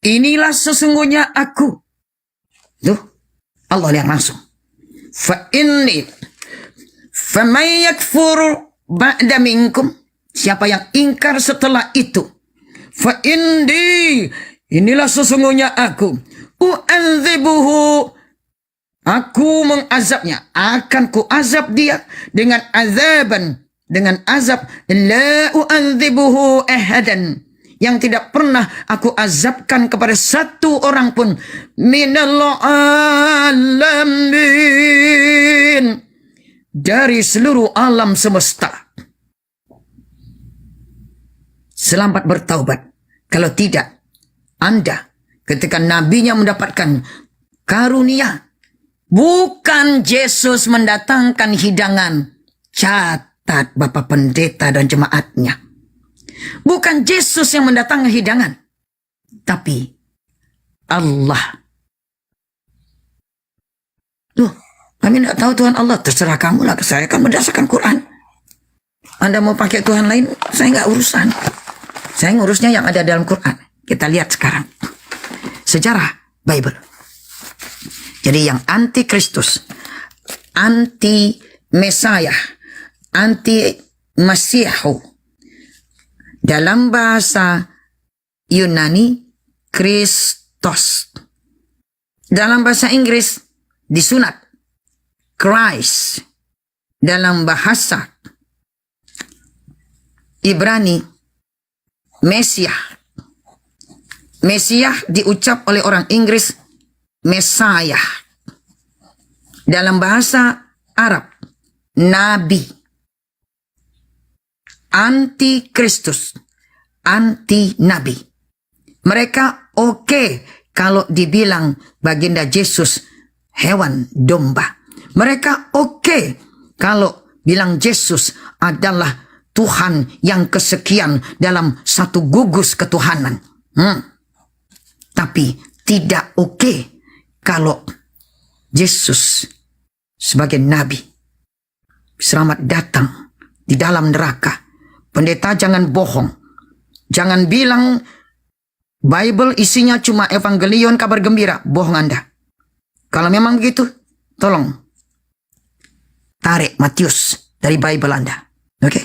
Inilah sesungguhnya aku. Tuh, Allah lihat langsung. Faman yakfur ba'da minkum, Siapa yang ingkar setelah itu, fa inilah sesungguhnya aku, u'anzibuhu, aku mengazabnya, akan kuazab dia dengan azab la u'anzibuhu ahadan, yang tidak pernah aku azabkan kepada satu orang pun minal alamin, dari seluruh alam semesta. Selamat bertaubat. Kalau tidak, Anda ketika nabinya mendapatkan karunia, bukan Yesus mendatangkan hidangan. Catat Bapak Pendeta dan jemaatnya. Bukan Yesus yang mendatangkan hidangan, tapi Allah. Loh, kami tidak tahu Tuhan Allah. Terserah kamu lah. Saya kan berdasarkan Quran. Anda mau pakai Tuhan lain, saya nggak urusan. Saya ngurusnya yang ada dalam Quran. Kita lihat sekarang sejarah Bible. Jadi yang anti Kristus, anti Mesiah, anti Masihu, dalam bahasa Yunani Kristos, dalam bahasa Inggris disunat Christ, dalam bahasa Ibrani Mesiah. Mesiah diucap oleh orang Inggris Messiah. Dalam bahasa Arab Nabi. Anti-Kristus, anti-Nabi. Mereka oke kalau dibilang baginda Yesus hewan domba. Mereka oke kalau bilang Yesus adalah Tuhan yang kesekian dalam satu gugus ketuhanan. Tapi tidak oke kalau Yesus sebagai Nabi. Selamat datang di dalam neraka. Pendeta jangan bohong. Jangan bilang Bible isinya cuma evangelion, kabar gembira. Bohong Anda. Kalau memang begitu, tolong tarik Matius dari Bible Anda. Oke?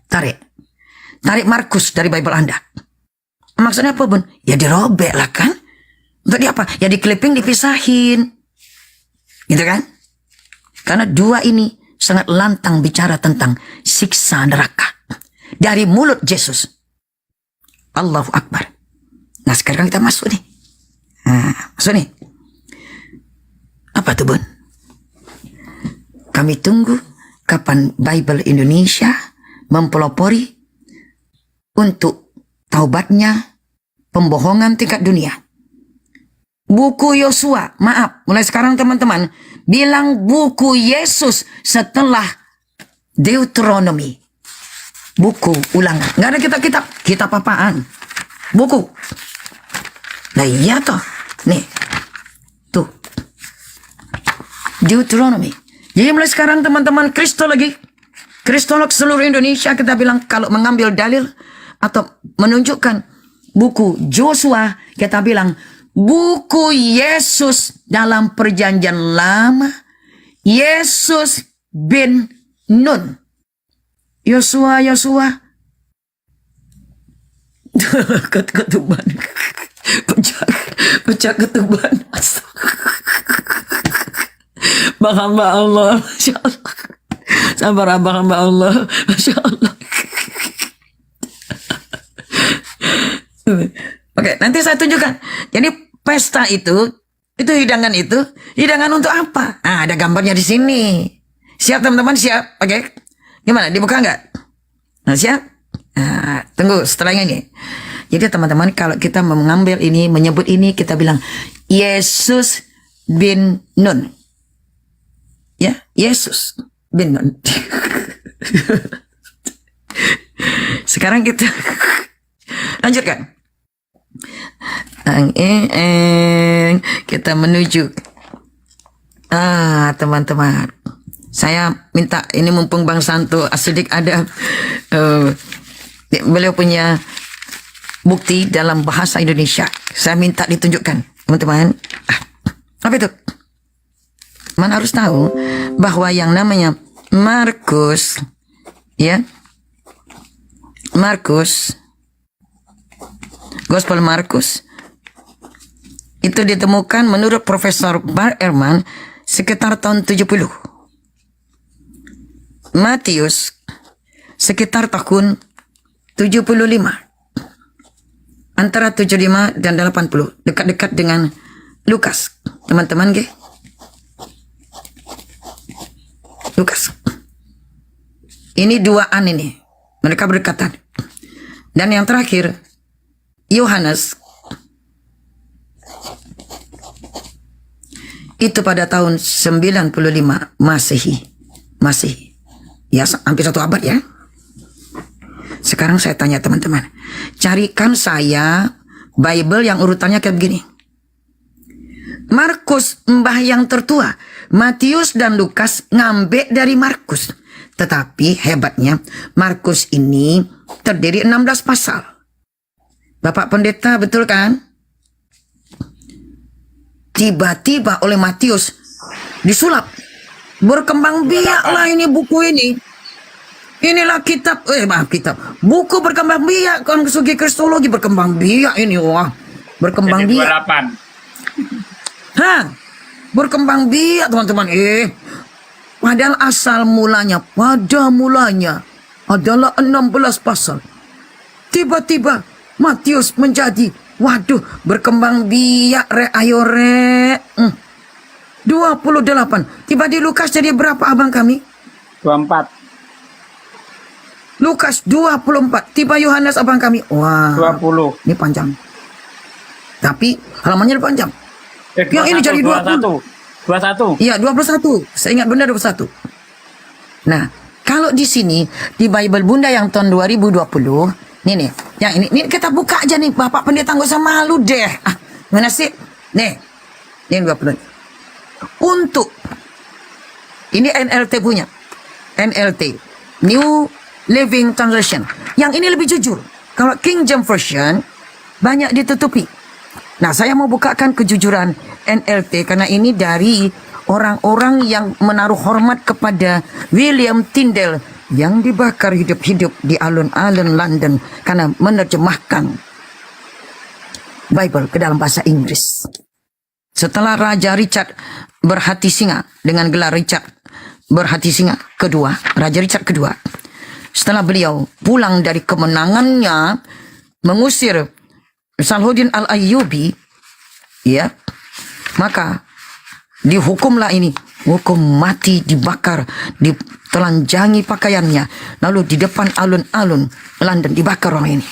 Tarik Markus dari Bible Anda. Maksudnya apa, Bun? Ya dirobek lah kan? Untuk dia apa? Ya dikliping, dipisahin. Gitu kan? Karena dua ini sangat lantang bicara tentang siksa neraka. Dari mulut Yesus. Allahu Akbar. Nah sekarang kita masuk nih. Masuk nih. Apa tuh, Bun? Kami tunggu kapan Bible Indonesia mempelopori untuk taubatnya pembohongan tingkat dunia. Buku Yosua, maaf, mulai sekarang teman-teman, bilang buku Yesus setelah Deuteronomy. Buku ulangan. Nggak ada kitab apaan. Buku. Nah iya toh. Nih. Tuh. Deuteronomy. Jadi mulai sekarang teman-teman Kristolog seluruh Indonesia, kita bilang kalau mengambil dalil atau menunjukkan buku Joshua, kita bilang buku Yesus dalam perjanjian lama, Yesus bin Nun. Yosua ketuban, pecah ketuban. Bang hamba Allah, Masya Allah. Sabar abang hamba Allah, Masya Allah. Oke, nanti saya tunjukkan. Jadi pesta itu hidangan untuk apa? Nah, ada gambarnya di sini. Siap teman-teman, siap? Oke. Gimana? Dibuka nggak? Nah, siap? Nah, tunggu setelah ini. Jadi teman-teman, kalau kita mengambil ini, menyebut ini, kita bilang Yesus bin Nun. Ya, Yesus bin Nun. Sekarang kita lanjutkan. Kita menuju. Teman-teman, saya minta ini mumpung Bang Santo Asidik ada, beliau punya bukti dalam bahasa Indonesia. Saya minta ditunjukkan, teman-teman. Apa itu? Man harus tahu bahwa yang namanya Markus, ya, Markus, Gospel Markus, itu ditemukan menurut Profesor Bart Ehrman sekitar tahun 70. Matius sekitar tahun 75. Antara 75 dan 80. Dekat-dekat dengan Lukas. Teman-teman, ge? Lukas. Ini duaan ini. Mereka berdekatan. Dan yang terakhir, Yohanes. Itu pada tahun 95 Masehi. Ya, hampir 1 abad ya. Sekarang saya tanya teman-teman. Carikan saya Bible yang urutannya kayak begini. Markus, mbah yang tertua. Matius dan Lukas ngambil dari Markus. Tetapi hebatnya, Markus ini terdiri 16 pasal. Bapak pendeta, betul kan? Tiba-tiba oleh Matius disulap. Berkembang biaklah ini buku ini. Inilah kitab, buku berkembang biak, kan segi kristologi berkembang biak ini, wah. Berkembang Jadi biak. 28. Berkembang biak teman-teman. Padahal pada mulanya adalah 16 pasal. Tiba-tiba Matius menjadi, waduh, berkembang biak ayo 28. Tiba di Lukas jadi berapa abang kami? 24. Lukas 24. Tiba Yohanes abang kami. Wah. 20. Ini panjang. Tapi halamannya panjang. Yang ini jadi 20. 21. Iya, 21. Saya ingat benar 21. Nah, kalau di sini di Bible Bunda yang tahun 2020, nih. Yang ini kita buka aja nih, Bapak Pendeta, nggak usah malu deh. Mana sih? Nih. Ini 20. Untuk ini NLT punya. NLT. New Living Translation. Yang ini lebih jujur. Kalau King James Version banyak ditutupi. Nah, saya mau bukakan kejujuran NLT karena ini dari orang-orang yang menaruh hormat kepada William Tyndale yang dibakar hidup-hidup di alun-alun London karena menerjemahkan Bible ke dalam bahasa Inggris. Setelah Raja Richard berhati singa dengan gelar Richard berhati singa kedua, Raja Richard kedua, setelah beliau pulang dari kemenangannya mengusir Salahuddin Al-Ayyubi, ya, maka dihukumlah ini, hukum mati, dibakar, ditelanjangi pakaiannya, lalu di depan alun-alun London dibakar orang ini.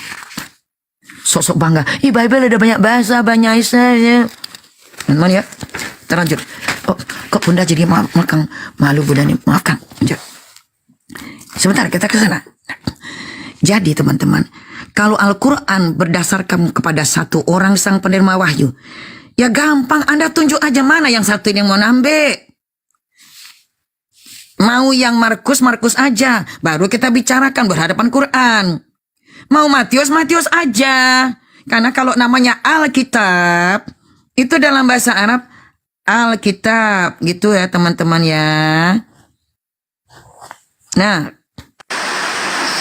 Sosok bangga, Bible ada banyak bahasa, banyak isanya. Teman ya, terlanjut. Oh, kok Bunda jadi makan malu Bunda nih, makan. Sebentar, kita ke sana. Jadi teman-teman, kalau Al-Quran berdasarkan kepada satu orang sang penerima wahyu, ya gampang, Anda tunjuk aja mana yang satu ini yang mau nambah. Mau yang Markus aja, baru kita bicarakan berhadapan Quran. Mau Matius aja. Karena kalau namanya Alkitab, itu dalam bahasa Arab Alkitab, gitu ya teman-teman ya. Nah,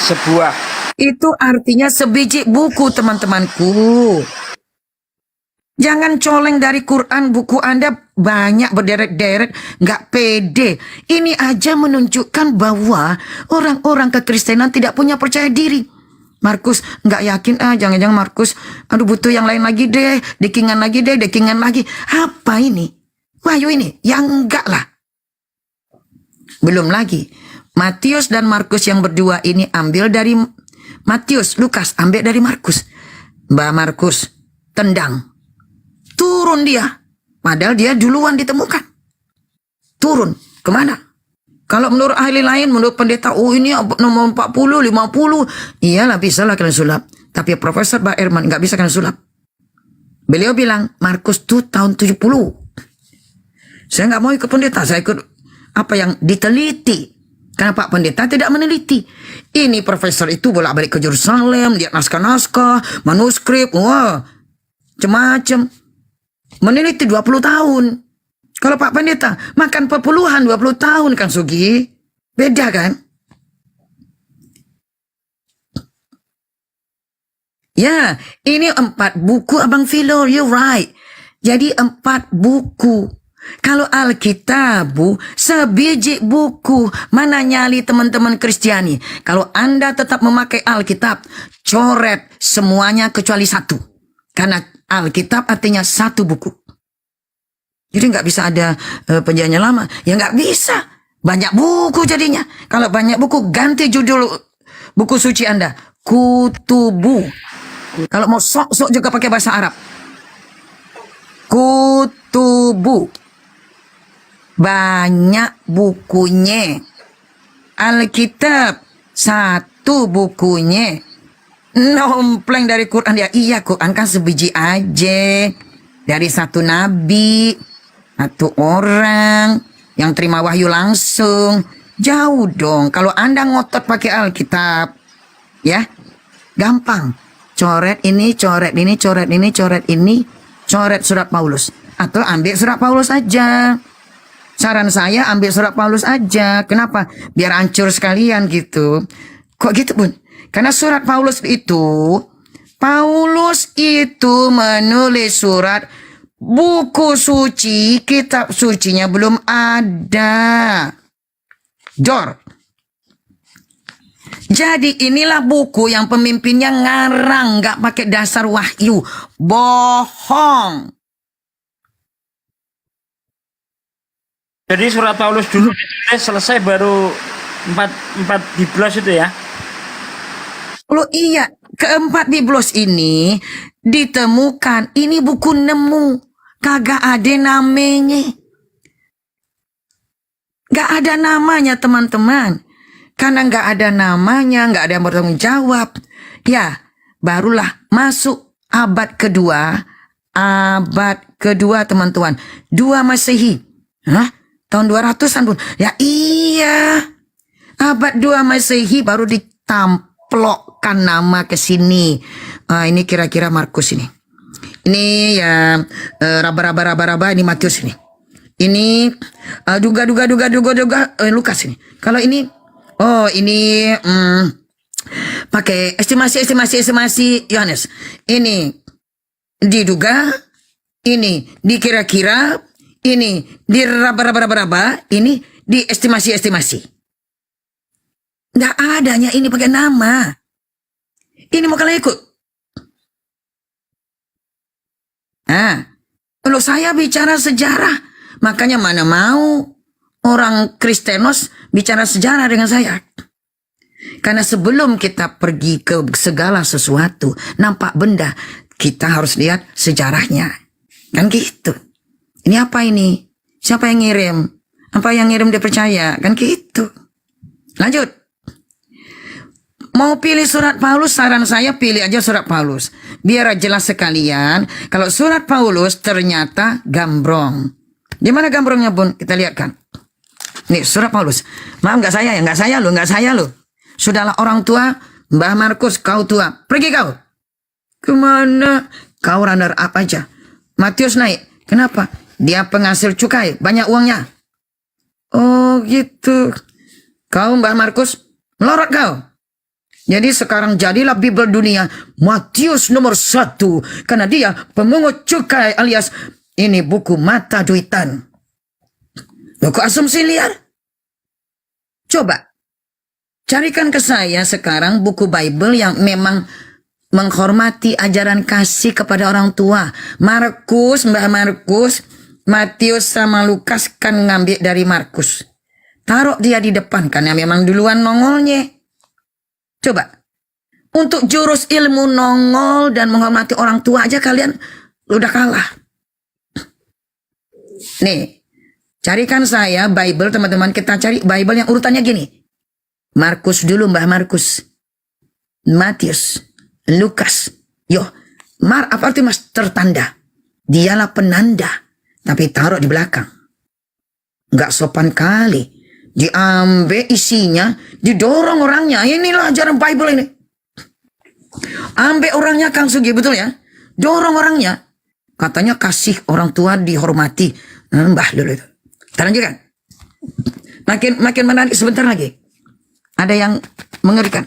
sebuah itu artinya sebiji buku teman-temanku. Jangan coleng dari Quran, buku Anda banyak berderet-deret, nggak pede. Ini aja menunjukkan bahwa orang-orang kekristenan tidak punya percaya diri. Markus nggak yakin, jangan-jangan Markus, aduh butuh yang lain lagi deh, dekingan lagi. Apa ini? Wahyu ini? Ya enggak lah. Belum lagi, Matius dan Markus yang berdua ini ambil dari Matius, Lukas ambil dari Markus. Mbak Markus tendang. Turun dia. Padahal dia duluan ditemukan. Turun. Kemana? Kalau menurut ahli lain, menurut pendeta, ini nomor 40, 50. Iyalah, bisa lah kalian sulap. Tapi Profesor Bart Ehrman nggak bisa kalian sulap. Beliau bilang, Markus itu tahun 70. Saya nggak mau ikut pendeta. Saya ikut apa yang diteliti. Karena Pak Pendeta tidak meneliti. Ini profesor itu bolak-balik ke Yerusalem, lihat naskah-naskah, manuskrip, wah, macam-macam. Meneliti 20 tahun. Kalau Pak Pendeta makan perpuluhan 20 tahun, Kang Sugi. Beda kan? Ya, ini 4 buku Abang Philo, you're right. Jadi 4 buku. Kalau Alkitab, Bu, sebiji buku. Mana nyali teman-teman Kristiani? Kalau Anda tetap memakai Alkitab, coret semuanya kecuali 1. Karena Alkitab artinya 1 buku. Jadi nggak bisa ada perjanjian lama. Ya nggak bisa. Banyak buku jadinya. Kalau banyak buku, ganti judul buku suci Anda. Kutubu. Kalau mau sok-sok juga pakai bahasa Arab. Kutubu. Banyak bukunya. Alkitab 1 bukunya. Nompleng dari Quran. Ya iya, Quran kan sebiji aja. Dari 1 nabi, 1 orang yang terima wahyu langsung. Jauh dong. Kalau Anda ngotot pakai Alkitab, ya gampang. Coret ini, coret ini, coret ini, coret ini, coret surat Paulus. Atau ambil surat Paulus aja. Saran saya ambil surat Paulus aja. Kenapa? Biar hancur sekalian gitu. Kok gitu, Bun? Karena surat Paulus itu menulis surat buku suci, kitab sucinya belum ada. Jor. Jadi inilah buku yang pemimpinnya ngarang, nggak pakai dasar wahyu. Bohong. Jadi surat Paulus dulu selesai baru 4 Biblos itu ya? Loh iya, keempat Biblos ini ditemukan. Ini buku nemu. Kagak ada namanya. Gak ada namanya teman-teman. Karena nggak ada namanya, nggak ada yang bertanggung jawab. Ya, barulah masuk abad kedua. Abad kedua teman-teman. 2 Masehi. Hah? Tahun 200-an pun. Ya iya. Abad 2 Masehi baru ditamplokkan nama ke sini. Ini kira-kira Markus ini. Ini ya raba ini Matius ini. Ini duga Lukas ini. Kalau ini ini pakai estimasi Yohanes. Ini diduga, ini dikira-kira, ini diraba-raba, ini diestimasi. Nggak adanya ini pakai nama. Ini mau kalian ikut? Kalau saya bicara sejarah, makanya mana mau orang Kristenos bicara sejarah dengan saya. Karena sebelum kita pergi ke segala sesuatu, nampak benda, kita harus lihat sejarahnya. Kan gitu. Ini apa ini? Siapa yang ngirim? Apa yang ngirim dia percaya? Kan gitu. Lanjut. Mau pilih surat Paulus, saran saya pilih aja surat Paulus. Biar jelas sekalian, kalau surat Paulus ternyata gambrong. Di mana gambrongnya, Bun? Kita lihat kan. Nih surat Paulus. Maaf nggak saya lo. Sudahlah orang tua, Mbah Markus kau tua. Pergi kau. Kemana? Kau runner up aja. Matius naik. Kenapa? Dia penghasil cukai, banyak uangnya. Oh gitu. Kau Mbah Markus, melorot kau. Jadi sekarang jadilah Bible dunia Matius nomor 1. Karena dia pemungut cukai alias ini buku mata duitan. Loh, kok asumsi liar? Coba carikan ke saya sekarang buku Bible yang memang menghormati ajaran kasih kepada orang tua. Markus, Mbak Markus, Matius sama Lukas kan ngambil dari Markus. Taruh dia di depan karena memang duluan nongolnya. Coba. Untuk jurus ilmu nongol dan menghormati orang tua aja kalian udah kalah. Nih, carikan saya Bible teman-teman. Kita cari Bible yang urutannya gini. Markus dulu Mbah Markus. Matius. Lukas. Apa arti mas? Tertanda. Dialah penanda. Tapi taruh di belakang. Nggak sopan kali. Diambil isinya, didorong orangnya. Inilah ajaran Bible ini. Ambil orangnya Kang Sugi, betul ya? Dorong orangnya. Katanya kasih orang tua dihormati. Mbah dulu itu. Kita lanjutkan. Makin menarik sebentar lagi. Ada yang mengerikan.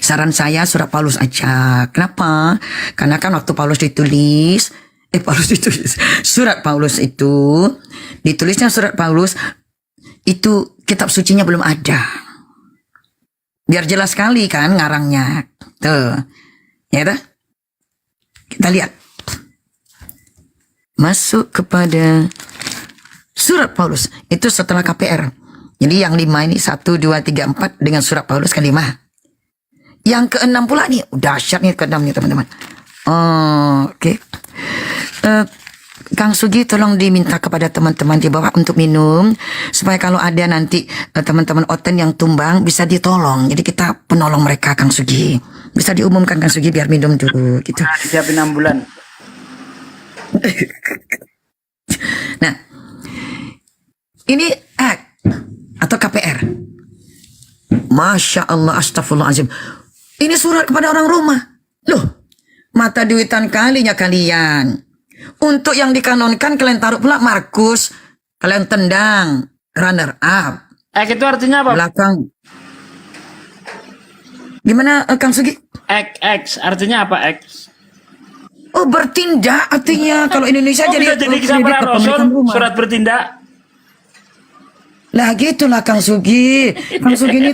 saran saya surat Paulus aja. Kenapa? Karena kan waktu Paulus ditulis, surat Paulus itu, ditulisnya surat Paulus, itu kitab sucinya belum ada. Biar jelas sekali kan ngarangnya. Tuh. Ya dah? Kita lihat. Masuk kepada surat Paulus. Itu setelah KPR. Jadi yang 5 ini 1, 2, 3, 4 dengan surat Paulus kan 5. Yang ke-6 pula nih. Dahsyat nih ke-6 nih teman-teman. Oke. Kang Sugi tolong diminta kepada teman-teman di bawah untuk minum. Supaya kalau ada nanti teman-teman Oten yang tumbang bisa ditolong. Jadi kita penolong mereka Kang Sugi. Bisa diumumkan Kang Sugi biar minum dulu gitu. Siapin ambulan. Nah, ini atau KPR. Masya Allah, astagfirullahaladzim. Ini surat kepada orang rumah. Loh, mata duitan kalinya kalian. Untuk yang dikanonkan kalian taruh pula Markus. Kalian tendang runner up. Itu artinya apa? Belakang. Gimana Kang Sugi? X artinya apa X? Oh, bertindak artinya kalau Indonesia Bisa jadi kisah para rasul, surat bertindak. Lah gitulah Kang Sugi. Kang Sugi ini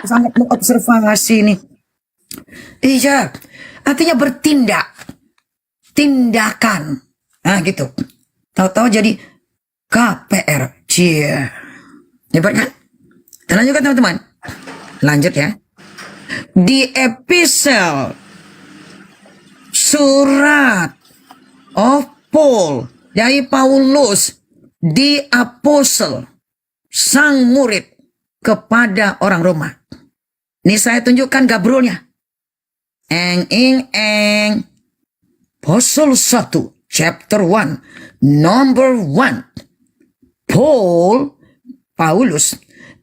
sangat mengobservasi nih. Iya, artinya bertindak. Tindakan. Nah gitu. Tahu-tahu jadi KPR. Cie. Hebat kan? Kita lanjutkan teman-teman. Lanjut ya. Di epistle surat of Paul dari Paulus di apostle sang murid kepada orang Roma. Ini saya tunjukkan gabrolnya. Eng. Apostle 1 chapter 1 number 1. Paulus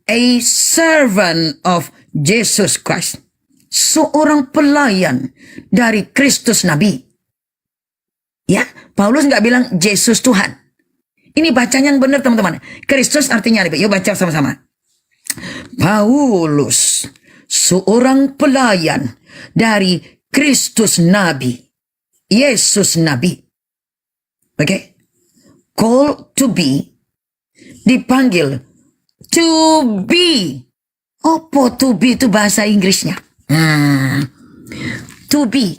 a servant of Jesus Christ. Seorang pelayan dari Kristus Nabi. Ya, Paulus nggak bilang Yesus Tuhan. Ini bacanya yang benar teman-teman. Kristus artinya Nabi. Yuk baca sama-sama. Paulus, seorang pelayan dari Kristus Nabi. Yesus Nabi. Oke. Call to be. Dipanggil to be. Apa to be itu bahasa Inggrisnya? To be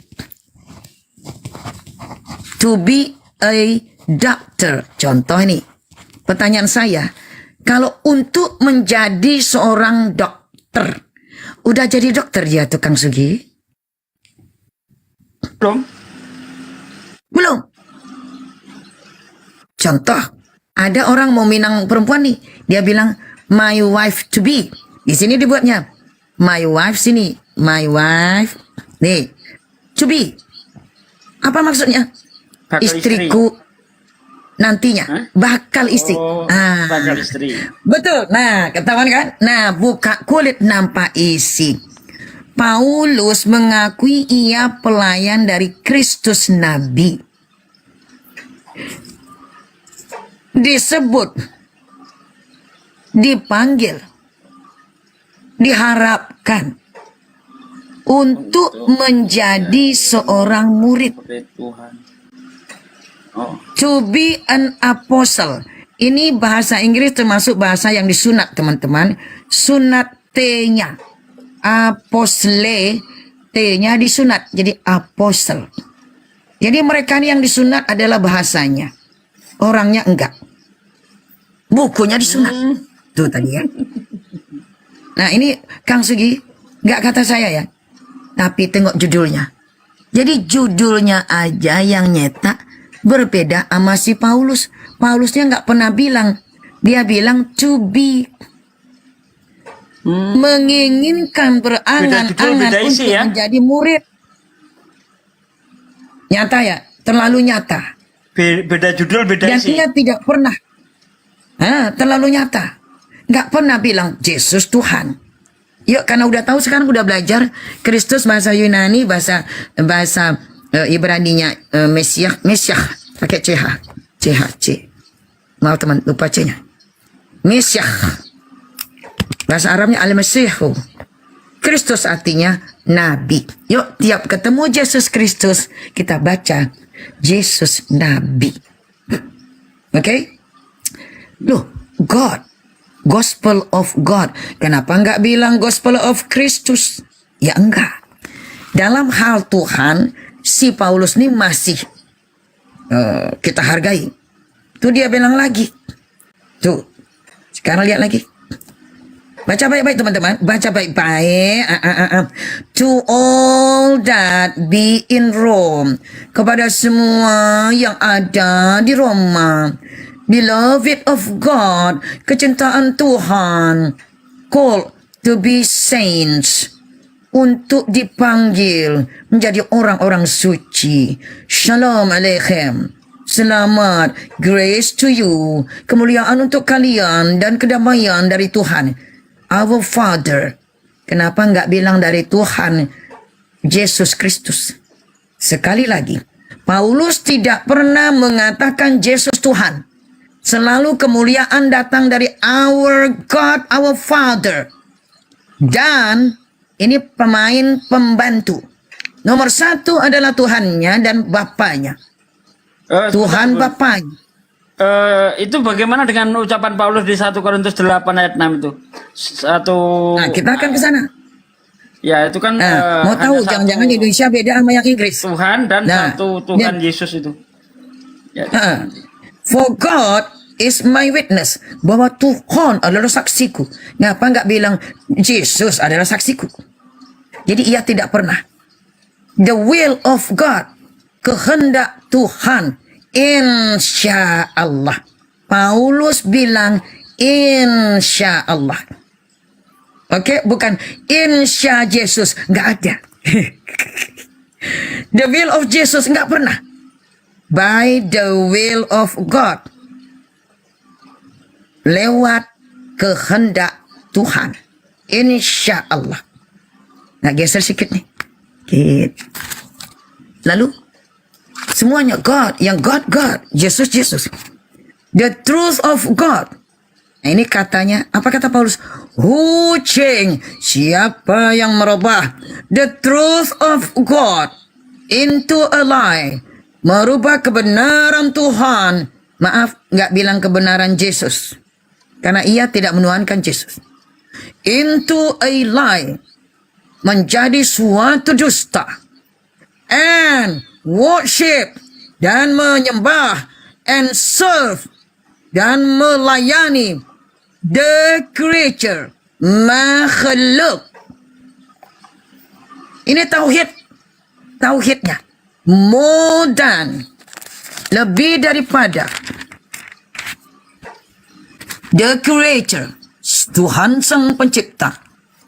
a doctor. Contoh ini. Pertanyaan saya. Kalau untuk menjadi seorang dokter. Udah jadi dokter dia tuh Kang Sugi? Belum. Contoh. Ada orang mau minang perempuan nih. Dia bilang my wife to be. Di sini dibuatnya. My wife sini. My wife. Nih. To be. Apa maksudnya? Bakal istriku istri. Nantinya. Bakal istri. Bakal istri. Betul. Nah, ketahuan kan? Nah, buka kulit nampak isi. Paulus mengakui ia pelayan dari Kristus Nabi. Disebut. Dipanggil. Diharapkan untuk menjadi seorang murid. To be an apostle. Ini bahasa Inggris termasuk bahasa yang disunat teman-teman. Sunat T-nya. Apostle. T-nya disunat. Jadi apostle. Jadi mereka yang disunat adalah bahasanya. Orangnya enggak. Bukunya disunat. Tuh tadi ya. Nah ini Kang Sugi, nggak kata saya ya, tapi tengok judulnya. Jadi judulnya aja yang nyetak berbeda sama si Paulus. Paulusnya nggak pernah bilang, dia bilang to be. Menginginkan berangan-angan untuk menjadi murid. Nyata ya, terlalu nyata. Beda judul, beda dan isi. Dan dia tidak pernah, terlalu nyata. Nggak pernah bilang Yesus Tuhan. Yuk, karena udah tahu sekarang udah belajar Kristus bahasa Yunani, bahasa Ibraninya Mesiah pakai C. Maaf teman, lupa C-nya. Mesiah. Bahasa Arabnya Al-Mesihu. Kristus artinya nabi. Yuk, tiap ketemu Yesus Kristus, kita baca Yesus nabi. Oke? Loh, God. Gospel of God. Kenapa enggak bilang Gospel of Kristus? Ya enggak. Dalam hal Tuhan, si Paulus ini masih kita hargai. Tuh dia bilang lagi. Tuh, sekarang lihat lagi. Baca baik-baik teman-teman. Baca baik-baik. To all that be in Rome. Kepada semua yang ada di Roma. Beloved of God. Kecintaan Tuhan. Called to be saints. Untuk dipanggil menjadi orang-orang suci. Shalom Aleichem. Selamat. Grace to you. Kemuliaan untuk kalian dan kedamaian dari Tuhan. Our Father. Kenapa enggak bilang dari Tuhan Yesus Kristus? Sekali lagi, Paulus tidak pernah mengatakan Yesus Tuhan. Selalu kemuliaan datang dari our God, our Father. Dan ini pemain pembantu. Nomor satu adalah Tuhannya dan Bapaknya. Tuhan Bapaknya. Itu bagaimana dengan ucapan Paulus di 1 Korintus 8 ayat 6 itu? Nah, kita akan ke sana. Ya, itu kan mau tahu jangan-jangan Indonesia beda sama yang Inggris. Tuhan dan satu Tuhan Yesus itu. Ya. For God is my witness, bahwa Tuhan adalah saksiku. Ngapa enggak bilang Yesus adalah saksiku? Jadi ia tidak pernah. The will of God, kehendak Tuhan. Insya Allah. Paulus bilang insya Allah. Oke, bukan insya Yesus. Nggak ada. The will of Jesus nggak pernah. By the will of God. Lewat kehendak Tuhan. Insya Allah. Nah, geser sedikit nih. Gitu. Lalu semuanya God, yang God, Yesus. The truth of God. Nah, ini katanya, apa kata Paulus? Who change? Siapa yang merubah the truth of God into a lie? Merubah kebenaran Tuhan. Maaf, nggak bilang kebenaran Yesus. Karena ia tidak menuhankan Yesus. Into a lie. Menjadi suatu dusta. And worship dan menyembah and serve dan melayani the creature, makhluk. Ini tauhidnya more than, lebih daripada the creature, Tuhan sang pencipta,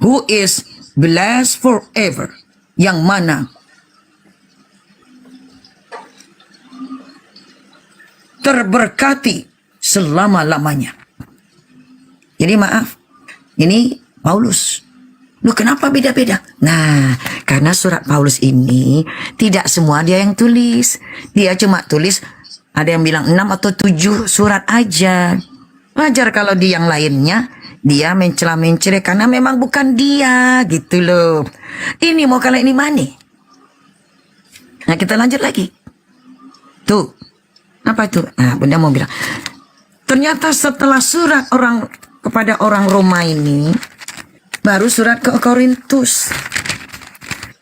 who is blessed forever, yang mana terberkati selama-lamanya. Jadi maaf, ini Paulus. Loh, kenapa beda-beda? Nah, karena surat Paulus ini tidak semua dia yang tulis. Dia cuma tulis, ada yang bilang 6 atau 7 surat aja. Wajar kalau di yang lainnya dia mencela-mencela karena memang bukan dia, gitu loh. Ini mau kalah ini mana? Nah, kita lanjut lagi. Tuh. Apa itu? Nah, Bunda mau bilang. Ternyata setelah surat kepada orang Roma ini, baru surat ke Korintus.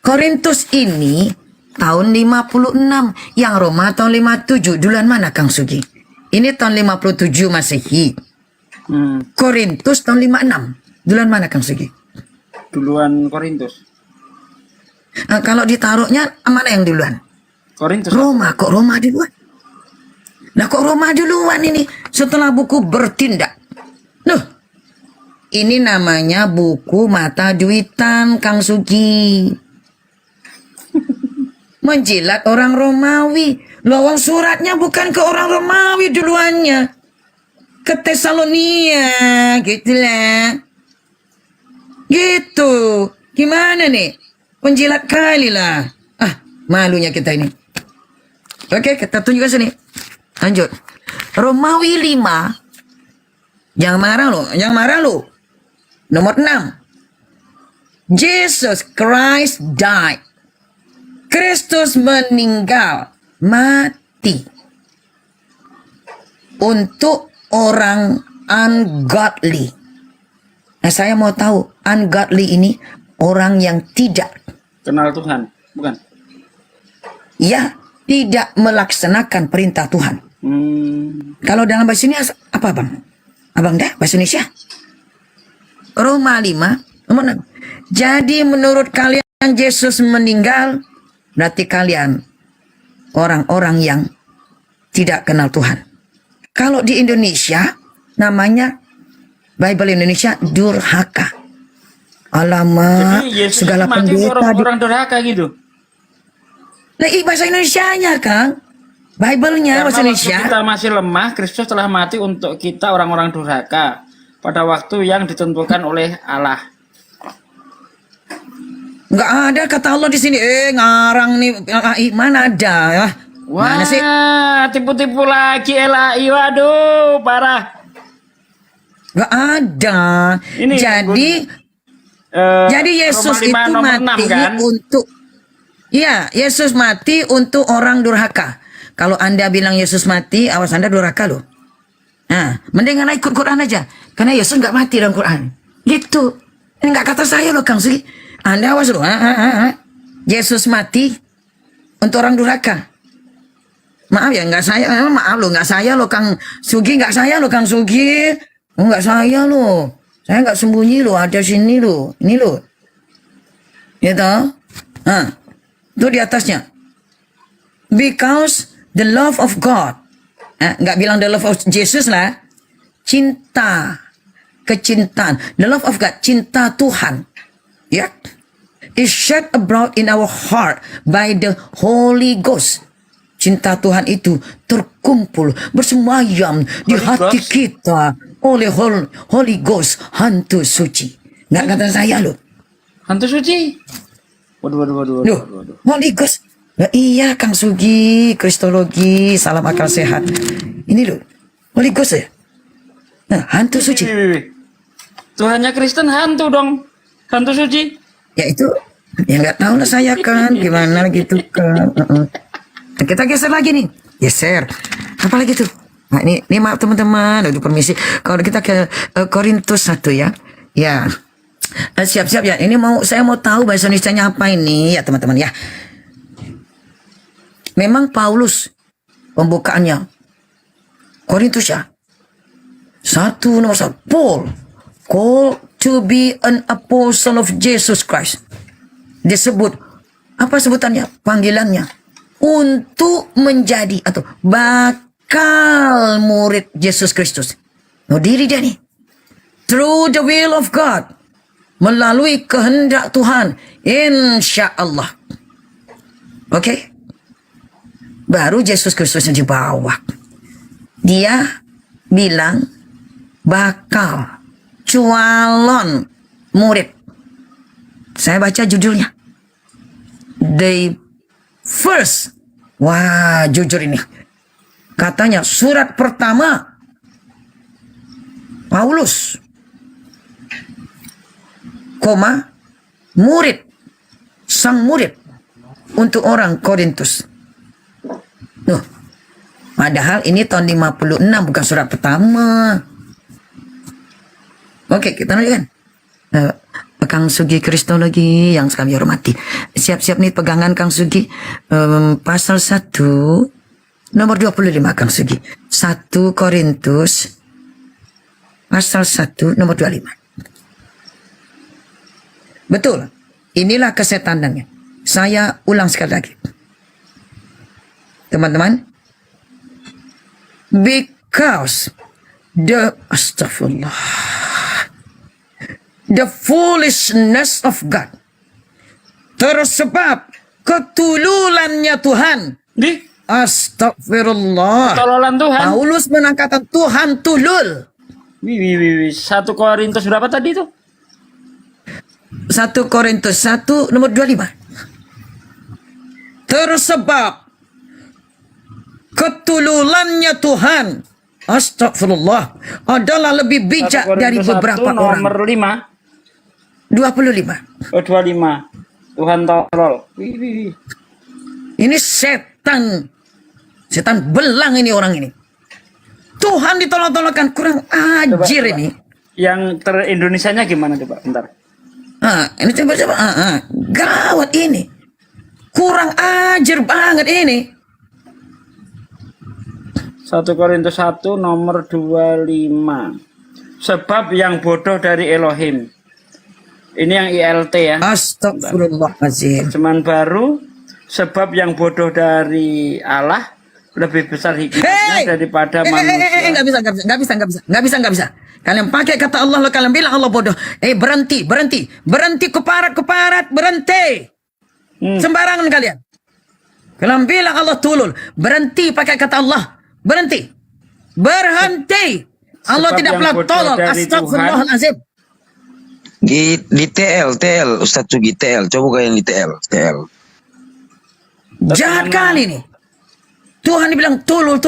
Korintus ini tahun 56, yang Roma tahun 57. Duluan mana Kang Sugi? Ini tahun 57 Masehi. Korintus tahun 56. Duluan mana Kang Sugi? Duluan Korintus. Nah, kalau ditaruhnya mana yang duluan? Korintus. Roma, kok Roma duluan? Nah, kok Roma duluan ini setelah buku bertindak? Loh, ini namanya buku mata duitan Kang Sugi. Menjilat orang Romawi. Lawang suratnya bukan ke orang Romawi duluannya. Ke Tesalonia, gitulah. Gitu. Gimana nih? Penjilat kali lah. Ah, malunya kita ini. Oke, kita tunjukkan sini. Lanjut. Romawi 5. Jangan marah lo. Nomor 6. Jesus Christ died. Kristus meninggal, mati untuk orang ungodly. Nah, saya mau tahu ungodly ini orang yang tidak Kenal Tuhan, bukan? ya tidak melaksanakan perintah Tuhan. Kalau dalam bahasa Indonesia apa bang? Abang dah bahasa Indonesia? Roma 5 nomor 6. Jadi menurut kalian Yesus meninggal, berarti kalian orang-orang yang tidak kenal Tuhan. Kalau di Indonesia namanya Bible Indonesia durhaka. Alamak, Jadi Yesus segala mati untuk pendeta orang durhaka gitu. Nah, bahasa Indonesianya, Kang. Bible-nya bahasa Karena waktu Indonesia. kita masih lemah, Kristus telah mati untuk kita orang-orang durhaka pada waktu yang ditentukan oleh Allah. Nggak ada kata Allah di sini. Ngarang nih. Mana ada ya? Mana sih? Wah, tipu-tipu lagi LAI. Waduh, parah. Nggak ada. Ini Jadi Yesus Roma 5 itu nomor mati 6 kan? untuk Yesus mati untuk orang durhaka. Kalau Anda bilang Yesus mati, awas Anda durhaka loh. Nah, mendingan ikut Quran aja. Karena Yesus nggak mati dalam Quran. Gitu. Ini nggak kata saya loh Kang Sugi. Anda awas loh. Yesus mati untuk orang durhaka. Maaf ya, nggak saya. Maaf loh, nggak saya loh Kang Sugi. Nggak saya loh Kang Sugi. Nggak saya loh. Saya nggak sembunyi loh. Ada sini loh. Ini loh. Gitu. Itu di atasnya. Because the love of God. Nggak bilang the love of Jesus lah. Cinta. Kecintaan. The love of God. Cinta Tuhan. Ya. Is shed abroad in our heart by the Holy Ghost. Cinta Tuhan itu terkumpul bersemayam di hati kita oleh Holy Ghost, hantu suci. Nggak kata saya loh. Hantu suci. Waduh. Holy Ghost. Nah, iya Kang Sugi, Kristologi, salam akal sehat. Ini loh, Holy Ghost ya. Nah, hantu suci. Tuhannya Kristen hantu dong. Hantu suci. Ya itu, ya nggak tahu lah saya kan, gimana gitu kan. Nah, kita geser lagi nih, geser. Apa lagi tuh? Nah, ini maaf teman-teman, aduh permisi. Kalau kita ke Korintus 1 ya, ya. Siap-siap ya. Ini saya mau tahu bahasa Indonesianya apa ini ya teman-teman ya. Memang Paulus pembukaannya Korintus ya. 1 nomor 1. Paul called to be an apostle of Jesus Christ. Disebut apa sebutannya? Panggilannya untuk menjadi atau bakal murid Yesus Kristus. No diri dia nih. Through the will of God. Melalui kehendak Tuhan. Insya Allah. Oke. Baru Yesus Kristus yang dibawa. Dia bilang bakal calon murid. Saya baca judulnya. The first. Wah, jujur ini. Katanya surat pertama Paulus, murid, sang murid untuk orang Korintus. Padahal ini tahun 56 bukan surat pertama. Oke, kita lanjutkan. Kang Sugi Kristologi yang kami hormati. Siap-siap nih pegangan Kang Sugi. Pasal 1 nomor 25 Kang Sugi. 1 Korintus pasal 1 nomor 25. Betul. Inilah kesetanannya. Saya ulang sekali lagi. Teman-teman. Because the foolishness of God. Tersebab ketululannya Tuhan. Astagfirullah. Ketululan Tuhan. Paulus menangkatan Tuhan tulul. 1 Korintus berapa tadi itu? 1 Korintus 1 nomor 25. Tersebab ketululannya Tuhan, astagfirullah, adalah lebih bijak dari beberapa orang. Nomor 5. 25. Oh 25. Tuhan tolol. Wih, wih, wih. Ini setan belang ini orang ini. Tuhan ditolong-tolongkan, kurang ajir Coba. ini. Yang ter-Indonesianya gimana coba? Bentar. Ini coba. Gawat ini. Kurang ajar banget ini. 1 Korintus 1 nomor 25. Sebab yang bodoh dari Elohim. Ini yang ILT ya. Astagfirullahaladzim. Terjemahan baru. Sebab yang bodoh dari Allah lebih besar hikmahnya daripada manusia. Nggak bisa. Kalian pakai kata Allah, lalu kalian bilang Allah bodoh. Berhenti, keparat, berhenti. Sembarangan kalian. Kalian bilang Allah tulul, berhenti pakai kata Allah, berhenti. Allah Sebab tidak yang pernah bodoh tolol. dari Astagfirullahaladzim. Di TL Ustaz Sugi TL, coba kalian di TL. Jahat kali nih. Tuhan dibilang tulul.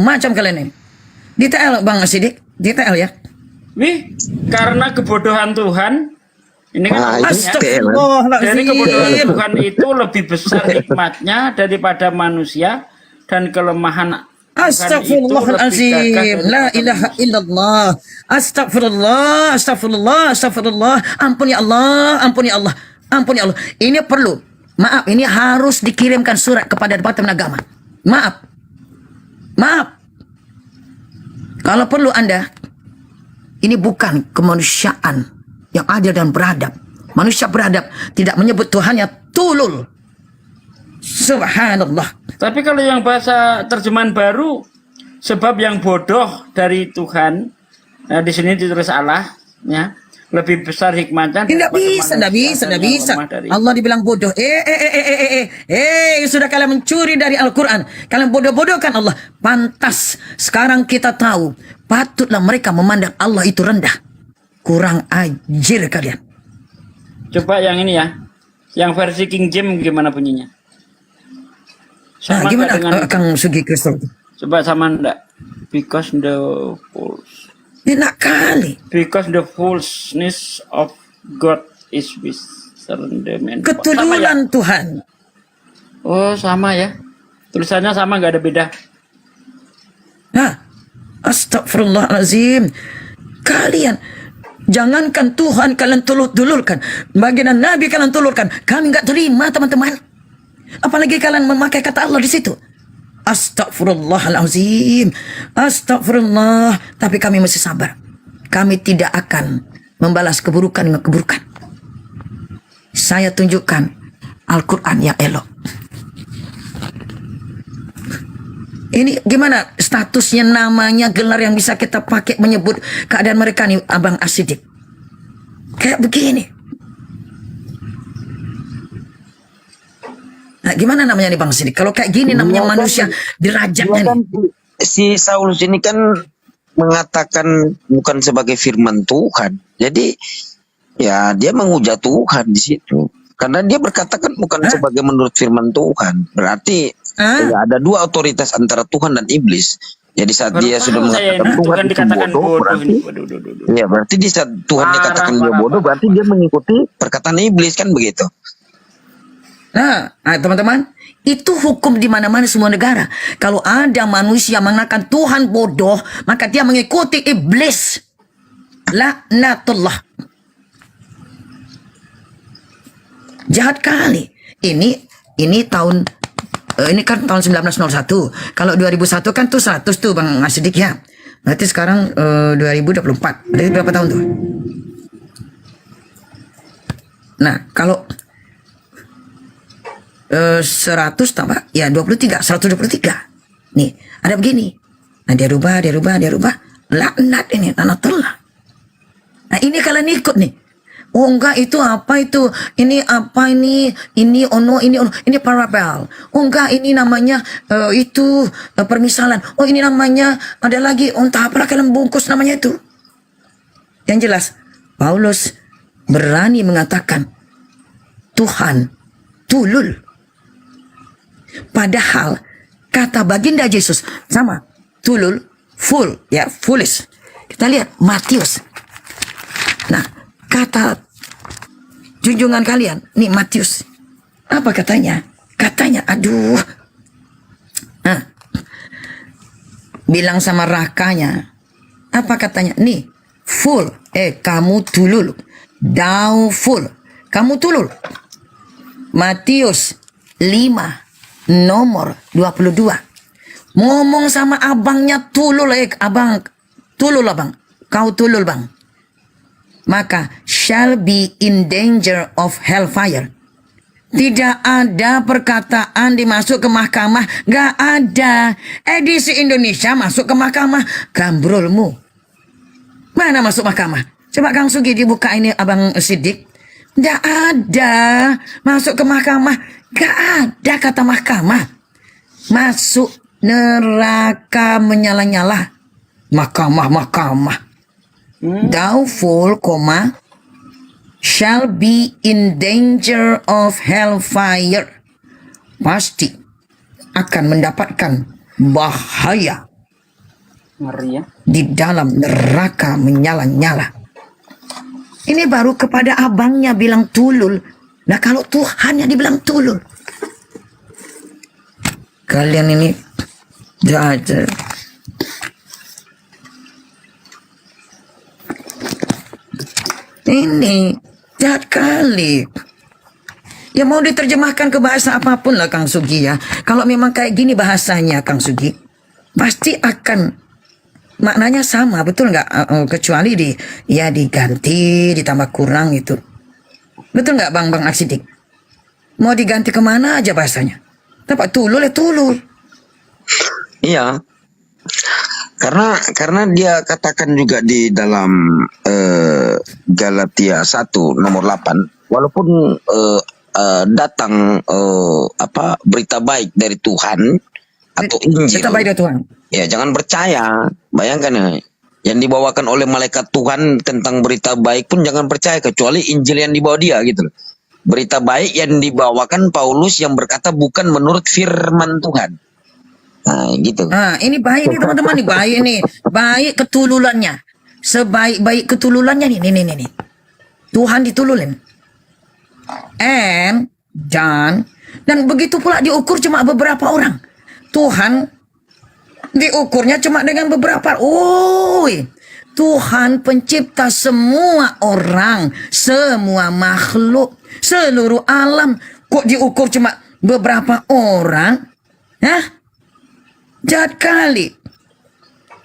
Macam kalian ini. Di TL Bang Sidik, di TL ya. Wih, karena kebodohan Tuhan, ini kan Astagfirullahaladzim. dari kebodohan Tuhan itu lebih besar hikmatnya daripada manusia, dan kelemahan Astagfirullahaladzim. La ilaha illallah. Astagfirullah. Ampuni Allah. Ini perlu. Maaf, ini harus dikirimkan surat kepada Departemen Agama. Maaf. Kalau perlu Anda, ini bukan kemanusiaan yang adil dan beradab. Manusia beradab tidak menyebut Tuhannya tulul. Subhanallah. Tapi kalau yang bahasa terjemahan baru, sebab yang bodoh dari Tuhan, nah di sini ditulis Allah, ya, lebih besar hikmatnya. Tidak bisa. Allah dibilang bodoh. Sudah kalian mencuri dari Al-Quran. Kalian bodoh-bodohkan Allah. Pantas. Sekarang kita tahu. Patutlah mereka memandang Allah itu rendah. Kurang ajir kalian. Coba yang ini ya. Yang versi King James gimana bunyinya? Sama gimana dengan Kang Sugi Kristal? Coba sama enggak? Because the fools. Enak kali. Because the foolishness of God is within the man. Ketululan ya? Tuhan. Oh sama ya. Tulisannya sama, nggak ada beda. Astagfirullahaladzim. Kalian jangankan Tuhan kalian tulurkan. Baginda Nabi kalian tulurkan. Kami nggak terima teman-teman. Apalagi kalian memakai kata Allah di situ. Astagfirullahaladzim. Astagfirullah. Tapi kami masih sabar. Kami tidak akan membalas keburukan dengan keburukan. Saya tunjukkan Al-Quran yang elok. Ini gimana statusnya, namanya, gelar yang bisa kita pakai menyebut keadaan mereka nih, Abang Asidik. Kayak begini. Nah, gimana namanya nih Bang Sidik? Kalau kayak gini namanya manusia derajatnya nih. Si Saulus ini kan mengatakan bukan sebagai firman Tuhan. Jadi ya dia menghujat Tuhan di situ. Karena dia berkata kan bukan sebagai menurut firman Tuhan. Berarti ya, ada dua otoritas antara Tuhan dan iblis. Jadi saat dia sudah mengatakan Tuhan itu bodoh, berarti di saat Tuhan dikatakan dia bodoh, berarti dia mengikuti perkataan iblis, kan begitu. Nah, teman-teman, itu hukum di mana-mana semua negara. Kalau ada manusia mengatakan Tuhan bodoh, maka dia mengikuti iblis. Laknatullah. Jahat kali. Ini tahun ini kan tahun 1901. Kalau 2001 kan tuh 100 tuh Bang Asidik ya. Berarti sekarang 2024. Berarti berapa tahun tuh? Nah, kalau 100 tambah ya 123. Nih, ada begini. Nah, dia rubah. Laknat ini, laknatullah. Nah, ini kalian ikut nih. Oh enggak, itu apa itu? Ini apa ini? Ini ono, ini parabel. Oh enggak, ini namanya itu permisalan. Oh ini namanya ada lagi, entah apalah kalian bungkus namanya itu. Yang jelas, Paulus berani mengatakan Tuhan tulul. Padahal kata baginda Yesus sama, tulul, full, ya, foolish. Kita lihat Matius. Nah, kata junjungan kalian, nih Matius. Apa katanya? Katanya, aduh. Bilang sama rakanya. Apa katanya? Nih, full. Kamu tulul. Thou full. Kamu tulul. Matius 5 nomor 22. Ngomong sama abangnya tulul. Abang, tulul abang. Kau tulul bang. Maka shall be in danger of hellfire. Tidak ada perkataan dimasuk ke mahkamah. Gak ada. Edisi Indonesia masuk ke mahkamah. Gambrolmu. Mana masuk mahkamah? Coba Kang Sugi dibuka ini Abang Sidik. Gak ada. Masuk ke mahkamah. Gak ada kata mahkamah. Masuk neraka menyala-nyala. Mahkamah. Doubtful, shall be in danger of hellfire. Pasti akan mendapatkan bahaya. Ngeri ya. Di dalam neraka menyala-nyala. Ini baru kepada abangnya bilang tulul. Nah kalau Tuhannya dibilang tulul. Kalian ini jahat. Ini jahat kali. Ya mau diterjemahkan ke bahasa apapun lah Kang Sugi ya. Kalau memang kayak gini bahasanya Kang Sugi, pasti akan maknanya sama, betul nggak? Kecuali diganti, ditambah kurang itu. Betul nggak Bang Aksidik? Mau diganti kemana aja bahasanya? Tempat tulul ya tulul. Iya. Karena dia katakan juga di dalam Galatia 1 nomor 8, walaupun datang berita baik dari Tuhan atau Injil. Berita baik dari Tuhan. Ya, jangan percaya. Bayangkan ya, yang dibawakan oleh malaikat Tuhan tentang berita baik pun jangan percaya kecuali Injil yang dibawa dia gitu. Berita baik yang dibawakan Paulus yang berkata bukan menurut firman Tuhan. Nah, gitu. Nah, ini baik nih teman-teman nih, baik nih. Baik ketululannya. Sebaik-baik ketululannya nih. Tuhan ditululin. Dan begitu pula diukur cuma beberapa orang. Tuhan diukurnya cuma dengan beberapa. Tuhan pencipta semua orang, semua makhluk, seluruh alam. Kok diukur cuma beberapa orang? Hah? Jahat kali.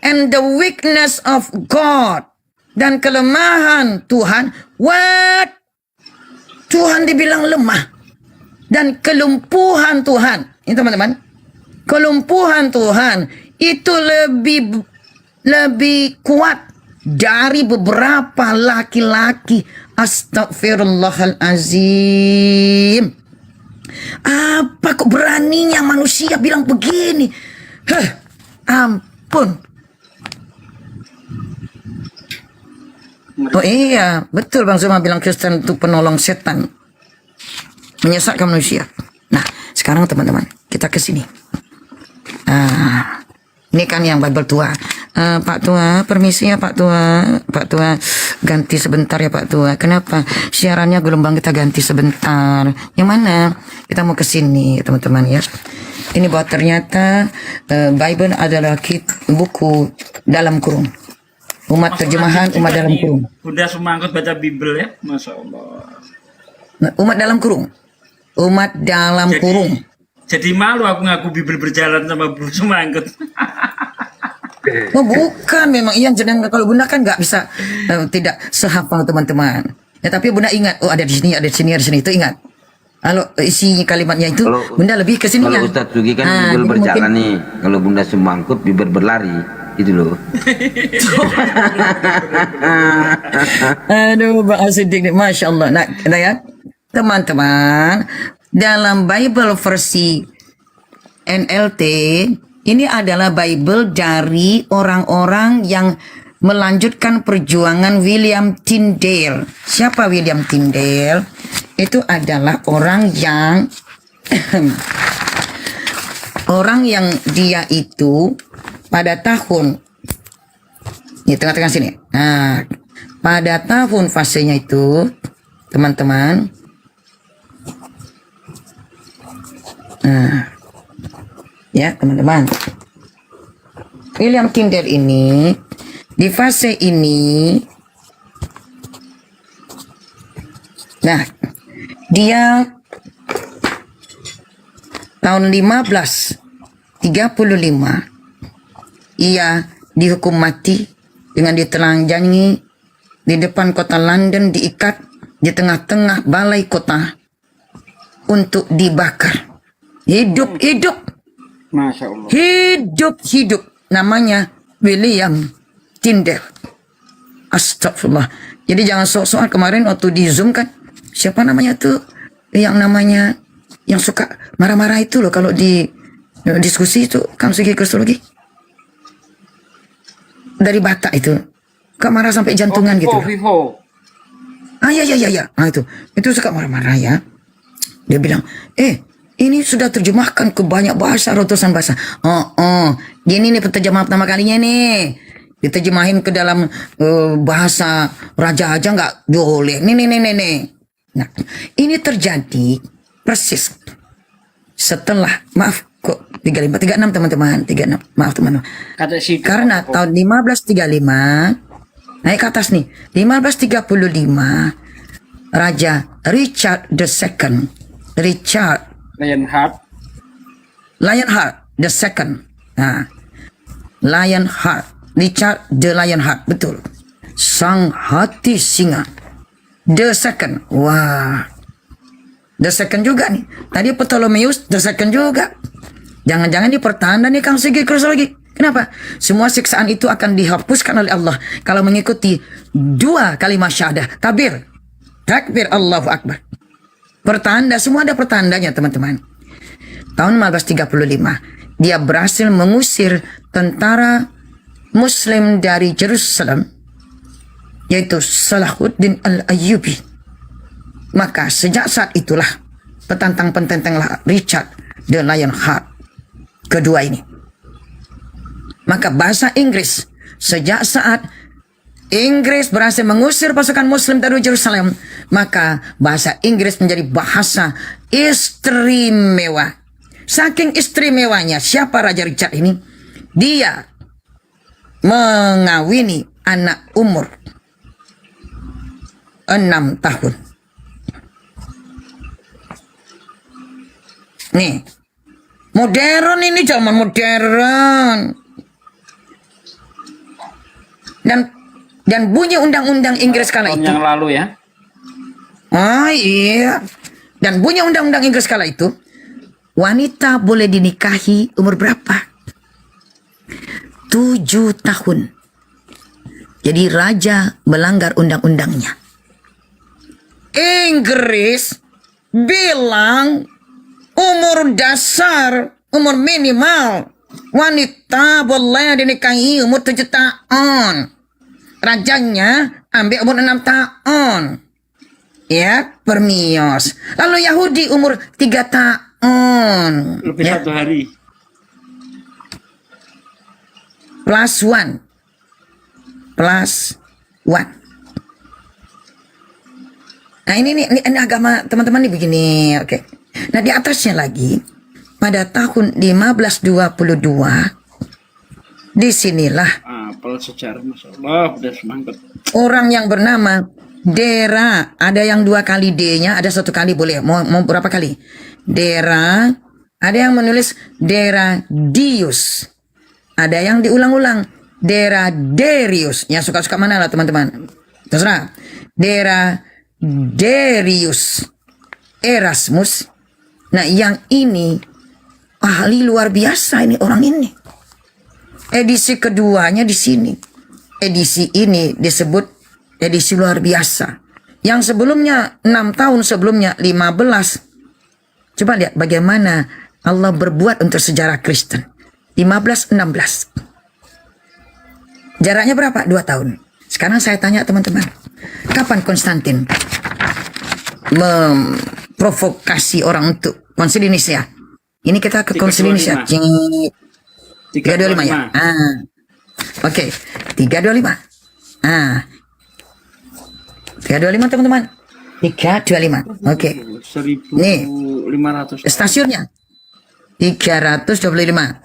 And the weakness of God. Dan kelemahan Tuhan. What? Tuhan dibilang lemah. Dan kelumpuhan Tuhan. Ini teman-teman. Kelumpuhan Tuhan. Itu lebih kuat dari beberapa laki-laki. Astagfirullahalazim. Apa kok beraninya manusia bilang begini? Ampun. Oh iya, betul Bang Zuma bilang Kristen itu penolong setan, menyesatkan manusia. Nah, sekarang teman-teman, kita ke sini. Ini kan yang Bible tua. Pak Tua, permisi ya Pak Tua. Pak Tua, ganti sebentar ya Pak Tua. Kenapa? Siarannya gelombang kita ganti sebentar. Yang mana? Kita mau ke sini, teman-teman ya. Ini bahwa ternyata Bible adalah buku dalam kurung. Umat terjemahan, umat dalam kurung. Udah semangkut baca Bible ya, Masya Allah. Umat dalam kurung. Umat dalam kurung. Jadi malu aku ngaku Bible berjalan sama Bro Semangkut. Oh bukan, memang iya jenengan kalau Bunda kan nggak bisa tidak sehafal teman-teman. Ya tapi Bunda ingat, ada di sini, ada di sini, ada di sini, itu ingat. Kalau isi kalimatnya itu, Bunda lebih ke sini. Kalau Ustadz Sugi kan Bible berjalan nih, kalau Bunda Semangkut Bible berlari, itu loh. Aduh, Bang Asidik, Masya Allah. Nah ya, teman-teman, dalam Bible versi NLT, ini adalah Bible dari orang-orang yang melanjutkan perjuangan William Tyndale. Siapa William Tyndale? Itu adalah orang yang dia itu pada tahun di tengah-tengah sini. Nah, pada tahun fasenya itu teman-teman. Nah, ya teman-teman. William Tyndale ini di fase ini, nah dia tahun 1535 ia dihukum mati dengan ditelanjangi di depan kota London, diikat di tengah-tengah balai kota untuk dibakar. Hidup-hidup. Masya Allah. Hidup-hidup. Namanya William Tyndale. Astagfirullah. Jadi jangan sok-sokan kemarin waktu di Zoom kan, siapa namanya tuh yang namanya yang suka marah-marah itu loh kalau di diskusi itu, kan segi kristologi. Dari Batak itu. Kok marah sampai jantungan gitu. Vivo. Ah ya. Nah itu suka marah-marah ya. Dia bilang, ini sudah terjemahkan ke banyak bahasa, ratusan bahasa. Gini nih penterjemah pertama kalinya nih. Diterjemahin ke dalam bahasa raja aja nggak boleh. Nih. Nah, ini terjadi persis setelah, maaf kok 35, 36 teman-teman, 36, maaf teman-teman. Karena tahun 1535, naik ke atas nih, 1535, Raja Richard II, Lionheart II. Nah, Lionheart, Richard the Lionheart, betul. Sang hati singa. The second. Wah. The second juga nih. Tadi Ptolemeus the second juga. Jangan-jangan di pertanda nih Kang Sigi Kristologi. Kenapa? Semua siksaan itu akan dihapuskan oleh Allah kalau mengikuti 2 kalimat syahadah. Takbir Allahu Akbar. Pertanda, semua ada pertandanya teman-teman. Tahun 1535, dia berhasil mengusir tentara Muslim dari Jerusalem, yaitu Salahuddin Al-Ayyubi. Maka sejak saat itulah petantang-petantanglah Richard the Lionheart kedua ini. Maka bahasa Inggris, sejak saat Inggris berhasil mengusir pasukan Muslim dari Jerusalem, maka bahasa Inggris menjadi bahasa istimewa. Saking istimewanya, siapa Raja Richard ini? Dia mengawini anak umur 6 tahun. Nih, modern ini, zaman modern. Dan bunyi undang-undang Inggris kala itu. Yang lalu ya. Oh iya. Dan bunyi undang-undang Inggris kala itu, wanita boleh dinikahi umur berapa? 7 tahun. Jadi raja melanggar undang-undangnya. Inggris bilang umur dasar, umur minimal, wanita boleh dinikahi umur 7 tahun. Rajanya ambil umur 6 tahun. Ya, permios. Lalu Yahudi umur 3 tahun. Lebih ya. 1 hari. +1. Nah ini agama teman-teman nih begini, oke. Nah di atasnya lagi, pada tahun 1522, disinilah Apel sejarah, Masya Allah, udah semangat. orang yang bernama Dera, ada yang 2 kali D-nya, ada 1 kali boleh, mau berapa kali? Dera, ada yang menulis Deradius, ada yang diulang-ulang Deraderius, yang suka-suka mana lah teman-teman, terserah. Deraderius Erasmus. Nah yang ini ahli luar biasa ini orang ini. Edisi keduanya di sini. Edisi ini disebut edisi luar biasa. Yang sebelumnya 6 tahun sebelumnya 15. Coba lihat bagaimana Allah berbuat untuk sejarah Kristen. 15-16. Jaraknya berapa? 2 tahun. Sekarang saya tanya teman-teman, kapan Konstantin memprovokasi orang untuk Konsil Nicea? Ini kita ke Konsil Nicea. 325 ya. Oke. 325. 325 teman-teman. 325. Oke. Nih, 1500. stasiunnya 325.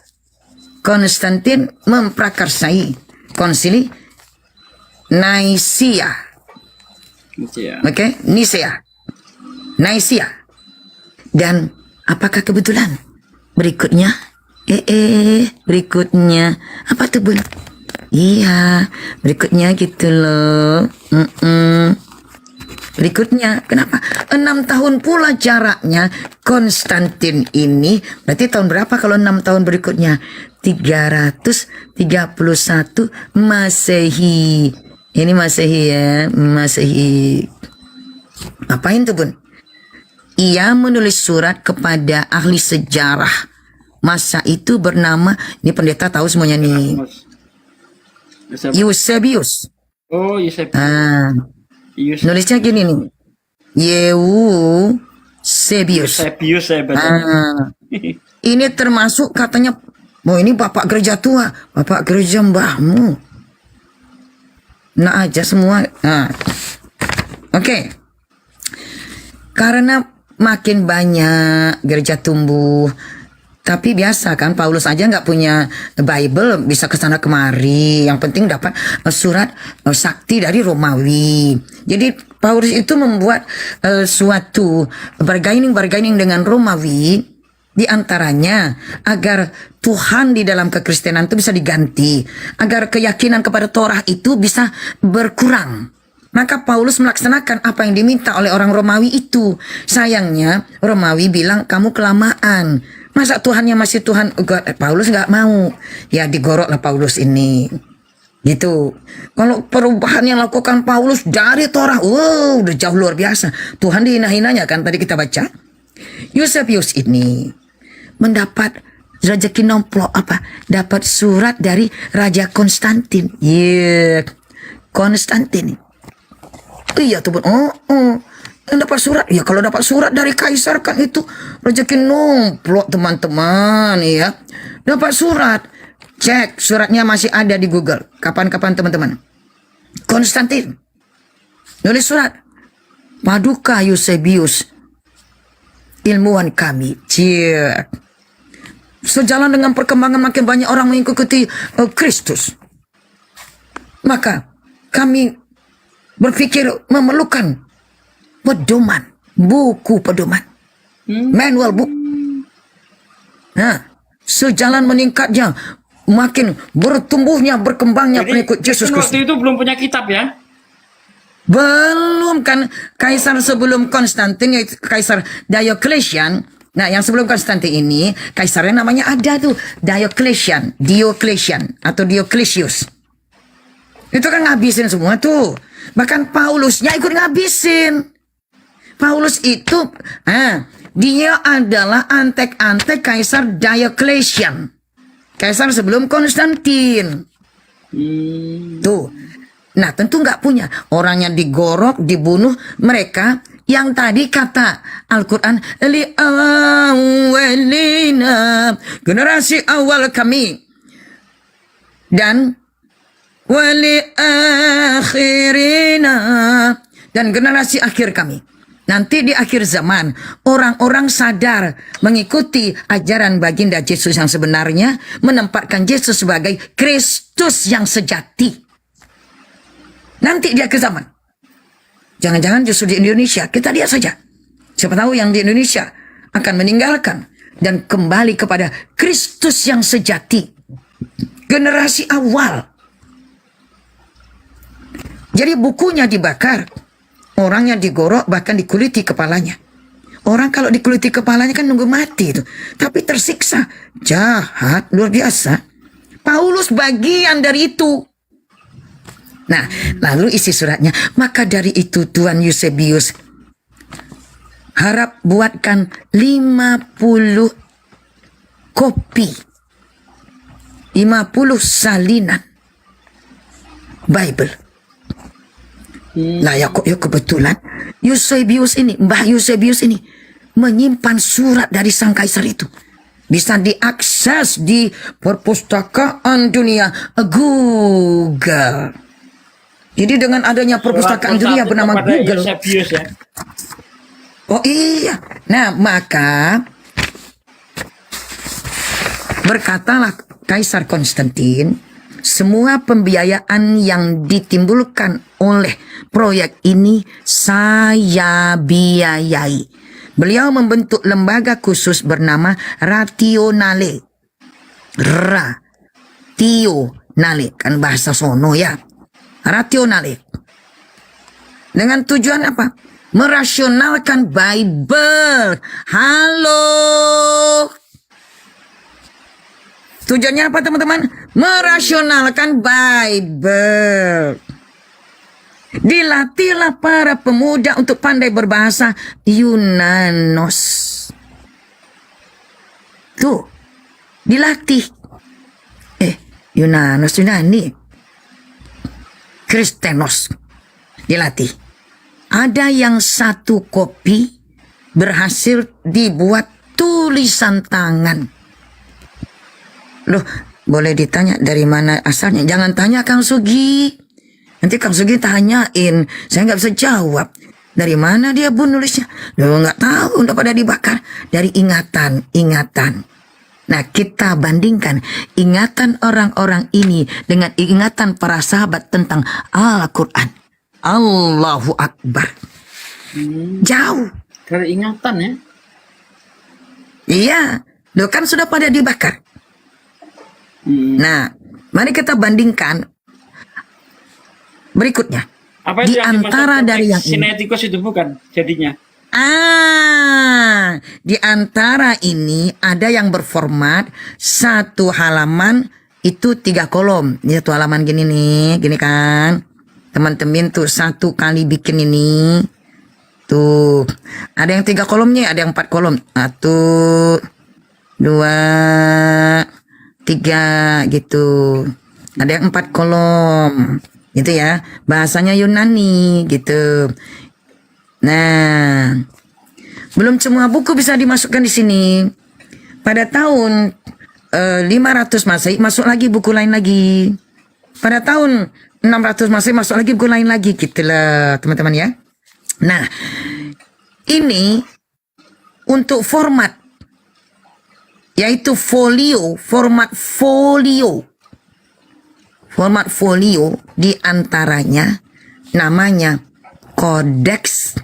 Konstantin memprakarsai konsili Nicaea. Oke, Nicea. Nicaea. Dan apakah kebetulan berikutnya? Berikutnya apa tuh Bun? Iya, berikutnya gitu loh. Berikutnya, kenapa? 6 tahun pula jaraknya Konstantin ini. Berarti tahun berapa kalau 6 tahun berikutnya? 331 Masehi. Ini Masehi ya, Masehi. Apain tuh Bun? Ia menulis surat kepada ahli sejarah masa itu bernama, ini pendeta tahu semuanya nih, Eusebius. Oh, Eusebius. Nulisnya gini nih, Eusebius. Ini termasuk katanya, ini bapak gereja tua, bapak gereja mbahmu. Nah aja semua. Oke. Karena makin banyak gereja tumbuh, tapi biasa kan, Paulus aja nggak punya Bible, bisa kesana kemari. Yang penting dapat surat sakti dari Romawi. Jadi Paulus itu membuat suatu bargaining dengan Romawi, diantaranya agar Tuhan di dalam kekristenan itu bisa diganti, agar keyakinan kepada Torah itu bisa berkurang. Maka Paulus melaksanakan apa yang diminta oleh orang Romawi itu. Sayangnya Romawi bilang kamu kelamaan. Masa Tuhannya masih Tuhan? Paulus nggak mau. Ya digoroklah Paulus ini. Gitu. Kalau perubahan yang lakukan Paulus dari Torah, udah jauh luar biasa. Tuhan dihina-hinanya kan tadi kita baca. Eusebius ini mendapat rezeki nomplok dapat surat dari Raja Konstantin. Konstantin. Iya tuh Bun. Yang dapat surat. Ya kalau dapat surat dari kaisar kan itu rezeki nomplok teman-teman ya. Dapat surat. Cek suratnya masih ada di Google. Kapan-kapan teman-teman. Konstantin nulis surat. Paduka Eusebius, ilmuwan kami. Sejalan dengan perkembangan makin banyak orang mengikuti Kristus, maka kami berpikir memerlukan pedoman, buku pedoman, manual book. Nah, sejalan meningkatnya, makin bertumbuhnya, berkembangnya pengikut Yesus Kristus. Waktu itu belum punya kitab ya? Belum kan, kaisar sebelum Konstantin, yaitu Kaisar Diocletian. Nah, yang sebelum Konstantin ini, kaisarnya namanya ada tuh, Diocletian atau Diocletius. Itu kan ngabisin semua tuh. Bahkan Paulusnya ikut ngabisin. Paulus itu, dia adalah antek-antek Kaisar Diocletian. Kaisar sebelum Konstantin. Tuh. Nah, tentu nggak punya. Orangnya digorok, dibunuh. Mereka yang tadi kata Al-Quran, li'awwalina, generasi awal kami. Dan wali akhirina, dan generasi akhir kami. Nanti di akhir zaman, orang-orang sadar mengikuti ajaran baginda Yesus yang sebenarnya, menempatkan Yesus sebagai Kristus yang sejati. Nanti di akhir zaman. Jangan-jangan justru di Indonesia, kita lihat saja. Siapa tahu yang di Indonesia akan meninggalkan dan kembali kepada Kristus yang sejati. Generasi awal. Jadi bukunya dibakar, orangnya digorok, bahkan dikuliti kepalanya. Orang kalau dikuliti kepalanya kan nunggu mati itu, tapi tersiksa, jahat, luar biasa. Paulus bagian dari itu. Nah, lalu isi suratnya, maka dari itu Tuan Eusebius harap buatkan 50 kopi, 50 salinan Bible. Nah ya kok ya kebetulan Eusebius ini, Mbah Eusebius ini menyimpan surat dari sang kaisar itu. Bisa diakses di perpustakaan dunia Google. Jadi dengan adanya perpustakaan dunia bernama Google. Eusebius ya. Oh iya. Nah, maka berkatalah Kaisar Konstantin, semua pembiayaan yang ditimbulkan oleh proyek ini saya biayai. Beliau membentuk lembaga khusus bernama Rationale. Rationale, kan bahasa sono ya. Rationale. Dengan tujuan apa? Merasionalkan Bible. Halo. Tujuannya apa teman-teman? Merasionalkan Bible. Dilatihlah para pemuda untuk pandai berbahasa Yunanos. Tuh, dilatih. Yunanos, Yunani. Kristenos. Dilatih. Ada yang satu kopi berhasil dibuat tulisan tangan. Loh, boleh ditanya dari mana asalnya? Jangan tanya Kang Sugi. Nanti Kang Sugi tanyain, saya nggak bisa jawab. Dari mana dia Bu nulisnya? Loh, nggak tahu, udah pada dibakar. Dari ingatan. Nah, kita bandingkan ingatan orang-orang ini dengan ingatan para sahabat tentang Al-Quran. Allahu Akbar. Jauh. Dari ingatan ya. Iya, loh kan sudah pada dibakar. Nah, mari kita bandingkan berikutnya. Apa Di itu yang antara dimaksud dari yang ini. sinetikus itu bukan jadinya? Di antara ini ada yang berformat satu halaman itu 3 kolom. Ini satu halaman gini nih, gini kan. Teman-teman tuh 1 kali bikin ini. Tuh, ada yang 3 kolomnya, ada yang 4 kolom. 1, 2, 3 gitu. Ada yang 4 kolom. Gitu ya. Bahasanya Yunani gitu. Nah, belum semua buku bisa dimasukkan di sini. Pada tahun 500 Masehi masuk lagi buku lain lagi. Pada tahun 600 Masehi masuk lagi buku lain lagi, gitulah teman-teman ya. Nah, ini untuk format, yaitu folio, format folio. Format folio diantaranya namanya Codex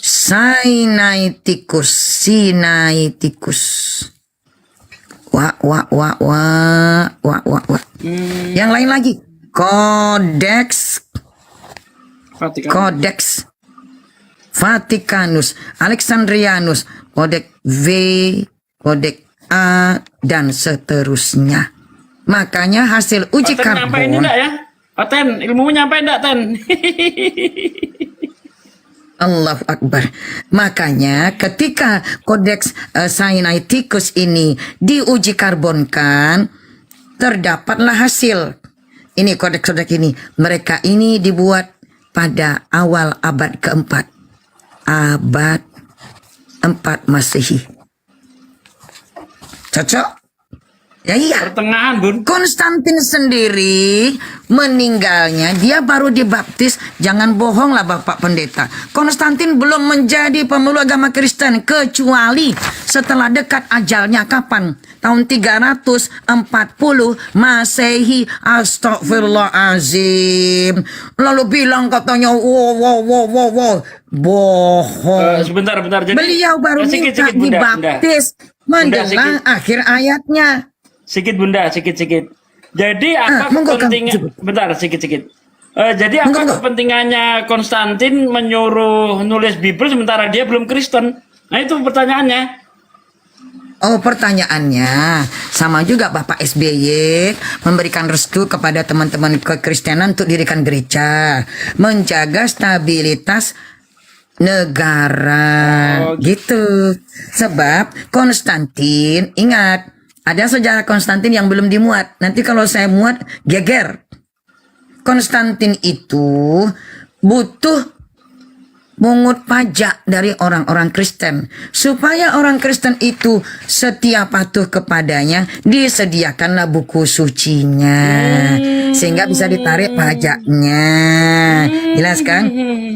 Sinaiticus. Wah. Yang lain lagi Codex Vaticanus, Alexandrianus, Codex V, Codex A, dan seterusnya. Makanya hasil uji Nyampe ini karbon. enggak ya? Ten, ilmumu nyampe enggak, Ten? Allahu Akbar. Makanya ketika Codex Sinaiticus ini diuji karbonkan, terdapatlah hasil. Ini kodeks-kodeks ini. Mereka ini dibuat pada awal abad keempat. Abad 4 Masehi. Cocok? Ya iya. Pertengahan, Bun. Konstantin sendiri meninggalnya, dia baru dibaptis. Jangan bohong lah Bapak Pendeta. Konstantin belum menjadi pemeluk agama Kristen kecuali setelah dekat ajalnya. Kapan? Tahun 340 Masehi. Astagfirullahaladzim. Lalu bilang katanya wow. Bohong. Sebentar. Jadi, beliau baru minta dibaptis menjelang akhir ayatnya. Sikit Bunda. Jadi apa kepentingan? Bentar, sikit. Jadi apa kepentingannya Konstantin menyuruh nulis Bible sementara dia belum Kristen? Nah itu pertanyaannya. Oh, pertanyaannya sama juga Bapak SBY memberikan restu kepada teman-teman kekristenan untuk dirikan gereja, menjaga stabilitas negara, gitu. Sebab Konstantin, ingat, ada sejarah Konstantin yang belum dimuat. Nanti kalau saya muat, geger. Konstantin itu butuh pungut pajak dari orang-orang Kristen. Supaya orang Kristen itu setia patuh kepadanya, disediakanlah buku sucinya. Sehingga bisa ditarik pajaknya. Jelas kan?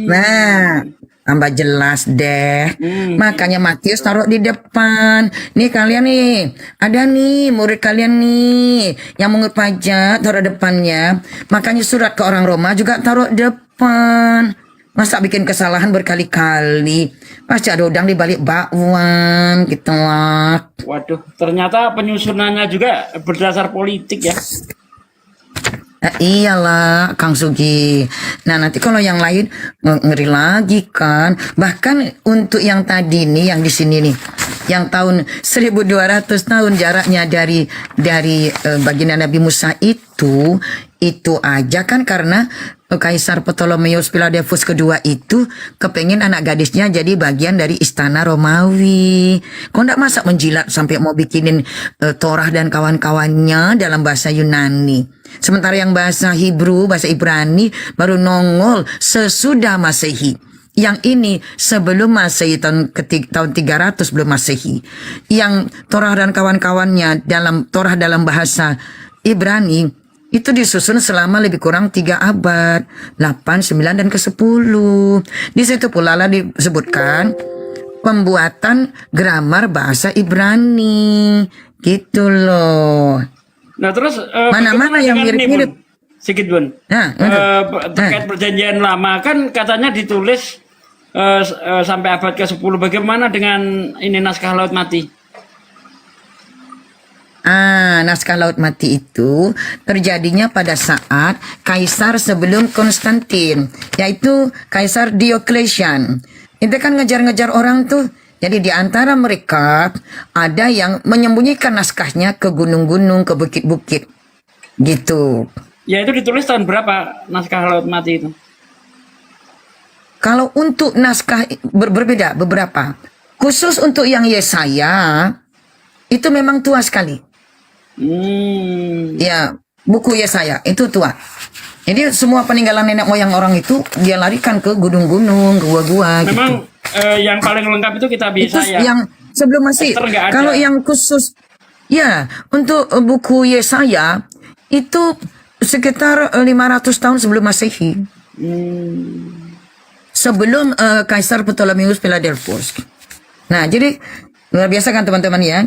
Nah, tambah jelas deh. Makanya Matius taruh di depan. Nih kalian nih, ada nih murid kalian nih yang mengut pajak, taruh depannya. Makanya surat ke orang Roma juga taruh depan. Masa bikin kesalahan berkali-kali, pasti ada udang di balik bakwan gitu lah. Waduh, ternyata penyusunannya juga berdasar politik ya. Iyalah Kang Sugi. Nah nanti kalau yang lain ngeri lagi kan. Bahkan untuk yang tadi nih, yang di sini nih, yang tahun 1200 tahun jaraknya dari baginda Nabi Musa itu aja kan karena Kaisar Ptolemeus Philadelphus kedua itu kepengen anak gadisnya jadi bagian dari istana Romawi. Kok ndak masa menjilat sampai mau bikinin Torah dan kawan-kawannya dalam bahasa Yunani. Sementara yang bahasa Hebrew, bahasa Ibrani baru nongol sesudah Masehi. Yang ini sebelum Masehi tahun 300 sebelum Masehi. Yang Torah dan kawan-kawannya dalam Torah dalam bahasa Ibrani itu disusun selama lebih kurang 3 abad, 8, 9, dan ke-10. Di situ pula lah disebutkan pembuatan gramar bahasa Ibrani. Gitu loh. Nah terus mana-mana yang mirip-mirip. Sikit Bun. Terkait perjanjian lama kan katanya ditulis sampai abad ke-10. Bagaimana dengan ini naskah Laut Mati? Naskah Laut Mati itu terjadinya pada saat kaisar sebelum Konstantin, yaitu Kaisar Diocletian. Itu kan ngejar-ngejar orang tuh. Jadi di antara mereka ada yang menyembunyikan naskahnya ke gunung-gunung, ke bukit-bukit. Gitu. Ya itu ditulis tahun berapa naskah Laut Mati itu? Kalau untuk naskah berbeda beberapa. Khusus untuk yang Yesaya itu memang tua sekali. Ya, buku Yesaya itu tua. Jadi semua peninggalan nenek moyang orang itu dia larikan ke gunung-gunung, ke gua-gua. Memang gitu. Yang paling lengkap itu kita bisa itu ya. Yang sebelum masih. Kalau yang khusus, ya untuk buku Yesaya itu sekitar 500 tahun sebelum Masehi. Sebelum Kaisar Ptolemeus Philadelphus. Nah, jadi luar biasa kan teman-teman ya.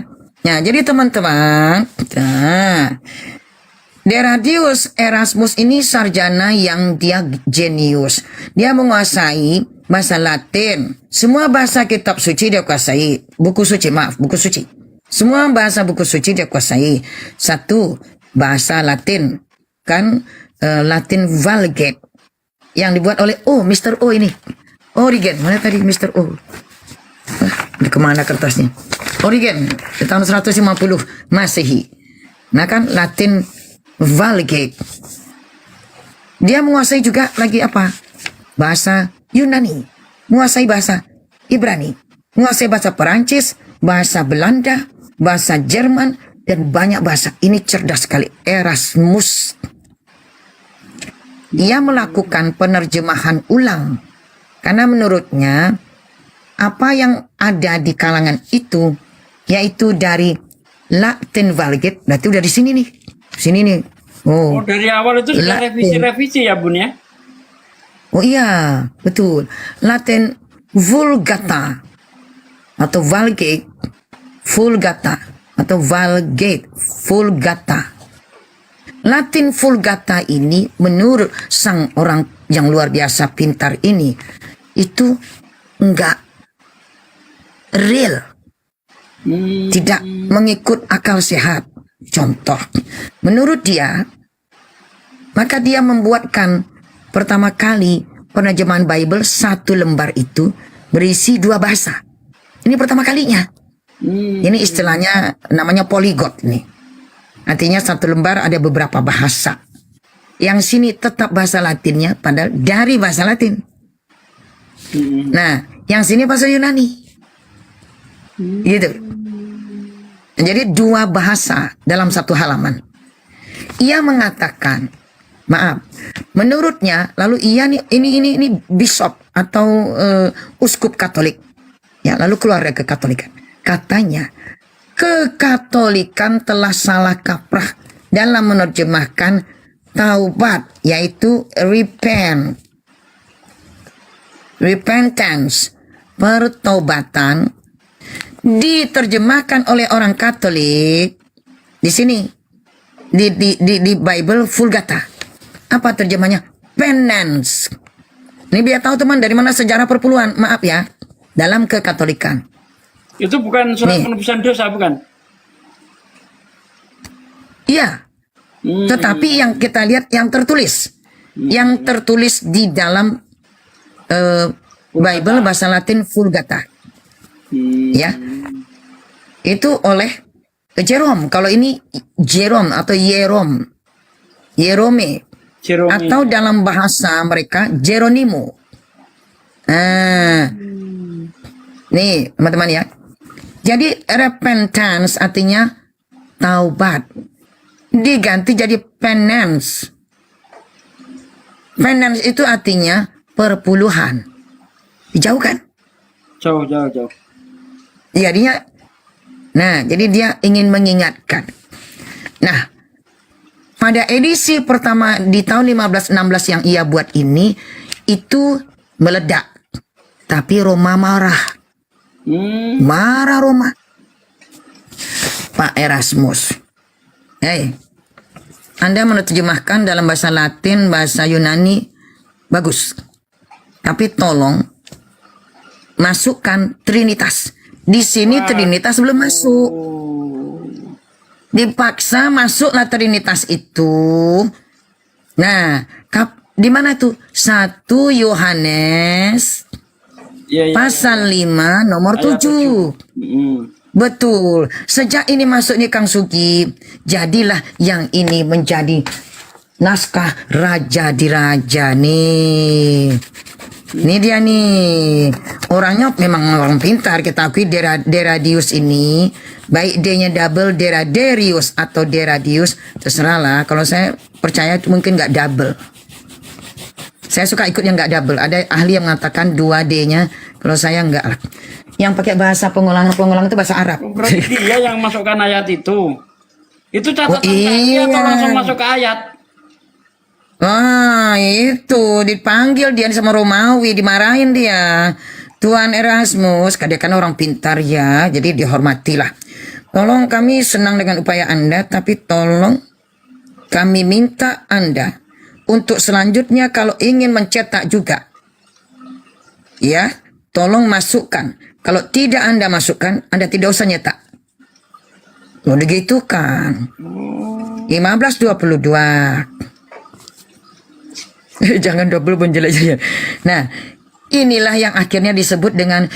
Nah, jadi teman-teman, Deradius Erasmus ini sarjana yang dia jenius. Dia menguasai bahasa Latin. Semua bahasa kitab suci dia kuasai. Buku suci. Semua bahasa buku suci dia kuasai. Satu, bahasa Latin. Kan Latin Vulgate. Yang dibuat oleh Mr. O ini. Origen. Mana tadi Mr. O? Kemana kertasnya? Origen. Di tahun 150 Masehi. Nah kan Latin Vulgate. Dia menguasai juga lagi apa? Bahasa Yunani. Menguasai bahasa Ibrani. Menguasai bahasa Perancis. Bahasa Belanda. Bahasa Jerman. Dan banyak bahasa. Ini cerdas sekali. Erasmus. Dia melakukan penerjemahan ulang. Karena menurutnya apa yang ada di kalangan itu yaitu dari Latin Vulgate. Berarti udah di sini nih. Sini nih. Dari awal itu sudah revisi-revisi ya Bun ya? Oh iya, betul. Latin Vulgata atau Vulgate, Vulgata atau Vulgate, Vulgata. Latin Vulgata ini menurut sang orang yang luar biasa pintar ini itu enggak real. Tidak mengikut akal sehat. Contoh, menurut dia, maka dia membuatkan pertama kali penerjemahan Bible 1 lembar itu berisi 2 bahasa. Ini pertama kalinya. Ini istilahnya namanya polyglot nih. Artinya 1 lembar ada beberapa bahasa. Yang sini tetap bahasa Latinnya, padahal dari bahasa Latin. Nah, yang sini bahasa Yunani. Gitu. Jadi 2 bahasa dalam 1 halaman. Ia mengatakan, maaf, menurutnya, lalu ia ini bishop atau uskup Katolik. Ya, lalu keluar dari kekatolikan. Katanya, kekatolikan telah salah kaprah dalam menerjemahkan taubat, yaitu repentance, pertobatan, diterjemahkan oleh orang Katolik di sini di Bible Vulgata. Apa terjemahnya? Penance. Ini biar tahu teman dari mana sejarah perpuluhan. Maaf ya, dalam kekatolikan. Itu bukan surat penebusan dosa, bukan? Iya. Tetapi yang kita lihat yang tertulis. Yang tertulis di dalam Bible bahasa Latin Vulgata. Ya. Itu oleh Jerome. Kalau ini Jerome atau Jerome. Atau dalam bahasa mereka Geronimo. Nih teman-teman ya. Jadi repentance artinya taubat. Diganti jadi penance. Penance itu artinya perpuluhan. Jauh kan? Jauh. Jadinya, jadi dia ingin mengingatkan. Nah, pada edisi pertama di tahun 1516 yang ia buat ini, itu meledak. Tapi Roma marah. Marah Roma. Pak Erasmus. Hei, Anda menerjemahkan dalam bahasa Latin, bahasa Yunani, bagus. Tapi tolong masukkan Trinitas. Di sini Trinitas belum masuk. Dipaksa masuklah Trinitas itu. Nah, di mana tuh? 1 Yohanes pasal 5 nomor 7. Betul. Sejak ini masuk nih Kang Sugi, jadilah yang ini menjadi naskah Raja di Raja nih. Ini dia nih. Orangnya memang orang pintar, kita akui. Deradius ini, baik D-nya double Deraderius atau Deradius, terserah lah. Kalau saya percaya itu mungkin nggak double. Saya suka ikut yang nggak double. Ada ahli yang mengatakan 2 D-nya, kalau saya nggak lah. Yang pakai bahasa pengulangan itu bahasa Arab. Berarti dia yang masukkan ayat itu. Itu catatan kaki atau langsung masuk ke ayat? Itu dipanggil dia sama Romawi, dimarahin dia. Tuan Erasmus, dia kan orang pintar ya, jadi dihormatilah. Tolong, kami senang dengan upaya Anda, tapi tolong kami minta Anda untuk selanjutnya kalau ingin mencetak juga, ya, tolong masukkan. Kalau tidak Anda masukkan, Anda tidak usah nyetak. Mau begitu kan? 1522. Jangan double pun jelek-jelek. Nah, inilah yang akhirnya disebut dengan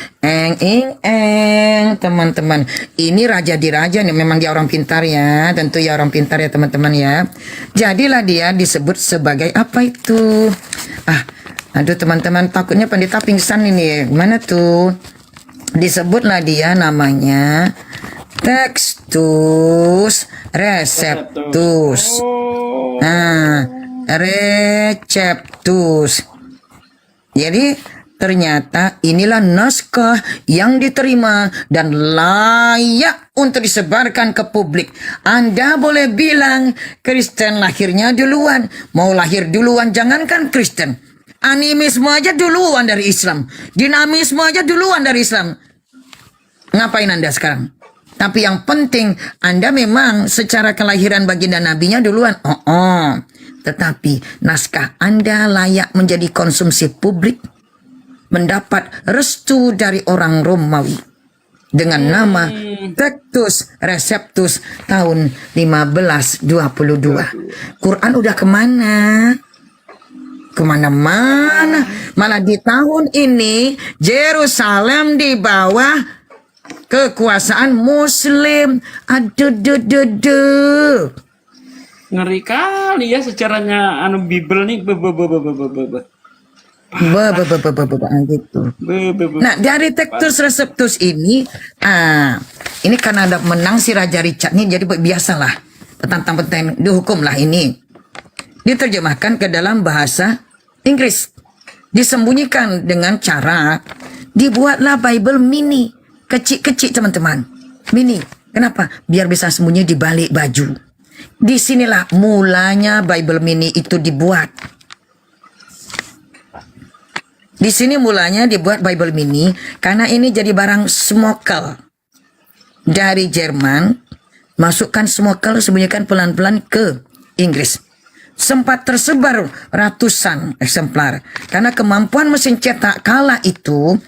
teman-teman. Ini raja di raja nih, memang dia orang pintar ya, tentu ya orang pintar ya teman-teman ya. Jadilah dia disebut sebagai apa itu? Aduh teman-teman, takutnya pendeta pingsan ini. Mana tuh? Disebutlah dia namanya Textus Receptus. Receptus. Jadi ternyata inilah naskah yang diterima dan layak untuk disebarkan ke publik. Anda boleh bilang Kristen lahirnya duluan. Mau lahir duluan, jangankan Kristen. Animisme aja duluan dari Islam. Dinamisme aja duluan dari Islam. Ngapain Anda sekarang? Tapi yang penting Anda memang secara kelahiran baginda nabinya duluan. Tetapi naskah Anda layak menjadi konsumsi publik, mendapat restu dari orang Romawi dengan nama Textus Receptus tahun 1522. Quran udah kemana? Kemana-mana. Malah di tahun ini Yerusalem di bawah kekuasaan Muslim. Aduh. Ngeri kali ya sejarahnya Bible nih. Gitu. Nah, dari Textus Receptus ini karena ada menang si Raja Richard nih, jadi biasalah petantang-petantang dihukum lah ini. Diterjemahkan ke dalam bahasa Inggris. disembunyikan dengan cara dibuatlah Bible mini, kecil-kecil teman-teman. Mini, kenapa? Biar bisa sembunyi di balik baju. Disinilah mulanya Bible mini itu dibuat. Di sini mulanya dibuat Bible mini karena ini jadi barang smokal dari Jerman, masukkan smokal, sembunyikan pelan-pelan ke Inggris. Sempat tersebar ratusan eksemplar karena kemampuan mesin cetak kala itu,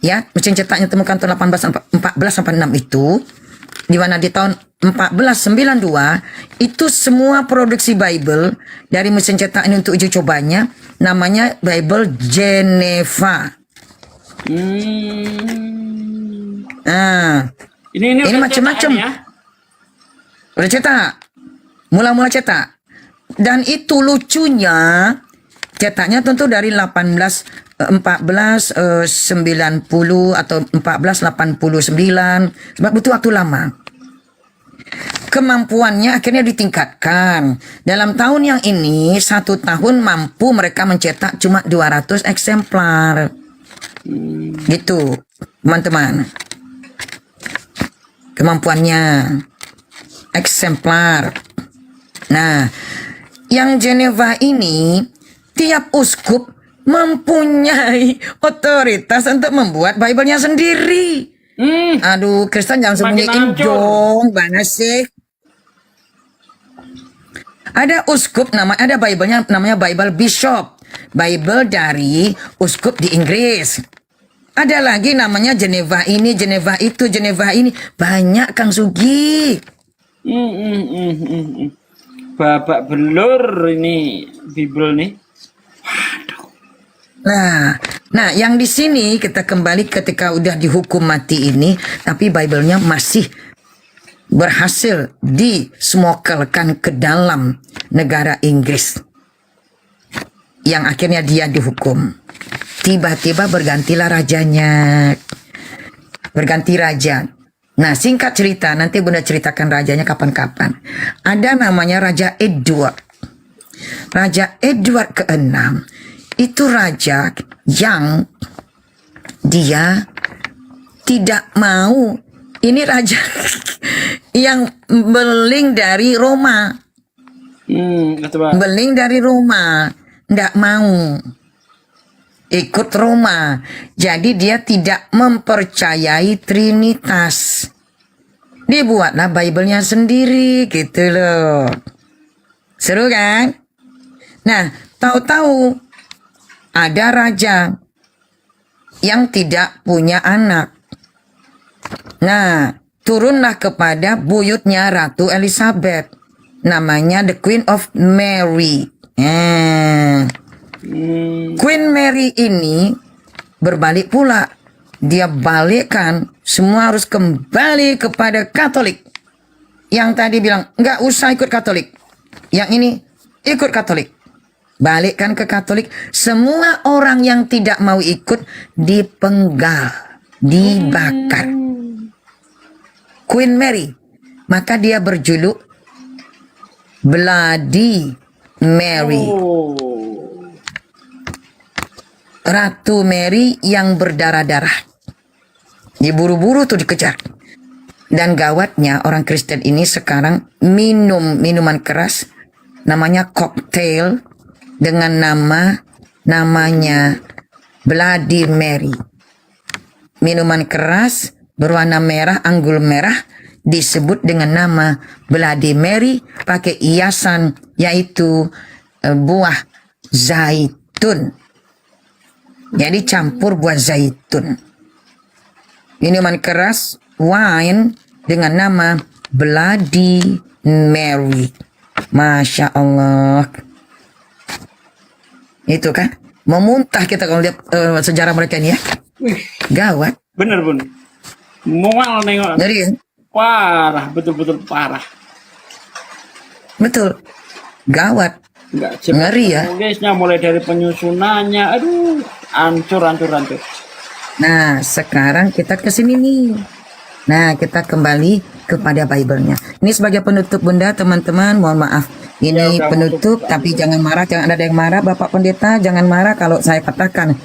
ya, mesin cetaknya temukan tahun 1486 itu, di mana di tahun 1492 itu semua produksi Bible dari mesin cetak ini untuk uji cobanya namanya Bible Geneva. Nah, ini udah macam-macam. cetak ya? Udah cetak, mula-mula cetak. Dan itu lucunya cetaknya tentu dari 1490 atau 1489, sebab butuh waktu lama. Kemampuannya akhirnya ditingkatkan. Dalam tahun yang ini, 1 tahun mampu mereka mencetak cuma 200 eksemplar. Gitu, teman-teman. Kemampuannya eksemplar. Nah, yang Geneva ini tiap uskup mempunyai otoritas untuk membuat Bible-nya sendiri. Aduh, Kristen jangan sembunyiin dong, mana sih? Ada uskup ada Bible-nya namanya Bible Bishop. Bible dari uskup di Inggris. Ada lagi namanya Geneva ini, Geneva itu, Geneva ini. Banyak Kang Sugi. Babak belur ini Bible nih. Nah, yang di sini kita kembali ketika udah dihukum mati ini, tapi Bible-nya masih berhasil dismokelkan ke dalam negara Inggris. Yang akhirnya dia dihukum. Tiba-tiba bergantilah rajanya. Berganti raja. Nah, singkat cerita, nanti Bunda ceritakan rajanya kapan-kapan. Ada namanya Raja Edward. Raja Edward ke-6 itu raja yang dia tidak mau, ini raja yang beling dari Roma. Beling dari Roma, tidak mau ikut Roma. Jadi dia tidak mempercayai Trinitas. Dibuatlah Bible-nya sendiri gitu loh. Seru kan? Nah, tahu-tahu ada raja yang tidak punya anak. Nah, turunlah kepada buyutnya Ratu Elizabeth. Namanya the Queen of Mary. Queen Mary ini berbalik pula. Dia balikkan, semua harus kembali kepada Katolik. Yang tadi bilang, nggak usah ikut Katolik. Yang ini, ikut Katolik. Balikkan ke Katolik. Semua orang yang tidak mau ikut dipenggal, dibakar. Queen Mary. Maka dia berjuluk Bloody Mary. Ratu Mary yang berdarah-darah. Diburu-buru tuh dikejar. Dan gawatnya orang Kristen ini sekarang minum minuman keras namanya cocktail dengan namanya Bloody Mary. Minuman keras berwarna merah, anggur merah disebut dengan nama Bloody Mary pakai hiasan yaitu buah zaitun. Jadi campur buah zaitun. Minuman keras, wine dengan nama Bloody Mary. Masya Allah. Itu kan memuntah kita kalau lihat sejarah mereka ini ya. Gawat. Bener Bun. Mual nengok. Jadi parah, betul-betul parah. Betul. Gawat. Ngeri ya. Tulisnya mulai dari penyusunannya, aduh, hancur. Nah, sekarang kita ke sini nih. Nah, kita kembali kepada Bible-nya. Ini sebagai penutup Bunda, teman-teman, mohon maaf. Ini penutup, tapi jangan marah, jangan ada yang marah, Bapak Pendeta, jangan marah kalau saya katakan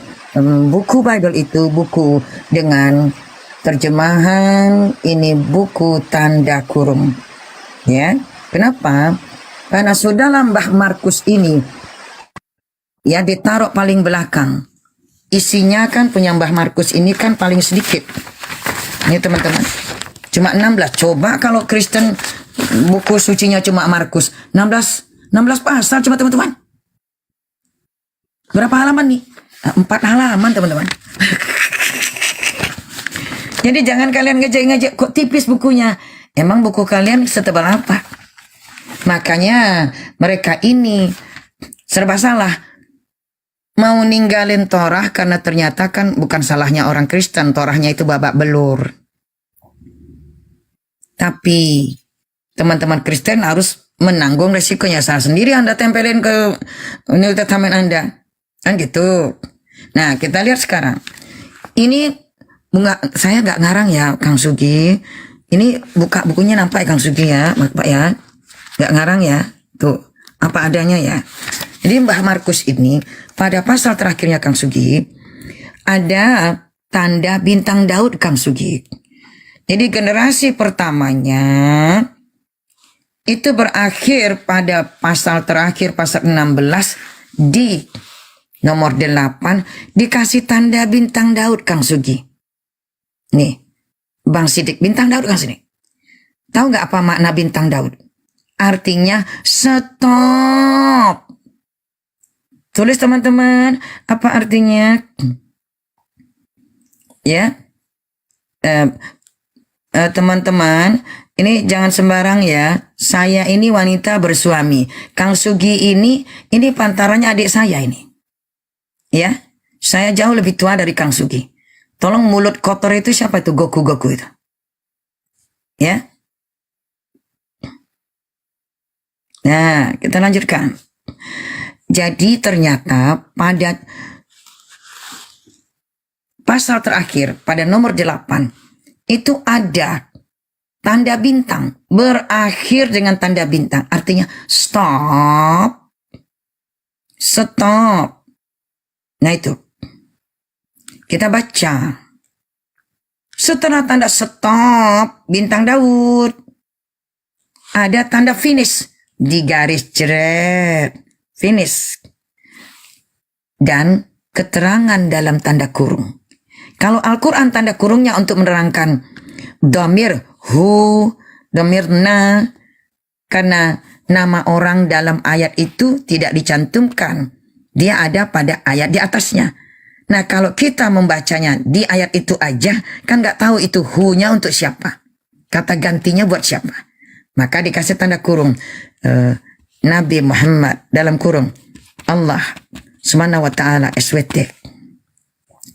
buku Bible itu buku dengan terjemahan, ini buku tanda kurung. Ya, kenapa? Karena sudahlah Mbah Markus ini ya ditaruh paling belakang. Isinya kan punya Mbah Markus ini kan paling sedikit. Ini teman-teman, cuma 16. Coba kalau Kristen buku sucinya cuma Markus 16 pasal cuma teman-teman. Berapa halaman nih? 4 halaman teman-teman. Jadi jangan kalian ngejek-ngejek kok tipis bukunya. Emang buku kalian setebal apa? Makanya mereka ini serba salah. Mau ninggalin Torah karena ternyata kan bukan salahnya orang Kristen. Torahnya itu babak belur. Tapi teman-teman Kristen harus menanggung resikonya. Saya sendiri Anda tempelin ke New Testament Anda. Kan gitu. Nah, kita lihat sekarang. Ini saya nggak ngarang ya, Kang Sugi. Ini buka bukunya nampak ya, Kang Sugi ya, Pak ya. Nggak ngarang ya. Tuh, apa adanya ya. Jadi Mbah Markus ini, pada pasal terakhirnya Kang Sugi, ada tanda bintang Daud, Kang Sugi. Jadi generasi pertamanya itu berakhir pada pasal terakhir, pasal 16 di nomor 8 dikasih tanda bintang Daud, Kang Sugi. Nih, Bang Sidik, bintang Daud Kang Sidik. Tahu nggak apa makna bintang Daud? Artinya stop. Tulis teman-teman, apa artinya? Ya, teman-teman, ini jangan sembarang ya. Saya ini wanita bersuami. Kang Sugi ini pantarannya adik saya ini. Ya, saya jauh lebih tua dari Kang Sugi. Tolong mulut kotor itu siapa itu? Goku itu. Ya. Nah, kita lanjutkan. Jadi ternyata pada pasal terakhir, pada nomor 8, itu ada tanda bintang. Berakhir dengan tanda bintang. Artinya stop. Stop. Nah itu. Kita baca. Setelah tanda stop, bintang Daud, ada tanda finish. Di garis jeret. Finish. Dan keterangan dalam tanda kurung. Kalau Al-Quran tanda kurungnya untuk menerangkan domir hu, domir na, karena nama orang dalam ayat itu tidak dicantumkan. Dia ada pada ayat di atasnya. Nah, kalau kita membacanya di ayat itu aja, kan nggak tahu itu hu-nya untuk siapa. Kata gantinya buat siapa. Maka dikasih tanda kurung. Nabi Muhammad dalam kurung. Allah Subhanahu wa ta'ala SWT.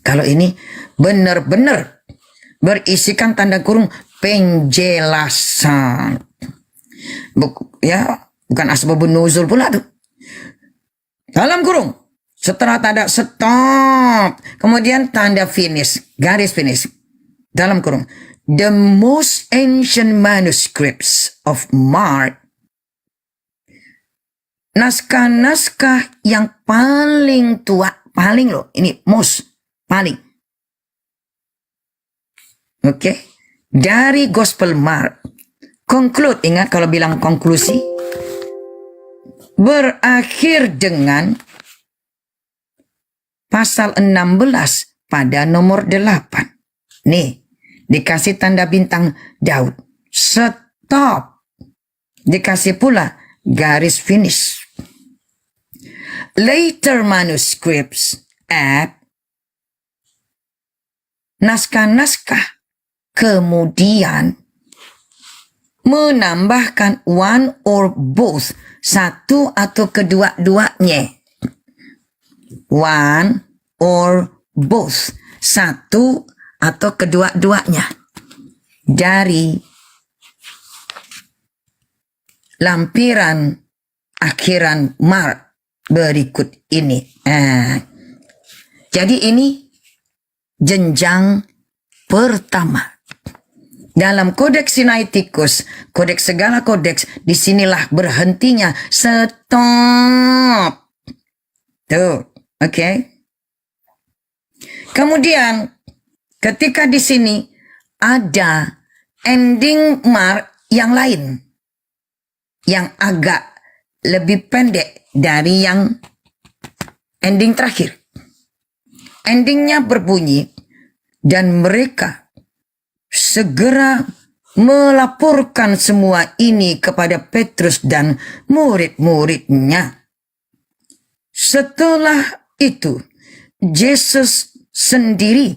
Kalau ini benar-benar berisikan tanda kurung penjelasan. Bukan asbabun nuzul pula tuh. Dalam kurung. Setelah tanda stop, kemudian tanda finish, garis finish, dalam kurung. The most ancient manuscripts of Mark, naskah-naskah yang paling tua, paling loh, ini most, paling. Oke, dari Gospel Mark, conclude, ingat kalau bilang konklusi, berakhir dengan pasal 16 pada nomor 8. Nih, dikasih tanda bintang Daud. Stop. Dikasih pula garis finish. Later manuscripts add naskah-naskah kemudian menambahkan one or both, satu atau kedua-duanya. One or both, satu atau kedua-duanya. Dari lampiran akhiran Mark berikut ini. Jadi ini jenjang pertama. Dalam kodeks Sinaiticus, kodeks segala kodeks, disinilah berhentinya. Stop. Tuh, oke. Kemudian, ketika di sini ada ending mark yang lain, yang agak lebih pendek dari yang ending terakhir. Endingnya berbunyi, dan mereka segera melaporkan semua ini kepada Petrus dan murid-muridnya. Setelah itu, Yesus sendiri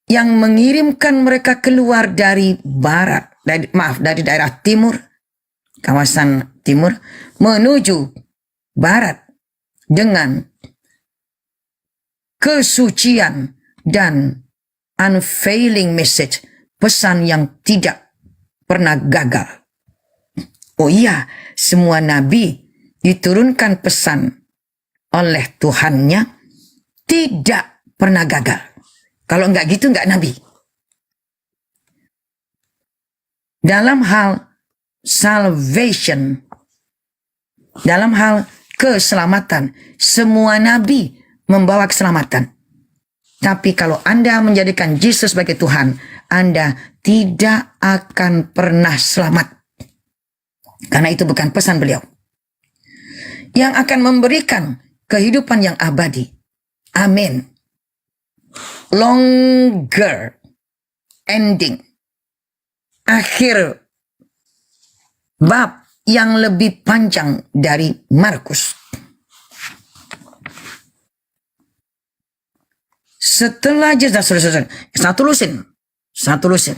yang mengirimkan mereka keluar dari barat, dari daerah timur, kawasan timur, menuju barat dengan kesucian dan unfailing message, pesan yang tidak pernah gagal. Oh iya, semua nabi diturunkan pesan oleh Tuhannya tidak pernah gagal. Kalau enggak gitu enggak nabi. Dalam hal salvation, dalam hal keselamatan, semua nabi membawa keselamatan. Tapi kalau Anda menjadikan Yesus sebagai Tuhan, Anda tidak akan pernah selamat. Karena itu bukan pesan beliau. Yang akan memberikan kehidupan yang abadi. Amin. Longer ending. Akhir bab yang lebih panjang dari Markus. Setelah satu lusin.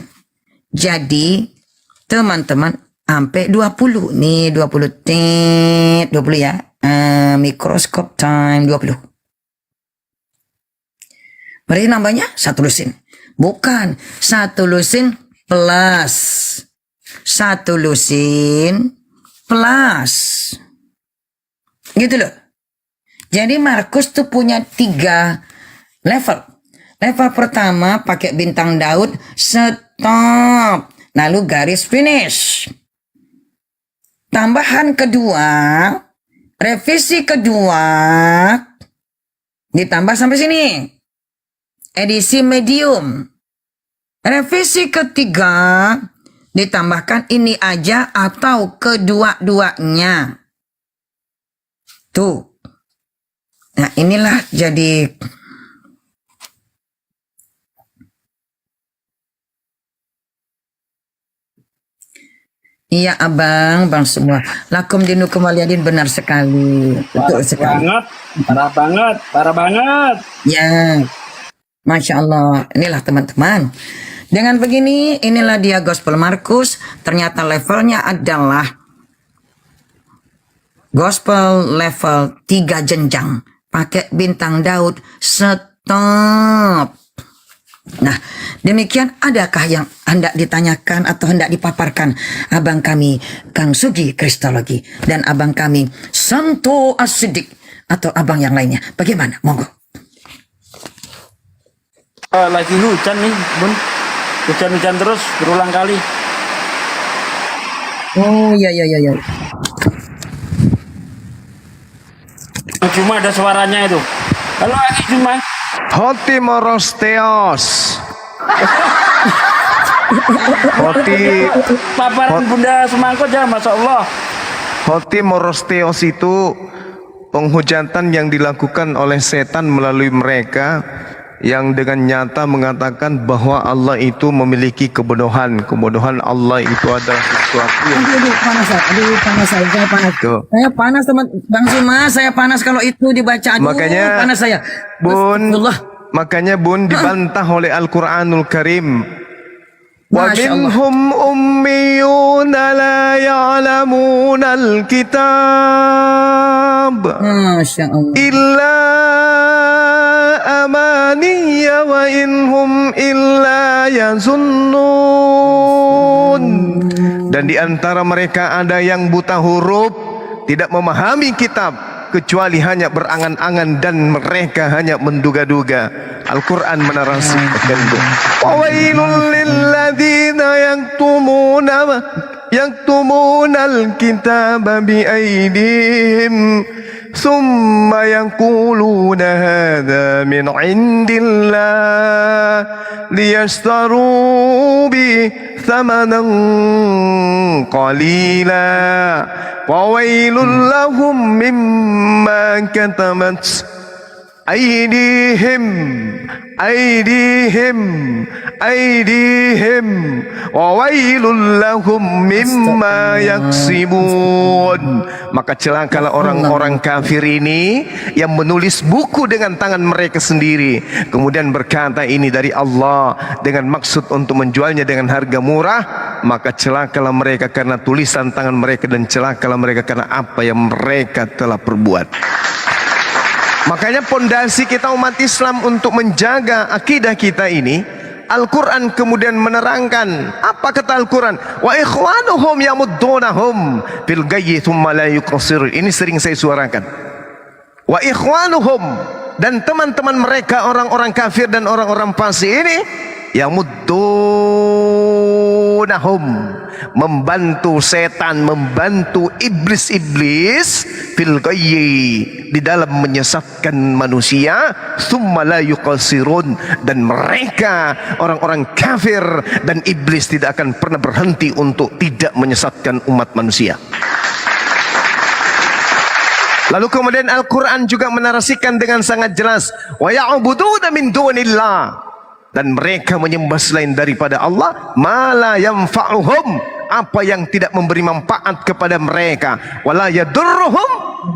Jadi teman-teman sampai 20 nih 20 ya. Mikroskop time 20. Berarti nambahnya satu lusin. Bukan satu lusin plus. Satu lusin plus. Gitu loh. Jadi Markus tuh punya 3 level. Level pertama pakai bintang Daud, stop. Lalu garis finish. Tambahan kedua, revisi kedua, ditambah sampai sini. Edisi medium. Revisi ketiga, ditambahkan ini aja atau kedua-duanya. Tuh. Nah inilah jadi iya abang, bang semua. Lakum dinukum waliyadin, benar sekali. Betul sekali. Parah banget. Ya, Masya Allah. Inilah teman-teman. Dengan begini, inilah dia Gospel Markus. Ternyata levelnya adalah Gospel level 3 jenjang. Pakai bintang Daud, stop. Nah, demikian adakah yang hendak ditanyakan atau hendak dipaparkan abang kami Kang Sugi Kristologi dan abang kami Santo Asidik atau abang yang lainnya? Bagaimana? Monggo. Lagi hujan nih, Bun. Hujan-hujan terus berulang kali. Oh iya. Cuma ada suaranya itu. Halo Aki Cuma. Hoti morosteos. Paparan Bunda Semangkot ya, Masya Allah. Hoti morosteos itu penghujatan yang dilakukan oleh setan melalui mereka yang dengan nyata mengatakan bahwa Allah itu memiliki kebodohan. Kebodohan Allah itu adalah sesuatu yang panas saya panas. Saya panas teman Bang Sima, saya panas kalau itu dibaca. Makanya panas saya. Bun dibantah oleh Al-Qur'anul Karim. Wa minhum ummiyuna la ya'lamuna al-kitab. Masya Allah. Illa amaniya wa inhum illa yazunnun. Dan di antara mereka ada yang buta huruf, tidak memahami kitab, kecuali hanya berangan-angan dan mereka hanya menduga-duga. Al-Quran menarasikan itu. Wawailul lilladzina yaktumunal kitaba biaydihim thumma yaquluna hadha min indillah liyashtaru bi thamanan qalila wawailul lahum mimma katabat aydihim wa wailul lahum mimma yaksibun. Maka celakalah orang-orang kafir ini yang menulis buku dengan tangan mereka sendiri, kemudian berkata ini dari Allah dengan maksud untuk menjualnya dengan harga murah. Maka celakalah mereka karena tulisan tangan mereka, dan celakalah mereka karena apa yang mereka telah perbuat. Makanya pondasi kita umat Islam untuk menjaga akidah kita ini, Al-Quran kemudian menerangkan. Apa kata Al-Quran? Wa ikhwanuhum yamuddunahum fil gayyi thumma la yuqsirun. Ini sering saya suarakan. Wa ikhwanuhum, dan teman-teman mereka orang-orang kafir dan orang-orang fasik ini, yamuddunahum, membantu setan, membantu iblis-iblis fil gayyi, di dalam menyesatkan manusia, thumma la yuqsirun, dan mereka orang-orang kafir dan iblis tidak akan pernah berhenti untuk tidak menyesatkan umat manusia. Lalu kemudian Al-Quran juga menarasikan dengan sangat jelas, wa ya'buduna min dunillah, dan mereka menyembah selain daripada Allah, ma la yanfa'uhum, apa yang tidak memberi manfaat kepada mereka, wala yadurruhum,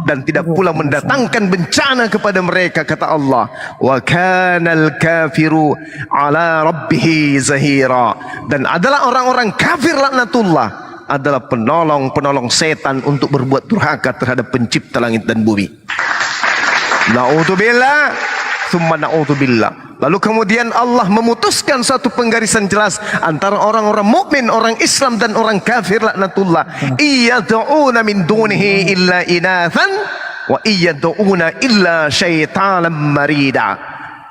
dan tidak pula mendatangkan bencana kepada mereka. Kata Allah, wa kanal kafiru ala rabbihi zahira, dan adalah orang-orang kafir laknatullah adalah penolong setan untuk berbuat durhaka terhadap pencipta langit dan bumi. Na'udzubillah, summa na'udzubillah. Lalu kemudian Allah memutuskan satu penggarisan jelas antara orang-orang mukmin, orang Islam dan orang kafir laknatullah. Iyad'una min dunihi illa inathan wa iyad'una illa syaitanan marida.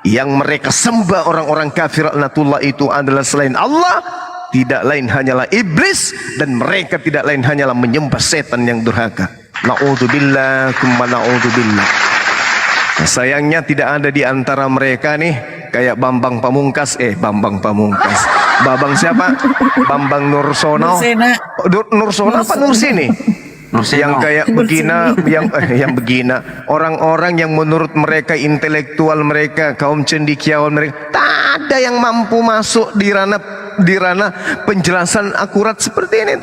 Yang mereka sembah orang-orang kafir laknatullah itu adalah selain Allah, tidak lain hanyalah iblis, dan mereka tidak lain hanyalah menyembah setan yang durhaka. Na'udzubillah, tsumma na'udzubillah. Sayangnya tidak ada di antara mereka nih kayak Bambang Pamungkas, Babang siapa? Bambang Nursono. Nursono apa Nursini? Yang kayak begina, yang begina. Orang-orang yang menurut mereka intelektual mereka, kaum cendekiawan mereka, tak ada yang mampu masuk di ranah penjelasan akurat seperti ini.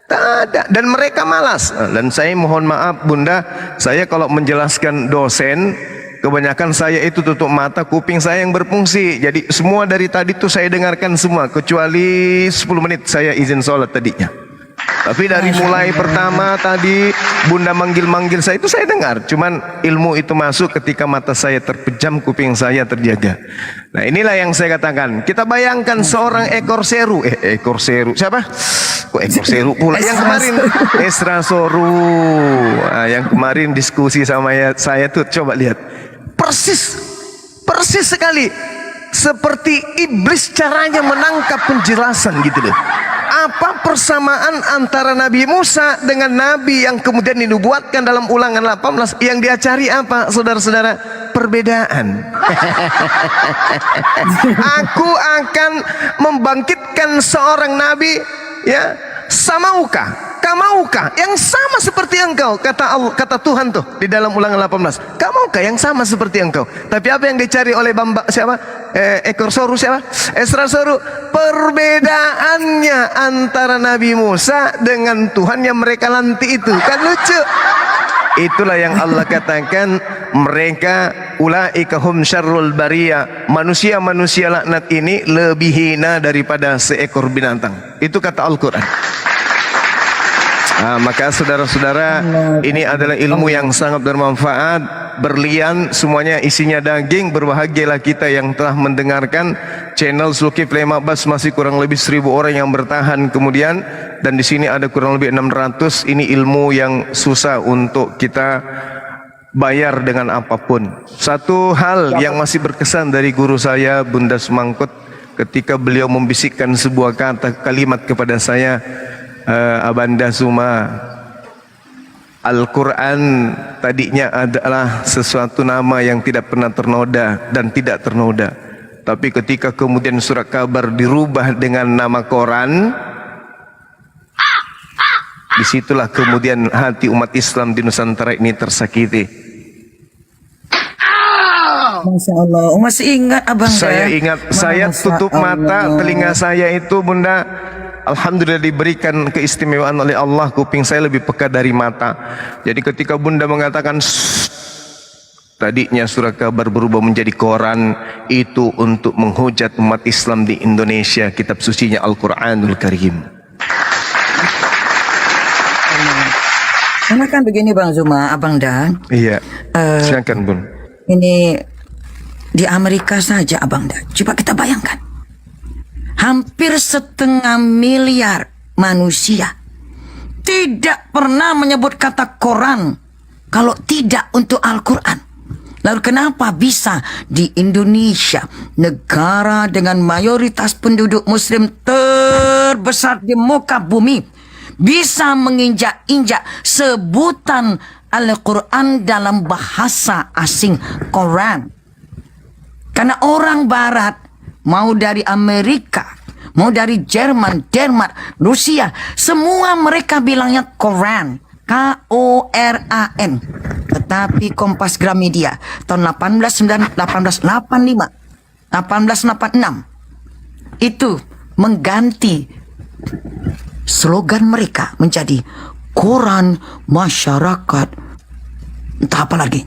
Tak ada, dan mereka malas. Dan saya mohon maaf Bunda, saya kalau menjelaskan dosen, kebanyakan saya itu tutup mata, kuping saya yang berfungsi. Jadi semua dari tadi tuh saya dengarkan semua, kecuali 10 menit saya izin sholat tadinya. Tapi dari mulai pertama tadi Bunda manggil-manggil saya itu saya dengar. Cuman ilmu itu masuk ketika mata saya terpejam, kuping saya terjaga. Nah inilah yang saya katakan. Kita bayangkan seorang ekor seru. Ekor seru siapa? Kok ekor seru pula? Yang kemarin Esra Soru. Nah, yang kemarin diskusi sama saya tuh, coba lihat. Persis sekali seperti iblis caranya menangkap penjelasan gitu loh. Apa persamaan antara Nabi Musa dengan Nabi yang kemudian dinubuatkan dalam Ulangan 18? Yang dia cari apa, saudara-saudara? Perbedaan. Aku akan membangkitkan seorang Nabi, ya, samaukah, kamaukah, yang sama seperti engkau, kata Tuhan tuh di dalam Ulangan 18. Kamaukah yang sama seperti engkau? Tapi apa yang dicari oleh ekor soru siapa? Esra Soru. Perbedaannya antara Nabi Musa dengan Tuhan yang mereka nanti itu kan lucu. Itulah yang Allah katakan, mereka ulaika hum syarrul bariyah, manusia-manusia laknat ini lebih hina daripada seekor binatang. Itu kata Al-Quran. Maka saudara-saudara, ini adalah ilmu yang sangat bermanfaat, berlian, semuanya isinya daging. Berbahagialah kita yang telah mendengarkan. Channel Zulkifli Ma'bas masih kurang lebih 1000 orang yang bertahan kemudian, dan di sini ada kurang lebih 600. Ini ilmu yang susah untuk kita bayar dengan apapun. Satu hal yang masih berkesan dari guru saya, Bunda Sumangkut, ketika beliau membisikkan sebuah kalimat kepada saya, Abanda Suma, Al-Quran tadinya adalah sesuatu nama yang tidak pernah ternoda dan tidak ternoda. Tapi ketika kemudian surat kabar dirubah dengan nama Quran, disitulah kemudian hati umat Islam di Nusantara ini tersakiti. Masya Allah, masih ingat abang? Saya ingat, saya tutup mata, telinga saya itu Bunda, alhamdulillah diberikan keistimewaan oleh Allah, kuping saya lebih peka dari mata. Jadi ketika Bunda mengatakan tadinya surat kabar berubah menjadi koran, itu untuk menghujat umat Islam di Indonesia, kitab sucinya Al-Quranul Karim. Karena kan begini Bang Zuma, Abang Dan. Iya, silakan Bun. Ini di Amerika saja Abang Dan. Coba kita bayangkan. Hampir 1,5 miliar manusia tidak pernah menyebut kata Quran kalau tidak untuk Al-Quran. Lalu kenapa bisa di Indonesia, negara dengan mayoritas penduduk muslim terbesar di muka bumi, bisa menginjak-injak sebutan Al-Quran dalam bahasa asing, Quran? Karena orang barat, mau dari Amerika, mau dari Jerman, Denmark, Rusia, semua mereka bilangnya Quran, K-O-R-A-N. Tetapi Kompas Gramedia tahun 1885, 1886 itu mengganti slogan mereka menjadi Quran Masyarakat, entah apa lagi.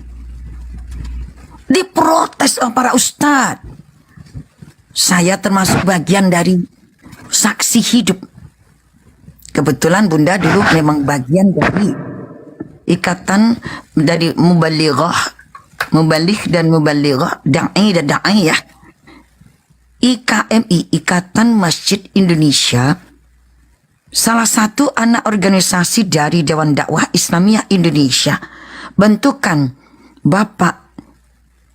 Diprotes oleh para ustadz. Saya termasuk bagian dari saksi hidup. Kebetulan Bunda dulu memang bagian dari ikatan dari mubaligh dan mubalighah, da'i dan da'iyah, IKMI, Ikatan Masjid Indonesia, salah satu anak organisasi dari Dewan Dakwah Islamiyah Indonesia, bentukan Bapak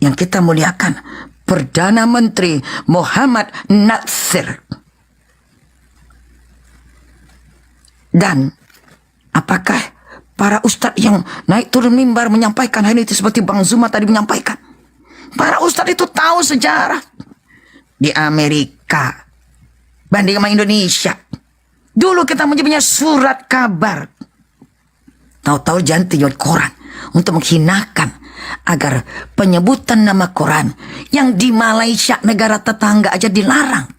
yang kita muliakan, Perdana Menteri Muhammad Natsir. Dan apakah para ustadz yang naik turun mimbar menyampaikan hal itu seperti Bang Zuma tadi menyampaikan? Para ustadz itu tahu sejarah di Amerika banding sama Indonesia. Dulu kita menyebutnya surat kabar, tahu-tahu jangan tinjau Quran untuk menghinakan agar penyebutan nama Quran yang di Malaysia negara tetangga aja dilarang.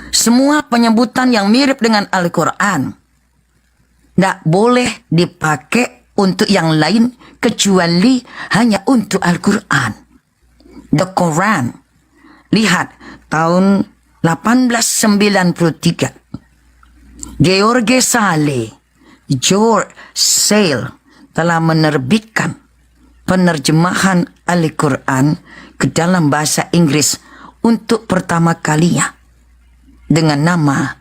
Semua penyebutan yang mirip dengan Al-Quran tidak boleh dipakai untuk yang lain kecuali hanya untuk Al-Quran. The Quran. Lihat tahun 1893 George Sale telah menerbitkan penerjemahan Al-Quran ke dalam bahasa Inggris untuk pertama kalinya dengan nama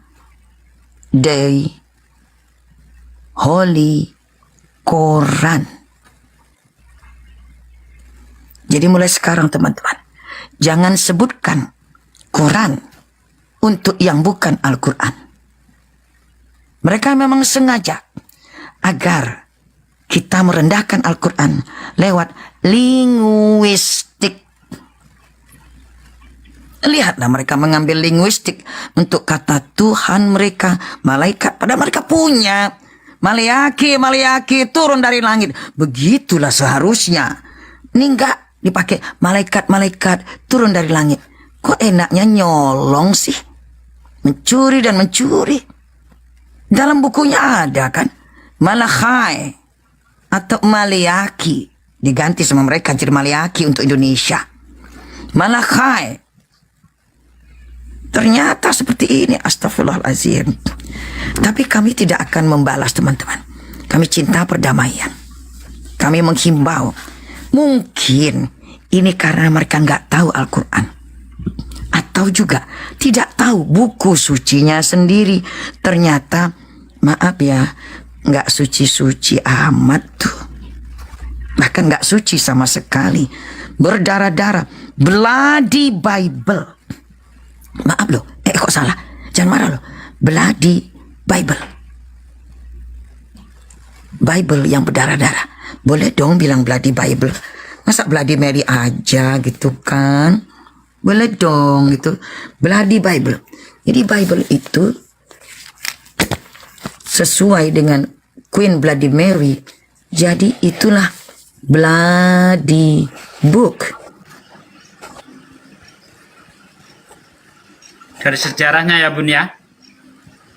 The Holy Quran. Jadi mulai sekarang teman-teman, jangan sebutkan Quran untuk yang bukan Al-Quran. Mereka memang sengaja agar kita merendahkan Al-Quran lewat linguistik. Lihatlah mereka mengambil linguistik untuk kata Tuhan mereka, malaikat. Padahal mereka punya Maliaki turun dari langit. Begitulah seharusnya. Ini enggak dipakai malaikat turun dari langit. Kok enaknya nyolong sih? Mencuri dan mencuri. Dalam bukunya ada kan? Malakai atau Maliaki. Diganti sama mereka jadi Maliaki untuk Indonesia. Malakai. Ternyata seperti ini, astagfirullahaladzim. Tapi kami tidak akan membalas teman-teman. Kami cinta perdamaian. Kami menghimbau. Mungkin ini karena mereka nggak tahu Al-Quran. Atau juga tidak tahu buku sucinya sendiri. Ternyata, maaf ya, nggak suci-suci amat tuh. bahkan nggak suci sama sekali, berdarah-darah, bloody Bible. Maaf loh, kok salah, jangan marah loh, bloody Bible, Bible yang berdarah-darah. Boleh dong bilang bloody Bible, masa bloody Mary aja gitu kan? Boleh dong gitu, bloody Bible. Jadi Bible itu sesuai dengan Queen Bloody Mary, jadi itulah bloody book. Dari sejarahnya ya Bun ya.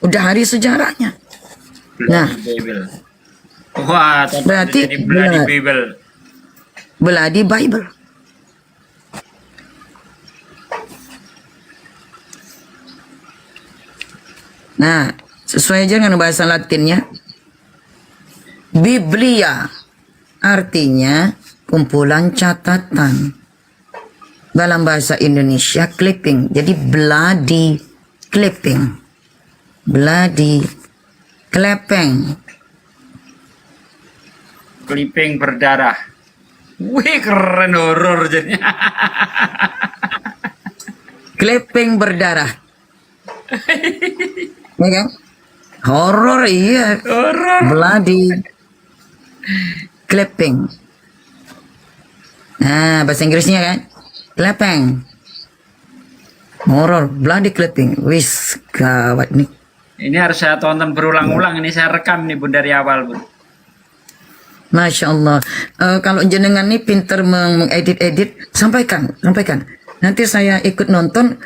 Udah hari sejarahnya. Nah, Bible. Wah, berarti jadi Bloody Bible. Bloody Bible. Nah, sesuai aja dengan bahasa Latinnya, Biblia artinya kumpulan catatan. Dalam bahasa Indonesia clipping, jadi bloody clipping, bloody klepeng, Clipping berdarah. Wih, keren, horor jadinya. clipping berdarah. Ya kan? Horor, iya. Horor. Bloody clipping. Nah, bahasa Inggrisnya kan? Clipping. Horor, bloody clipping. Wis, gawat nih. Ini harus saya tonton berulang-ulang. Ini saya rekam nih Bun dari awal Bun. Masya Allah. Kalau jenengan nih pinter mengedit-edit, sampaikan. Nanti saya ikut nonton,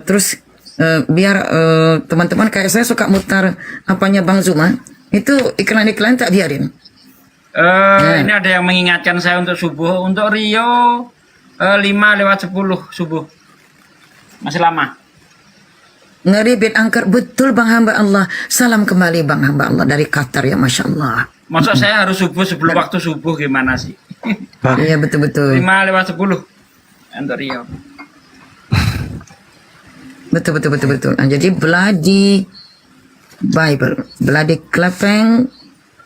terus biar teman-teman kayak saya suka mutar apanya Bang Zuma, itu iklan-iklan tak biarin. Ini ada yang mengingatkan saya untuk subuh. Untuk Rio 5:10 subuh. Masih lama. Ngeribit angker betul Bang hamba Allah. Salam kembali Bang hamba Allah dari Qatar ya, Masya Allah. Masa saya harus subuh sebelum waktu subuh gimana sih? Iya betul-betul. 5:10 untuk Rio. Betul. Nah, jadi bloody Bible, bloody klepeng,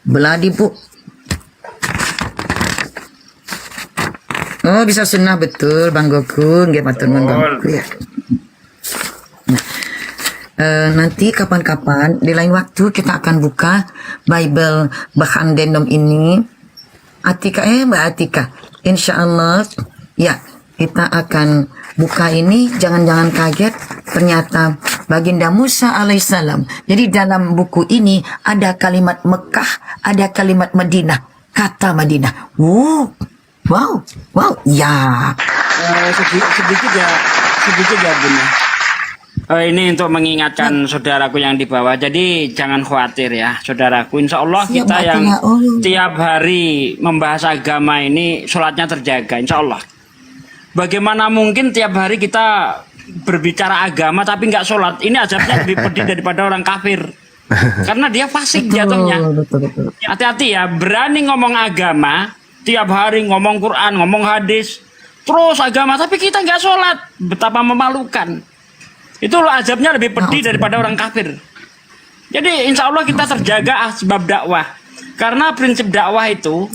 bloody book. Oh, bisa sunnah betul Bang Goku, nggih matur nuwun Bang Goku ya. Nanti kapan-kapan di lain waktu kita akan buka Bible bahan denom ini. Mbak Atika, insya Allah ya kita akan buka ini. Jangan kaget, ternyata baginda Musa alaihissalam. Jadi dalam buku ini ada kalimat Mekah, ada kalimat Madinah, kata Madinah. Wow, ya. Sedikit ya Bun ya. Ini untuk mengingatkan saudaraku yang di bawah. Jadi jangan khawatir ya saudaraku. Insya Allah kita yang tiap hari membahas agama ini sholatnya terjaga. Insya Allah. Bagaimana mungkin tiap hari kita berbicara agama tapi nggak sholat? Ini azabnya lebih pedih daripada orang kafir. Karena dia fasik jatuhnya. Hati-hati ya, berani ngomong agama, tiap hari ngomong Quran, ngomong hadis, terus agama, tapi kita nggak sholat. Betapa memalukan. Itu loh azabnya lebih pedih daripada orang kafir. Jadi insya Allah kita terjaga sebab dakwah. Karena prinsip dakwah itu,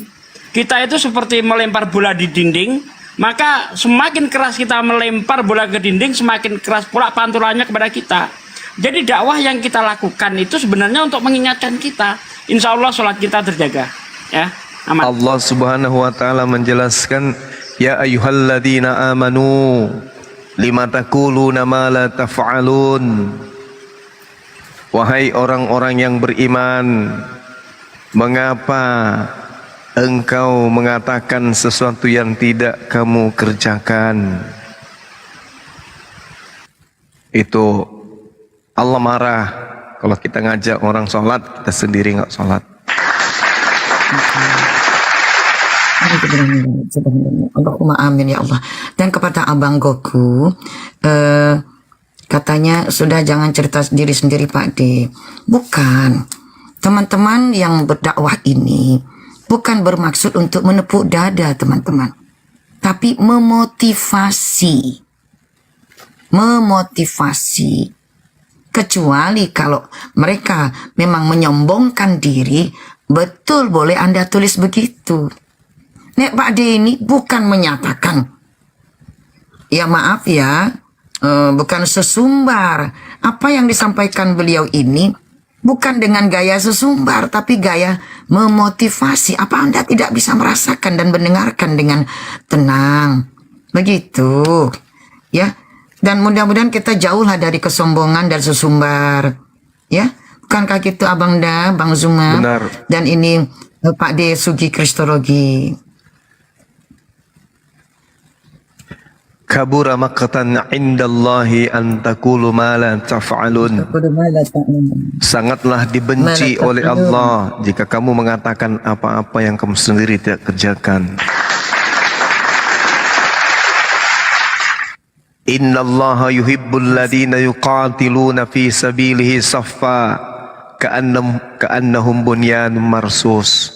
kita itu seperti melempar bola di dinding, maka semakin keras kita melempar bola ke dinding, semakin keras pula pantulannya kepada kita. Jadi dakwah yang kita lakukan itu sebenarnya untuk mengingatkan kita. Insya Allah sholat kita terjaga. Ya, aman. Allah Subhanahu wa taala menjelaskan, ya ayyuhalladzina amanu lima taquluna ma la taf'alun. Wahai orang-orang yang beriman, mengapa engkau mengatakan sesuatu yang tidak kamu kerjakan? Itu Allah marah kalau kita ngajak orang sholat, kita sendiri nggak sholat. Allahumma amin ya Allah. Dan kepada Abang Goku, katanya sudah jangan cerita sendiri Pak D. Bukan. Teman-teman yang berdakwah ini bukan bermaksud untuk menepuk dada teman-teman, tapi memotivasi. Kecuali kalau mereka memang menyombongkan diri, betul boleh Anda tulis begitu. Nek Pak D ini bukan menyatakan, ya maaf ya, bukan sesumbar. Apa yang disampaikan beliau ini bukan dengan gaya sesumbar, tapi gaya memotivasi. Apa Anda tidak bisa merasakan dan mendengarkan dengan tenang? Begitu, ya. Dan mudah-mudahan kita jauhlah dari kesombongan dan sesumbar, ya. Bukankah gitu Abang Da, Bang Zuma? Benar. Dan ini Pak D Sugi Kristologi. Kabura maqtan indallahi an taqulu ma la taf'alun. Sangatlah dibenci oleh Allah jika kamu mengatakan apa-apa yang kamu sendiri tidak kerjakan. Innallaha yuhibbul ladina yuqatiluna fi sabilihi saffa ka'annahum bunyanun marsus.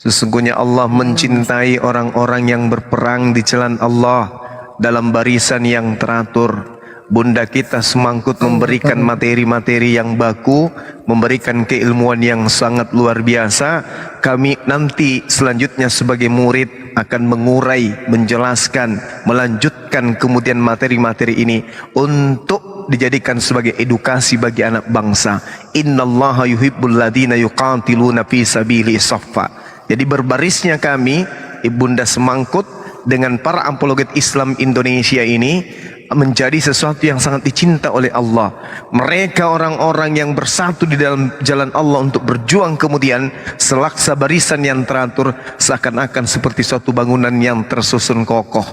Sesungguhnya Allah mencintai orang-orang yang berperang di jalan Allah dalam barisan yang teratur. Bunda kita semangkut memberikan materi-materi yang baku, memberikan keilmuan yang sangat luar biasa. Kami nanti selanjutnya sebagai murid akan mengurai, menjelaskan, melanjutkan kemudian materi-materi ini untuk dijadikan sebagai edukasi bagi anak bangsa. Innallaha yuhibbul ladina yuqatiluna fi sabili saffa. Jadi berbarisnya kami, Ibunda Semangkut dengan para apologet Islam Indonesia ini menjadi sesuatu yang sangat dicinta oleh Allah. Mereka orang-orang yang bersatu di dalam jalan Allah untuk berjuang kemudian selaksa barisan yang teratur seakan-akan seperti suatu bangunan yang tersusun kokoh.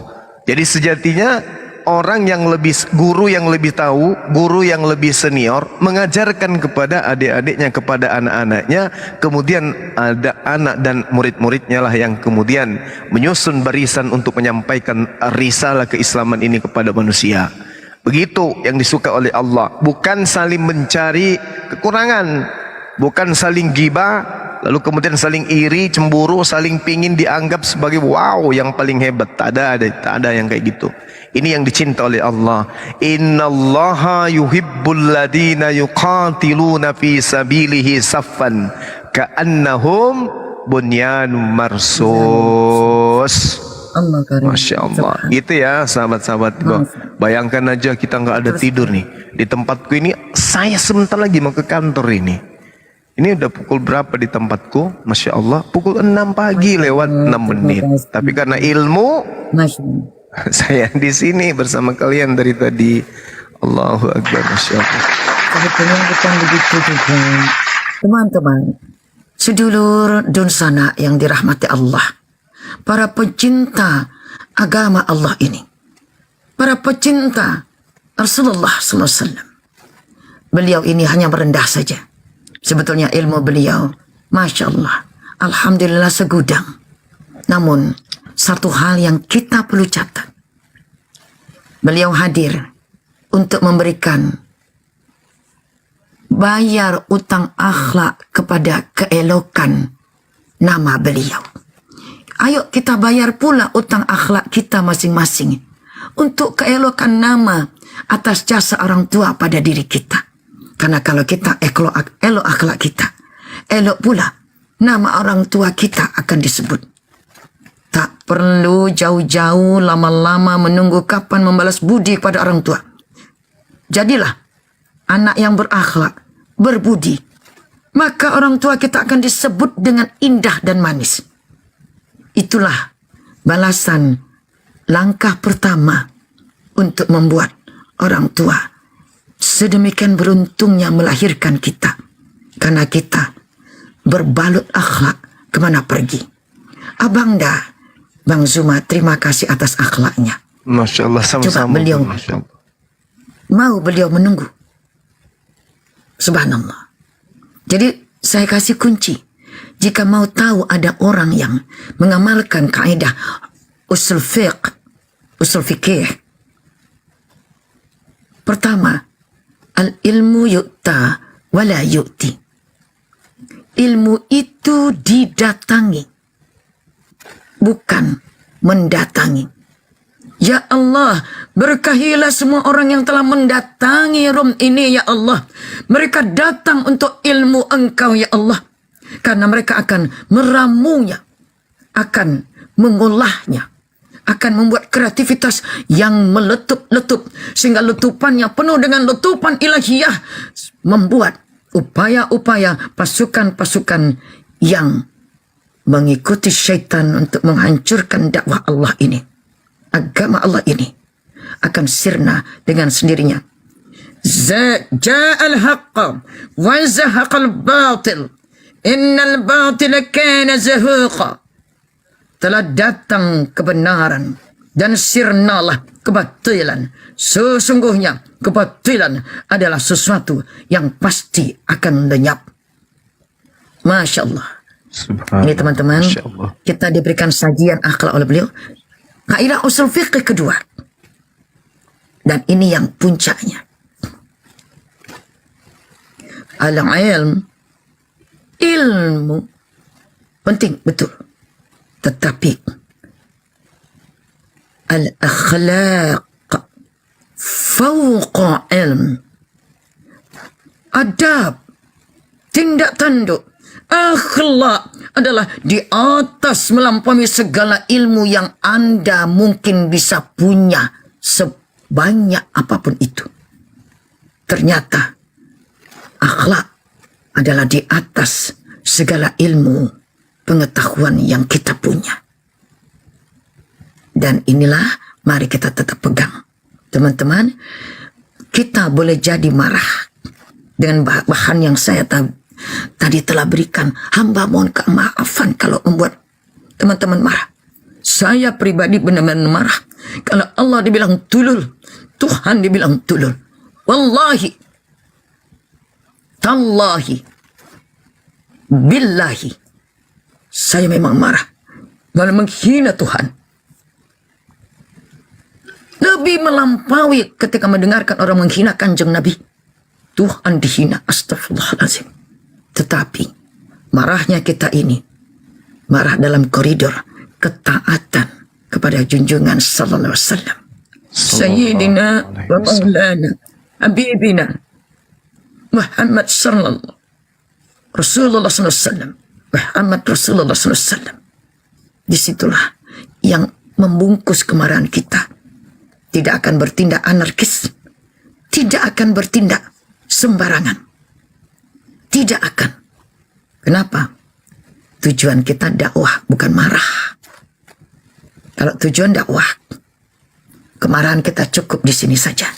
Jadi sejatinya orang yang lebih, guru yang lebih tahu, guru yang lebih senior mengajarkan kepada adik-adiknya, kepada anak-anaknya, kemudian ada anak dan murid-muridnya lah yang kemudian menyusun barisan untuk menyampaikan risalah keislaman ini kepada manusia. Begitu yang disuka oleh Allah, bukan saling mencari kekurangan, bukan saling ghibah, lalu kemudian saling iri, cemburu, saling pingin dianggap sebagai wow yang paling hebat. Tak ada yang kayak gitu. Ini yang dicinta oleh Allah. Innallaha yuhibbul ladina yuqatiluna fi sabilihi saffan ka'annahum bunyanun marsus. Masya Allah. Gitu ya sahabat-sahabat. Bayangkan aja kita nggak ada tidur nih. Di tempatku ini saya sebentar lagi mau ke kantor ini. Ini udah pukul berapa di tempatku? Masya Allah, pukul 6 pagi lewat 6 menit. Tapi karena ilmu, saya di sini bersama kalian dari tadi. Allahu Akbar, Masya Allah. Sebetulnya bukan begitu juga. Teman-teman, sedulur dunsana yang dirahmati Allah, para pecinta agama Allah ini, para pecinta Rasulullah SAW, beliau ini hanya merendah saja. Sebetulnya ilmu beliau, Masya Allah, Alhamdulillah segudang. Namun, satu hal yang kita perlu catat. Beliau hadir untuk memberikan bayar utang akhlak kepada keelokan nama beliau. Ayo kita bayar pula utang akhlak kita masing-masing untuk keelokan nama atas jasa orang tua pada diri kita. Karena kalau kita elok akhlak kita, elok pula nama orang tua kita akan disebut. Tak perlu jauh-jauh lama-lama menunggu kapan membalas budi kepada orang tua. Jadilah anak yang berakhlak, berbudi. Maka orang tua kita akan disebut dengan indah dan manis. Itulah balasan langkah pertama untuk membuat orang tua sedemikian beruntungnya melahirkan kita. Karena kita berbalut akhlak kemana pergi. Abang Da, Bang Zuma, terima kasih atas akhlaknya. Masya Allah, sama-sama. Coba beliau, Masya Allah. mau beliau menunggu. Subhanallah. Jadi saya kasih kunci. Jika mau tahu ada orang yang mengamalkan kaidah usul fikih. Pertama, al-ilmu yu'ta wala yu'ti. Ilmu itu didatangi, bukan mendatangi. Ya Allah, berkahilah semua orang yang telah mendatangi room ini, ya Allah. Mereka datang untuk ilmu Engkau, ya Allah. Karena mereka akan meramunya, akan mengolahnya, akan membuat kreativitas yang meletup-letup, sehingga letupannya penuh dengan letupan ilahiyah, membuat upaya-upaya pasukan-pasukan yang mengikuti syaitan untuk menghancurkan dakwah Allah ini, agama Allah ini, akan sirna dengan sendirinya. Ja'al haqqa wa zahaqal batil, innal batila kana zahuqa. Telah datang kebenaran dan sirnalah kebatilan. Sesungguhnya kebatilan adalah sesuatu yang pasti akan lenyap. Masya Allah. Ini teman-teman, kita diberikan sajian akhlak oleh beliau. Kaidah usul fiqh kedua. Dan ini yang puncaknya. Al-ilm, ilmu penting, betul. Tetapi al-akhlaq fawqa ilm, adab, tindak tanduk, akhlak adalah di atas melampaui segala ilmu yang Anda mungkin bisa punya sebanyak apapun itu. Ternyata akhlak adalah di atas segala ilmu pengetahuan yang kita punya. Dan inilah mari kita tetap pegang. Teman-teman, kita boleh jadi marah dengan bahan yang saya tadi telah berikan. Hamba mohon kemaafan kalau membuat teman-teman marah. Saya pribadi benar-benar marah kalau Allah dibilang tulul, Tuhan dibilang tulul. Wallahi, tallahi, billahi, saya memang marah kalau menghina Tuhan. Lebih melampaui ketika mendengarkan orang menghina Kanjeng Nabi. Tuhan dihina, astagfirullahaladzim. Tetapi marahnya kita ini marah dalam koridor ketaatan kepada junjungan sallallahu alaihi wasallam, Sayyidina wa Maulana Habibina Muhammad sallallahu Rasulullah sallallahu alaihi wasallam, Muhammad Rasulullah sallallahu alaihi wasallam. Disitulah yang membungkus kemarahan kita. Tidak akan bertindak anarkis, tidak akan bertindak sembarangan, tidak akan. Kenapa? Tujuan kita dakwah, bukan marah. Kalau tujuan dakwah, kemarahan kita cukup di sini saja.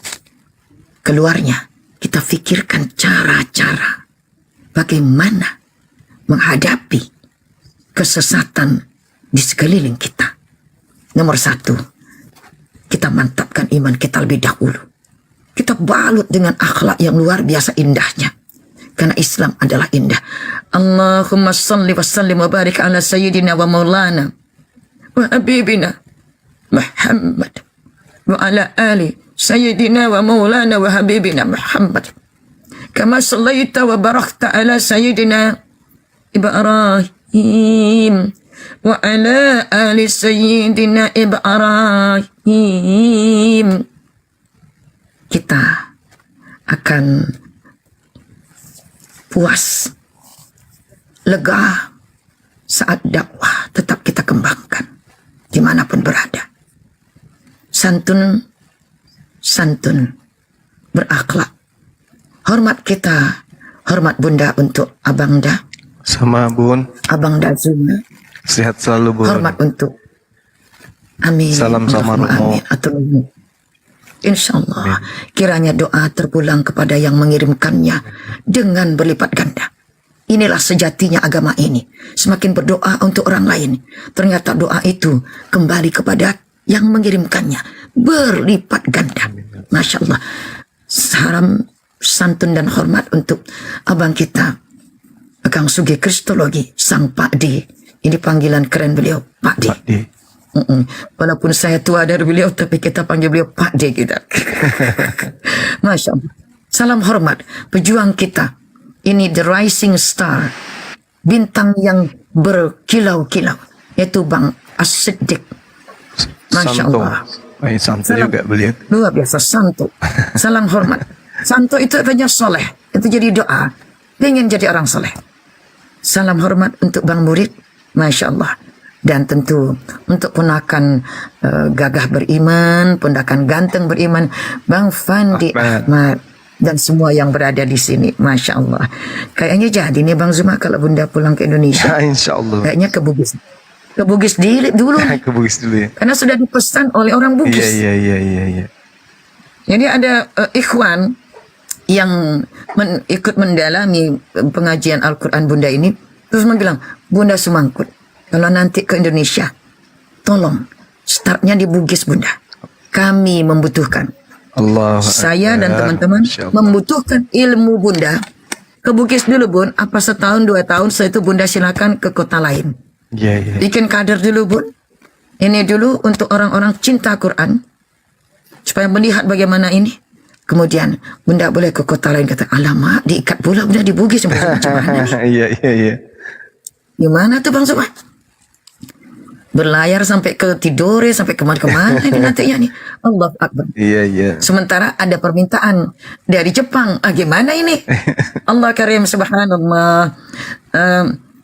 Keluarnya kita pikirkan cara-cara bagaimana menghadapi kesesatan di sekeliling kita. Nomor satu, kita mantapkan iman kita lebih dahulu. Kita balut dengan akhlak yang luar biasa indahnya. Karena Islam adalah indah. Allahumma salli wa sallim wa barik ala sayyidina wa maulana wa habibina Muhammad wa ala ali sayyidina wa maulana wa habibina Muhammad. Kama sallaita wa barakta ala sayyidina Ibrahim wa ala ali sayyidina Ibrahim. Kita akan puas, lega saat dakwah tetap kita kembangkan dimanapun berada. Santun, berakhlak. Hormat kita, hormat Bunda untuk Abang Da. Sama Bun. Abang Da Zuma. Sehat selalu Bun. Hormat untuk. Amin. Salam sama Romo. Amin. Atau insya Allah kiranya doa terpulang kepada yang mengirimkannya dengan berlipat ganda. Inilah sejatinya agama ini. Semakin berdoa untuk orang lain, ternyata doa itu kembali kepada yang mengirimkannya berlipat ganda. Masya Allah. Salam santun dan hormat untuk abang kita, Kang Sugi Kristologi, Sang Pak D. Ini panggilan keren beliau, Pak D. Walaupun saya tua dari beliau, tapi kita panggil beliau Pak D kita. Masya Allah. Salam hormat pejuang kita. Ini the rising star, bintang yang berkilau-kilau, yaitu Bang As-Siddiq. Masya Allah. Santo juga beliau. Luar biasa santo. Salam hormat. Santo itu artinya soleh. Itu jadi doa. Pengen jadi orang soleh. Salam hormat untuk Bang Murid. Masya Allah. Dan tentu untuk ponakan gagah beriman, ponakan ganteng beriman, Bang Fandi Ahmad dan semua yang berada di sini, Masya Allah. Kayaknya jadi nih Bang Zuma kalau Bunda pulang ke Indonesia. Insya Allah. Kayaknya ke Bugis dulu. Ke Bugis dulu ya. Karena sudah dipesan oleh orang Bugis. Iya. Jadi ada ikhwan yang ikut mendalami pengajian Al-Quran Bunda ini, terus bilang, Bunda Sumangkut, kalau nanti ke Indonesia, tolong startnya di Bugis Bunda. Kami membutuhkan. Saya dan teman-teman membutuhkan ilmu Bunda. Ke Bugis dulu Bun, apa setahun 2 tahun, setelah itu Bunda silakan ke kota lain. Bikin kader dulu Bun. Ini dulu untuk orang-orang cinta Quran, supaya melihat bagaimana ini. Kemudian Bunda boleh ke kota lain, kata alamak diikat pula Bunda di Bugis. Iya. Gimana tuh Bang Zuma? Berlayar sampai ke Tidore, sampai kemana-kemana ini nantinya nih. Allahu Akbar. Iya. Sementara ada permintaan dari Jepang. Gimana ini? Allah Karim, subhanallah.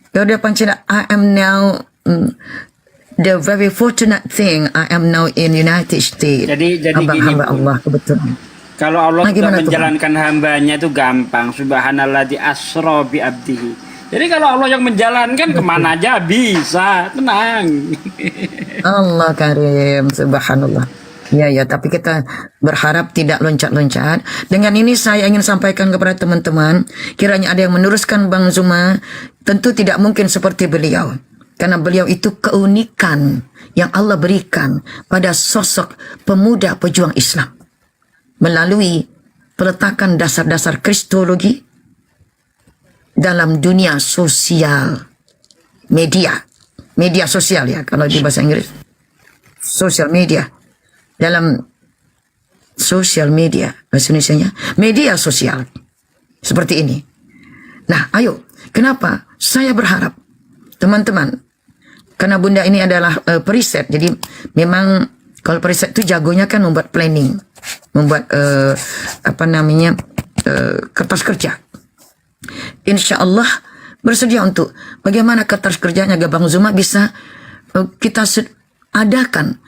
Yaudah Pancina, I am now the very fortunate thing. I am now in United States. Jadi Abang gini, hamba Bu. Allah kebetulan. Kalau Allah sudah Gimana tuh, Bang? menjalankan hambanya itu gampang. Subhanalladzi asra bi abdihi. Jadi kalau Allah yang menjalankan kemana aja bisa, tenang. Allah Karim, subhanallah. Ya, tapi kita berharap tidak loncat-loncat. Dengan ini saya ingin sampaikan kepada teman-teman, kiranya ada yang meneruskan Bang Zuma, tentu tidak mungkin seperti beliau. Karena beliau itu keunikan yang Allah berikan pada sosok pemuda pejuang Islam. Melalui peletakan dasar-dasar kristologi dalam dunia sosial, media sosial ya, kalau di bahasa Inggris. Social media. Dalam social media, bahasa Indonesianya, media sosial. Seperti ini. Nah, ayo, kenapa? Saya berharap, teman-teman, karena Bunda ini adalah periset, jadi memang kalau periset itu jagonya kan membuat planning, membuat kertas kerja. Insya Allah bersedia untuk bagaimana kertas kerjanya Bang Zuma bisa kita adakan,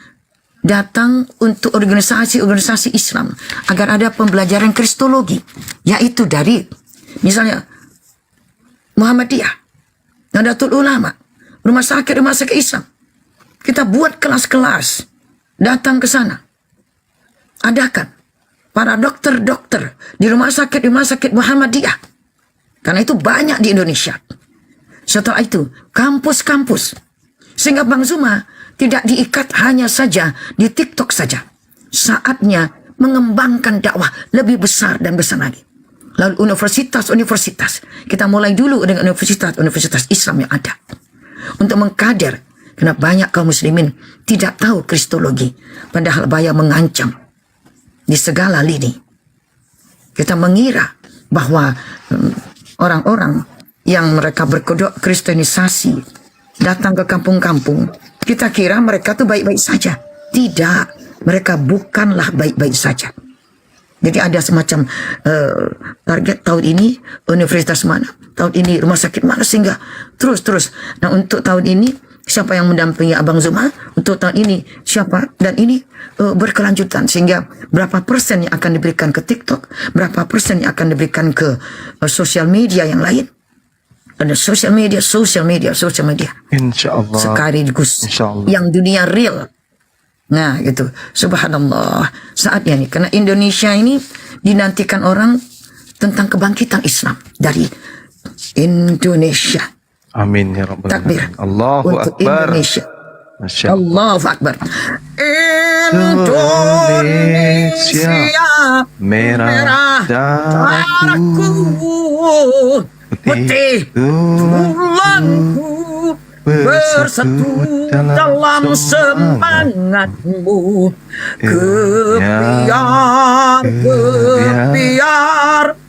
datang untuk organisasi-organisasi Islam agar ada pembelajaran kristologi, yaitu dari misalnya Muhammadiyah, Nahdlatul Ulama, rumah sakit Islam. Kita buat kelas-kelas, datang ke sana, adakan para dokter-dokter di rumah sakit Muhammadiyah. Karena itu banyak di Indonesia. Setelah itu, kampus-kampus. Sehingga Bang Zuma tidak diikat hanya saja di TikTok saja. Saatnya mengembangkan dakwah lebih besar dan besar lagi. Lalu universitas-universitas. Kita mulai dulu dengan universitas-universitas Islam yang ada. Untuk mengkader. Karena banyak kaum muslimin tidak tahu kristologi. Padahal bahaya mengancam di segala lini. Kita mengira bahwa orang-orang yang mereka berkedok kristenisasi datang ke kampung-kampung, kita kira mereka tuh baik-baik saja. Tidak, mereka bukanlah baik-baik saja. Jadi ada semacam target tahun ini universitas mana, tahun ini rumah sakit mana, sehingga terus. Nah untuk tahun ini siapa yang mendampingi Abang Zuma, untuk tahun ini siapa, dan ini berkelanjutan, sehingga berapa persen yang akan diberikan ke TikTok, berapa persen yang akan diberikan ke sosial media yang lain. Ada sosial media. Insya Allah. Sekaligus yang dunia real. Nah gitu, subhanallah. Saatnya nih, karena Indonesia ini dinantikan orang tentang kebangkitan Islam dari Indonesia. Amin ya rabbal Takbir alamin. Allahu untuk Akbar. Indonesia. Masya Allah. Allahu Akbar. Indonesia merah darahku, putih tulangku, bersatu dalam semangatmu. Kebiar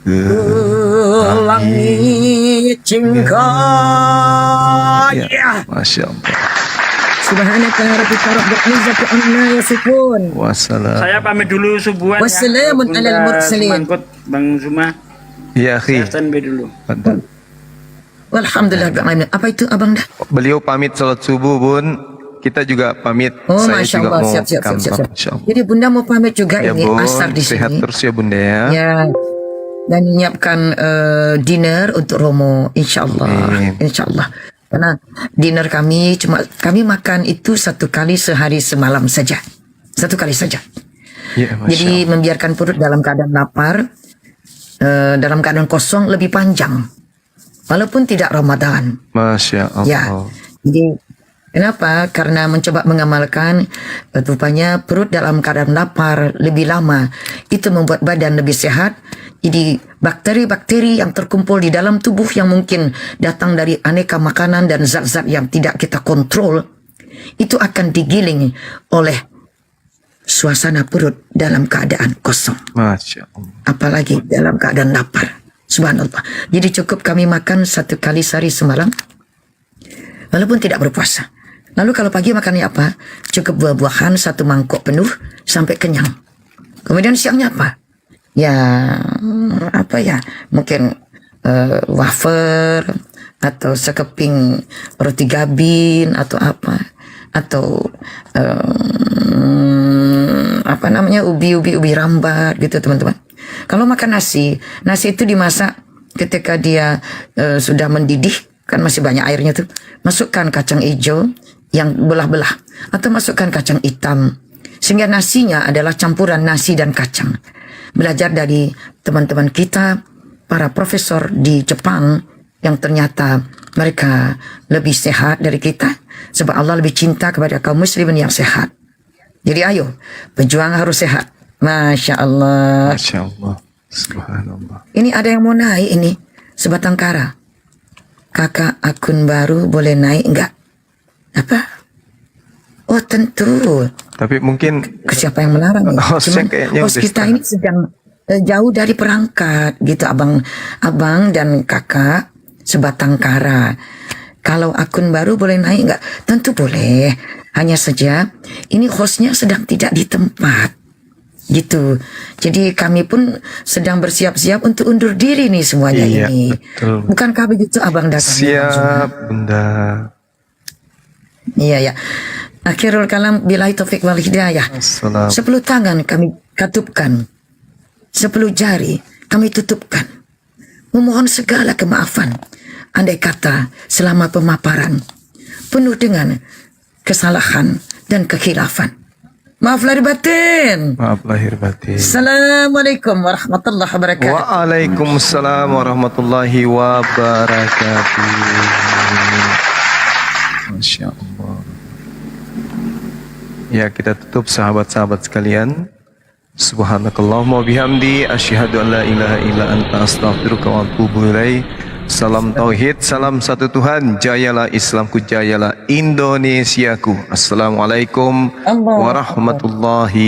ke langit cingkai. Masya Allah. Subhanaka rabbika rabbil izzati amma yasifun. Wassalam. Saya pamit dulu subuhan. Wassalamun alal mursalin. Bang Zuma. Ya akhi. Saya standby dulu. Walhamdulillah. Apa itu abang dah? Beliau pamit salat subuh, Bun. Kita juga pamit. Oh, Saya Masya juga Allah. mau Siap, siap, kantor, siap. Insya Allah. Jadi Bunda mau pamit juga Ya, ini Bun. asar di Sehat sini. terus ya, Bunda ya. Ya. Dan menyiapkan dinner untuk Romo, insya Allah. Insya Allah. Karena dinner kami makan itu 1 kali sehari semalam saja. 1 kali saja. Ya, Masya Jadi membiarkan perut dalam keadaan lapar, dalam keadaan kosong lebih panjang. Walaupun tidak Ramadan. Masya Allah. Ya. Jadi kenapa? Karena mencoba mengamalkan rupanya perut dalam keadaan lapar lebih lama itu membuat badan lebih sehat. Jadi bakteri-bakteri yang terkumpul di dalam tubuh yang mungkin datang dari aneka makanan dan zat-zat yang tidak kita kontrol itu akan digiling oleh suasana perut dalam keadaan kosong. Masya Allah. Apalagi dalam keadaan lapar. Subhanallah. Jadi cukup kami makan 1 kali sehari semalam. Walaupun tidak berpuasa. Lalu kalau pagi makannya apa? Cukup buah-buahan 1 mangkok penuh sampai kenyang. Kemudian siangnya apa? Ya, apa ya? Mungkin wafer atau sekeping roti gabin atau apa? Atau apa namanya? Ubi rambat gitu, teman-teman. Kalau makan nasi itu dimasak ketika dia sudah mendidih, kan masih banyak airnya tuh. Masukkan kacang hijau yang belah-belah atau masukkan kacang hitam sehingga nasinya adalah campuran nasi dan kacang. Belajar dari teman-teman kita, para profesor di Jepang yang ternyata mereka lebih sehat dari kita sebab Allah lebih cinta kepada kaum muslimin yang sehat. Jadi ayo, pejuang harus sehat. Masya Allah. Masya Allah. Subhanallah. Ini ada yang mau naik ini. Sebatang kara. Kakak akun baru boleh naik enggak? Apa? Oh tentu. Tapi mungkin Siapa yang melarang? hostnya Cuman kayaknya host udah kita ini sedang jauh dari perangkat gitu, abang dan kakak sebatang kara. Kalau akun baru boleh naik enggak? Tentu boleh. Hanya saja ini hostnya sedang tidak di tempat. Gitu. Jadi kami pun sedang bersiap-siap untuk undur diri nih semuanya Iya, ini. betul. Bukankah begitu abang datang? Siap, Bunda. Iya ya. Akhirul kalam billahi taufik wal hidayah. 10 tangan kami katupkan. 10 jari kami tutupkan. Memohon segala kemaafan. Andai kata selama pemaparan penuh dengan kesalahan dan kekhilafan. Maaf lahir batin. Maaf lahir batin. Assalamualaikum warahmatullahi wabarakatuh. Waalaikumsalam warahmatullahi wabarakatuh. Masya Allah. Ya, kita tutup sahabat-sahabat sekalian. Subhanakallahumma bihamdi asyhadu an la ilaha illa anta astaghfiruka wa atubu ilaik. Salam tauhid, salam satu Tuhan, jayalah Islamku, jayalah Indonesiaku. Assalamualaikum warahmatullahi